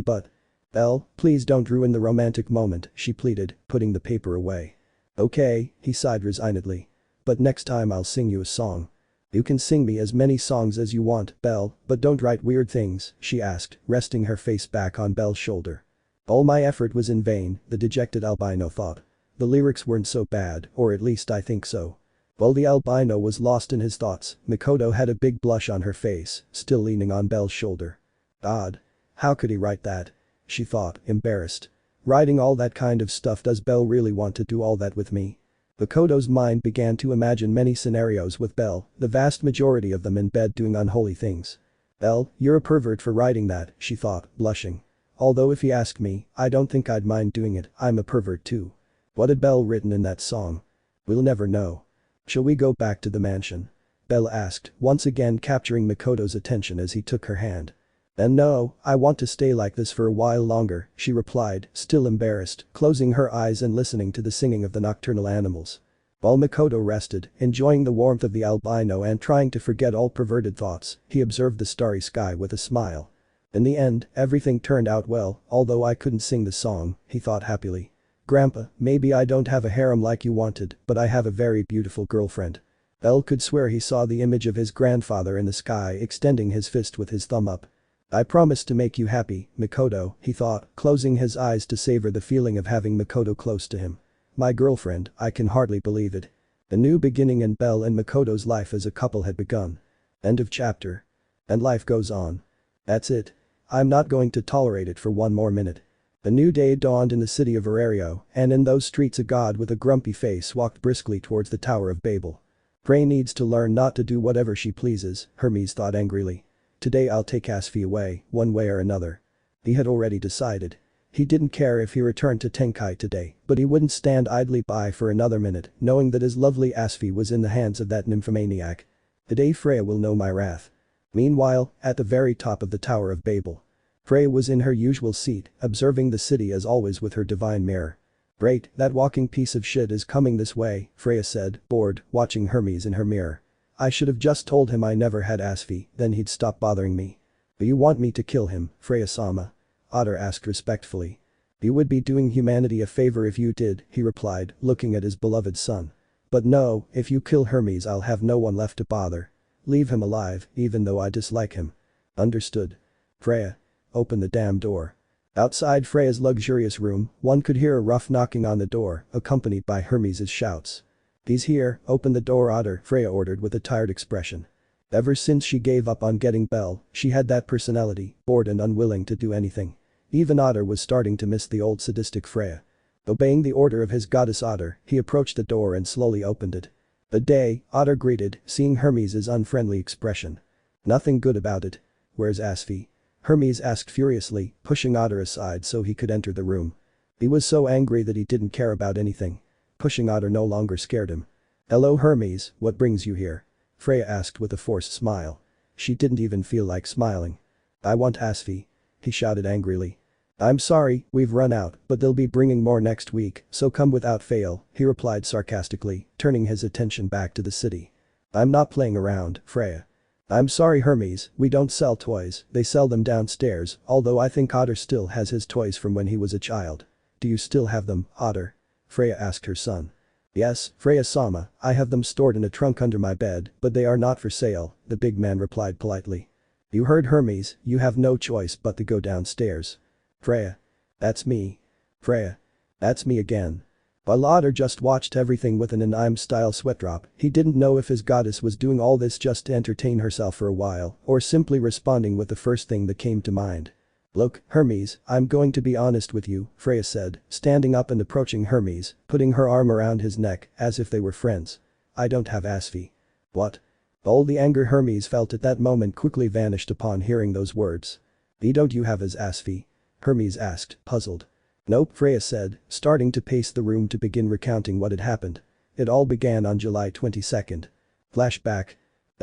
But. Bell, please don't ruin the romantic moment, she pleaded, putting the paper away. Okay, he sighed resignedly. But next time I'll sing you a song. You can sing me as many songs as you want, Bell, but don't write weird things, she asked, resting her face back on Bell's shoulder. All my effort was in vain, the dejected albino thought. The lyrics weren't so bad, or at least I think so. While the albino was lost in his thoughts, Mikoto had a big blush on her face, still leaning on Bell's shoulder. Odd. How could he write that? She thought, embarrassed. Writing all that kind of stuff, does Bell really want to do all that with me? Makoto's mind began to imagine many scenarios with Bell, the vast majority of them in bed doing unholy things. Bell, you're a pervert for writing that, she thought, blushing. Although if he asked me, I don't think I'd mind doing it, I'm a pervert too. What had Bell written in that song? We'll never know. Shall we go back to the mansion? Bell asked, once again capturing Mikoto's attention as he took her hand. And no, I want to stay like this for a while longer, she replied, still embarrassed, closing her eyes and listening to the singing of the nocturnal animals. While Mikoto rested, enjoying the warmth of the albino and trying to forget all perverted thoughts, he observed the starry sky with a smile. In the end, everything turned out well, although I couldn't sing the song, he thought happily. Grandpa, maybe I don't have a harem like you wanted, but I have a very beautiful girlfriend. Bell could swear he saw the image of his grandfather in the sky extending his fist with his thumb up. I promise to make you happy, Mikoto, he thought, closing his eyes to savor the feeling of having Mikoto close to him. My girlfriend, I can hardly believe it. A new beginning in Belle and Makoto's life as a couple had begun. End of chapter. And life goes on. That's it. I'm not going to tolerate it for one more minute. A new day dawned in the city of Arario, and in those streets a god with a grumpy face walked briskly towards the Tower of Babel. Freya needs to learn not to do whatever she pleases, Hermes thought angrily. Today I'll take Asfi away, one way or another. He had already decided. He didn't care if he returned to Tenkai today, but he wouldn't stand idly by for another minute, knowing that his lovely Asfi was in the hands of that nymphomaniac. Today Freya will know my wrath. Meanwhile, at the very top of the Tower of Babel. Freya was in her usual seat, observing the city as always with her divine mirror. Great, that walking piece of shit is coming this way, Freya said, bored, watching Hermes in her mirror. I should have just told him I never had Asfi, then he'd stop bothering me. Do you want me to kill him, Freya-sama? Otter asked respectfully. You would be doing humanity a favor if you did, he replied, looking at his beloved son. But no, if you kill Hermes I'll have no one left to bother. Leave him alive, even though I dislike him. Understood. Freya. Open the damn door. Outside Freya's luxurious room, one could hear a rough knocking on the door, accompanied by Hermes' shouts. He's here, open the door Otter, Freya ordered with a tired expression. Ever since she gave up on getting Belle, she had that personality, bored and unwilling to do anything. Even Otter was starting to miss the old sadistic Freya. Obeying the order of his goddess Otter, he approached the door and slowly opened it. "Good day," Otter greeted, seeing Hermes' unfriendly expression. "Nothing good about it. Where's Asfi?" Hermes asked furiously, pushing Otter aside so he could enter the room. He was so angry that he didn't care about anything. Pushing Otter no longer scared him. "Hello Hermes, what brings you here?" Freya asked with a forced smile. She didn't even feel like smiling. "I want Asfi," he shouted angrily. "I'm sorry, we've run out, but they'll be bringing more next week, so come without fail," he replied sarcastically, turning his attention back to the city. "I'm not playing around, Freya." "I'm sorry Hermes, we don't sell toys, they sell them downstairs, although I think Otter still has his toys from when he was a child." "Do you still have them, Otter?" Freya asked her son. "Yes, Freya-sama, I have them stored in a trunk under my bed, but they are not for sale," the big man replied politely. "You heard Hermes, you have no choice but to go downstairs." "Freya. That's me." "Freya. That's me again." While Otter just watched everything with an anime-style sweat drop, he didn't know if his goddess was doing all this just to entertain herself for a while, or simply responding with the first thing that came to mind. "Look, Hermes, I'm going to be honest with you," Freya said, standing up and approaching Hermes, putting her arm around his neck, as if they were friends. "I don't have Asfi." "What?" All the anger Hermes felt at that moment quickly vanished upon hearing those words. "Don't you have his Asfi?" Hermes asked, puzzled. "Nope," Freya said, starting to pace the room to begin recounting what had happened. It all began on July 22nd. Flashback.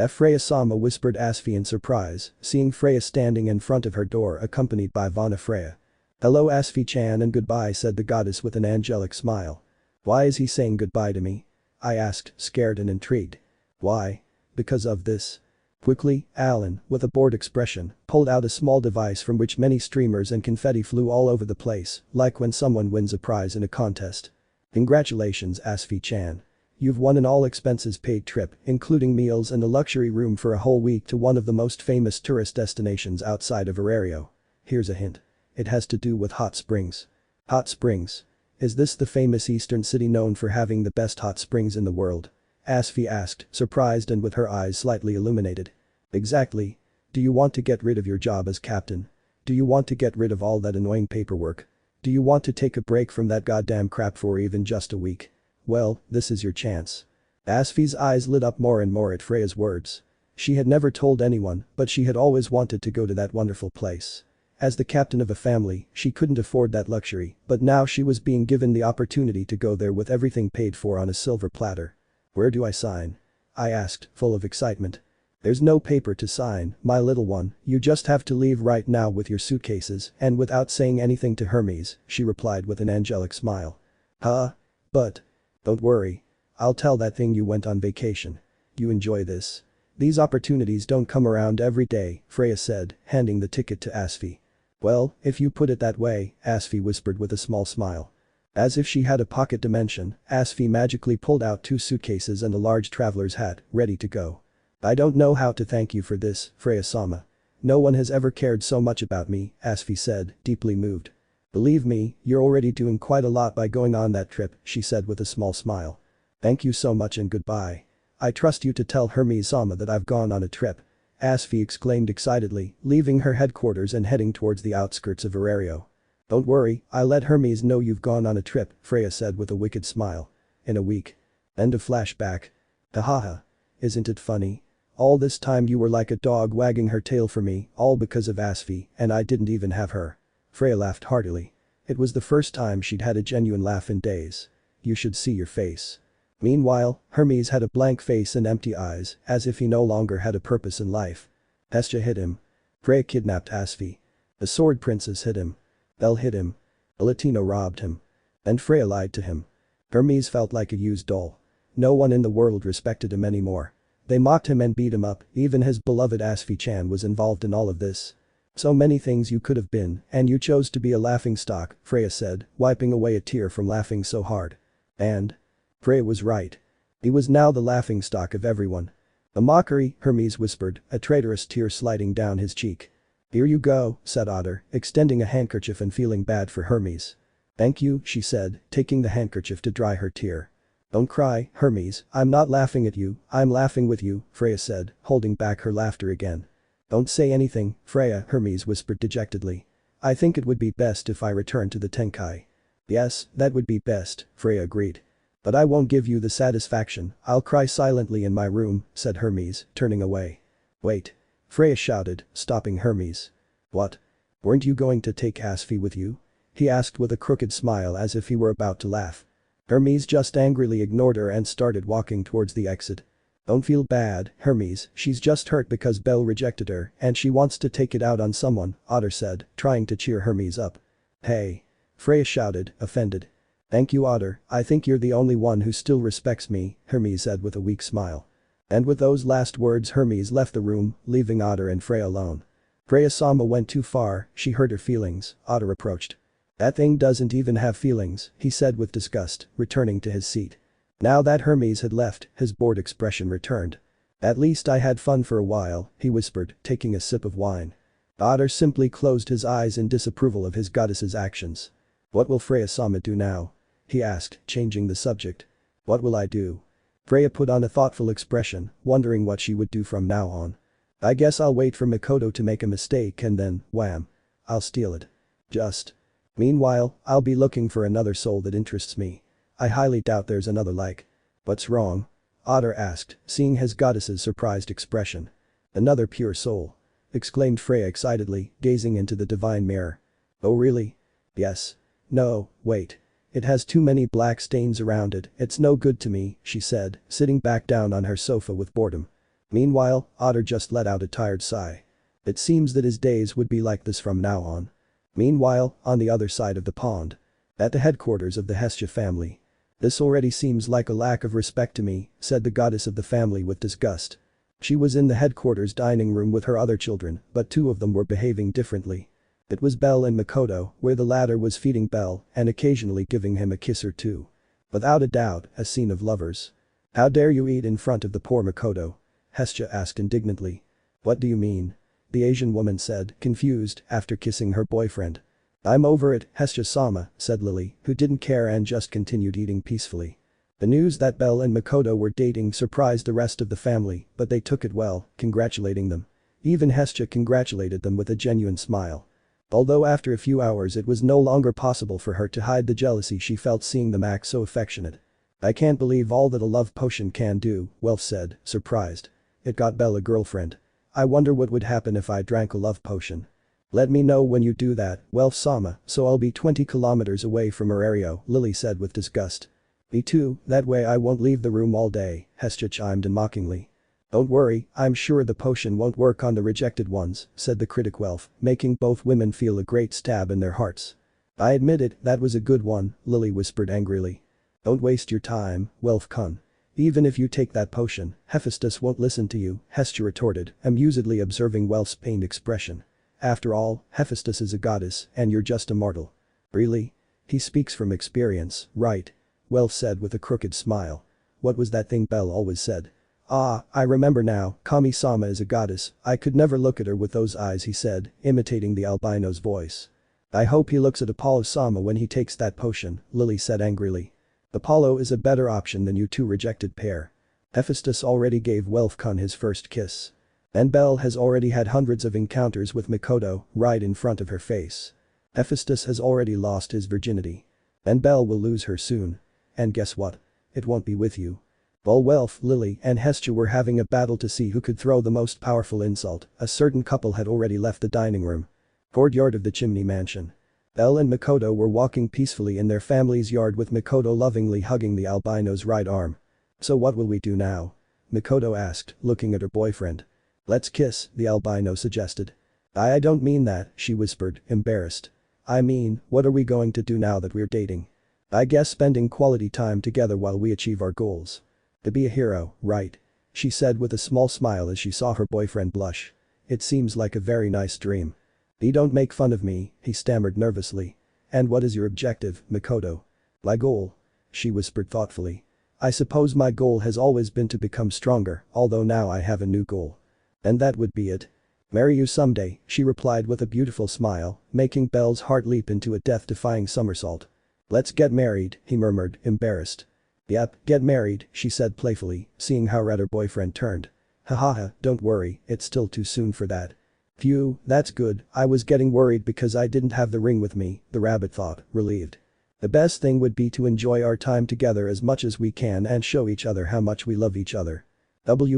Freya-sama whispered Asfi in surprise, seeing Freya standing in front of her door accompanied by Vana Freya. "Hello Asfi-chan and goodbye," said the goddess with an angelic smile. "Why is he saying goodbye to me?" I asked, scared and intrigued. "Why? Because of this." Quickly, Alan, with a bored expression, pulled out a small device from which many streamers and confetti flew all over the place, like when someone wins a prize in a contest. "Congratulations Asfi-chan. You've won an all-expenses-paid trip, including meals and a luxury room for a whole week to one of the most famous tourist destinations outside of Arario. Here's a hint. It has to do with hot springs." "Hot springs? Is this the famous eastern city known for having the best hot springs in the world?" Asfi asked, surprised and with her eyes slightly illuminated. "Exactly. Do you want to get rid of your job as captain? Do you want to get rid of all that annoying paperwork? Do you want to take a break from that goddamn crap for even just a week? Well, this is your chance." Asfi's eyes lit up more and more at Freya's words. She had never told anyone, but she had always wanted to go to that wonderful place. As the captain of a family, she couldn't afford that luxury, but now she was being given the opportunity to go there with everything paid for on a silver platter. "Where do I sign?" I asked, full of excitement. "There's no paper to sign, my little one, you just have to leave right now with your suitcases and without saying anything to Hermes," she replied with an angelic smile. "Huh? But..." "Don't worry. I'll tell that thing you went on vacation. You enjoy this. These opportunities don't come around every day," Freya said, handing the ticket to Asfi. "Well, if you put it that way," Asfi whispered with a small smile. As if she had a pocket dimension, Asfi magically pulled out 2 suitcases and a large traveler's hat, ready to go. "I don't know how to thank you for this, Freya-sama. No one has ever cared so much about me," Asfi said, deeply moved. "Believe me, you're already doing quite a lot by going on that trip," she said with a small smile. Thank you so much and goodbye. I trust you to tell Hermes-sama that I've gone on a trip. Asfi exclaimed excitedly, leaving her headquarters and heading towards the outskirts of Arario. Don't worry, I'll let Hermes know you've gone on a trip, Freya said with a wicked smile. In a week. End of flashback. Hahaha. Isn't it funny? All this time you were like a dog wagging her tail for me, all because of Asfi, and I didn't even have her. Freya laughed heartily. It was the first time she'd had a genuine laugh in days. You should see your face. Meanwhile, Hermes had a blank face and empty eyes, as if he no longer had a purpose in life. Hestia hit him. Freya kidnapped Asfi. The sword princess hit him. Belle hit him. A Latino robbed him. And Freya lied to him. Hermes felt like a used doll. No one in the world respected him anymore. They mocked him and beat him up, even his beloved Asfi-chan was involved in all of this. So many things you could have been, and you chose to be a laughingstock, Freya said, wiping away a tear from laughing so hard. And? Freya was right. He was now the laughingstock of everyone. A mockery, Hermes whispered, a traitorous tear sliding down his cheek. Here you go, said Otter, extending a handkerchief and feeling bad for Hermes. Thank you, she said, taking the handkerchief to dry her tear. Don't cry, Hermes, I'm not laughing at you, I'm laughing with you, Freya said, holding back her laughter again. Don't say anything, Freya, Hermes whispered dejectedly. I think it would be best if I return to the Tenkai. Yes, that would be best, Freya agreed. But I won't give you the satisfaction, I'll cry silently in my room, said Hermes, turning away. Wait. Freya shouted, stopping Hermes. What? Weren't you going to take Asfi with you? He asked with a crooked smile as if he were about to laugh. Hermes just angrily ignored her and started walking towards the exit. Don't feel bad, Hermes, she's just hurt because Belle rejected her and she wants to take it out on someone, Otter said, trying to cheer Hermes up. Hey. Freya shouted, offended. Thank you Otter, I think you're the only one who still respects me, Hermes said with a weak smile. And with those last words Hermes left the room, leaving Otter and Freya alone. Freya-sama went too far, she hurt her feelings, Otter approached. That thing doesn't even have feelings, he said with disgust, returning to his seat. Now that Hermes had left, his bored expression returned. At least I had fun for a while, he whispered, taking a sip of wine. Otter simply closed his eyes in disapproval of his goddess's actions. What will Freya-sama do now? He asked, changing the subject. What will I do? Freya put on a thoughtful expression, wondering what she would do from now on. I guess I'll wait for Mikoto to make a mistake and then, wham. I'll steal it. Just. Meanwhile, I'll be looking for another soul that interests me. I highly doubt there's another like. What's wrong? Otter asked, seeing his goddess's surprised expression. Another pure soul. Exclaimed Freya excitedly, gazing into the divine mirror. Oh really? Yes. No, wait. It has too many black stains around it, it's no good to me, she said, sitting back down on her sofa with boredom. Meanwhile, Otter just let out a tired sigh. It seems that his days would be like this from now on. Meanwhile, on the other side of the pond. At the headquarters of the Hestia family. This already seems like a lack of respect to me, said the goddess of the family with disgust. She was in the headquarters dining room with her other children, but two of them were behaving differently. It was Belle and Makoto, where the latter was feeding Belle and occasionally giving him a kiss or two. Without a doubt, a scene of lovers. How dare you eat in front of the poor Makoto? Hestia asked indignantly. What do you mean? The Asian woman said, confused, after kissing her boyfriend. I'm over it, Hestia-sama, said Lily, who didn't care and just continued eating peacefully. The news that Belle and Makoto were dating surprised the rest of the family, but they took it well, congratulating them. Even Hestia congratulated them with a genuine smile. Although after a few hours it was no longer possible for her to hide the jealousy she felt seeing them act so affectionate. I can't believe all that a love potion can do, Welf said, surprised. It got Belle a girlfriend. I wonder what would happen if I drank a love potion. Let me know when you do that, Welf-sama, so I'll be 20 kilometers away from Arario, Lily said with disgust. Me too, that way I won't leave the room all day, Hestia chimed in mockingly. Don't worry, I'm sure the potion won't work on the rejected ones, said the critic Welf, making both women feel a great stab in their hearts. I admit it, that was a good one, Lily whispered angrily. Don't waste your time, Welf-kun. Even if you take that potion, Hephaestus won't listen to you, Hestia retorted, amusedly observing Welf's pained expression. After all, Hephaestus is a goddess, and you're just a mortal. Really? He speaks from experience, right? Welf said with a crooked smile. What was that thing Belle always said? Ah, I remember now, Kami-sama is a goddess, I could never look at her with those eyes he said, imitating the albino's voice. I hope he looks at Apollo-sama when he takes that potion, Lily said angrily. Apollo is a better option than you two rejected pair. Hephaestus already gave Welfcon his first kiss. And Belle has already had hundreds of encounters with Mikoto right in front of her face. Hephaestus has already lost his virginity. And Belle will lose her soon. And guess what? It won't be with you. While Welf, Lily and Hestia were having a battle to see who could throw the most powerful insult, a certain couple had already left the dining room. Courtyard of the chimney mansion. Belle and Makoto were walking peacefully in their family's yard with Makoto lovingly hugging the albino's right arm. "So what will we do now?" Makoto asked, looking at her boyfriend. "Let's kiss," the albino suggested. I don't mean that," she whispered, embarrassed. "I mean, what are we going to do now that we're dating? I guess spending quality time together while we achieve our goals. To be a hero, right?" she said with a small smile as she saw her boyfriend blush. "It seems like a very nice dream." Don't make fun of me," he stammered nervously. "And what is your objective, Mikoto?" "My goal?" she whispered thoughtfully. "I suppose my goal has always been to become stronger, although now I have a new goal. And that would be it. Marry you someday," she replied with a beautiful smile, making Belle's heart leap into a death-defying somersault. "Let's get married," he murmured, embarrassed. "Yep, get married," she said playfully, seeing how red her boyfriend turned. "Hahaha, don't worry, it's still too soon for that." "Phew, that's good, I was getting worried because I didn't have the ring with me," the rabbit thought, relieved. "The best thing would be to enjoy our time together as much as we can and show each other how much we love each other."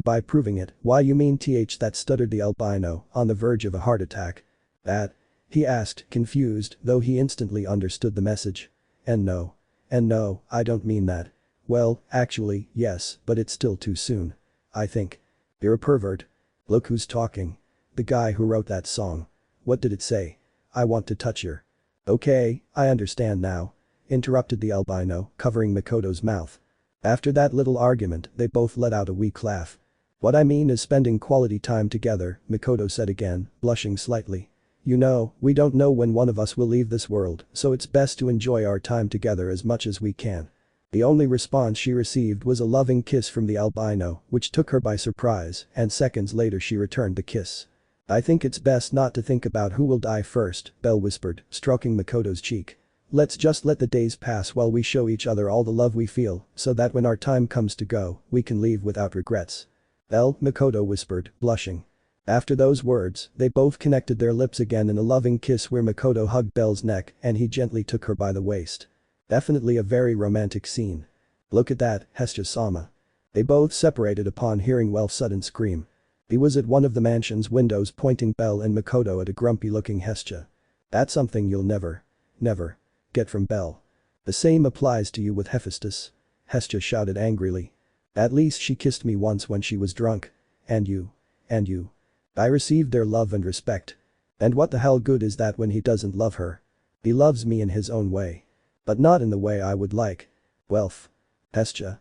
By proving it, why you mean that stuttered the albino, on the verge of a heart attack. "That?" he asked, confused, though he instantly understood the message. And no, I don't mean that. Well, actually, yes, but it's still too soon. I think. You're a pervert. Look who's talking. The guy who wrote that song. What did it say? I want to touch your. Okay, I understand now. Interrupted the albino, covering Mikoto's mouth. After that little argument, they both let out a weak laugh. "What I mean is spending quality time together," Mikoto said again, blushing slightly. "You know, we don't know when one of us will leave this world, so it's best to enjoy our time together as much as we can." The only response she received was a loving kiss from the albino, which took her by surprise, and seconds later she returned the kiss. "I think it's best not to think about who will die first," Belle whispered, stroking Makoto's cheek. "Let's just let the days pass while we show each other all the love we feel, so that when our time comes to go, we can leave without regrets." "Belle," Makoto whispered, blushing. After those words, they both connected their lips again in a loving kiss where Makoto hugged Belle's neck and he gently took her by the waist. Definitely a very romantic scene. "Look at that, Hestia-sama." They both separated upon hearing Welf's sudden scream. He was at one of the mansion's windows pointing Belle and Makoto at a grumpy-looking Hestia. "That's something you'll never get from Belle. The same applies to you with Hephaestus," Hestia shouted angrily. "At least she kissed me once when she was drunk. And you. I received their love and respect. And what the hell good is that when he doesn't love her? He loves me in his own way. But not in the way I would like. Welf. Hestia.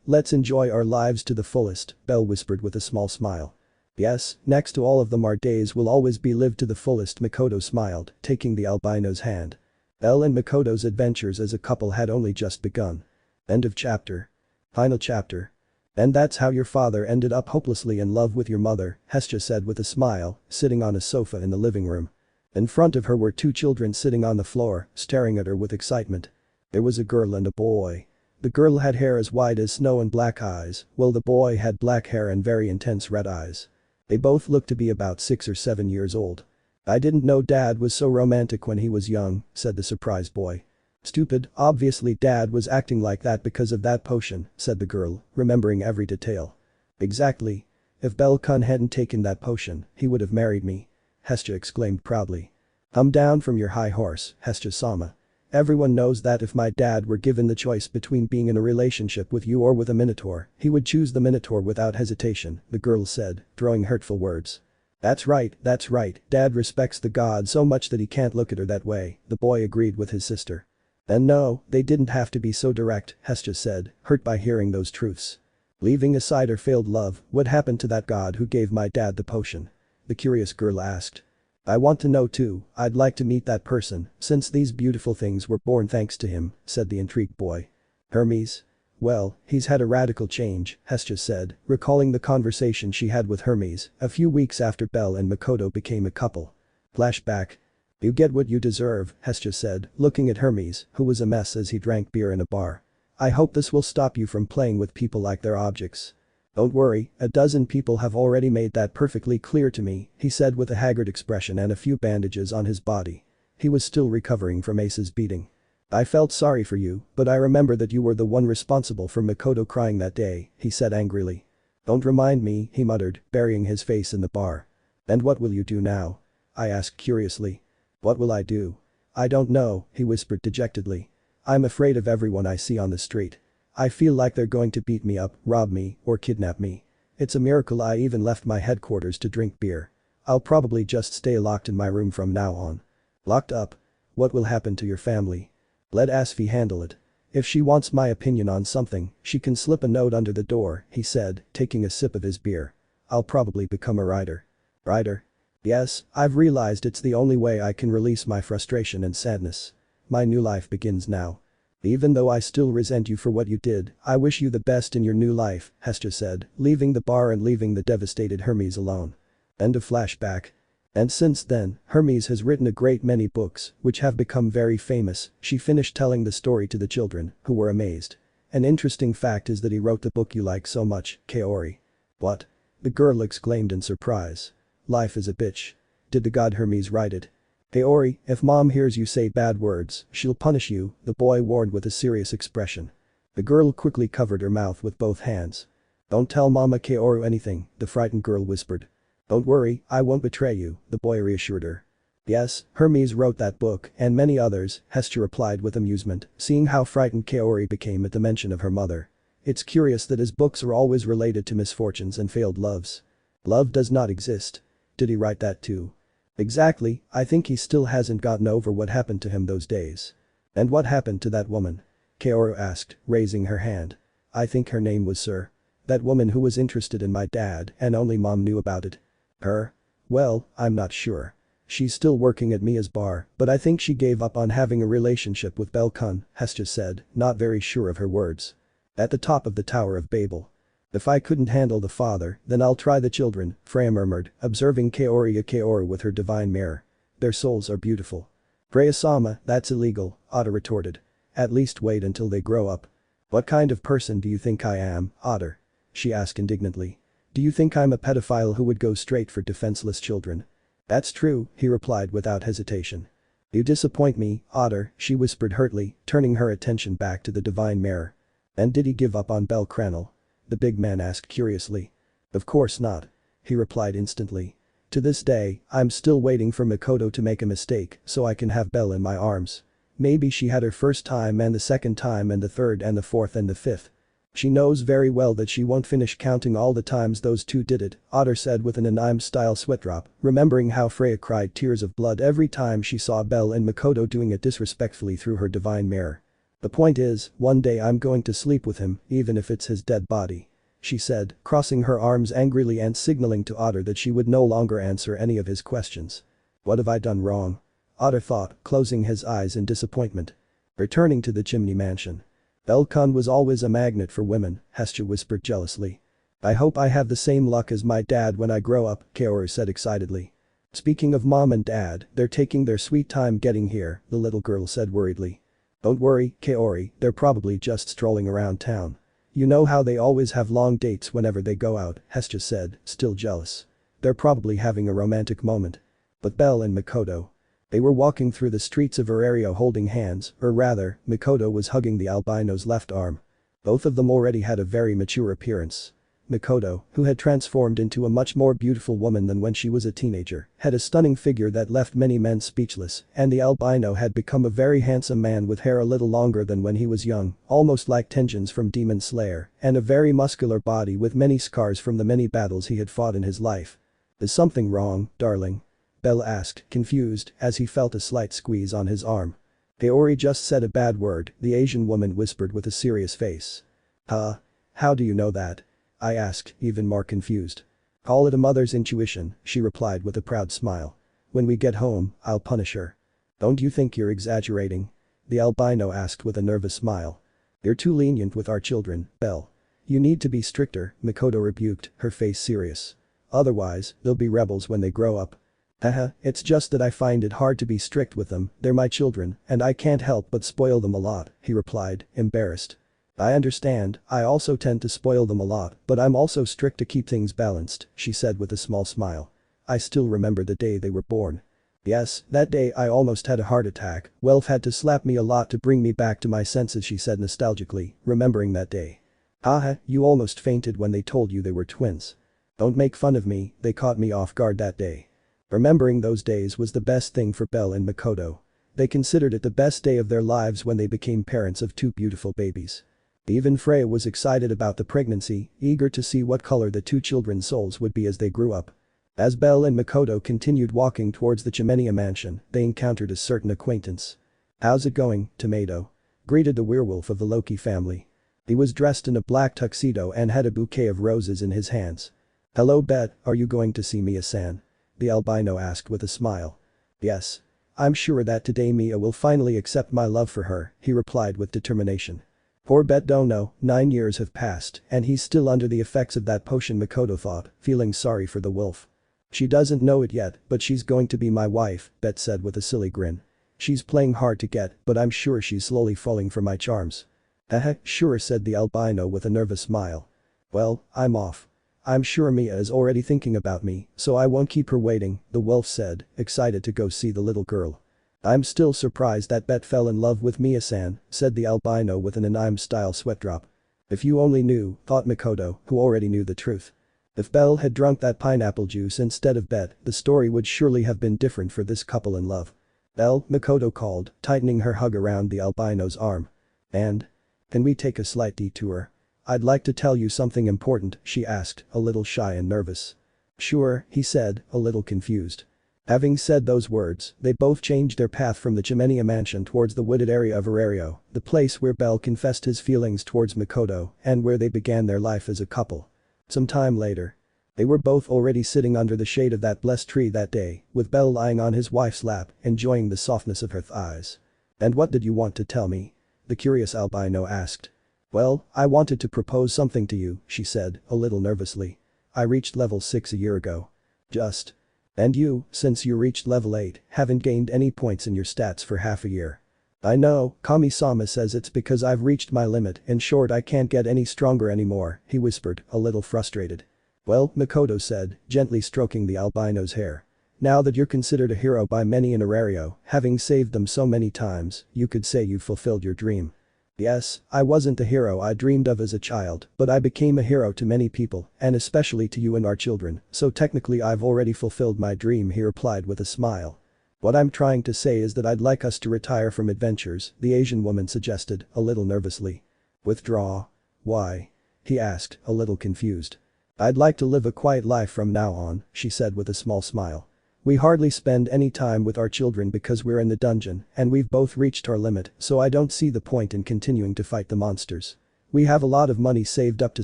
Let's enjoy our lives to the fullest," Belle whispered with a small smile. "Yes, next to all of them our days will always be lived to the fullest," Mikoto smiled, taking the albino's hand. Belle and Makoto's adventures as a couple had only just begun. End of chapter. Final chapter. "And that's how your father ended up hopelessly in love with your mother," Hestia said with a smile, sitting on a sofa in the living room. In front of her were two children sitting on the floor, staring at her with excitement. There was a girl and a boy. The girl had hair as white as snow and black eyes, while the boy had black hair and very intense red eyes. They both looked to be about 6 or 7 years old. "I didn't know Dad was so romantic when he was young," said the surprised boy. "Stupid, obviously Dad was acting like that because of that potion," said the girl, remembering every detail. "Exactly. If Bellcun hadn't taken that potion, he would have married me," Hestia exclaimed proudly. "Come down from your high horse, Hestia-sama. Everyone knows that if my dad were given the choice between being in a relationship with you or with a minotaur, he would choose the minotaur without hesitation," the girl said, throwing hurtful words. That's right, Dad respects the god so much that he can't look at her that way," the boy agreed with his sister. "And no, they didn't have to be so direct," Hestia said, hurt by hearing those truths. "Leaving aside our failed love, what happened to that god who gave my dad the potion?" the curious girl asked. "I want to know too, I'd like to meet that person, since these beautiful things were born thanks to him," said the intrigued boy. "Hermes? Well, he's had a radical change," Hestia said, recalling the conversation she had with Hermes a few weeks after Belle and Makoto became a couple. Flashback. "You get what you deserve," Hestia said, looking at Hermes, who was a mess as he drank beer in a bar. I hope this will stop you from playing with people like they're objects. Don't worry, a dozen people have already made that perfectly clear to me, he said with a haggard expression and a few bandages on his body. He was still recovering from Ace's beating. I felt sorry for you, but I remember that you were the one responsible for Mikoto crying that day, he said angrily. Don't remind me, he muttered, burying his face in the bar. And what will you do now? I asked curiously. What will I do? I don't know, he whispered dejectedly. I'm afraid of everyone I see on the street. I feel like they're going to beat me up, rob me, or kidnap me. It's a miracle I even left my headquarters to drink beer. I'll probably just stay locked in my room from now on. Locked up? What will happen to your family? Let Asfi handle it. If she wants my opinion on something, she can slip a note under the door, he said, taking a sip of his beer. I'll probably become a writer. Writer? Yes, I've realized it's the only way I can release my frustration and sadness. My new life begins now. Even though I still resent you for what you did, I wish you the best in your new life, Hestia said, leaving the bar and leaving the devastated Hermes alone. End of flashback. And since then, Hermes has written a great many books, which have become very famous. She finished telling the story to the children, who were amazed. An interesting fact is that he wrote the book you like so much, Kaori. What? The girl exclaimed in surprise. Life is a bitch. Did the god Hermes write it? Kaori, if mom hears you say bad words, she'll punish you, the boy warned with a serious expression. The girl quickly covered her mouth with both hands. Don't tell Mama Kaoru anything, the frightened girl whispered. Don't worry, I won't betray you, the boy reassured her. Yes, Hermes wrote that book and many others, Hestia replied with amusement, seeing how frightened Kaori became at the mention of her mother. It's curious that his books are always related to misfortunes and failed loves. Love does not exist. Did he write that too? Exactly, I think he still hasn't gotten over what happened to him those days. And what happened to that woman? Kaoru asked, raising her hand. I think her name was Sir. That woman who was interested in my dad and only mom knew about it. Her? Well, I'm not sure. She's still working at Mia's bar, but I think she gave up on having a relationship with Belkun, Hestia said, not very sure of her words. At the top of the Tower of Babel. If I couldn't handle the father, then I'll try the children, Freya murmured, observing Kaoru with her divine mirror. Their souls are beautiful. Freya-sama, that's illegal, Otter retorted. At least wait until they grow up. What kind of person do you think I am, Otter? She asked indignantly. Do you think I'm a pedophile who would go straight for defenseless children? That's true, he replied without hesitation. You disappoint me, Otter, she whispered hurtly, turning her attention back to the divine mirror. And did he give up on bellcranel? The big man asked curiously. Of course not. He replied instantly. To this day, I'm still waiting for Makoto to make a mistake so I can have Belle in my arms. Maybe she had her first time and the second time and the third and the fourth and the fifth. She knows very well that she won't finish counting all the times those two did it, Otter said with an anime-style sweat drop, remembering how Freya cried tears of blood every time she saw Belle and Makoto doing it disrespectfully through her divine mirror. The point is, one day I'm going to sleep with him, even if it's his dead body. She said, crossing her arms angrily and signaling to Otter that she would no longer answer any of his questions. What have I done wrong? Otter thought, closing his eyes in disappointment. Returning to the chimney mansion. Belkun was always a magnet for women, Hestia whispered jealously. I hope I have the same luck as my dad when I grow up, Kaoru said excitedly. Speaking of mom and dad, they're taking their sweet time getting here, the little girl said worriedly. Don't worry, Kaori, they're probably just strolling around town. You know how they always have long dates whenever they go out, Hestia said, still jealous. They're probably having a romantic moment. But Belle and Makoto. They were walking through the streets of Arario holding hands, or rather, Makoto was hugging the albino's left arm. Both of them already had a very mature appearance. Makoto, who had transformed into a much more beautiful woman than when she was a teenager, had a stunning figure that left many men speechless, and the albino had become a very handsome man with hair a little longer than when he was young, almost like Tenjin's from Demon Slayer, and a very muscular body with many scars from the many battles he had fought in his life. Is something wrong, darling? Belle asked, confused, as he felt a slight squeeze on his arm. Kaori just said a bad word, the Asian woman whispered with a serious face. Huh? How do you know that? I asked, even more confused. Call it a mother's intuition, she replied with a proud smile. When we get home, I'll punish her. Don't you think you're exaggerating? The albino asked with a nervous smile. You're too lenient with our children, Belle. You need to be stricter, Makoto rebuked, her face serious. Otherwise, they'll be rebels when they grow up. Haha, it's just that I find it hard to be strict with them, they're my children, and I can't help but spoil them a lot, he replied, embarrassed. I understand, I also tend to spoil them a lot, but I'm also strict to keep things balanced, she said with a small smile. I still remember the day they were born. Yes, that day I almost had a heart attack. Welf had to slap me a lot to bring me back to my senses, she said nostalgically, remembering that day. Haha, you almost fainted when they told you they were twins. Don't make fun of me, they caught me off guard that day. Remembering those days was the best thing for Belle and Makoto. They considered it the best day of their lives when they became parents of two beautiful babies. Even Freya was excited about the pregnancy, eager to see what color the two children's souls would be as they grew up. As Belle and Makoto continued walking towards the Chimenia mansion, they encountered a certain acquaintance. "How's it going, Tomato?" greeted the werewolf of the Loki family. He was dressed in a black tuxedo and had a bouquet of roses in his hands. "Hello Bet, are you going to see Mia-san?" the albino asked with a smile. "Yes. I'm sure that today Mia will finally accept my love for her," he replied with determination. Poor Bet don't know, 9 years have passed and he's still under the effects of that potion, Makoto thought, feeling sorry for the wolf. "She doesn't know it yet, but she's going to be my wife," Bet said with a silly grin. "She's playing hard to get, but I'm sure she's slowly falling for my charms." "Haha, sure," said the albino with a nervous smile. "Well, I'm off. I'm sure Mia is already thinking about me, so I won't keep her waiting," the wolf said, excited to go see the little girl. "I'm still surprised that Bet fell in love with Mia-san," said the albino with an anime-style sweat drop. "If you only knew," thought Makoto, who already knew the truth. If Belle had drunk that pineapple juice instead of Bet, the story would surely have been different for this couple in love. "Belle," Makoto called, tightening her hug around the albino's arm. "And? Can we take a slight detour? I'd like to tell you something important," she asked, a little shy and nervous. "Sure," he said, a little confused. Having said those words, they both changed their path from the Chimenia mansion towards the wooded area of Arario, the place where Belle confessed his feelings towards Makoto and where they began their life as a couple. Some time later. They were both already sitting under the shade of that blessed tree that day, with Belle lying on his wife's lap, enjoying the softness of her thighs. "And what did you want to tell me?" the curious albino asked. "Well, I wanted to propose something to you," she said, a little nervously. "I reached level 6 a year ago. Just. And you, since you reached level 8, haven't gained any points in your stats for half a year." "I know, Kami-sama says it's because I've reached my limit, in short I can't get any stronger anymore," he whispered, a little frustrated. "Well," Makoto said, gently stroking the albino's hair. "Now that you're considered a hero by many in Arario, having saved them so many times, you could say you've fulfilled your dream." "Yes, I wasn't the hero I dreamed of as a child, but I became a hero to many people, and especially to you and our children, so technically I've already fulfilled my dream," he replied with a smile. "What I'm trying to say is that I'd like us to retire from adventures," the Asian woman suggested, a little nervously. "Withdraw? Why?" he asked, a little confused. "I'd like to live a quiet life from now on," she said with a small smile. "We hardly spend any time with our children because we're in the dungeon and we've both reached our limit, so I don't see the point in continuing to fight the monsters. We have a lot of money saved up to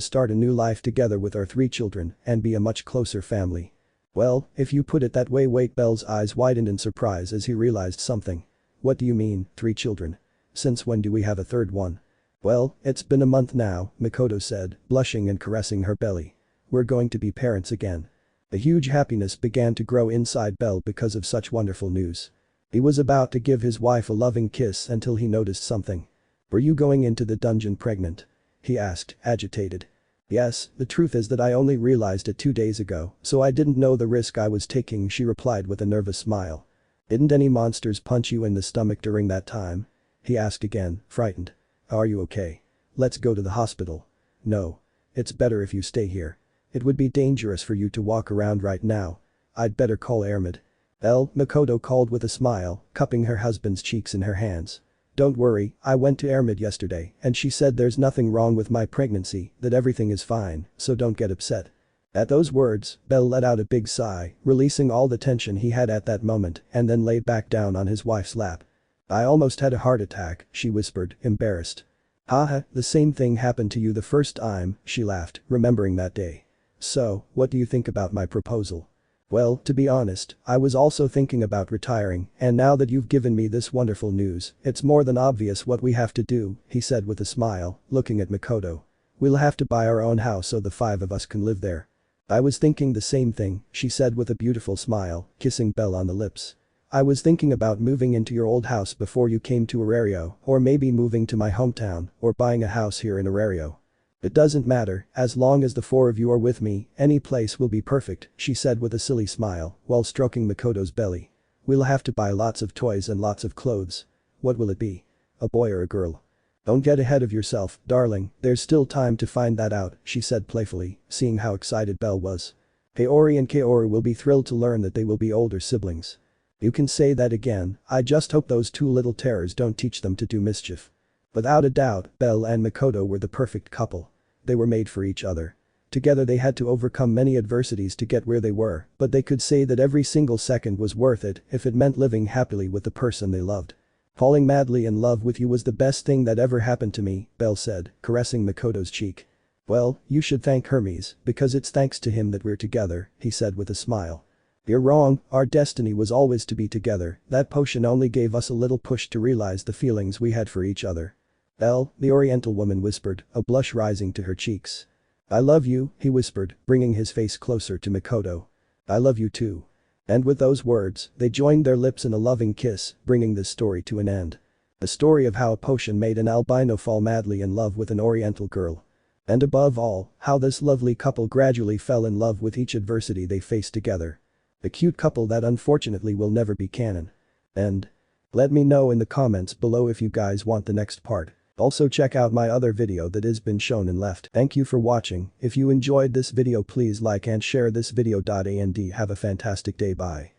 start a new life together with our 3 children and be a much closer family." "Well, if you put it that way." Belle's eyes widened in surprise as he realized something. "What do you mean, 3 children? Since when do we have a third one?" "Well, it's been a month now," Mikoto said, blushing and caressing her belly. "We're going to be parents again." A huge happiness began to grow inside Belle because of such wonderful news. He was about to give his wife a loving kiss until he noticed something. "Were you going into the dungeon pregnant?" he asked, agitated. "Yes, the truth is that I only realized it 2 days ago, so I didn't know the risk I was taking," she replied with a nervous smile. "Didn't any monsters punch you in the stomach during that time?" he asked again, frightened. "Are you okay? Let's go to the hospital." "No. It's better if you stay here. It would be dangerous for you to walk around right now. I'd better call Hermes." "Belle," Makoto called with a smile, cupping her husband's cheeks in her hands. "Don't worry, I went to Hermes yesterday and she said there's nothing wrong with my pregnancy, that everything is fine, so don't get upset." At those words, Belle let out a big sigh, releasing all the tension he had at that moment and then lay back down on his wife's lap. "I almost had a heart attack," she whispered, embarrassed. "Haha, the same thing happened to you the first time," she laughed, remembering that day. "So, what do you think about my proposal?" "Well, to be honest, I was also thinking about retiring, and now that you've given me this wonderful news, it's more than obvious what we have to do," he said with a smile, looking at Makoto. "We'll have to buy our own house so the 5 of us can live there." "I was thinking the same thing," she said with a beautiful smile, kissing Belle on the lips. I was thinking about moving into your old house before you came to Arario, or maybe moving to my hometown, or buying a house here in Arario. It doesn't matter, as long as the four of you are with me, any place will be perfect, she said with a silly smile, while stroking Mikoto's belly. We'll have to buy lots of toys and lots of clothes. What will it be? A boy or a girl? Don't get ahead of yourself, darling, there's still time to find that out, she said playfully, seeing how excited Belle was. Kaori and Kaoru will be thrilled to learn that they will be older siblings. You can say that again, I just hope those two little terrors don't teach them to do mischief. Without a doubt, Belle and Makoto were the perfect couple. They were made for each other. Together they had to overcome many adversities to get where they were, but they could say that every single second was worth it if it meant living happily with the person they loved. Falling madly in love with you was the best thing that ever happened to me, Belle said, caressing Makoto's cheek. Well, you should thank Hermes, because it's thanks to him that we're together, he said with a smile. You're wrong, our destiny was always to be together, that potion only gave us a little push to realize the feelings we had for each other. Belle, the Oriental woman whispered, a blush rising to her cheeks. I love you, he whispered, bringing his face closer to Mikoto. I love you too. And with those words, they joined their lips in a loving kiss, bringing this story to an end. The story of how a potion made an albino fall madly in love with an Oriental girl. And above all, how this lovely couple gradually fell in love with each adversity they faced together. The cute couple that unfortunately will never be canon. And let me know in the comments below if you guys want the next part. Also check out my other video that has been shown and left. Thank you for watching. If you enjoyed this video please like and share this video. And have a fantastic day. Bye.